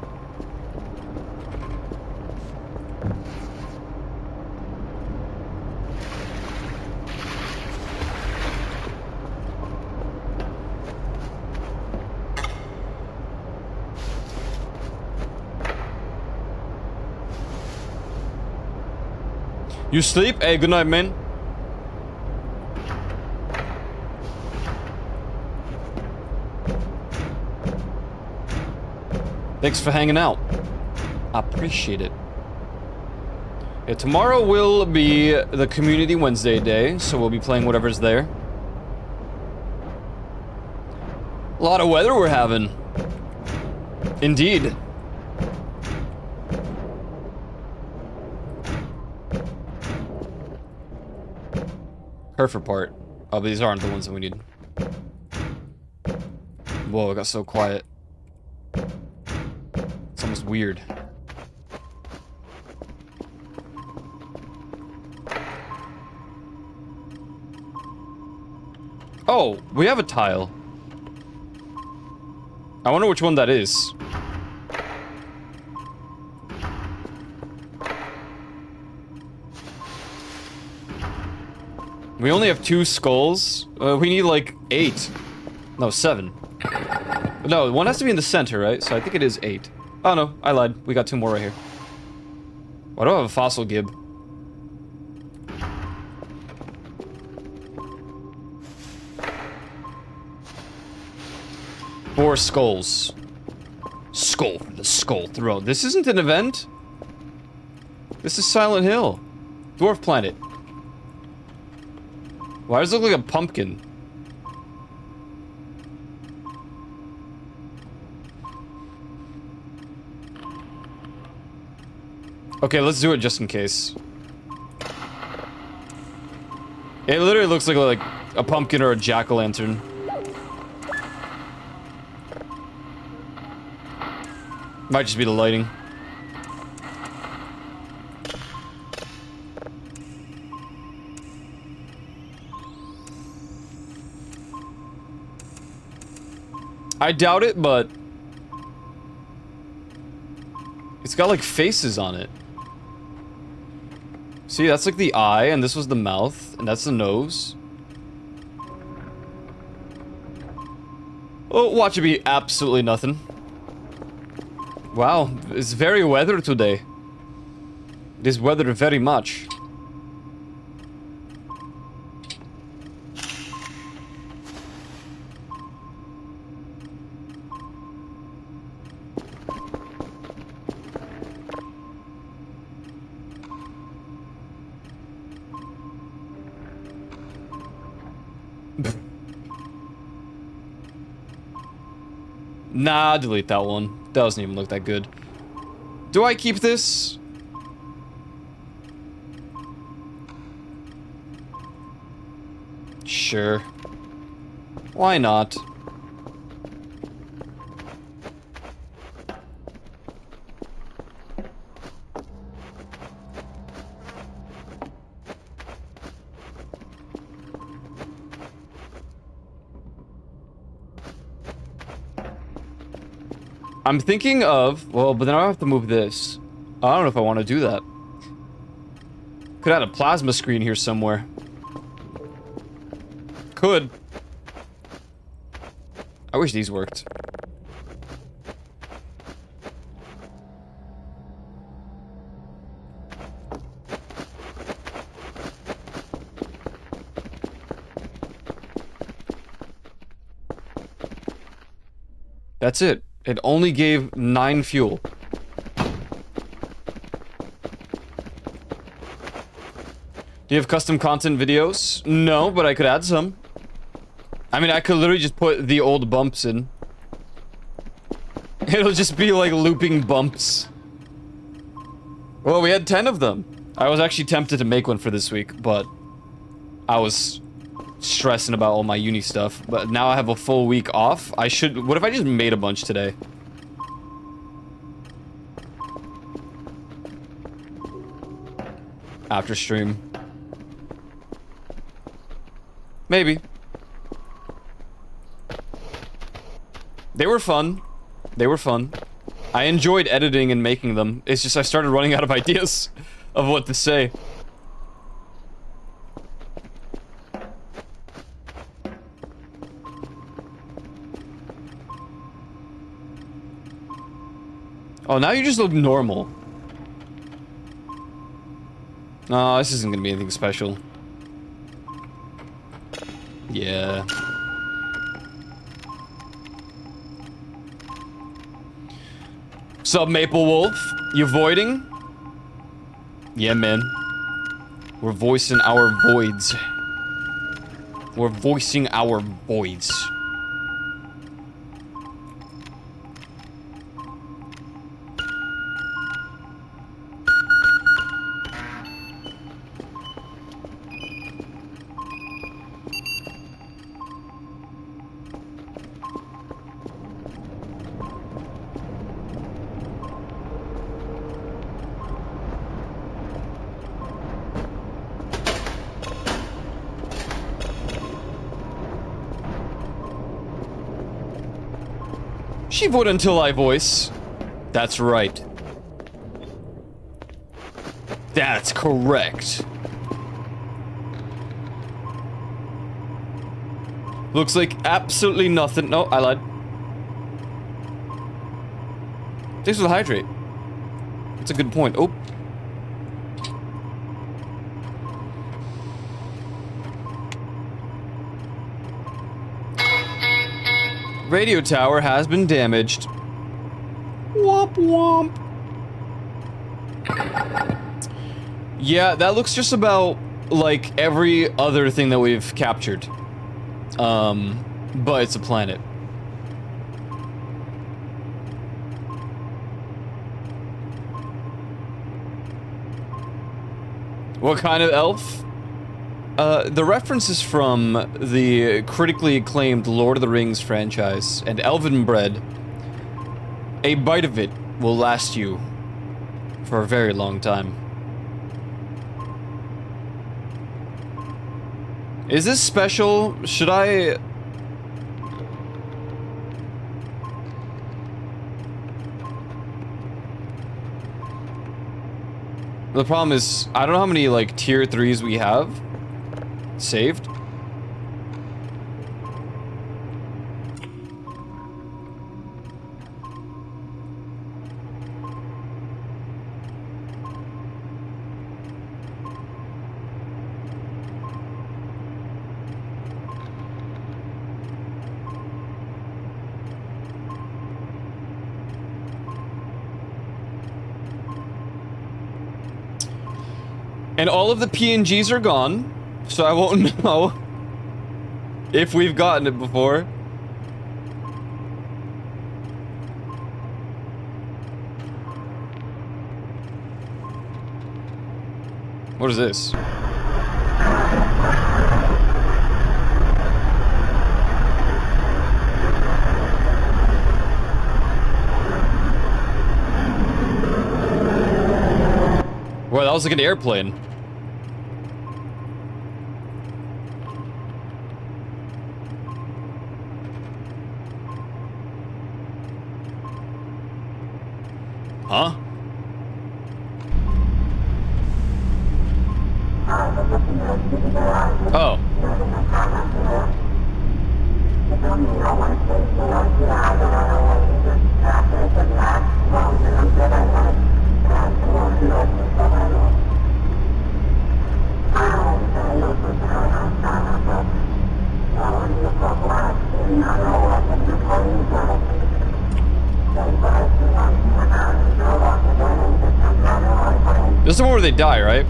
You sleep? Hey, good night, man. Thanks for hanging out. I appreciate it. Yeah, tomorrow will be the Community Wednesday day, so we'll be playing whatever's there. A lot of weather we're having. Indeed. Hereford part. Oh, but these aren't the ones that we need. Whoa, it got so quiet. It's almost weird. Oh, we have a tile. I wonder which one that is. We only have 2 skulls. We need like 8. No, 7. No, one has to be in the center, right? So I think it is 8. Oh no, I lied. We got 2 more right here. Why do I have a fossil gib? Four skulls. Skull for the skull throw. This isn't an event. This is Silent Hill. Dwarf Planet. Why does it look like a pumpkin? Okay, let's do it just in case. It literally looks like a pumpkin or a jack-o'-lantern. Might just be the lighting. I doubt it, but it's got like faces on it. See, that's like the eye, and this was the mouth, and that's the nose. Oh, watch it be absolutely nothing. Wow, it's very weather today. It is weather very much. Nah, delete that one. That doesn't even look that good. Do I keep this? Sure. Why not? I'm thinking of, well, but then I have to move this. I don't know if I want to do that. Could add a plasma screen here somewhere. Could. I wish these worked. That's it. It only gave 9 fuel. Do you have custom content videos? No, but I could add some. I mean, I could literally just put the old bumps in. It'll just be like looping bumps. Well, we had 10 of them. I was actually tempted to make one for this week, but I was stressing about all my uni stuff. But now I have a full week off. I should... What if I just made a bunch today? After stream. Maybe. They were fun. They were fun. I enjoyed editing and making them. It's just I started running out of ideas of what to say. Oh, now you just look normal. No, this isn't gonna be anything special. Yeah. Sup, Maple Wolf? You voiding? Yeah, man. We're voicing our voids. We're voicing our voids. She would until I voice. That's right. That's correct. Looks like absolutely nothing. No, I lied. Thanks for the hydrate. That's a good point. Oh. Radio tower has been damaged. Womp womp. Yeah, that looks just about like every other thing that we've captured. But it's a planet. What kind of elf? The reference is from the critically acclaimed Lord of the Rings franchise, and elven bread. A bite of it will last you for a very long time. Is this special? Should I... The problem is, I don't know how many, like, tier 3s we have saved. And all of the PNGs are gone, so I won't know if we've gotten it before. What is this? Well, that was like an airplane. Huh? Oh. This is the one where they die, right?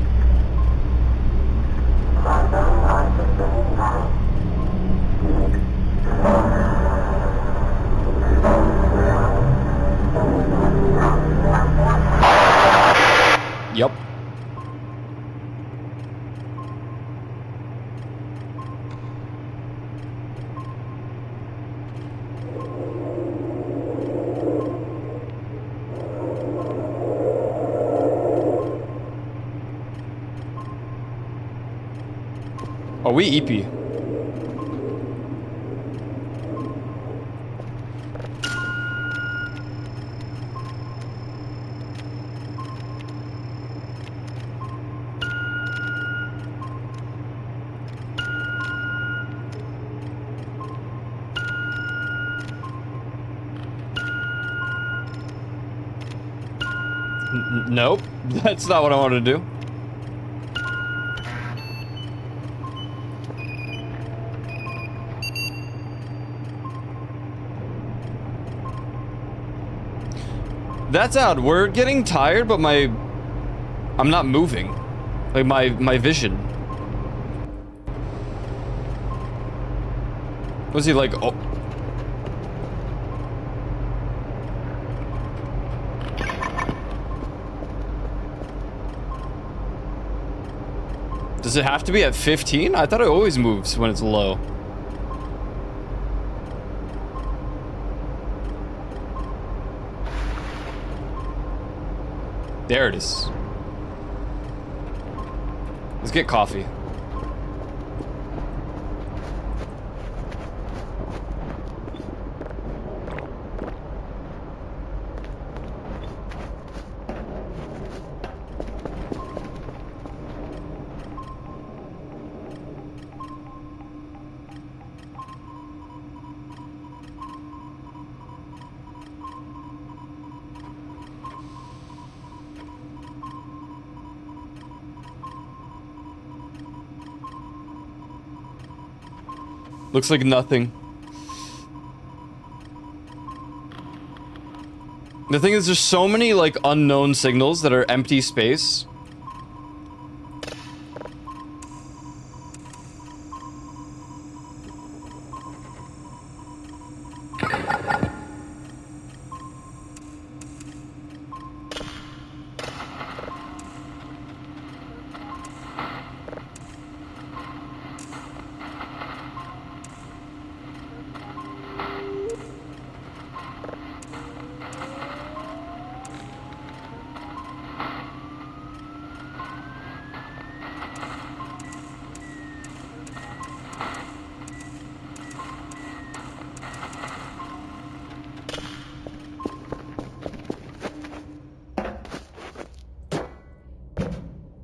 Yep. Oh, we EP. Nope, that's not what I wanted to do. That's odd. We're getting tired, but I'm not moving. Like my vision. Was he like, oh. Does it have to be at 15? I thought it always moves when it's low. There it is. Let's get coffee. Looks like nothing. The thing is, there's so many, like, unknown signals that are empty space.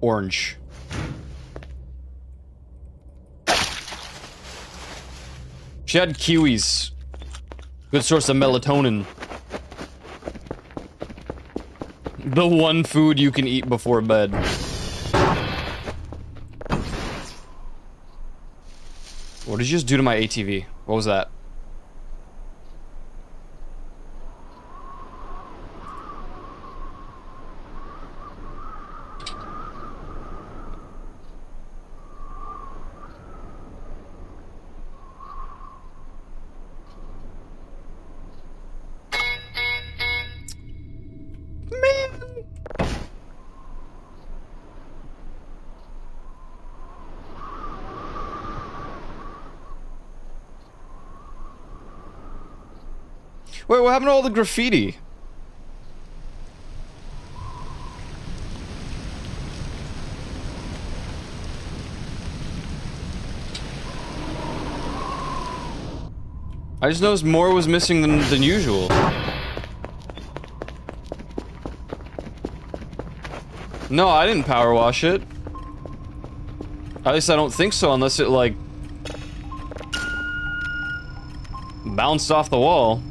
Orange. She had kiwis. Good source of melatonin. The one food you can eat before bed. What did you just do to my ATV? What was that? Wait, what happened to all the graffiti? I just noticed more was missing than usual. No, I didn't power wash it. At least I don't think so, unless it, like, bounced off the wall.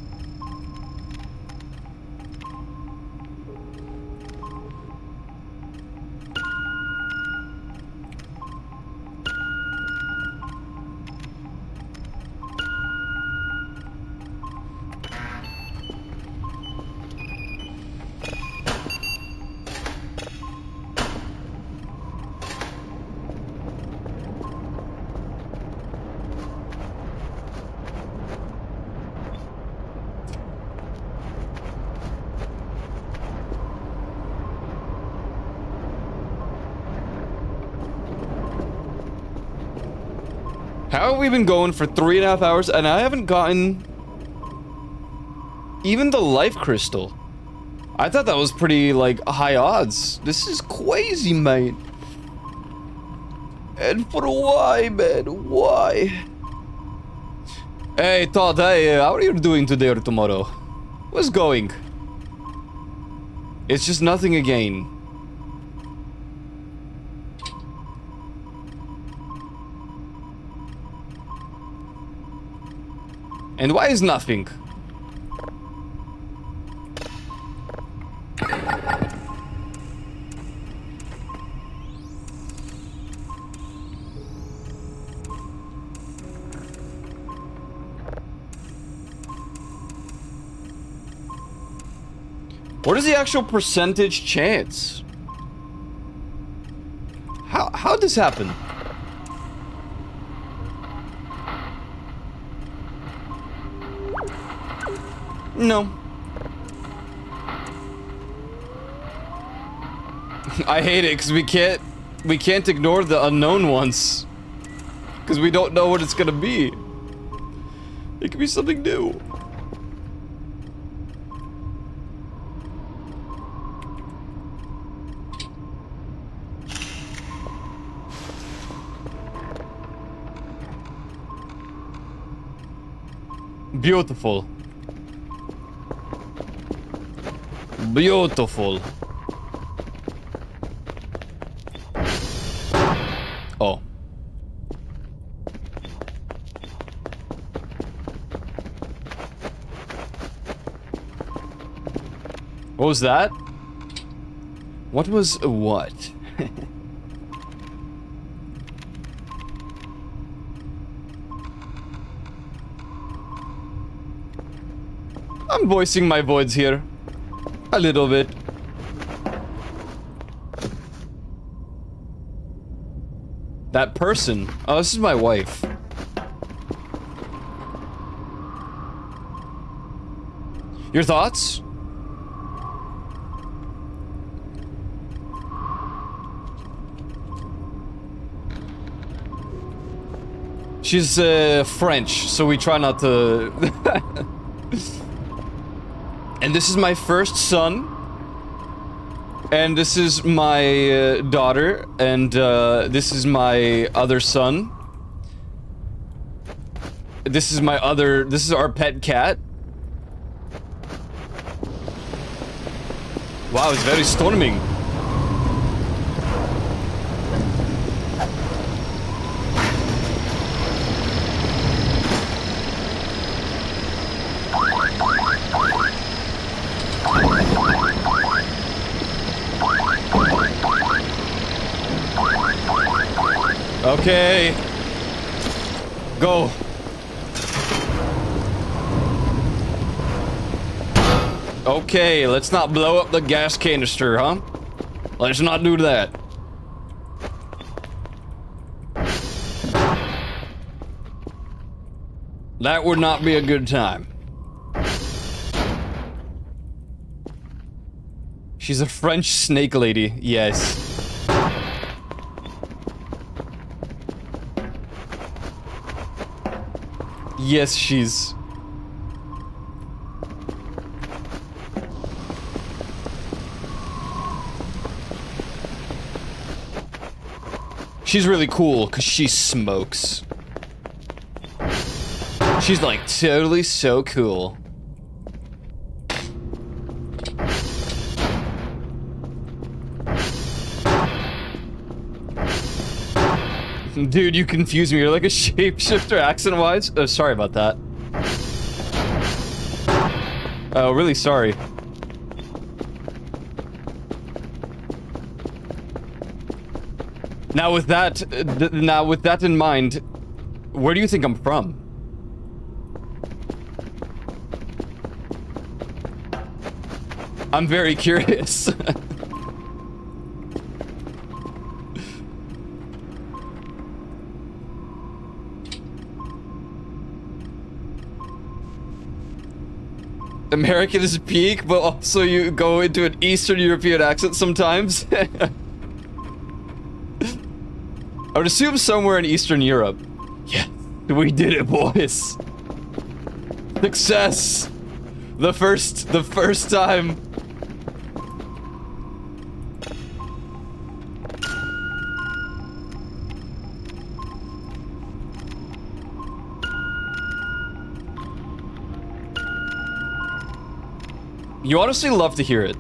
How have we been going for 3.5 hours and I haven't gotten even the life crystal? I thought that was pretty, like, high odds. This is crazy, man. And for why, man? Why? Hey, Todd, hey, how are you doing today or tomorrow? What's going? It's just nothing again. And why is nothing? What is the actual percentage chance? How'd this happen? No. I hate it because we can't ignore the unknown ones. Because we don't know what it's gonna be. It could be something new. Beautiful. Beautiful. Oh. What was that? What was what? I'm voicing my voids here. A little bit. That person. Oh, this is my wife. Your thoughts? She's French, so we try not to... And this is my first son. And this is my daughter. And this is my other son. This is our pet cat. Wow, it's very storming. Okay. Go. Okay, let's not blow up the gas canister, huh? Let's not do that. That would not be a good time. She's a French snake lady, yes. Yes, she's... She's really cool, because she smokes. She's like totally so cool. Dude, you confuse me. You're like a shapeshifter accent-wise. Oh, sorry about that. Oh, really sorry. Now with that in mind, where do you think I'm from? I'm very curious. American is peak, but also you go into an Eastern European accent sometimes. I would assume somewhere in Eastern Europe. Yes, we did it, boys. Success. The first time. You honestly love to hear it.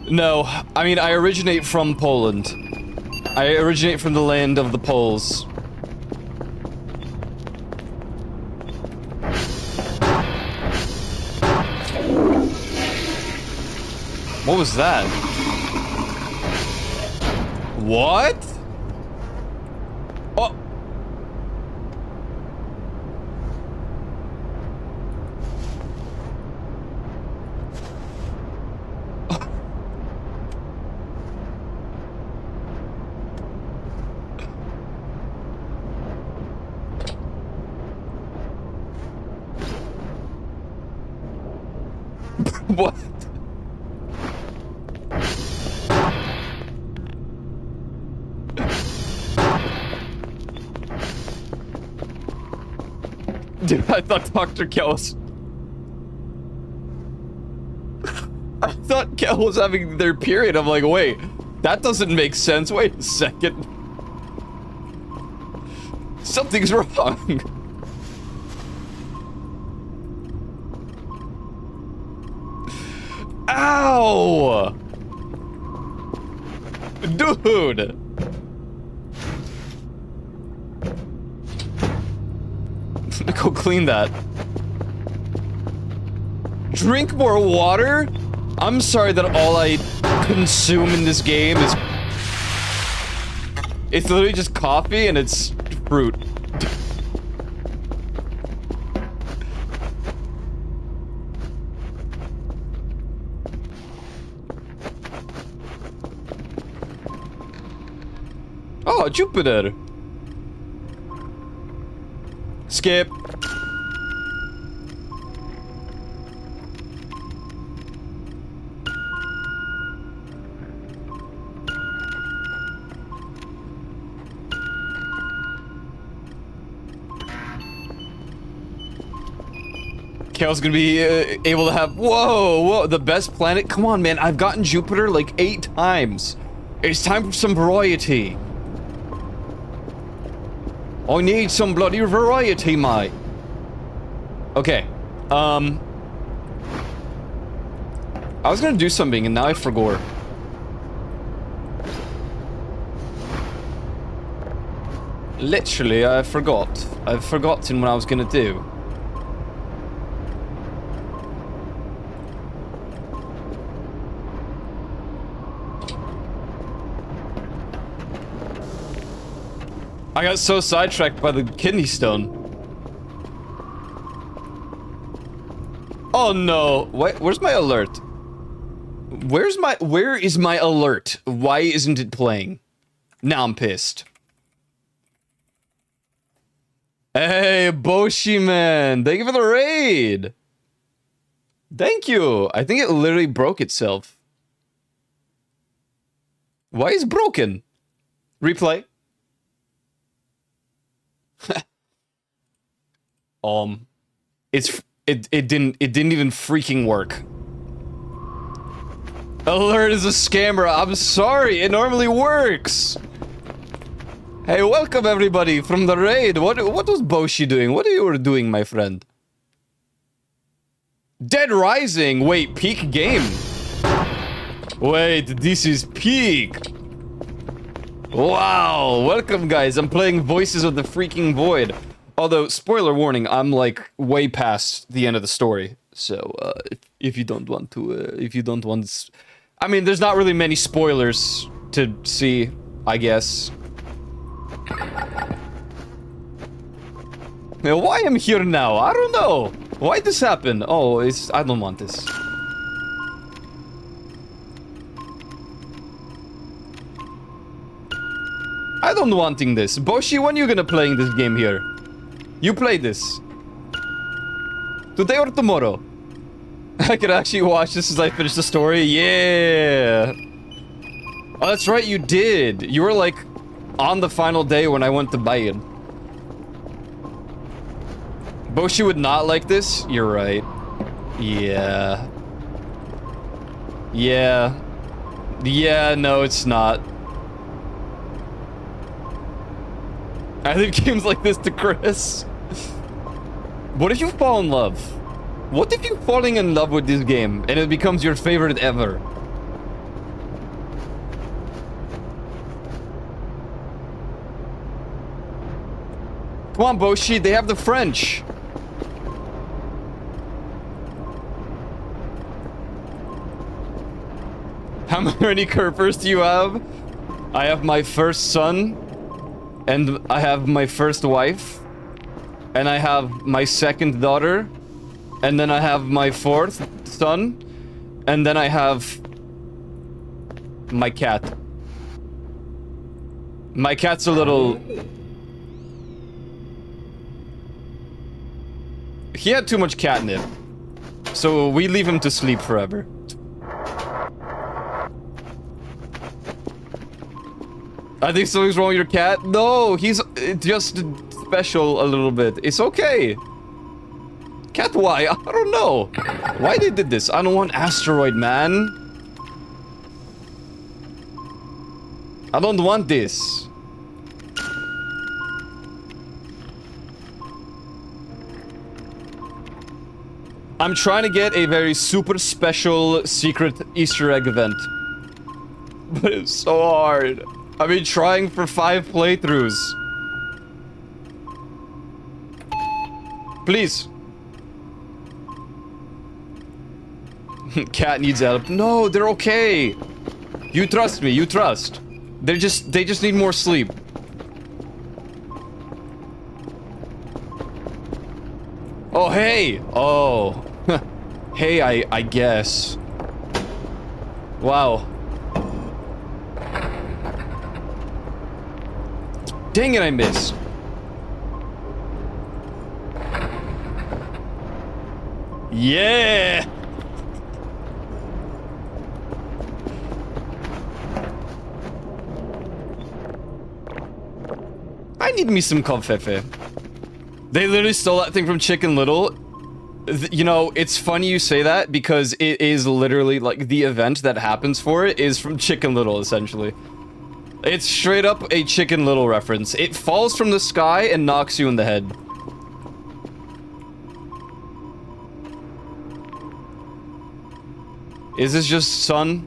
No, I mean, I originate from Poland. I originate from the land of the Poles. What was that? What? Oh. What? Dude, I thought Dr. Kel was... I thought Kel was having their period. I'm like, wait, that doesn't make sense. Wait a second. Something's wrong. Ow! Dude! Go clean that. Drink more water? I'm sorry that all I consume in this game is... It's literally just coffee and it's fruit. Oh, Jupiter. Skip. Kale's gonna be able to have, whoa, the best planet. Come on, man, I've gotten Jupiter like 8 times. It's time for some variety. I need some bloody variety, mate. Okay, I was gonna do something and now I forgot. Literally, I forgot. I've forgotten what I was gonna do. I got so sidetracked by the kidney stone. Oh no! Wait, where's my alert? Where is my alert? Why isn't it playing? Now I'm pissed. Hey, Boshi man! Thank you for the raid! Thank you! I think it literally broke itself. Why is it broken? Replay. It didn't even freaking work. Alert is a scammer. I'm sorry. It normally works. Hey, welcome everybody from the raid. What was Boshi doing? What are you doing, my friend? Dead Rising. Wait, peak game. Wait, this is peak. Wow, welcome guys. I'm playing Voices of the Freaking Void. Although, spoiler warning, I'm like way past the end of the story. So, if you don't want to, I mean, there's not really many spoilers to see, I guess. Now, why am I here now? I don't know. Why this happen? Oh, I don't want this. I don't wanting this. Boshi, when you gonna playing this game here? You play this. Today or tomorrow? I could actually watch this as I finish the story. Yeah. Oh, that's right, you did. You were like on the final day when I went to buy it. Boshi would not like this? You're right. Yeah. Yeah. Yeah, no, it's not. I leave games like this to Chris. What if you fall in love? What if you're falling in love with this game and it becomes your favorite ever? Come on, Boshi, they have the French. How many Kerpers do you have? I have my first son. And I have my first wife. And I have my second daughter. And then I have my fourth son. And then I have my cat. My cat's a little... He had too much catnip. So we leave him to sleep forever. I think something's wrong with your cat. No, he's just special a little bit. It's okay. Cat, why? I don't know. Why they did this? I don't want asteroid, man. I don't want this. I'm trying to get a very super special secret Easter egg event. But it's so hard. I've been trying for 5 playthroughs. Please. Cat needs help. No, they're okay. You trust me, you trust. They just need more sleep. Oh, hey. Oh. Hey, I guess. Wow. Dang it, I missed. Yeah! I need me some confefe. They literally stole that thing from Chicken Little. You know, it's funny you say that because it is literally like the event that happens for it is from Chicken Little, essentially. It's straight up a Chicken Little reference. It falls from the sky and knocks you in the head. Is this just sun?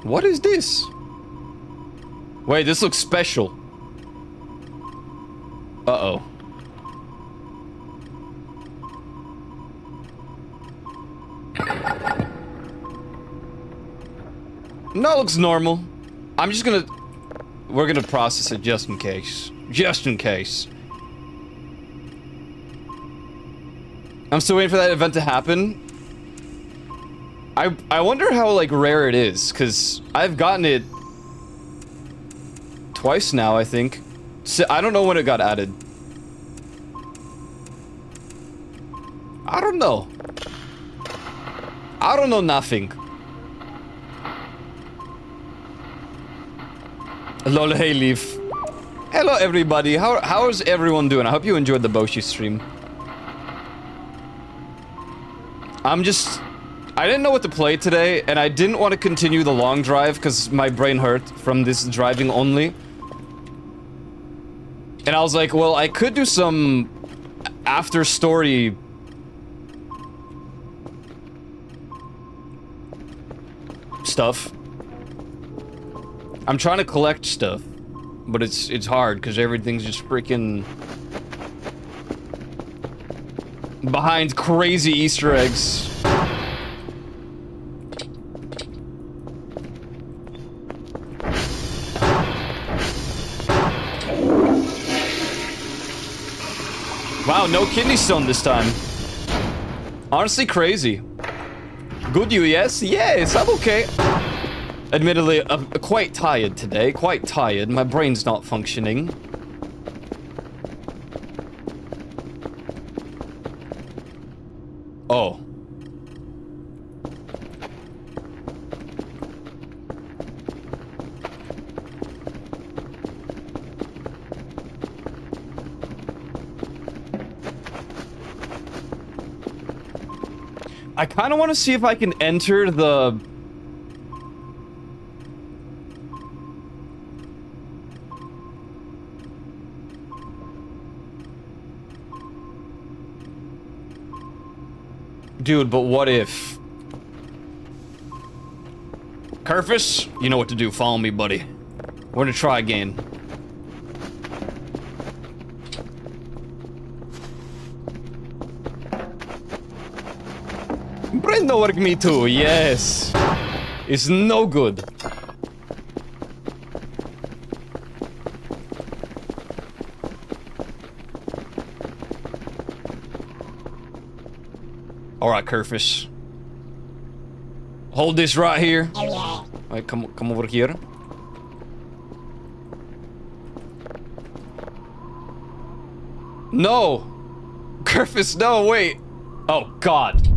What is this? Wait, this looks special. Uh-oh. No, it looks normal. I'm just gonna... We're gonna process it just in case. Just in case. I'm still waiting for that event to happen. I wonder how, like, rare it is, because I've gotten it twice now, I think. So, I don't know when it got added. I don't know. I don't know nothing. Lol, hey Leaf. Hello everybody, how is everyone doing? I hope you enjoyed the Boshi stream. I didn't know what to play today, and I didn't want to continue the long drive because my brain hurt from this driving only. And I was like, well, I could do some after story stuff. I'm trying to collect stuff, but it's hard because everything's just freaking behind crazy Easter eggs. Wow, no kidney stone this time. Honestly, crazy. Good you, yes? Yes, I'm okay. Admittedly, I'm quite tired today. Quite tired. My brain's not functioning. Oh. I kind of want to see if I can enter the... Dude, but what if... Kerfus, you know what to do. Follow me, buddy. We're gonna try again. Brain don't work me too, yes. It's no good. Alright, Kerfus. Hold this right here. Alright, come over here. No! Kerfus, no, wait! Oh, God.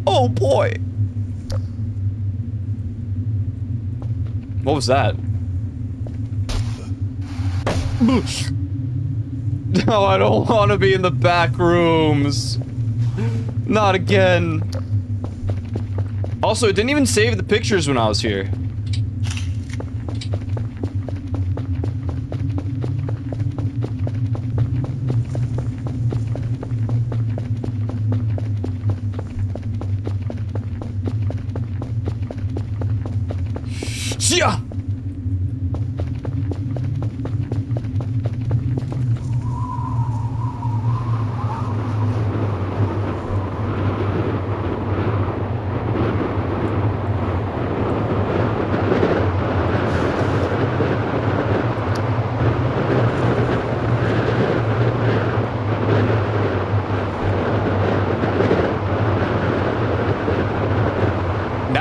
Oh, boy! What was that? No, I don't want to be in the back rooms. Not again. Also, it didn't even save the pictures when I was here. Yeah.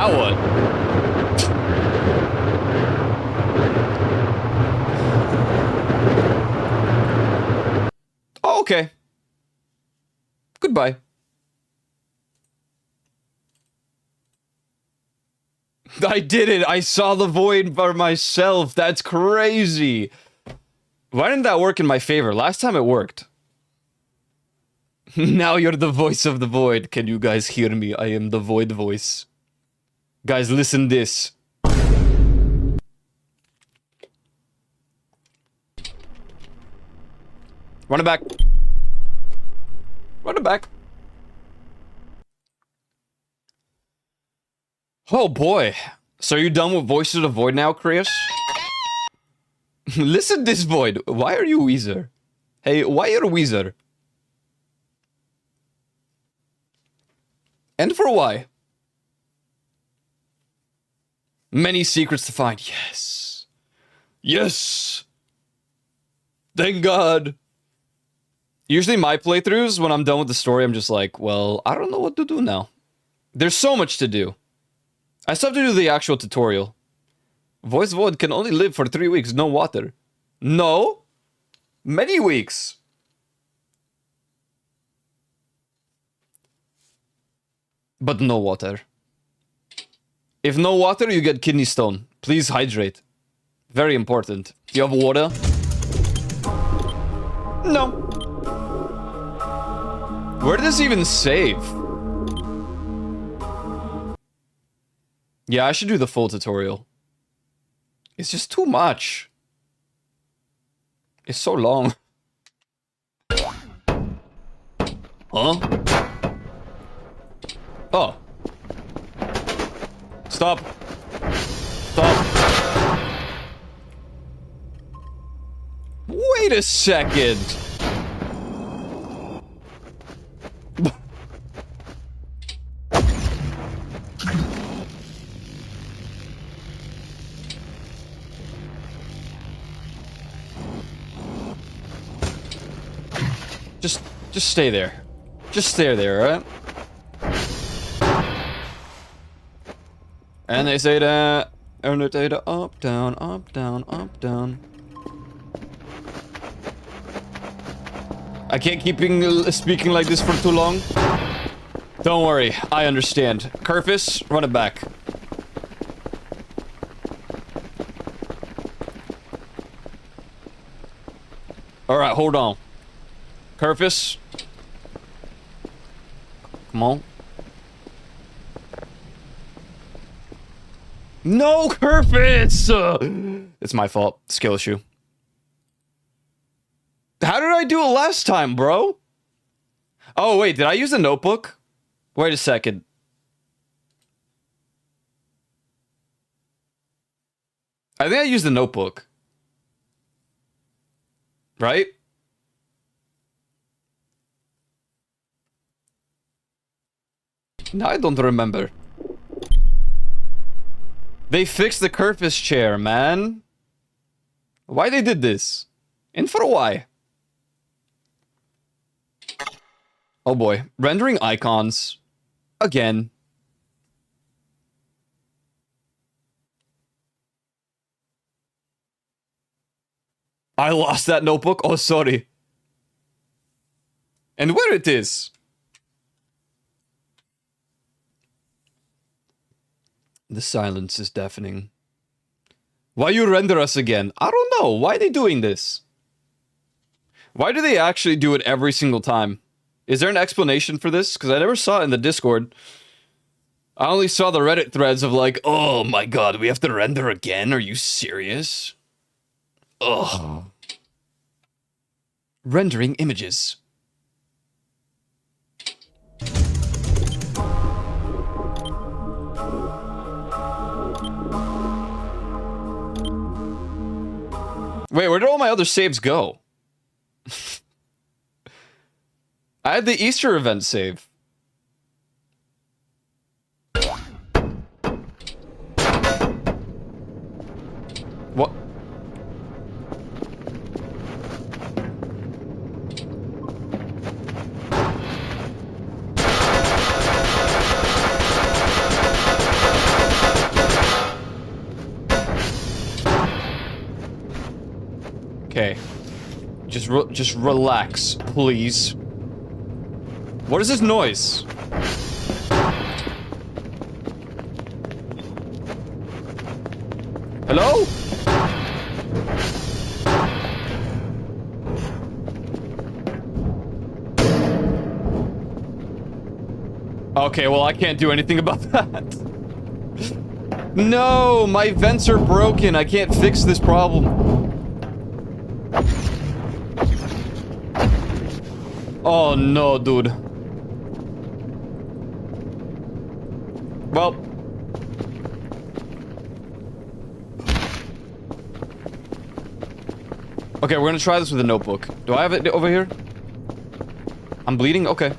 Now what? Oh, okay. Goodbye. I did it. I saw the void for myself. That's crazy. Why didn't that work in my favor? Last time it worked. Now you're the voice of the void. Can you guys hear me? I am the void voice. Guys, listen this. Run it back. Run it back. Oh boy. So are you done with Voices of the Void now, Chris? Listen this void. Why are you Weezer? Hey, why are you Weezer? And for why? Many secrets to find. Yes. Yes. Thank God. Usually my playthroughs, when I'm done with the story, I'm just like, well, I don't know what to do now. There's so much to do. I still have to do the actual tutorial. Voice Void can only live for 3 weeks, no water. No. Many weeks. But no water. If no water, you get kidney stone. Please hydrate. Very important. You have water? No. Where does this even save? Yeah, I should do the full tutorial. It's just too much. It's so long. Huh? Oh. Stop. Stop. Wait a second. Just stay there. Just stay there, alright? And they say that, and they say that up, down, up, down, up, down. I can't keep speaking like this for too long. Don't worry, I understand. Kerfus, run it back. Alright, hold on. Kerfus. Come on. No, Kerfus! It's my fault. Skill issue. How did I do it last time, bro? Oh, wait, did I use a notebook? Wait a second. I think I used the notebook. Right? No, I don't remember. They fixed the Kerfus chair, man. Why they did this? And for why? Oh boy. Rendering icons. Again. I lost that notebook? Oh, sorry. And where it is? The silence is deafening. Why you render us again? I don't know. Why are they doing this? Why do they actually do it every single time? Is there an explanation for this? Because I never saw it in the Discord. I only saw the Reddit threads of like, oh my god, we have to render again? Are you serious? Ugh. Rendering images. Wait, where did all my other saves go? I had the Easter event save. What? Okay. Just relax, please. What is this noise? Hello? Okay, well, I can't do anything about that. No, my vents are broken. I can't fix this problem. Oh, no, dude. Well. Okay, we're gonna try this with a notebook. Do I have it over here? I'm bleeding? Okay.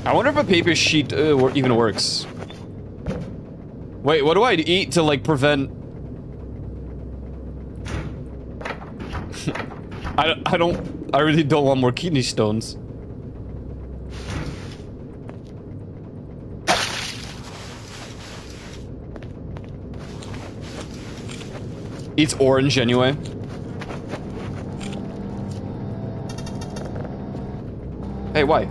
I wonder if a paper sheet even works. Wait, what do I eat to, like, prevent... I really don't want more kidney stones. Eats orange anyway. Hey, why?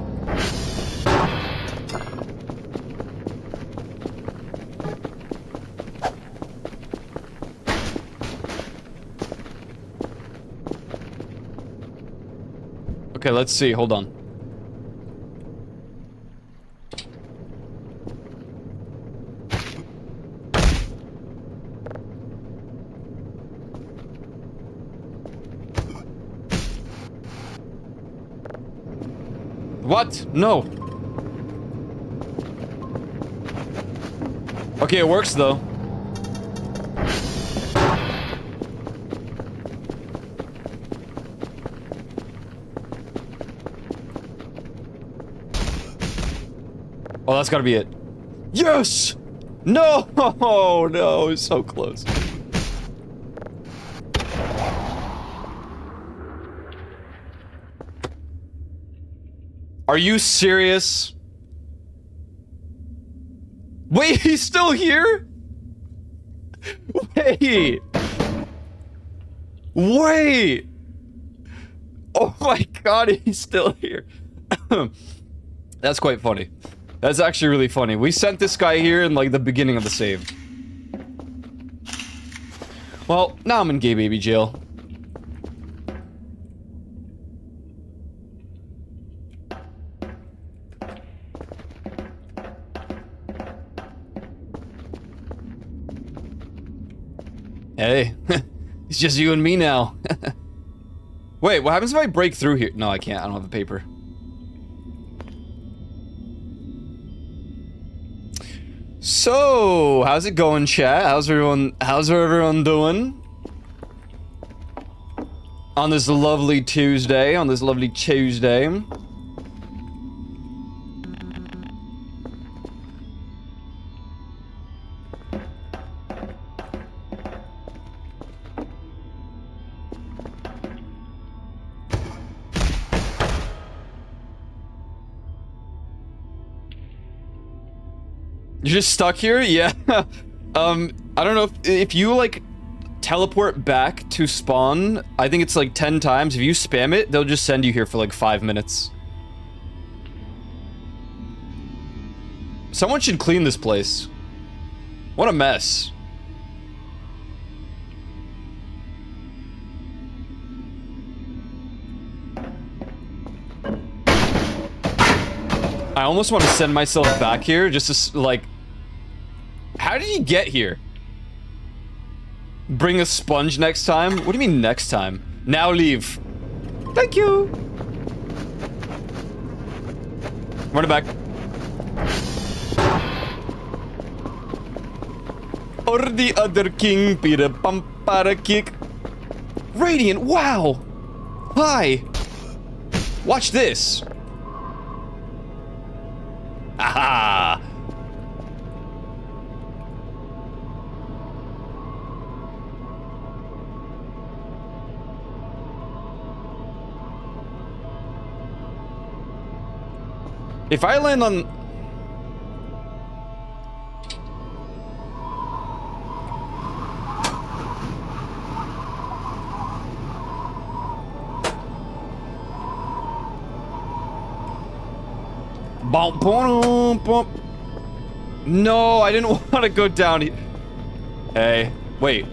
Okay, let's see. Hold on. What? No. Okay, it works though. Oh, that's gotta be it. Yes! No! No, so close. Are you serious? Wait, he's still here? Wait! Wait! Oh my god, he's still here. That's quite funny. That's actually really funny. We sent this guy here in, like, the beginning of the save. Well, now I'm in gay baby jail. Hey, it's just you and me now. Wait, what happens if I break through here? No, I can't. I don't have a paper. So, how's it going, chat? How's everyone doing? On this lovely Tuesday, You're just stuck here? Yeah. I don't know if you, like, teleport back to spawn, I think it's like 10 times. If you spam it, they'll just send you here for like 5 minutes. Someone should clean this place. What a mess. I almost want to send myself back here just to, like... How did he get here? Bring a sponge next time? What do you mean next time? Now leave. Thank you! Run it back. Or the other king, Peter Pampara kick. Radiant, wow! Hi! Watch this! Aha! If I land on... Bump, bump, bump. No, I didn't want to go down here. Hey, wait.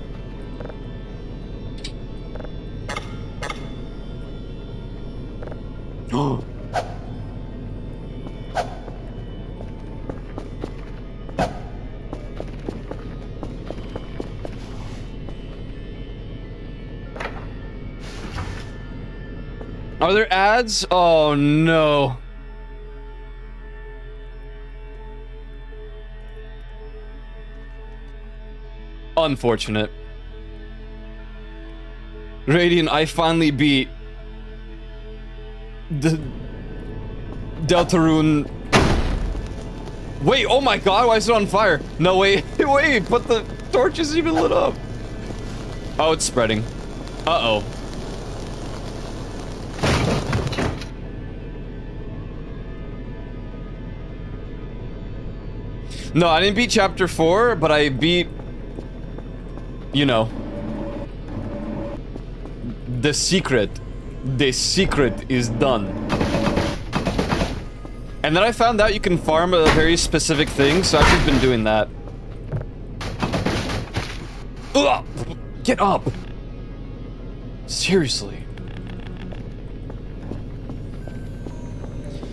Are there ads? Oh no. Unfortunate. Radiant, I finally beat the Deltarune. Wait, oh my god, why is it on fire? No, wait, wait, but the torch isn't even lit up. Oh, it's spreading. Uh-oh. No, I didn't beat chapter 4, but I beat, you know, the secret. The secret is done. And then I found out you can farm a very specific thing, so I've just been doing that. Ugh! Get up! Seriously.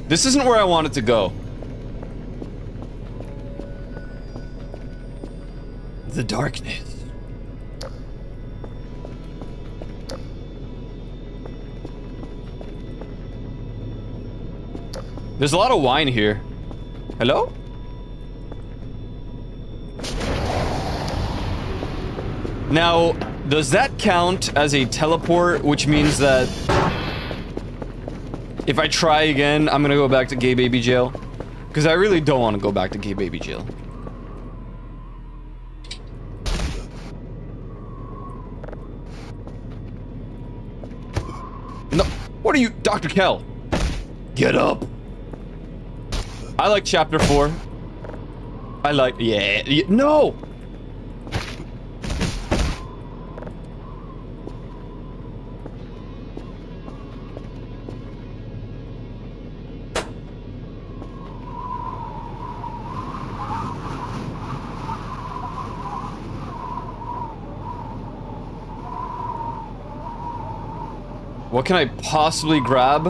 This isn't where I wanted to go. The darkness. There's a lot of wine here. Hello? Now, does that count as a teleport, which means that if I try again, I'm gonna go back to gay baby jail? Because I really don't want to go back to gay baby jail. No, what are you, Dr. Kell? Get up. I like chapter 4. I like, yeah, no! What can I possibly grab?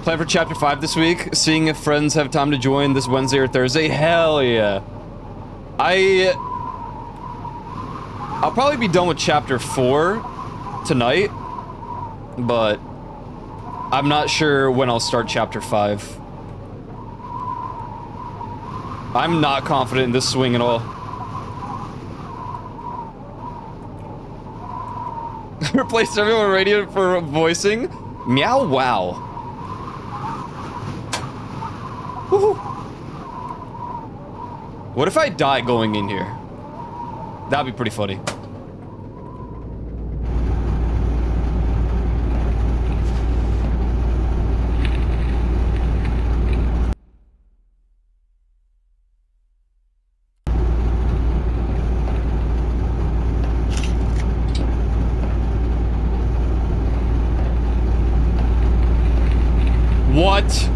Plan for chapter 5 this week, seeing if friends have time to join this Wednesday or Thursday. Hell yeah. I'll probably be done with chapter 4 tonight, but I'm not sure when I'll start chapter 5. I'm not confident in this swing at all. Replace everyone Radiant for voicing? Meow wow. Woohoo. What if I die going in here? That'd be pretty funny. What?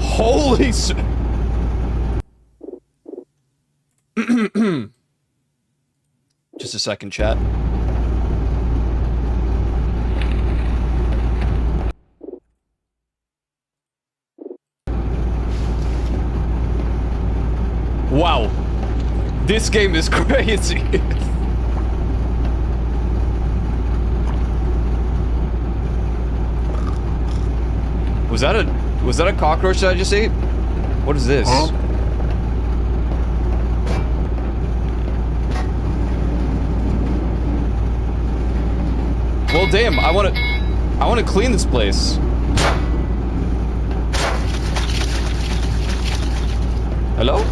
Holy s- Just a second, chat. Wow. This game is crazy. Was that a cockroach that I just ate? What is this? Huh? Well, Well, damn, I wanna clean this place. Hello?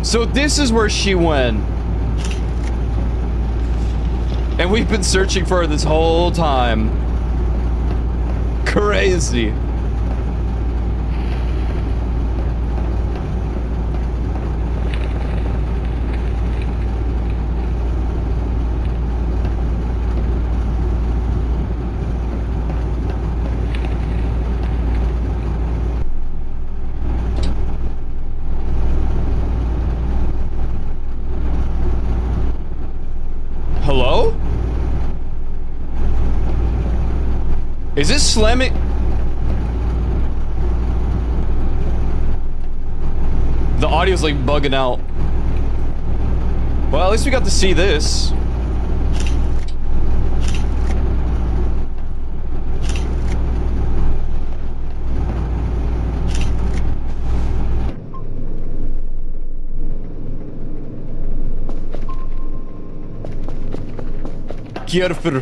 So this is where she went. And we've been searching for her this whole time. Crazy. Hello? Is this slamming? The audio's like bugging out. Well, at least we got to see this. Careful.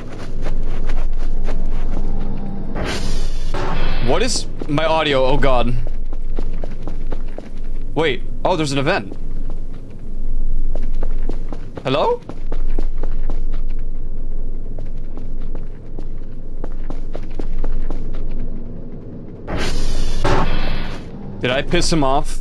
What is my audio? Oh god. Wait. Oh, there's an event. Hello? Did I piss him off?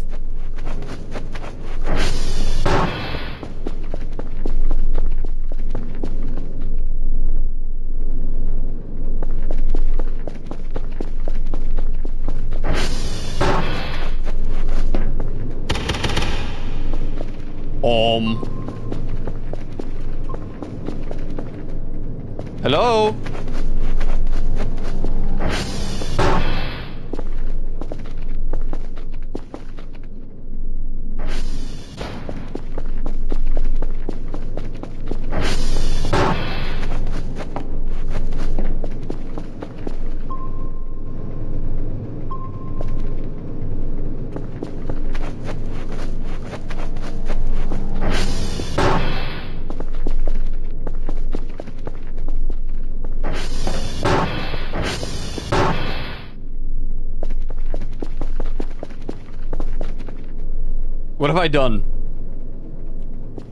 Hello? What have I done?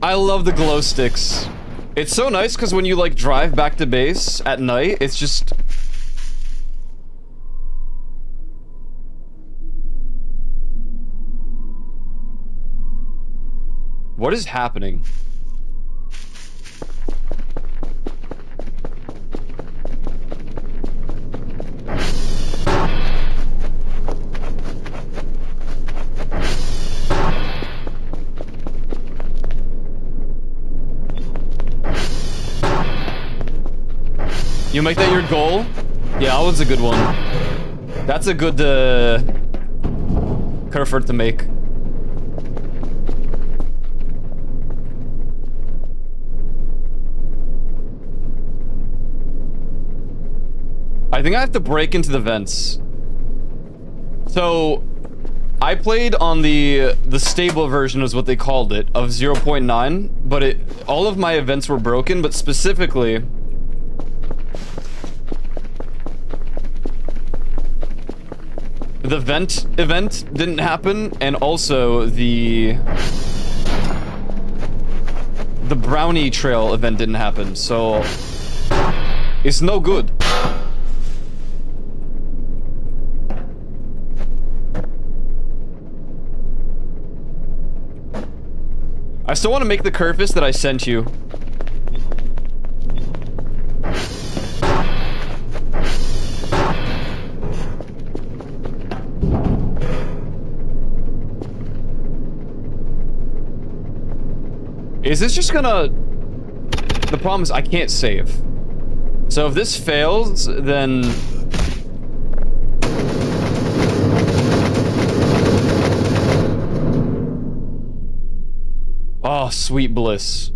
I love the glow sticks. It's so nice because when you like drive back to base at night, it's just... What is happening? You make that your goal? Yeah, that one's a good one. That's a good, effort to make. I think I have to break into the vents. So, I played on the stable version is what they called it, of 0.9, but all of my events were broken, but specifically... the vent event didn't happen, and also the brownie trail event didn't happen, so it's no good. I still want to make the Kerfus that I sent you. Is this just gonna... The problem is I can't save. So if this fails, then... Oh, sweet bliss.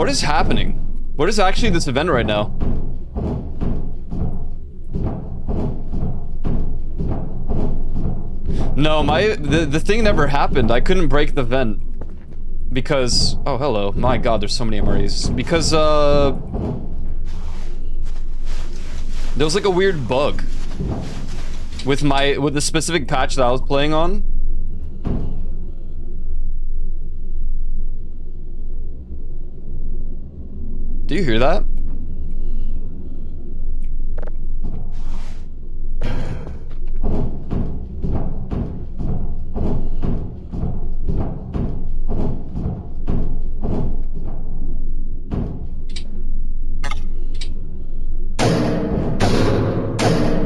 What is happening? What is actually this event right now? No, the thing never happened. I couldn't break the vent. Because... Oh, hello. My god, there's so many MREs. Because, there was like a weird bug. With the specific patch that I was playing on. Do you hear that?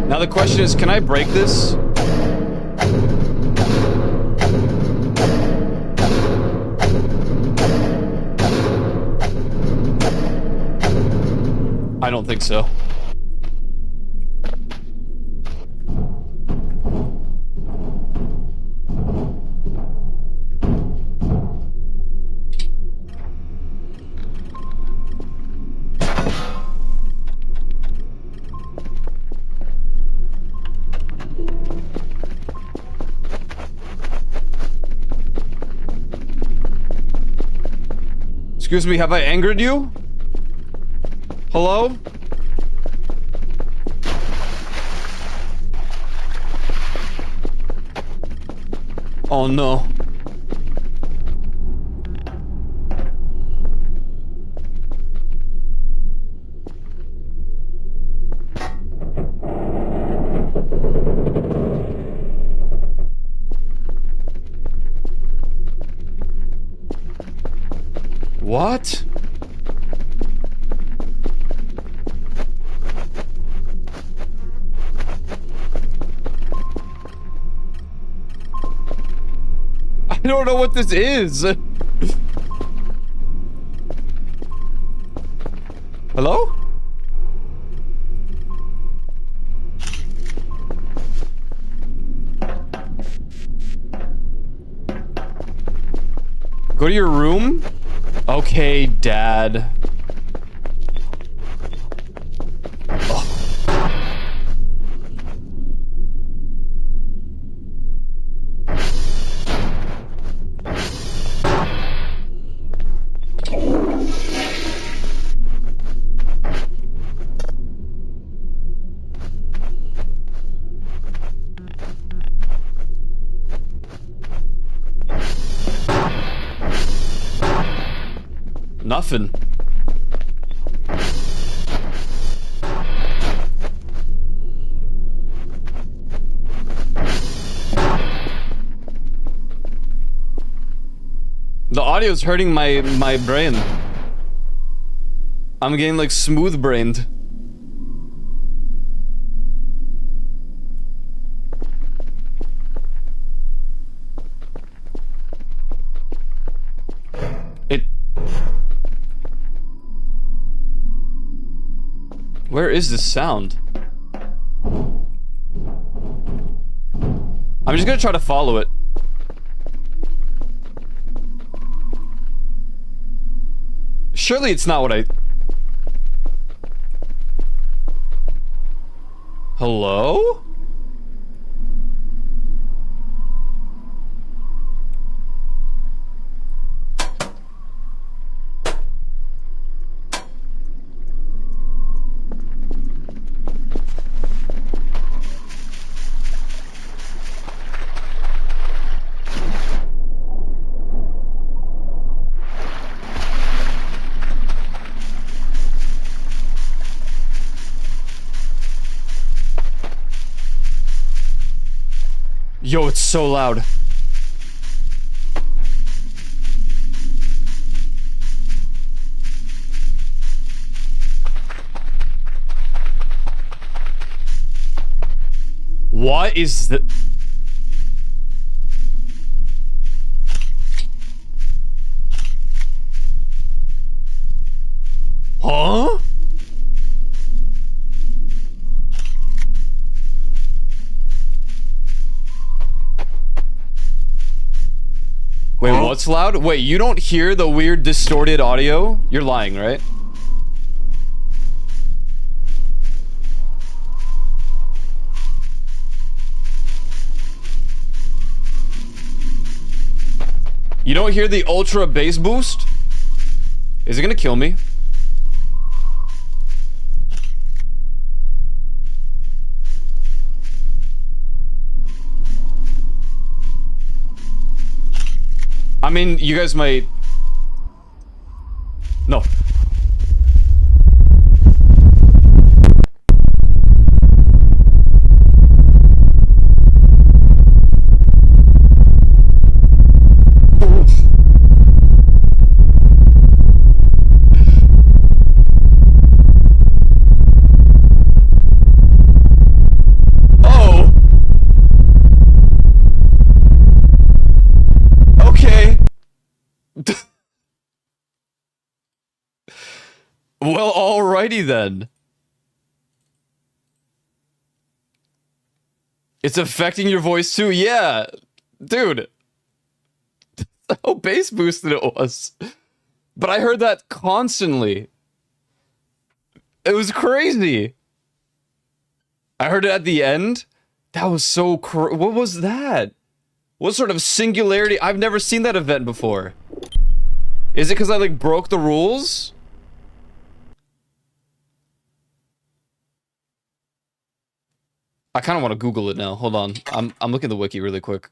Now the question is, can I break this? I don't think so. Excuse me, have I angered you? Hello? Oh no. What? I don't know what this is. Hello? Go to your room? Okay, Dad. Nothing. The audio's hurting my brain. I'm getting like smooth brained. Where is this sound? I'm just gonna try to follow it. Surely it's not what I... Hello? Yo, it's so loud. What is the... Huh? Wait, what's loud? Wait, you don't hear the weird distorted audio? You're lying, right? You don't hear the ultra bass boost? Is it gonna kill me? I mean, you guys might... No. Oh! Okay. Well, alrighty then. It's affecting your voice too? Yeah. Dude. How bass boosted it was. But I heard that constantly. It was crazy. I heard it at the end. That was so what was that? What sort of singularity? I've never seen that event before. Is it because I, like, broke the rules? I kind of want to Google it now. Hold on. I'm looking at the wiki really quick.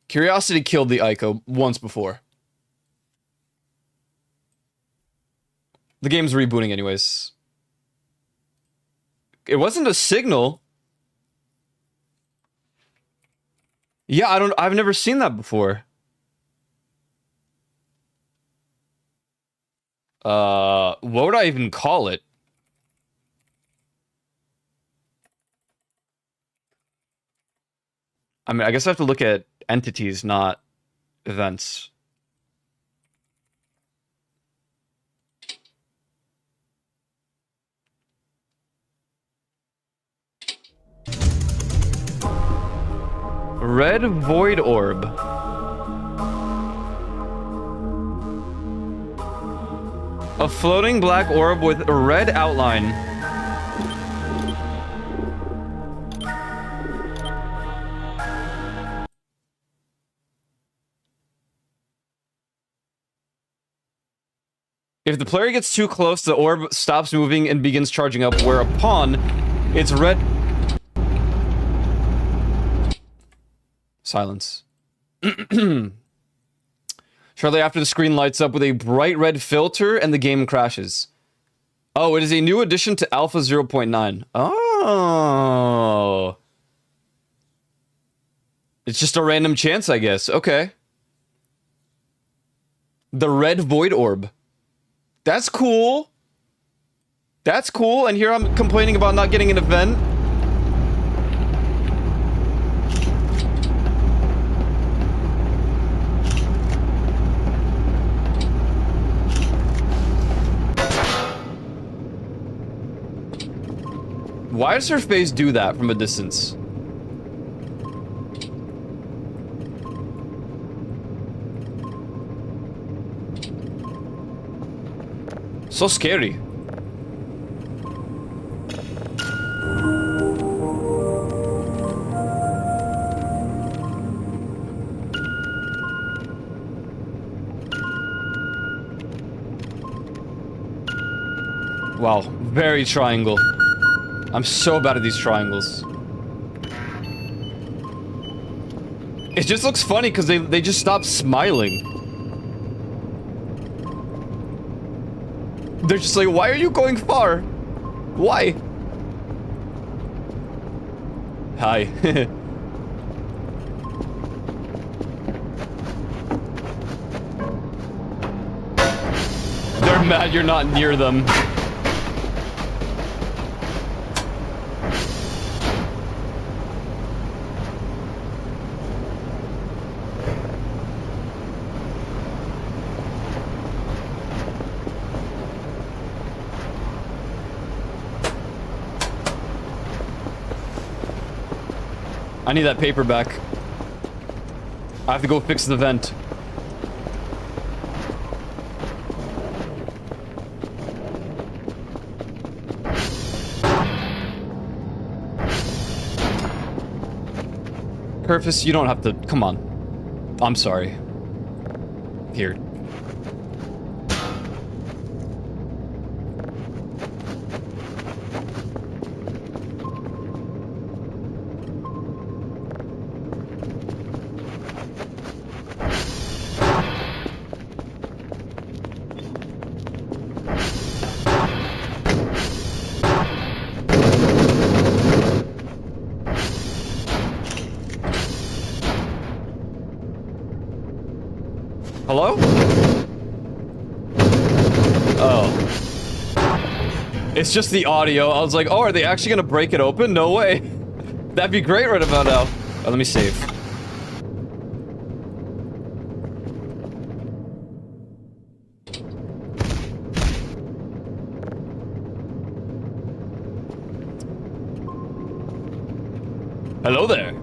Curiosity killed the Ico once before. The game's rebooting anyways. It wasn't a signal. Yeah, I've never seen that before. What would I even call it? I mean, I guess I have to look at entities, not events. Red void orb. A floating black orb with a red outline. If the player gets too close, the orb stops moving and begins charging up, whereupon it's red... Silence. Shortly after, the screen lights up with a bright red filter and the game crashes. Oh, it is a new addition to Alpha 0.9. Oh. It's just a random chance, I guess. Okay. The red void orb. That's cool. That's cool. And here I'm complaining about not getting an event. Why does her face do that from a distance? So scary. Wow, very triangle. I'm so bad at these triangles. It just looks funny because they just stop smiling. They're just like, why are you going far? Why? Hi. They're mad you're not near them. I need that paper back. I have to go fix the vent. Purpose, you don't have to. Come on. I'm sorry. Here. Hello? Oh. It's just the audio. I was like, oh, are they actually gonna break it open? No way. That'd be great right about now. Oh, let me save. Hello there.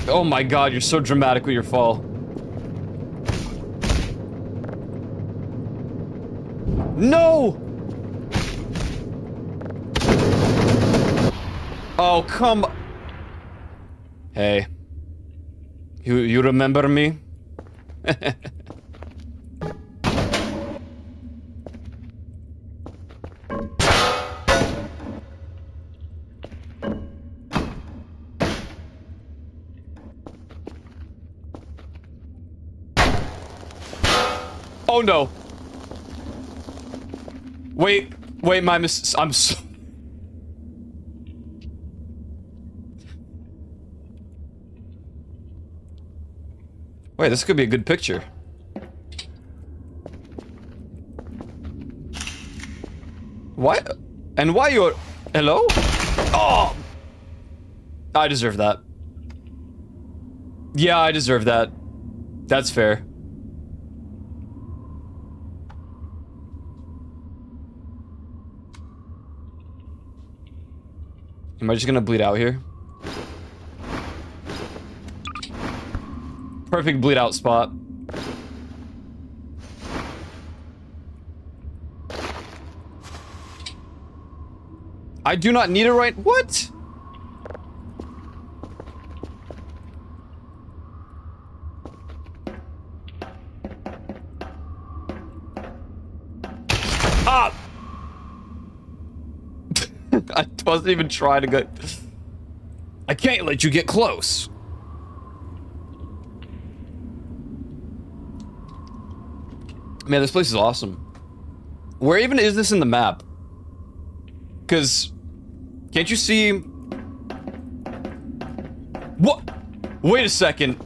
Oh my god, you're so dramatic with your fall. No! Oh, come... Hey. You remember me? Oh no. Wait, I'm so... Wait, this could be a good picture. Why? And why you're... Hello? Oh! I deserve that. Yeah, I deserve that. That's fair. Am I just gonna bleed out here? Perfect bleed out spot. I do not need it right- what? Ah! I wasn't even trying to go- I can't let you get close. Man, this place is awesome. Where even is this in the map? Because... Can't you see... What? Wait a second.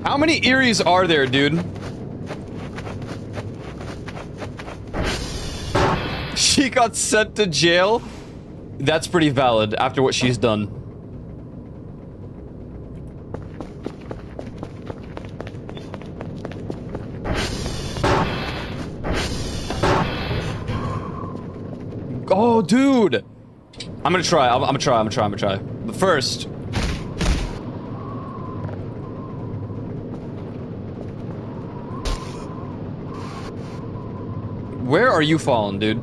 How many Eries are there, dude? She got sent to jail? That's pretty valid after what she's done. Oh, dude! I'm gonna try. I'm gonna try. But first... Where are you falling, dude?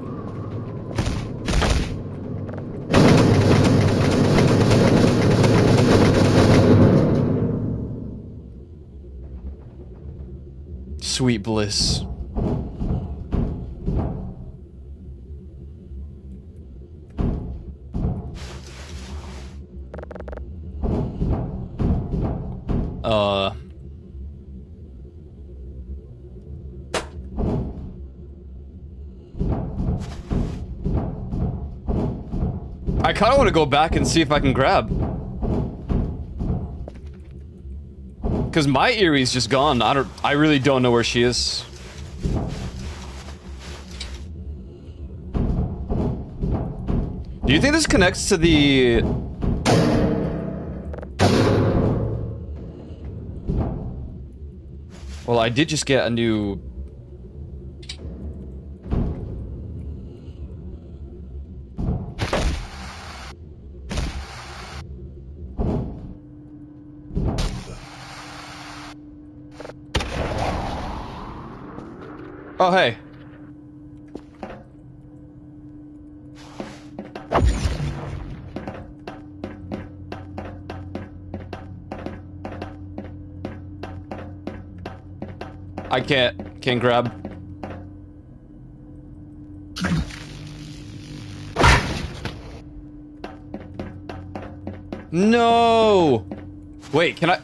Sweet bliss. I kind of want to go back and see if I can grab. Because my Erie's just gone. I really don't know where she is. Do you think this connects to the... Well, I did just get a new... Oh, hey. I can't grab. No! Wait, can I...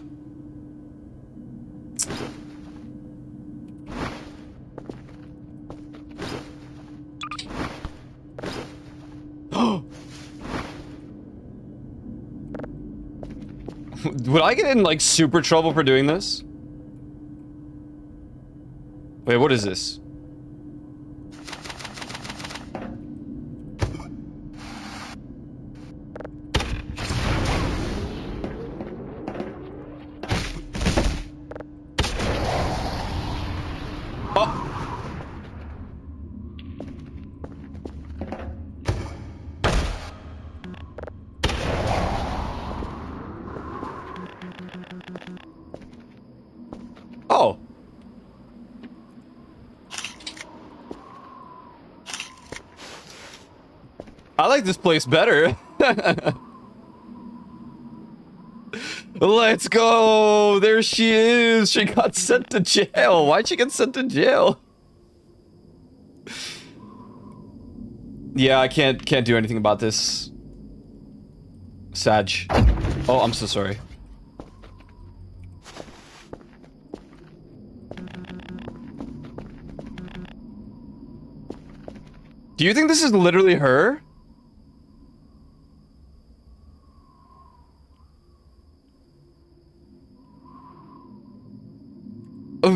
Would I get in, like, super trouble for doing this? Wait, what is this? Oh. I like this place better. Let's go! There she is! She got sent to jail! Why'd she get sent to jail? Yeah, I can't do anything about this. Sag. Oh, I'm so sorry. Do you think this is literally her?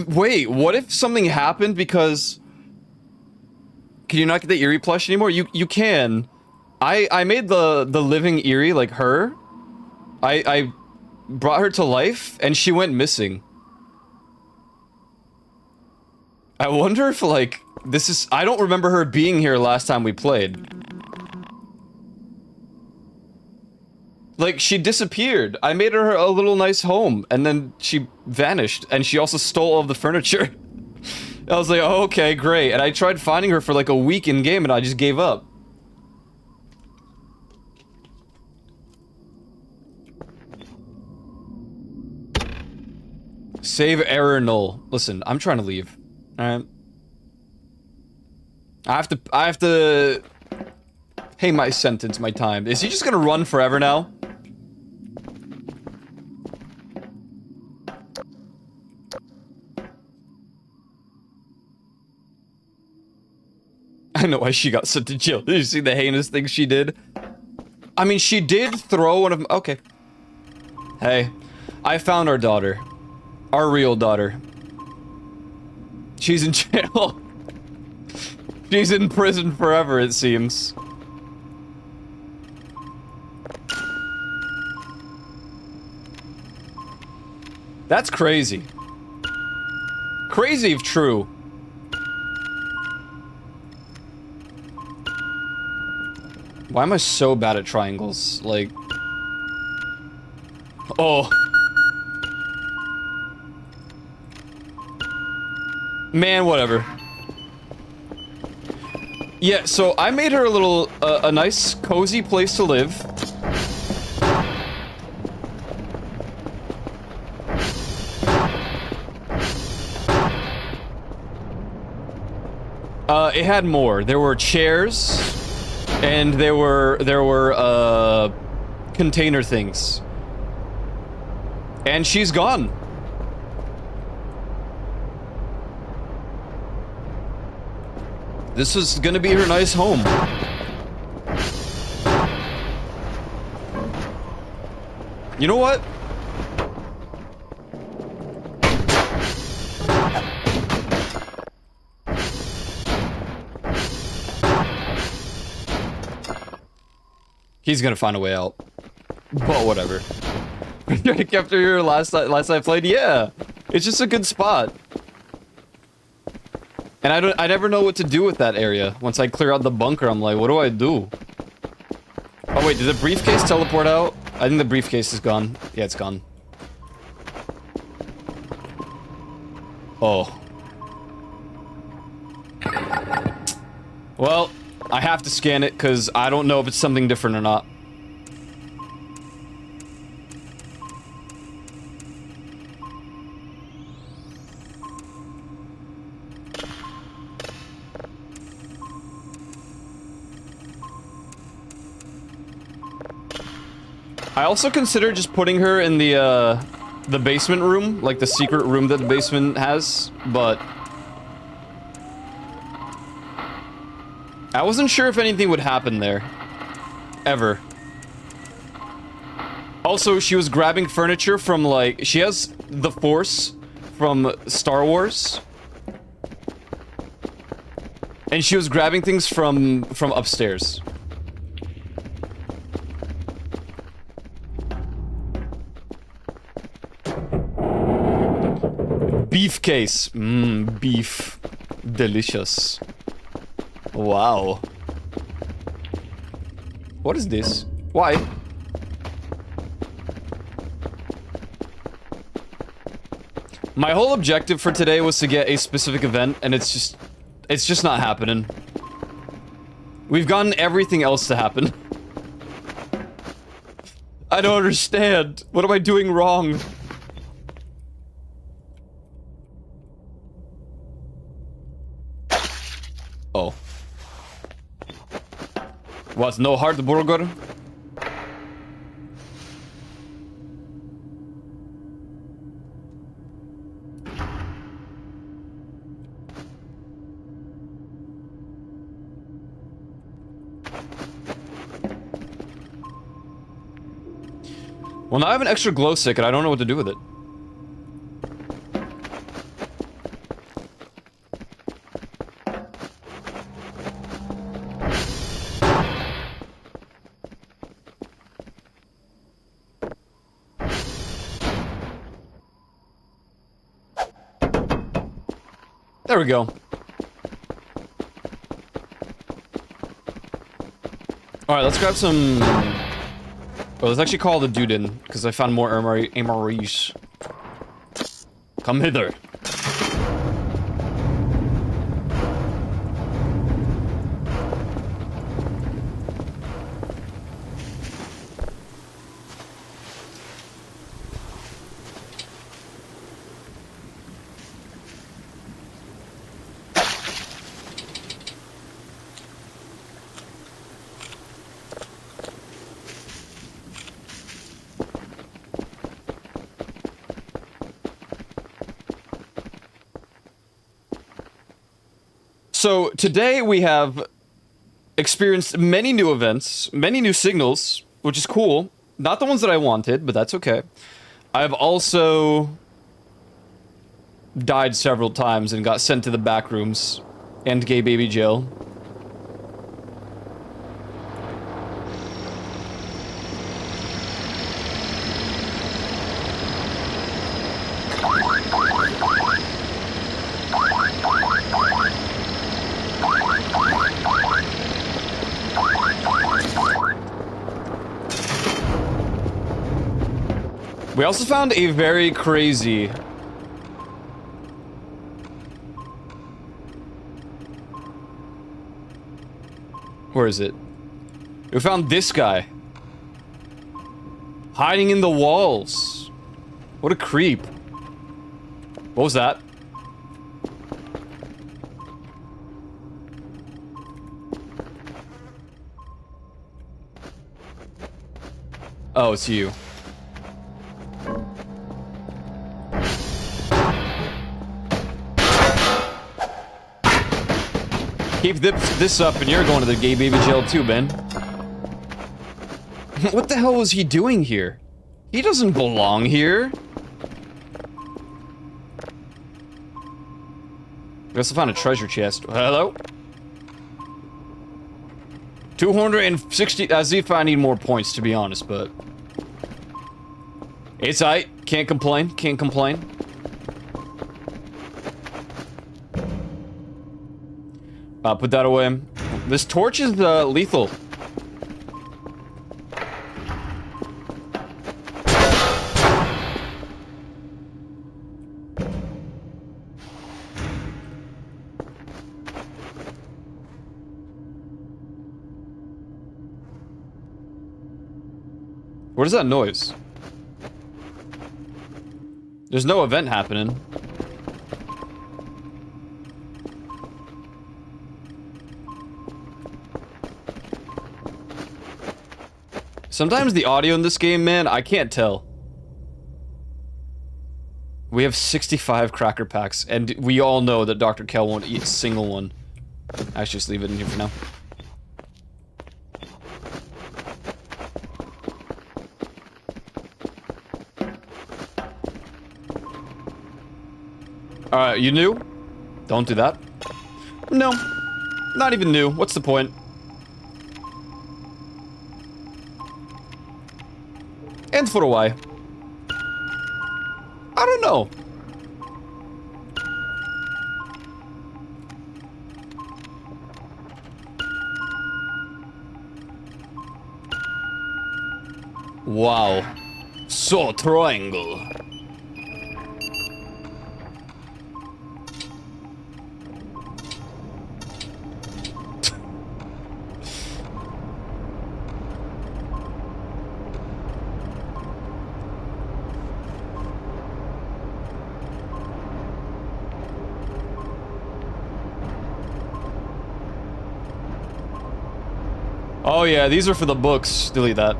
Wait, what if something happened because... Can you not get the Eerie plush anymore? You can. I made the living Eerie, like her. I brought her to life, and she went missing. I wonder if, like, this is... I don't remember her being here last time we played. Like, she disappeared. I made her a little nice home, and then she vanished, and she also stole all of the furniture. I was like, oh, okay, great. And I tried finding her for like a week in game, and I just gave up. Save error null. Listen, I'm trying to leave. Alright. I have to... Hey, my sentence, my time. Is he just gonna run forever now? I know why she got sent to jail. Did you see the heinous things she did? I mean, she did throw one of them. Okay. Hey, I found our daughter. Our real daughter. She's in jail. She's in prison forever, it seems. That's crazy. Crazy if true. Why am I so bad at triangles? Like... Oh. Man, whatever. Yeah, so I made her a little, a nice, cozy place to live. It had more. There were chairs, and there were container things. And she's gone. This is gonna be her nice home. You know what? He's gonna find a way out. But whatever. After your last I played, yeah. It's just a good spot. And I never know what to do with that area. Once I clear out the bunker, I'm like, what do I do? Oh wait, did the briefcase teleport out? I think the briefcase is gone. Yeah, it's gone. Oh. Well, I have to scan it because I don't know if it's something different or not. I also considered just putting her in the basement room, like the secret room that the basement has, but I wasn't sure if anything would happen there. Ever. Also, she was grabbing furniture from, like, she has the Force from Star Wars. And she was grabbing things from upstairs. Beef case. Mmm, beef. Delicious. Wow. What is this? Why? My whole objective for today was to get a specific event, and it's just not happening. We've gotten everything else to happen. I don't understand. What am I doing wrong? Oh. What, no hard burger? Well, now I have an extra glow stick and I don't know what to do with it. There we go. Alright, let's grab some... Oh, let's actually call the dude in, because I found more MREs. Come hither. So, today we have experienced many new events, many new signals, which is cool. Not the ones that I wanted, but that's okay. I've also died several times and got sent to the back rooms and gay baby jail. We also found a very crazy... Where is it? We found this guy. Hiding in the walls. What a creep. What was that? Oh, it's you. Keep this up and you're going to the gay baby jail too, Ben. What the hell was he doing here? He doesn't belong here. We also found a treasure chest. Hello? 260, as if I need more points, to be honest, but... It's aight. Can't complain, can't complain. Put that away. This torch is, lethal. What is that noise? There's no event happening. Sometimes the audio in this game, man, I can't tell. We have 65 cracker packs, and we all know that Dr. Kell won't eat a single one. I should just leave it in here for now. Alright, you new? Don't do that. No. Not even new. What's the point? And for why? I don't know. Wow. So triangle. Oh yeah, these are for the books. Delete that.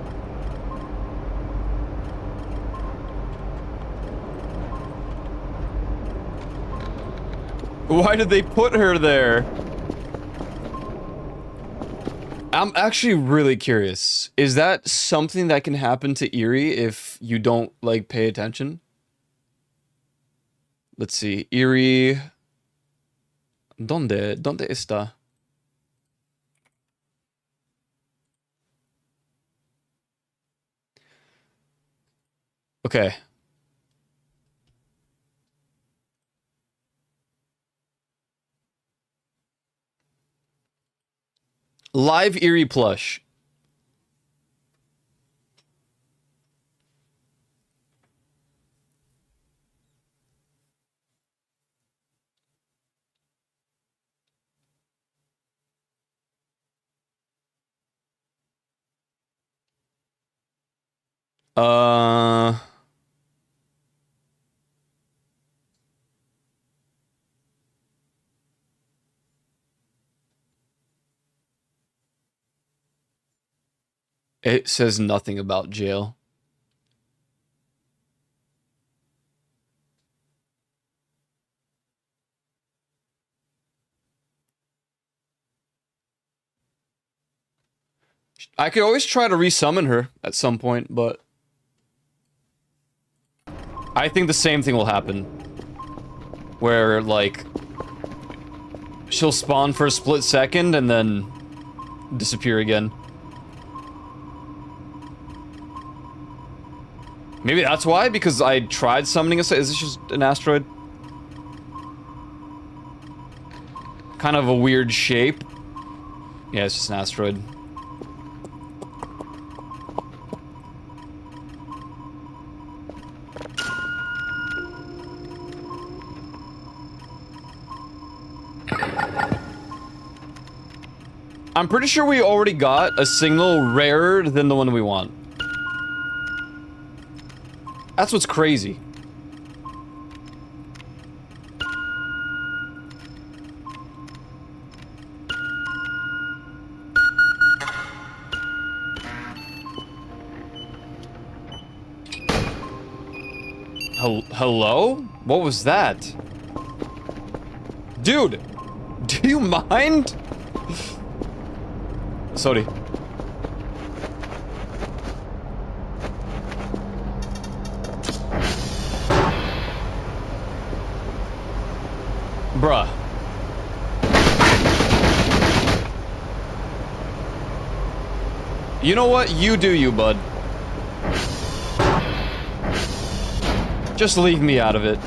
Why did they put her there? I'm actually really curious. Is that something that can happen to Erie if you don't, like, pay attention? Let's see. Erie... ¿Dónde está? Okay. Live Erie plush. It says nothing about jail. I could always try to resummon her at some point, but... I think the same thing will happen. Where, like... she'll spawn for a split second and then... disappear again. Maybe that's why? Because I tried summoning a... Is this just an asteroid? Kind of a weird shape. Yeah, it's just an asteroid. I'm pretty sure we already got a signal rarer than the one we want. That's what's crazy. Hello? What was that? Dude! Do you mind? Sorry. Bruh. You know what? You do you, bud. Just leave me out of it.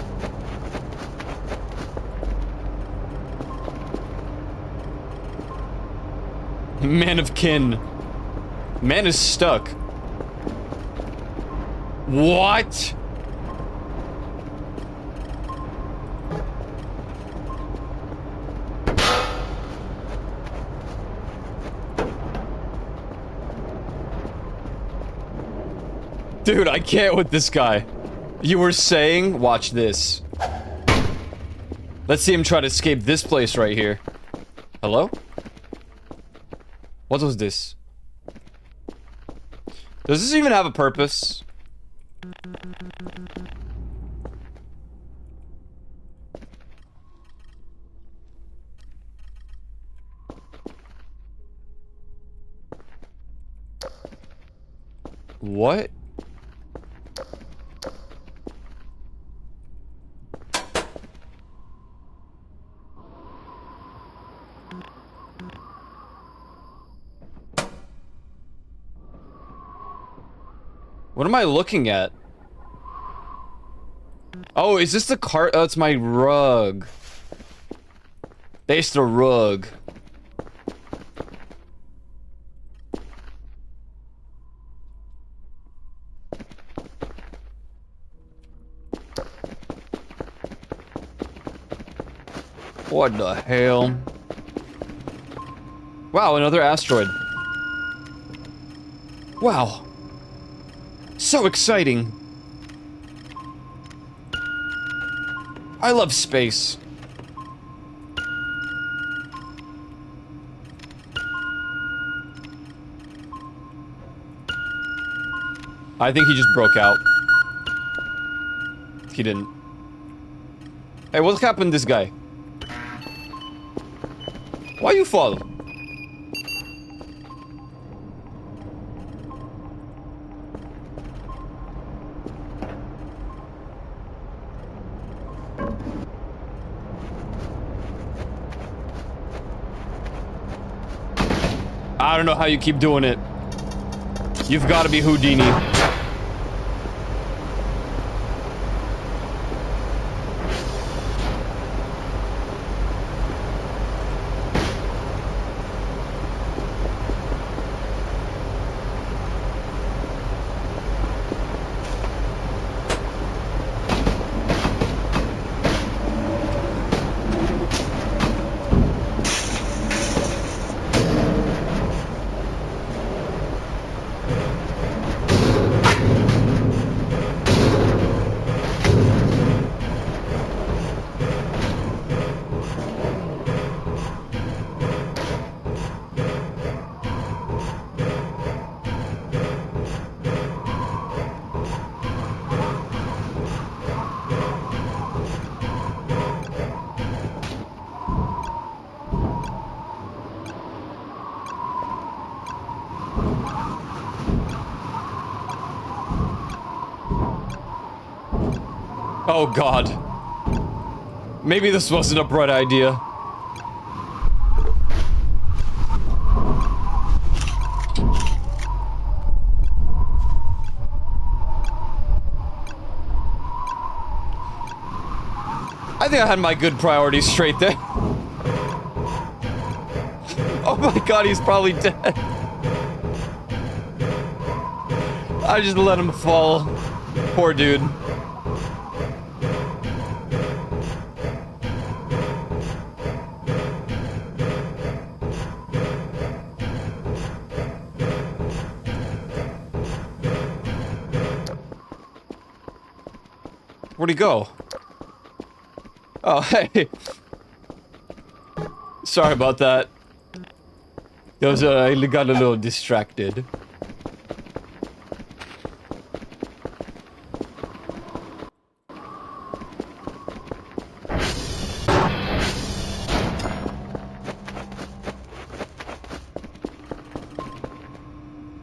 Man of kin. Man is stuck. What? Dude, I can't with this guy. You were saying, watch this. Let's see him try to escape this place right here. Hello? What was this? Does this even have a purpose? What? What am I looking at? Oh, is this the cart? Oh, it's my rug. There's the rug. What the hell? Wow, another asteroid. Wow. So exciting. I love space. I think he just broke out. He didn't. Hey, what happened to this guy? Why you fall? I don't know how you keep doing it. You've got to be Houdini. Oh god. Maybe this wasn't a bright idea. I think I had my good priorities straight there. Oh my god, he's probably dead. I just let him fall. Poor dude. Where'd he go? Oh, hey. Sorry about that. I got a little distracted.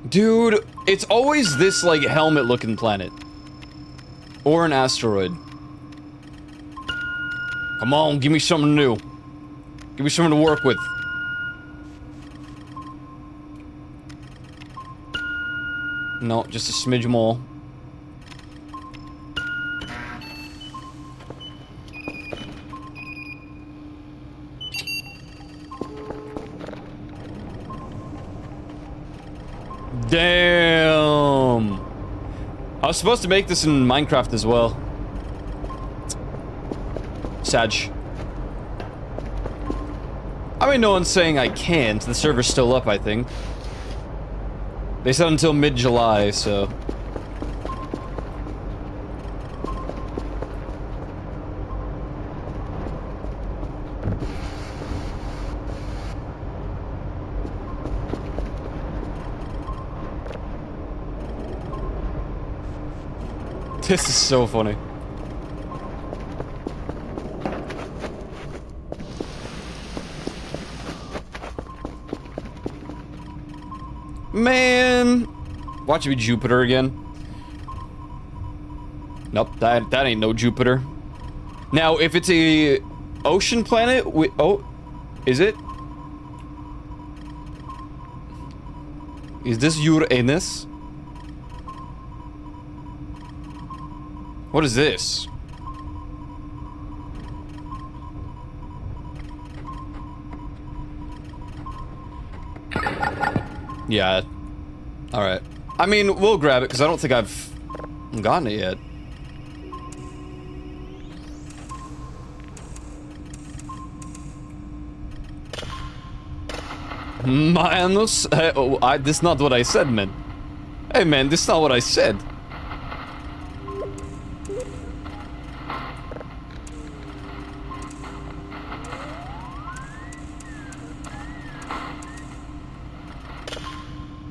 Dude, it's always this, like, helmet-looking planet. Or an asteroid. Come on, give me something new. Give me something to work with. No, just a smidge more. Damn! I was supposed to make this in Minecraft as well. Sag. I mean, no one's saying I can't. The server's still up, I think. They said until mid-July, so... This is so funny. Man! Watch it be Jupiter again. Nope, that ain't no Jupiter. Now, if it's a ocean planet, oh, is it? Is this Uranus? What is this? Yeah. Alright. I mean, we'll grab it, because I don't think I've gotten it yet. Minus? This is not what I said, man. Hey, man, this is not what I said.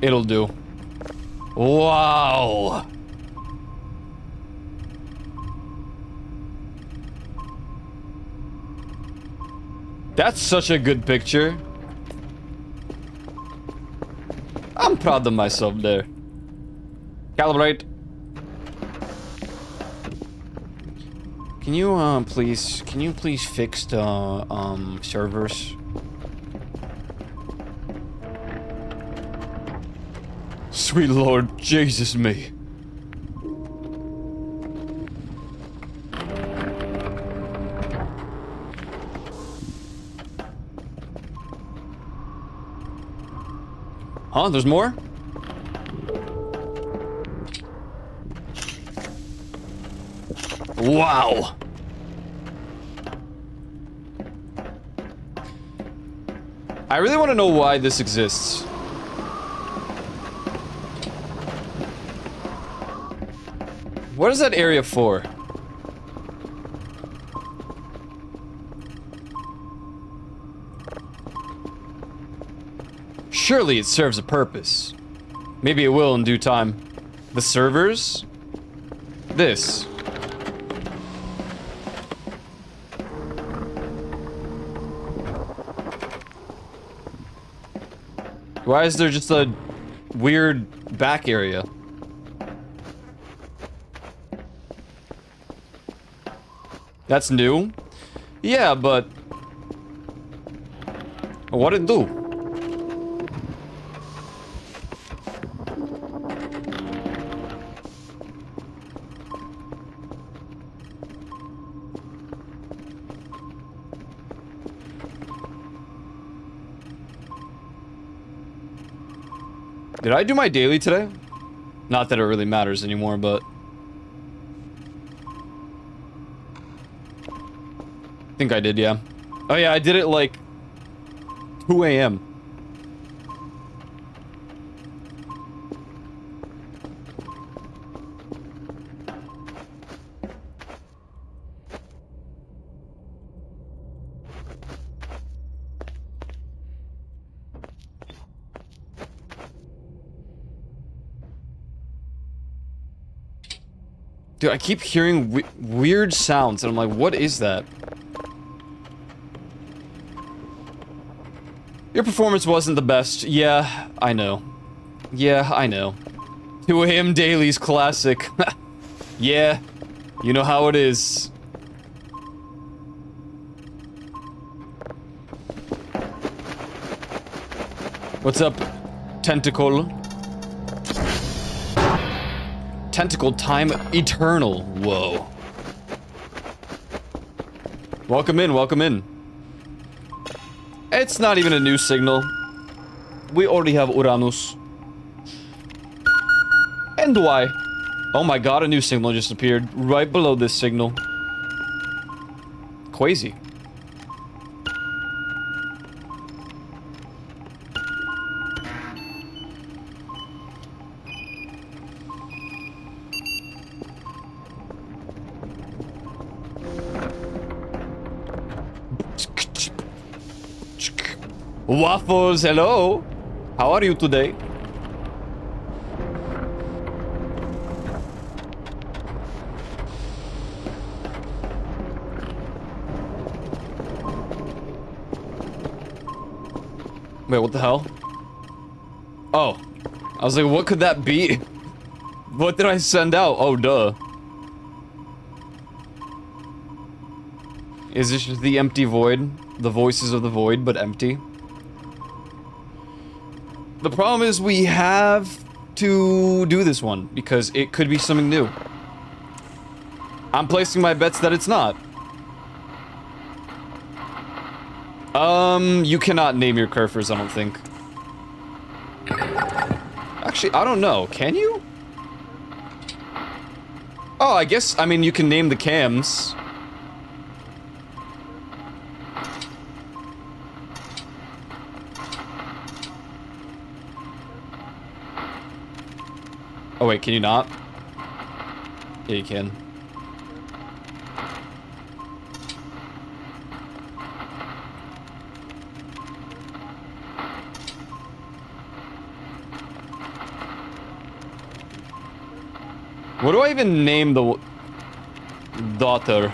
It'll do. Wow. That's such a good picture. I'm proud of myself there. Calibrate. Can you please fix the servers? Sweet Lord, Jesus me. Huh? There's more? Wow. I really want to know why this exists. What is that area for? Surely it serves a purpose. Maybe it will in due time. The servers? This. Why is there just a weird back area? That's new? Yeah, but... what'd it do? Did I do my daily today? Not that it really matters anymore, but... I think I did, yeah. Oh yeah, I did it like 2 a.m. Dude, I keep hearing weird sounds, and I'm like, what is that? Your performance wasn't the best. Yeah, I know. Yeah, I know. 2 a.m. dailies classic. Yeah, you know how it is. What's up, Tentacle? Tentacle time eternal. Whoa. Welcome in, welcome in. It's not even a new signal. We already have Uranus. And why? Oh my god, a new signal just appeared right below this signal. Crazy. Waffles, hello. How are you today? Wait, what the hell? Oh. I was like, what could that be? What did I send out? Oh, duh. Is this just the empty void? The voices of the void, but empty? The problem is we have to do this one, because it could be something new. I'm placing my bets that it's not. You cannot name your Kerfers, I don't think. Actually, I don't know. Can you? Oh, I guess, I mean, you can name the cams. Oh wait, can you not? Yeah, you can. What do I even name the daughter?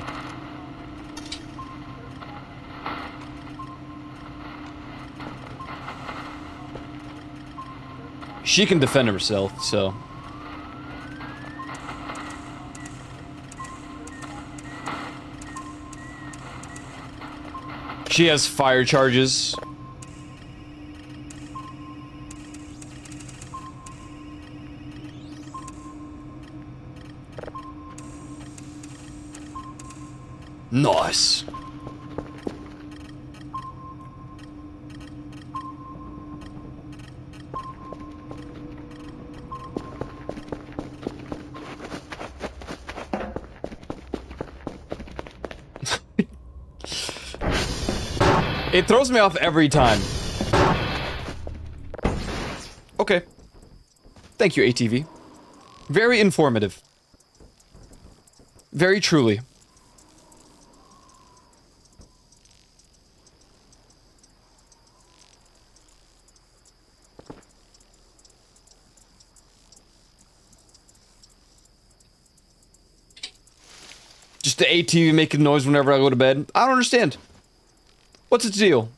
She can defend herself, so. She has fire charges. Nice. It throws me off every time. Okay. Thank you, ATV. Very informative. Very truly. Just the ATV making noise whenever I go to bed. I don't understand. What's its deal?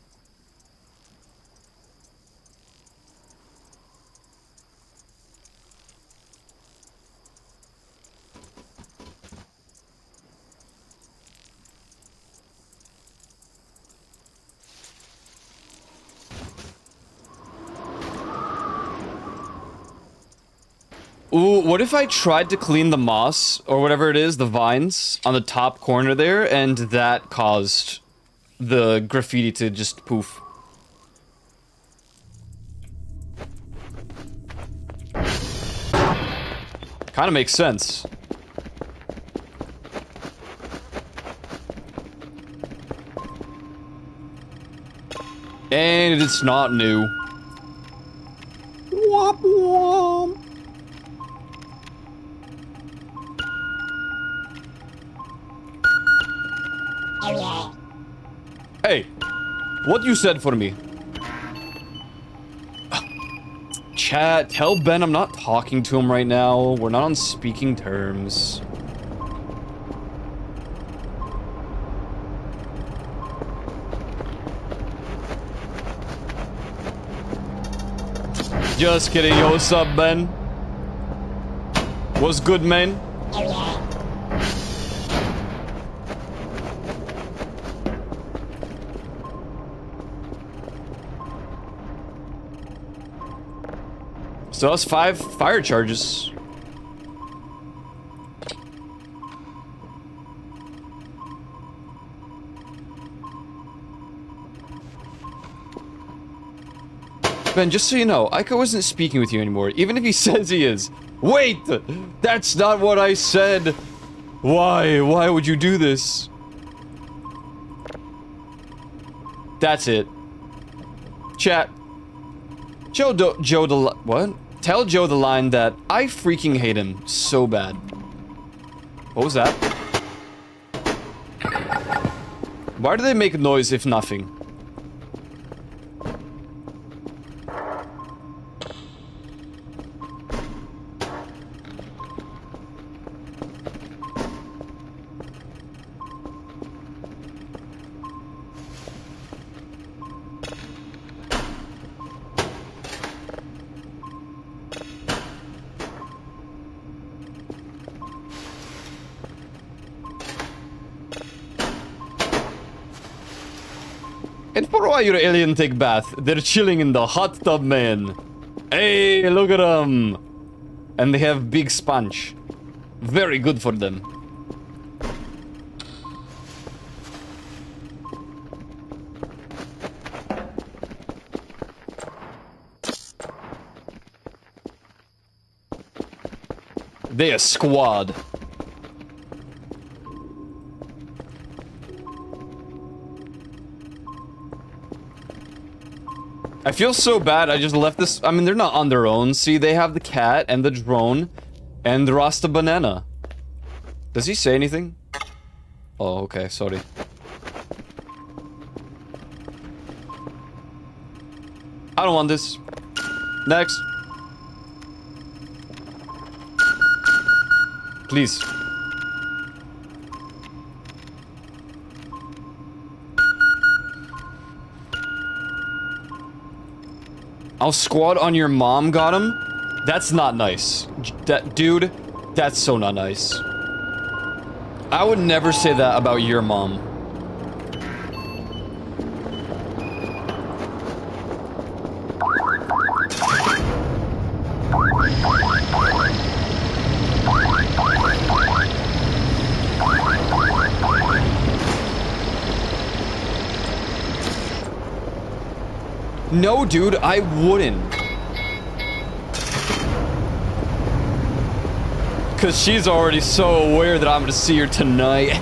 Ooh, what if I tried to clean the moss, or whatever it is, the vines, on the top corner there, and that caused the graffiti to just poof? Kinda makes sense. And it's not new. Womp womp. Hey, what you said for me? Chat, tell Ben I'm not talking to him right now. We're not on speaking terms. Just kidding, yo, what's up, Ben? What's good, man? Still has 5 fire charges. Ben, just so you know, Aiko isn't speaking with you anymore, even if he says he is. Wait! That's not what I said! Why? Why would you do this? That's it. Chat. Joe the what? Tell Joe the line that I freaking hate him so bad. What was that? Why do they make noise if nothing? And for why your alien take bath, they're chilling in the hot tub, man. Hey, look at them. And they have big sponge. Very good for them. They a squad. I feel so bad, I just left this- I mean, they're not on their own. See, they have the cat, and the drone, and the Rasta banana. Does he say anything? Oh, okay, sorry. I don't want this. Next. Please. I'll squad on your mom got him? That's not nice. Dude, that's so not nice. I would never say that about your mom. No, dude, I wouldn't. Cause she's already so aware that I'm gonna see her tonight.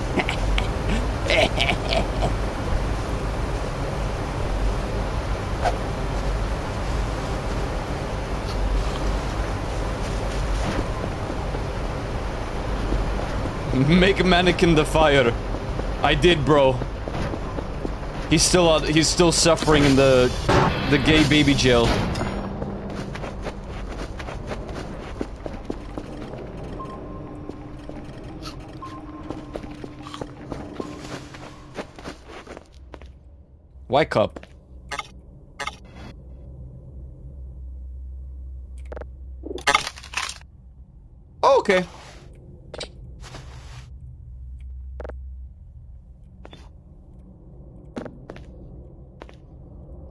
Make a mannequin the fire. I did, bro. He's still suffering in the gay baby jail. White cup. Oh, okay.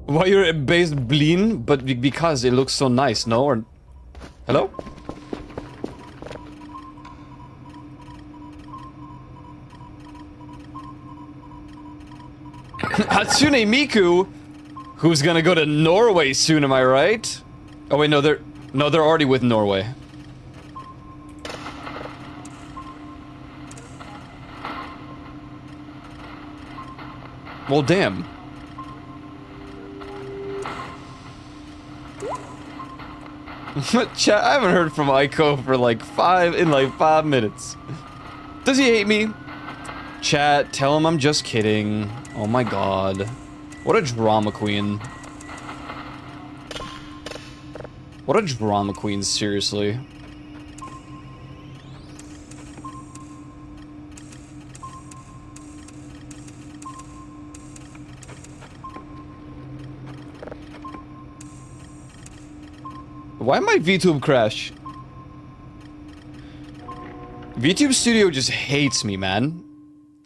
Why you're based Bleen? But because it looks so nice, no? Or hello? Hatsune Miku, who's gonna go to Norway soon, am I right? Oh wait, no, they're already with Norway. Well, damn. Chat, I haven't heard from Aiko for like 5 minutes. Does he hate me? Chat, tell him I'm just kidding. Oh my god. What a drama queen. What a drama queen, seriously. Why my VTube crash? VTube Studio just hates me, man.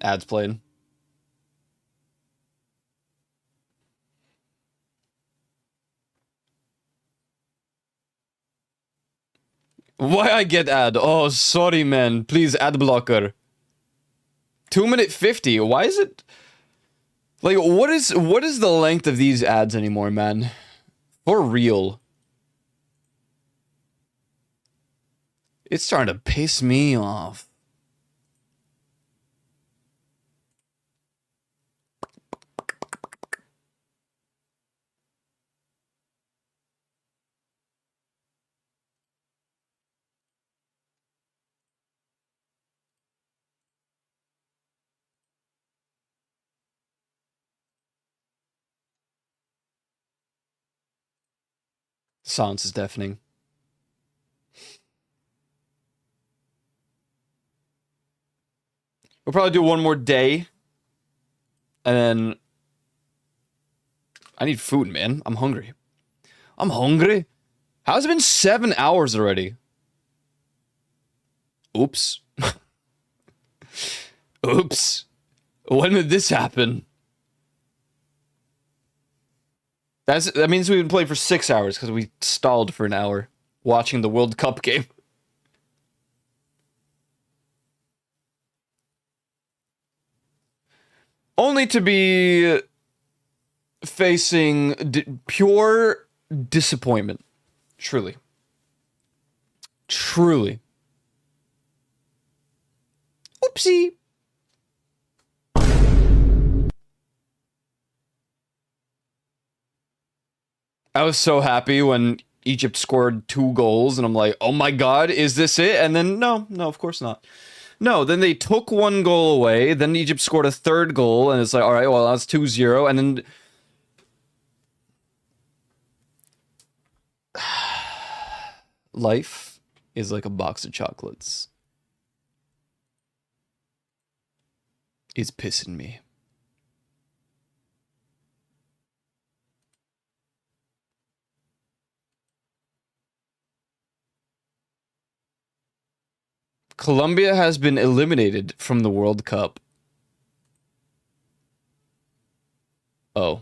Ads played. Why I get ad? Oh, sorry, man. Please, ad blocker. 2 minute 50. Why is it? Like, what is the length of these ads anymore, man? For real. It's starting to piss me off. Silence is deafening. We'll probably do one more day. And then... I need food, man. I'm hungry. I'm hungry. How's it been 7 hours already? Oops. Oops. When did this happen? That means we've been playing for 6 hours because we stalled for an hour watching the World Cup game. Only to be facing pure disappointment. Truly. Truly. Oopsie. I was so happy when Egypt scored 2 goals, and I'm like, oh my god, is this it? And then, no, of course not. No, then they took 1 goal away, then Egypt scored a 3rd goal, and it's like, alright, well, that's 2-0, and then... Life is like a box of chocolates. It's pissing me. Colombia has been eliminated from the World Cup. Oh.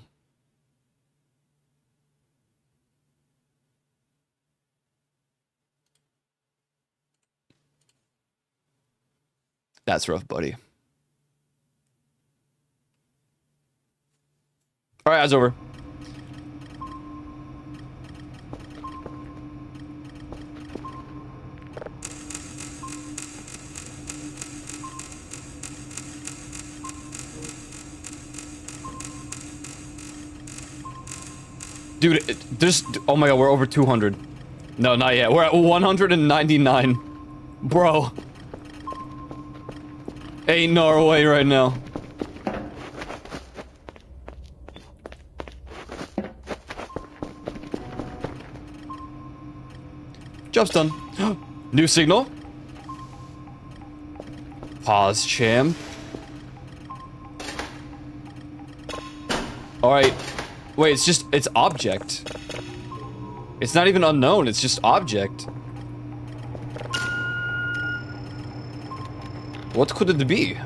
That's rough, buddy. Alright, that's over. Dude, there's... Oh my god, we're over 200. No, not yet. We're at 199. Bro. Ain't Norway right now. Job's done. New signal. Pause, champ. Alright. Wait, it's object. It's not even unknown, it's just object. What could it be?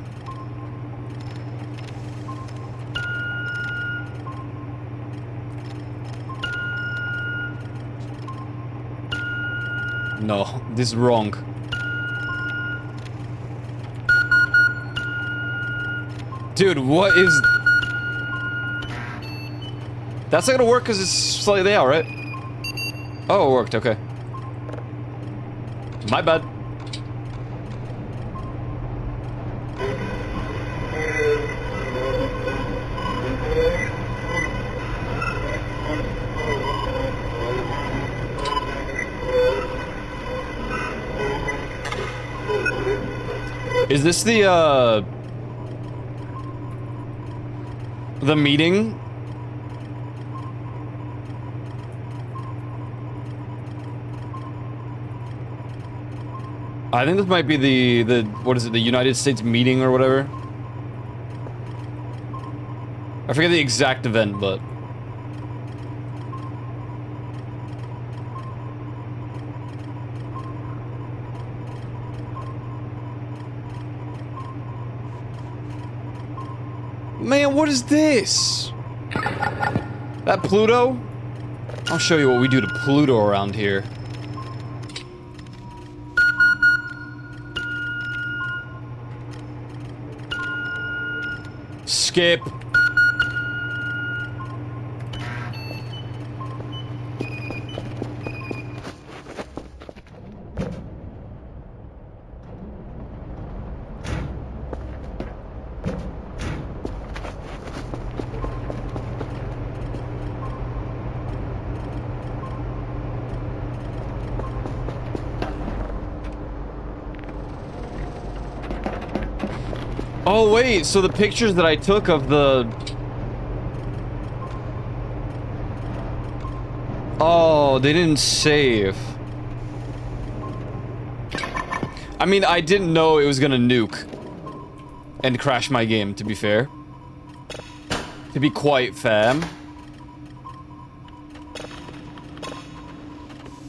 No, this is wrong. Dude, what is... That's not gonna work because it's slightly out, right? Oh, it worked, okay. My bad. Is this the meeting? I think this might be the what is it, the United States meeting or whatever? I forget the exact event, but... Man, what is this? That Pluto? I'll show you what we do to Pluto around here. Skip. Oh wait, so the pictures that I took of the... Oh, they didn't save. I mean, I didn't know it was gonna nuke and crash my game, to be fair. To be quite fair.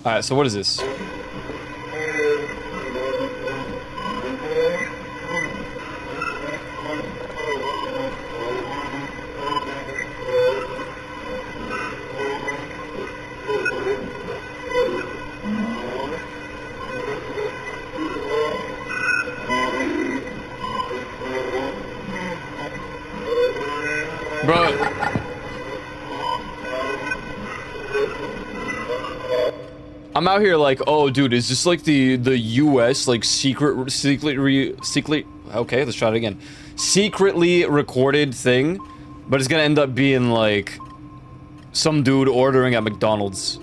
Alright, so what is this? Bro. I'm out here like, oh dude, is this like the US like secretly, okay, let's try it again. Secretly recorded thing, but it's gonna end up being like some dude ordering at McDonald's.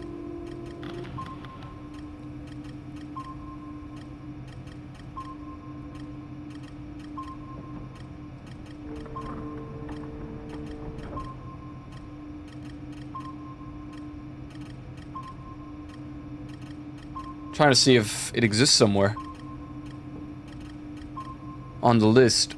Trying to see if it exists somewhere on the list.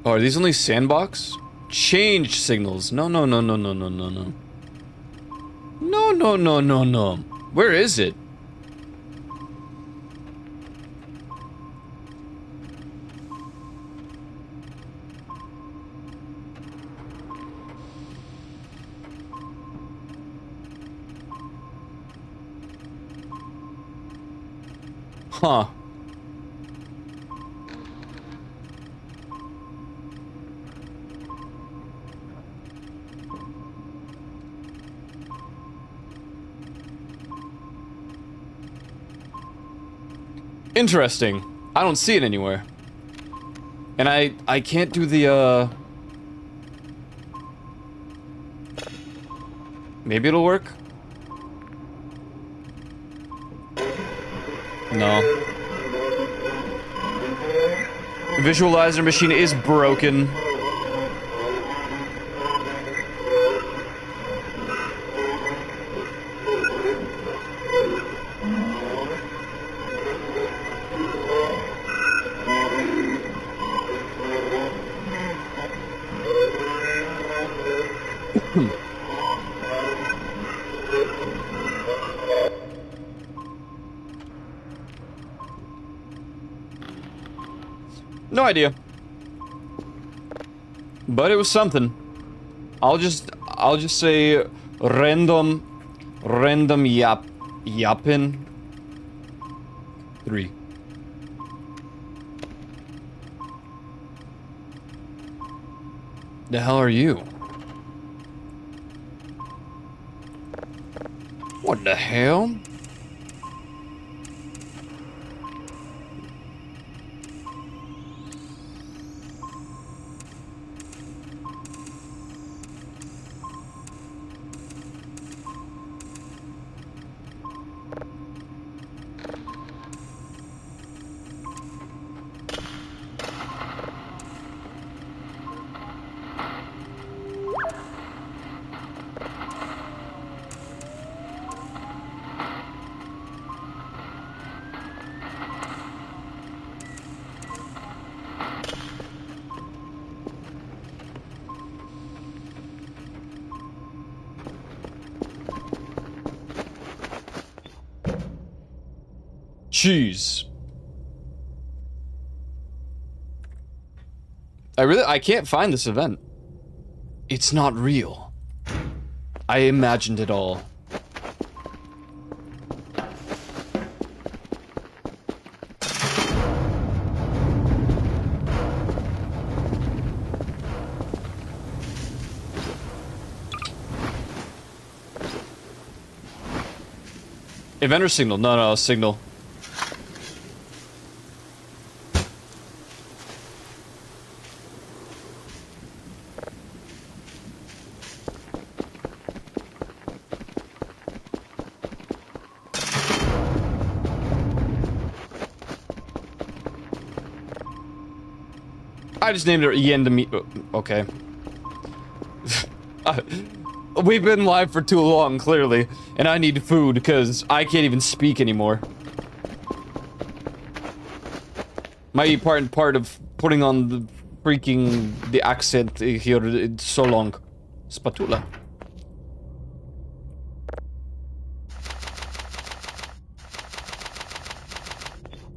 Oh, are these only sandbox? Change signals. No, no, no, no, no, no, no, no. No, no, no, no, no. Where is it? Huh. Interesting. I don't see it anywhere. And I can't do the, maybe it'll work? No. Visualizer machine is broken. No idea. But it was something. I'll just say random yappin 3. The hell are you? What the hell? Jeez. I can't find this event. It's not real. I imagined it all. Event or signal? No, signal. I just named her Yen to me. Okay. We've been live for too long, clearly, and I need food because I can't even speak anymore. My part of putting on the freaking the accent here it's so long. Spatula.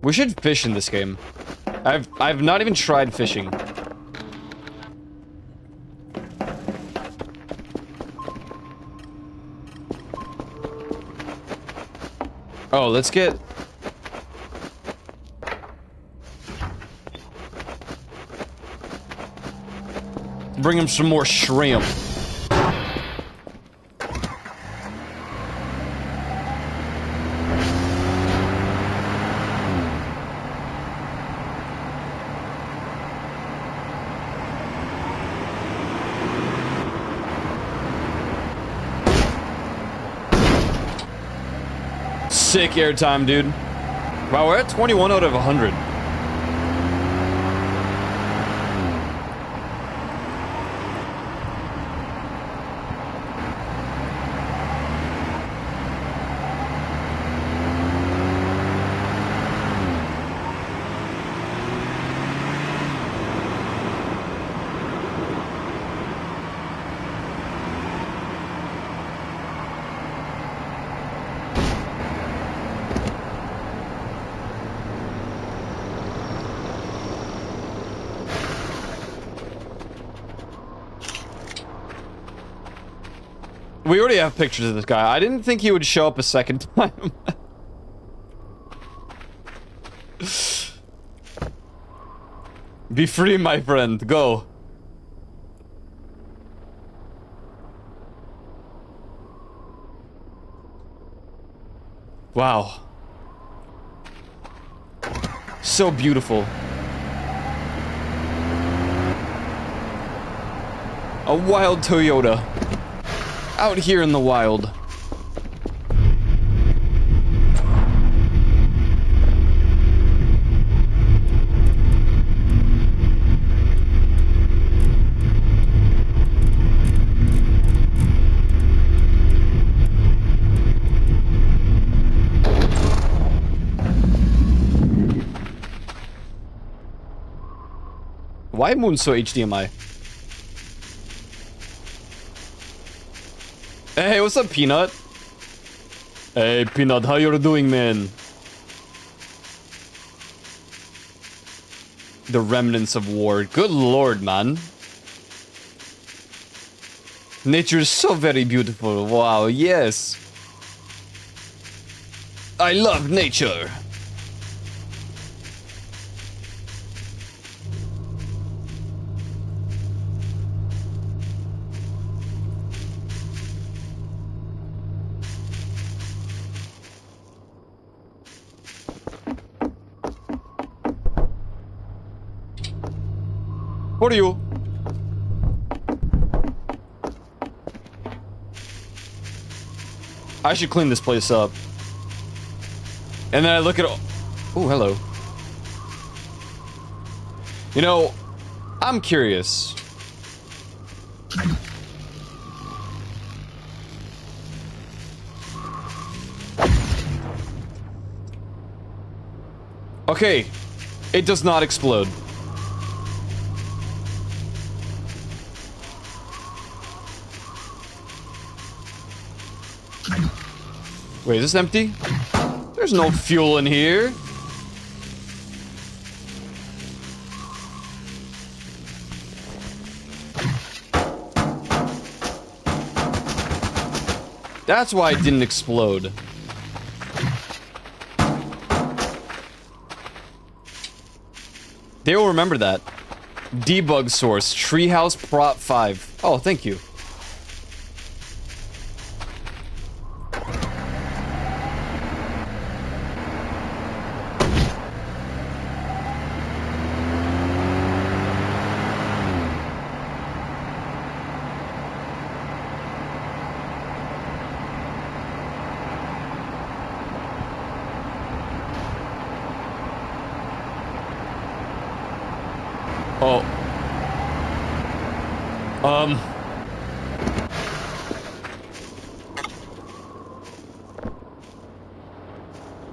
We should fish in this game. I've not even tried fishing. Oh, let's get... Bring him some more shrimp. Sick airtime, dude. Wow, we're at 21 out of 100. We already have pictures of this guy. I didn't think he would show up a second time. Be free, my friend. Go. Wow. So beautiful. A wild Toyota. Out here in the wild. Why Moon so HDMI? Hey, what's up, Peanut? Hey, Peanut, how you doing, man? The remnants of war. Good lord, man. Nature is so very beautiful. Wow, yes. I love nature. What are you? I should clean this place up. And then I look at... Oh, hello. You know, I'm curious. Okay. It does not explode. Wait, is this empty? There's no fuel in here. That's why it didn't explode. They will remember that. Debug source, Treehouse Prop 5. Oh, thank you. Oh.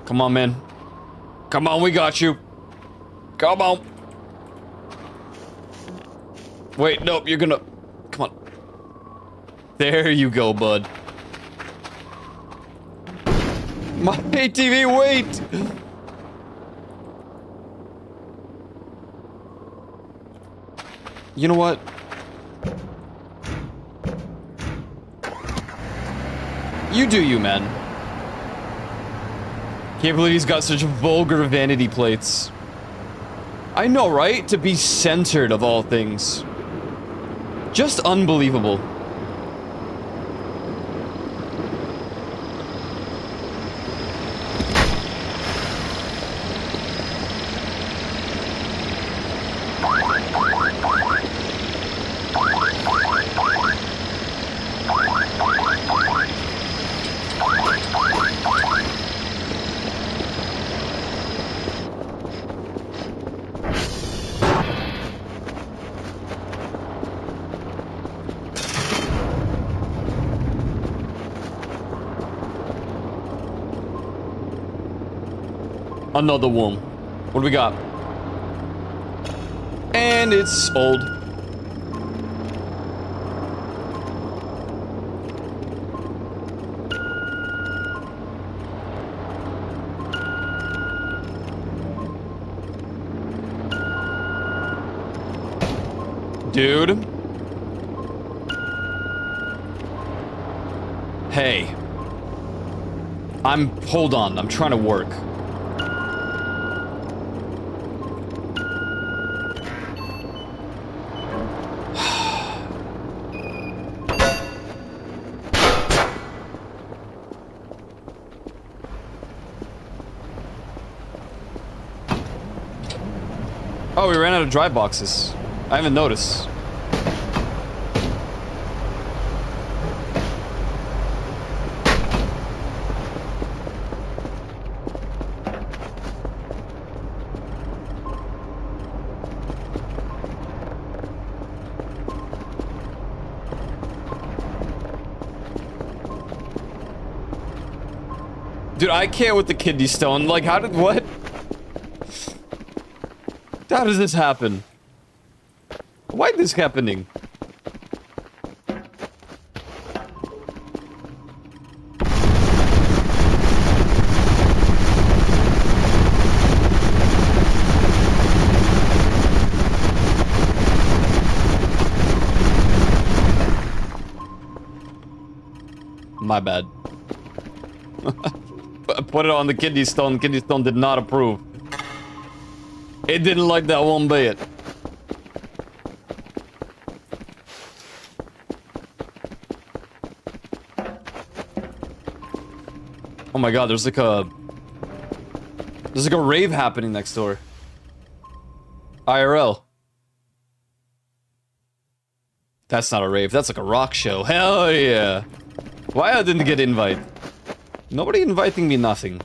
Come on, man. Come on, we got you. Come on. Wait, nope, you're gonna... Come on. There you go, bud. My ATV, wait! You know what? You do you, man. Can't believe he's got such vulgar vanity plates. I know, right? To be centered of all things. Just unbelievable. Another womb. What do we got? And it's old. Dude. Hey. Hold on, I'm trying to work. Oh, we ran out of dry boxes. I haven't noticed. Dude, I can't with the kidney stone. Like, what? How does this happen? Why is this happening? My bad. Put it on the kidney stone. Kidney stone did not approve. It didn't like that one bit. Oh my god, there's like a rave happening next door. IRL. That's not a rave, that's like a rock show. Hell yeah. Why I didn't get invite? Nobody inviting me nothing.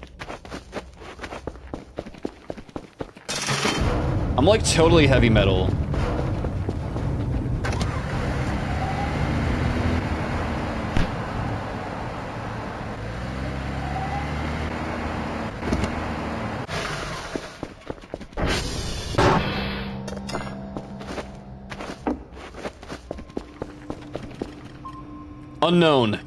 I'm like totally heavy metal. Unknown.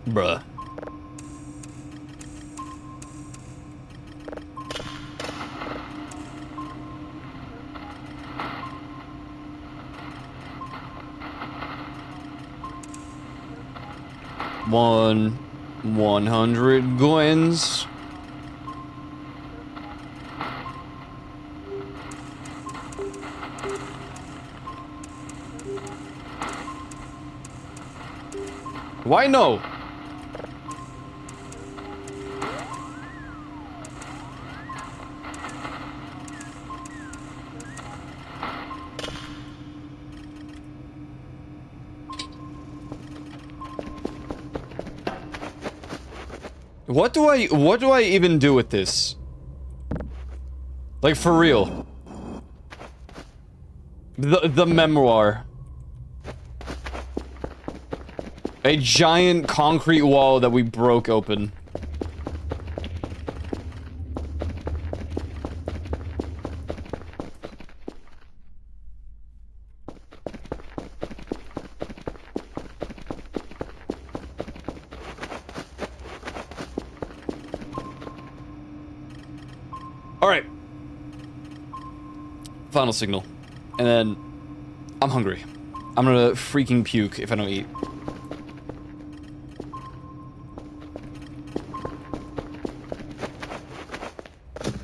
Bruh. 100 coins. Why no? What do I even do with this? Like, for real. The memoir. A giant concrete wall that we broke open. Alright. Final signal. And then I'm hungry. I'm gonna freaking puke if I don't eat.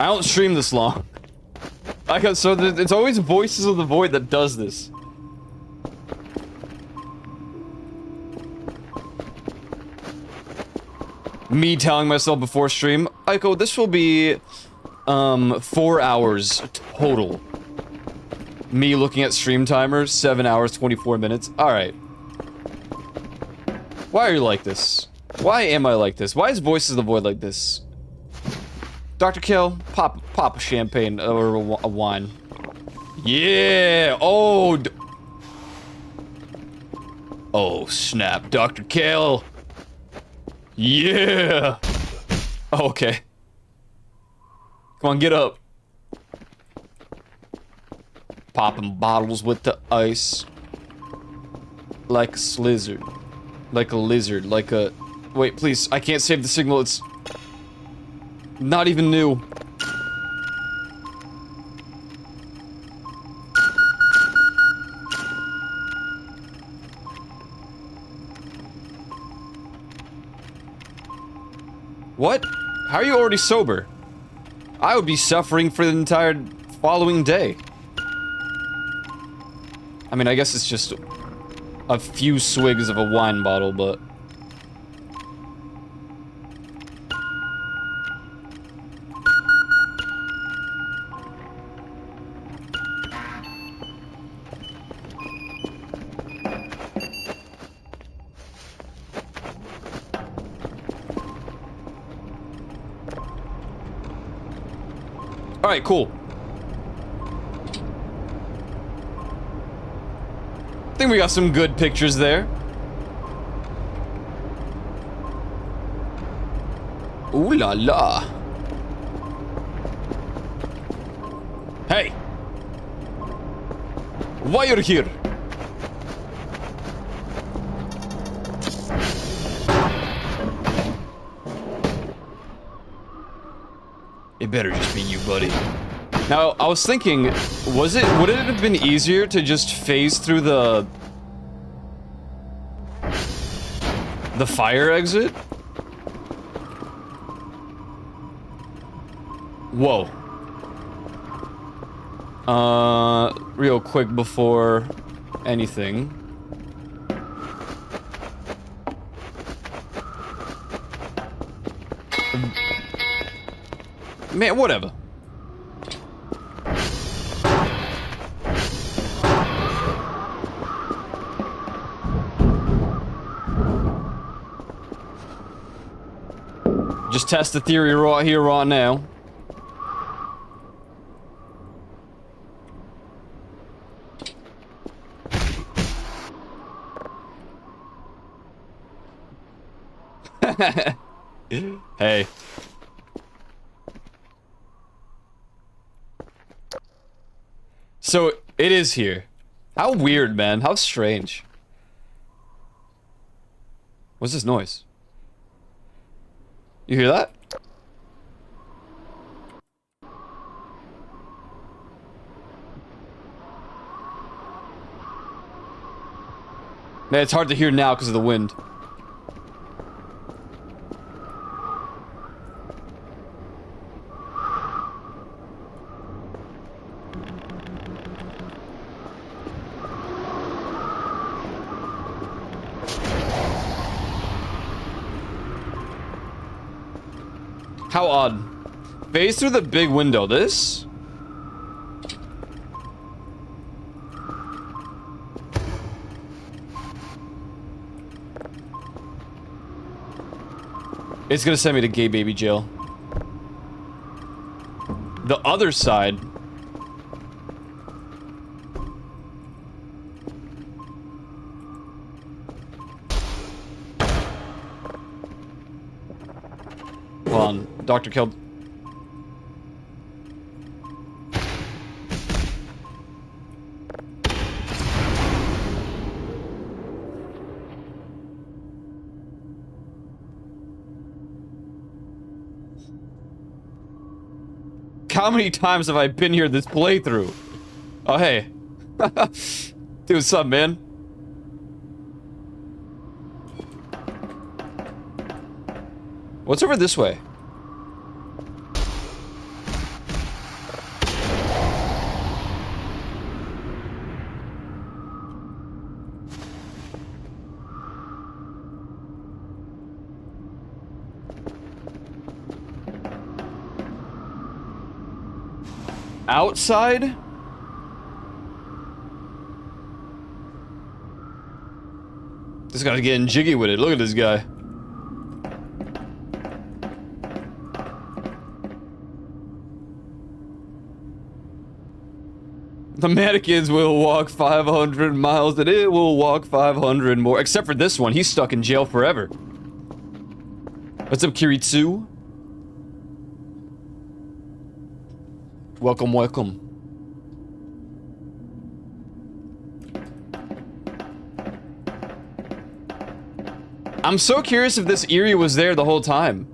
I don't stream this long. So it's always Voices of the Void that does this. Me telling myself before stream, Aiko, this will be 4 hours total. Me looking at stream timers, 7 hours, 24 minutes. Alright. Why are you like this? Why am I like this? Why is Voices of the Void like this? Dr. Kill, pop a champagne or a wine. Yeah! Oh! Oh, snap. Dr. Kill! Yeah! Okay. Come on, get up. Popping bottles with the ice. Like a slizzard. Like a lizard. Like a... Wait, please. I can't save the signal. It's... not even new. What? How are you already sober? I would be suffering for the entire following day. I mean, I guess it's just a few swigs of a wine bottle, but... Alright, cool. I think we got some good pictures there. Ooh la la. Hey! Why you're here? It better just be you, buddy. Now, I was thinking, would it have been easier to just phase through the fire exit? Whoa. Real quick before anything. Man, whatever. Just test the theory right here, right now. Hey. So, it is here. How weird, man. How strange. What's this noise? You hear that? Man, it's hard to hear now because of the wind. How odd. Phase through the big window. This? It's gonna send me to gay baby jail. The other side. Hold on. Doctor killed. How many times have I been here this playthrough? Oh, hey. Dude, what's up, man? What's over this way? Outside? This guy's getting jiggy with it. Look at this guy. The mannequins will walk 500 miles and it will walk 500 more. Except for this one. He's stuck in jail forever. What's up, Kiritsu? Welcome, welcome. I'm so curious if this Eerie was there the whole time.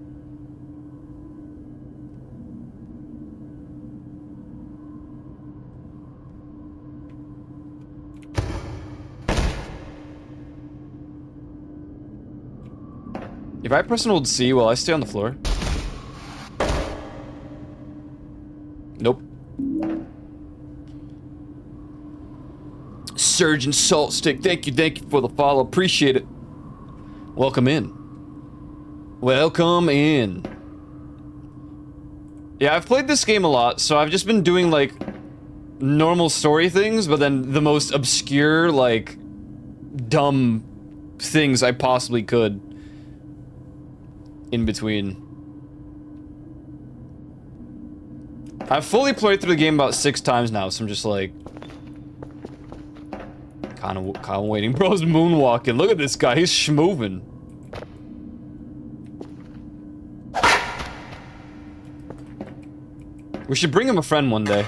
If I press and hold C, will I stay on the floor? Nope. Surgeon Salt Stick, thank you for the follow. Appreciate it. Welcome in. Welcome in. Yeah, I've played this game a lot, so I've just been doing, like, normal story things, but then the most obscure, like, dumb things I possibly could in between. I've fully played through the game about 6 times now, so I'm just like... Kind of waiting. Bro's moonwalking. Look at this guy, he's schmoving. We should bring him a friend one day.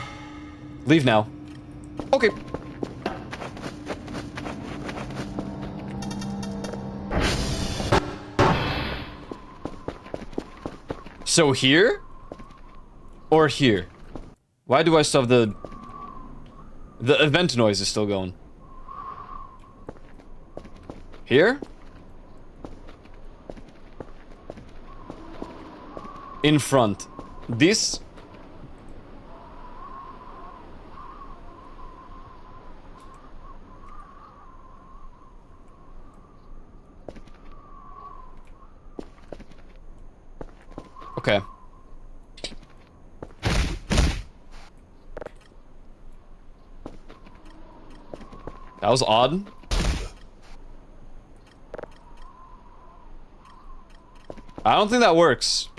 Leave now. Okay. So here? Or here? Why do I still have the event noise is still going? Here? In front. This? Okay. That was odd. I don't think that works.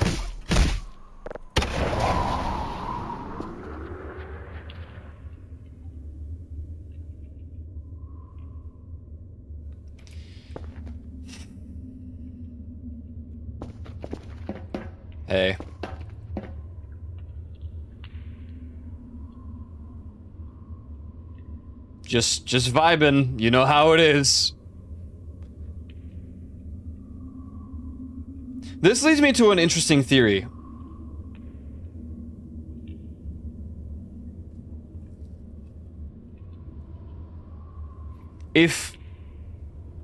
Hey. Just vibing. You know how it is. This leads me to an interesting theory. If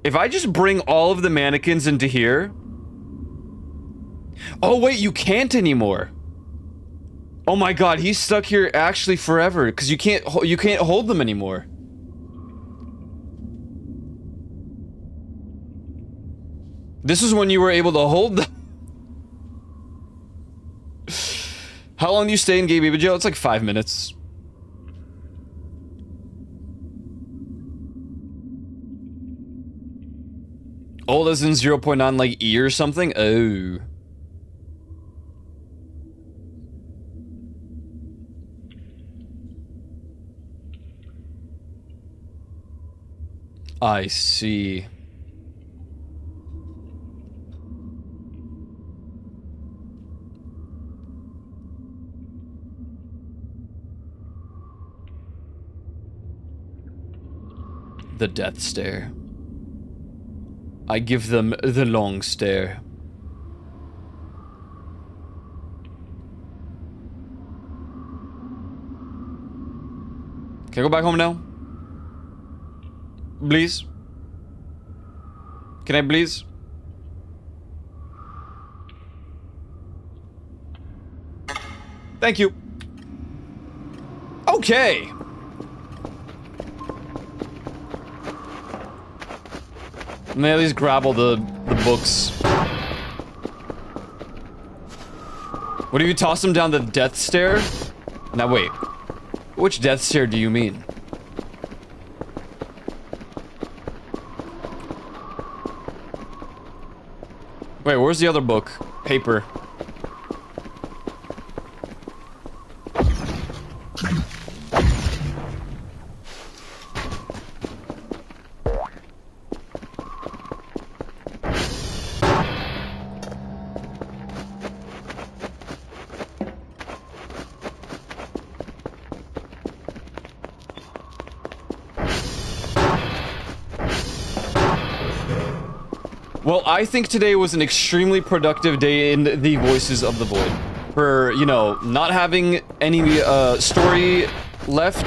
I just bring all of the mannequins into here... Oh wait, you can't anymore. Oh my god, he's stuck here actually forever because you can't hold them anymore. This is when you were able to hold them. How long do you stay in gay baby jail? It's like 5 minutes. Old as in 0.9 like E or something? Oh. I see. The death stare. I give them the long stare. Can I go back home now? Please? Can I please? Thank you. Okay. Let me at least grab all the books. What if you toss them down the death stair? Now wait. Which death stair do you mean? Wait, where's the other book? Paper. Well, I think today was an extremely productive day in the Voices of the Void. For, you know, not having any, story left.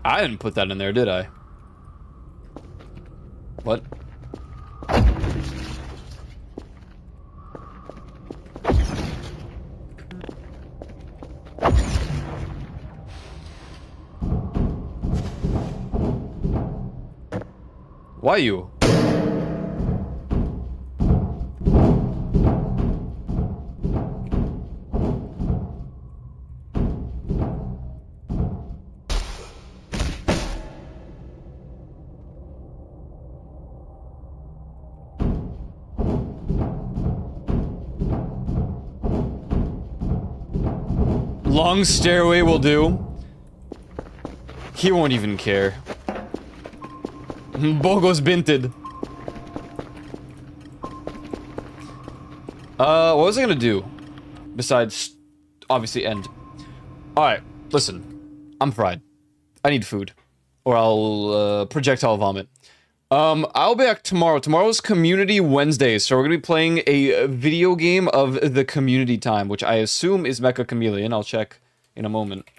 I didn't put that in there, did I? What? Why you? Long stairway will do. He won't even care. Bogo's binted. What was I gonna do? Besides, obviously end. Alright, listen. I'm fried. I need food. Or I'll, projectile vomit. I'll be back tomorrow. Tomorrow's Community Wednesday, so we're gonna be playing a video game of the community time, which I assume is Mecha Chameleon. I'll check in a moment.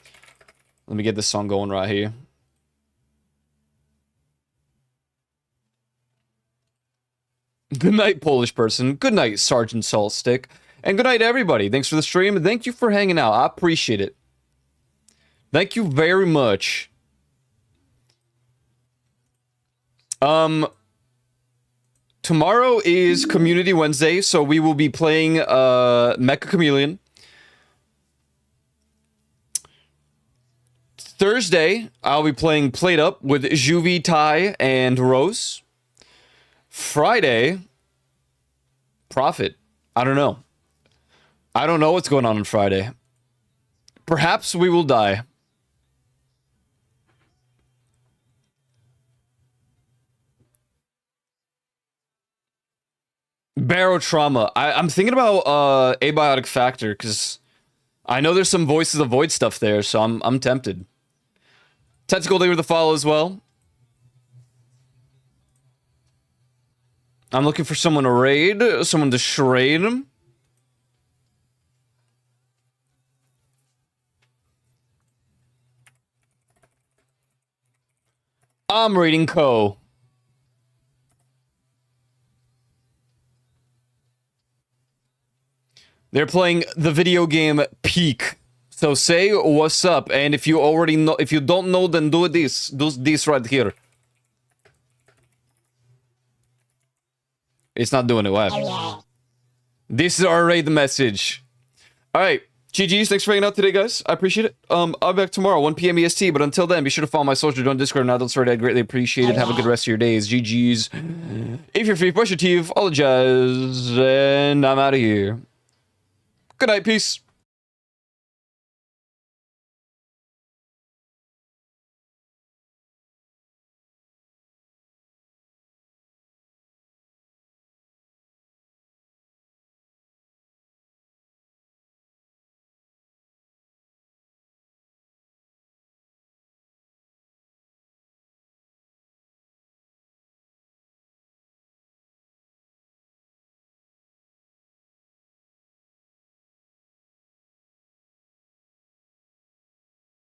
Let me get this song going right here. Good night, Polish person. Good night, Sergeant Saltstick. And good night, everybody. Thanks for the stream. Thank you for hanging out. I appreciate it. Thank you very much. Tomorrow is Community Wednesday, so we will be playing, Mecha Chameleon. Thursday, I'll be playing Plate Up with Juvie, Ty, and Rose. Friday, Prophet. I don't know. I don't know what's going on Friday. Perhaps we will die. Barotrauma. I'm thinking about Abiotic Factor, because I know there's some Voices of Void stuff there, so I'm tempted. Tactical Day with the follow as well. I'm looking for someone to raid, someone to charade him. I'm raiding Ko. They're playing the video game Peak. So say what's up, and if you already know, if you don't know, then do this right here. It's not doing it. What? This is already the message. All right. GG's. Thanks for hanging out today, guys. I appreciate it. I'll be back tomorrow, 1 p.m. EST. But until then, be sure to follow my social, join Discord, and I don't start. I'd greatly appreciate it. Have a good rest of your days. GG's. If you're free, brush your teeth, all the jazz, and I'm out of here. Good night. Peace.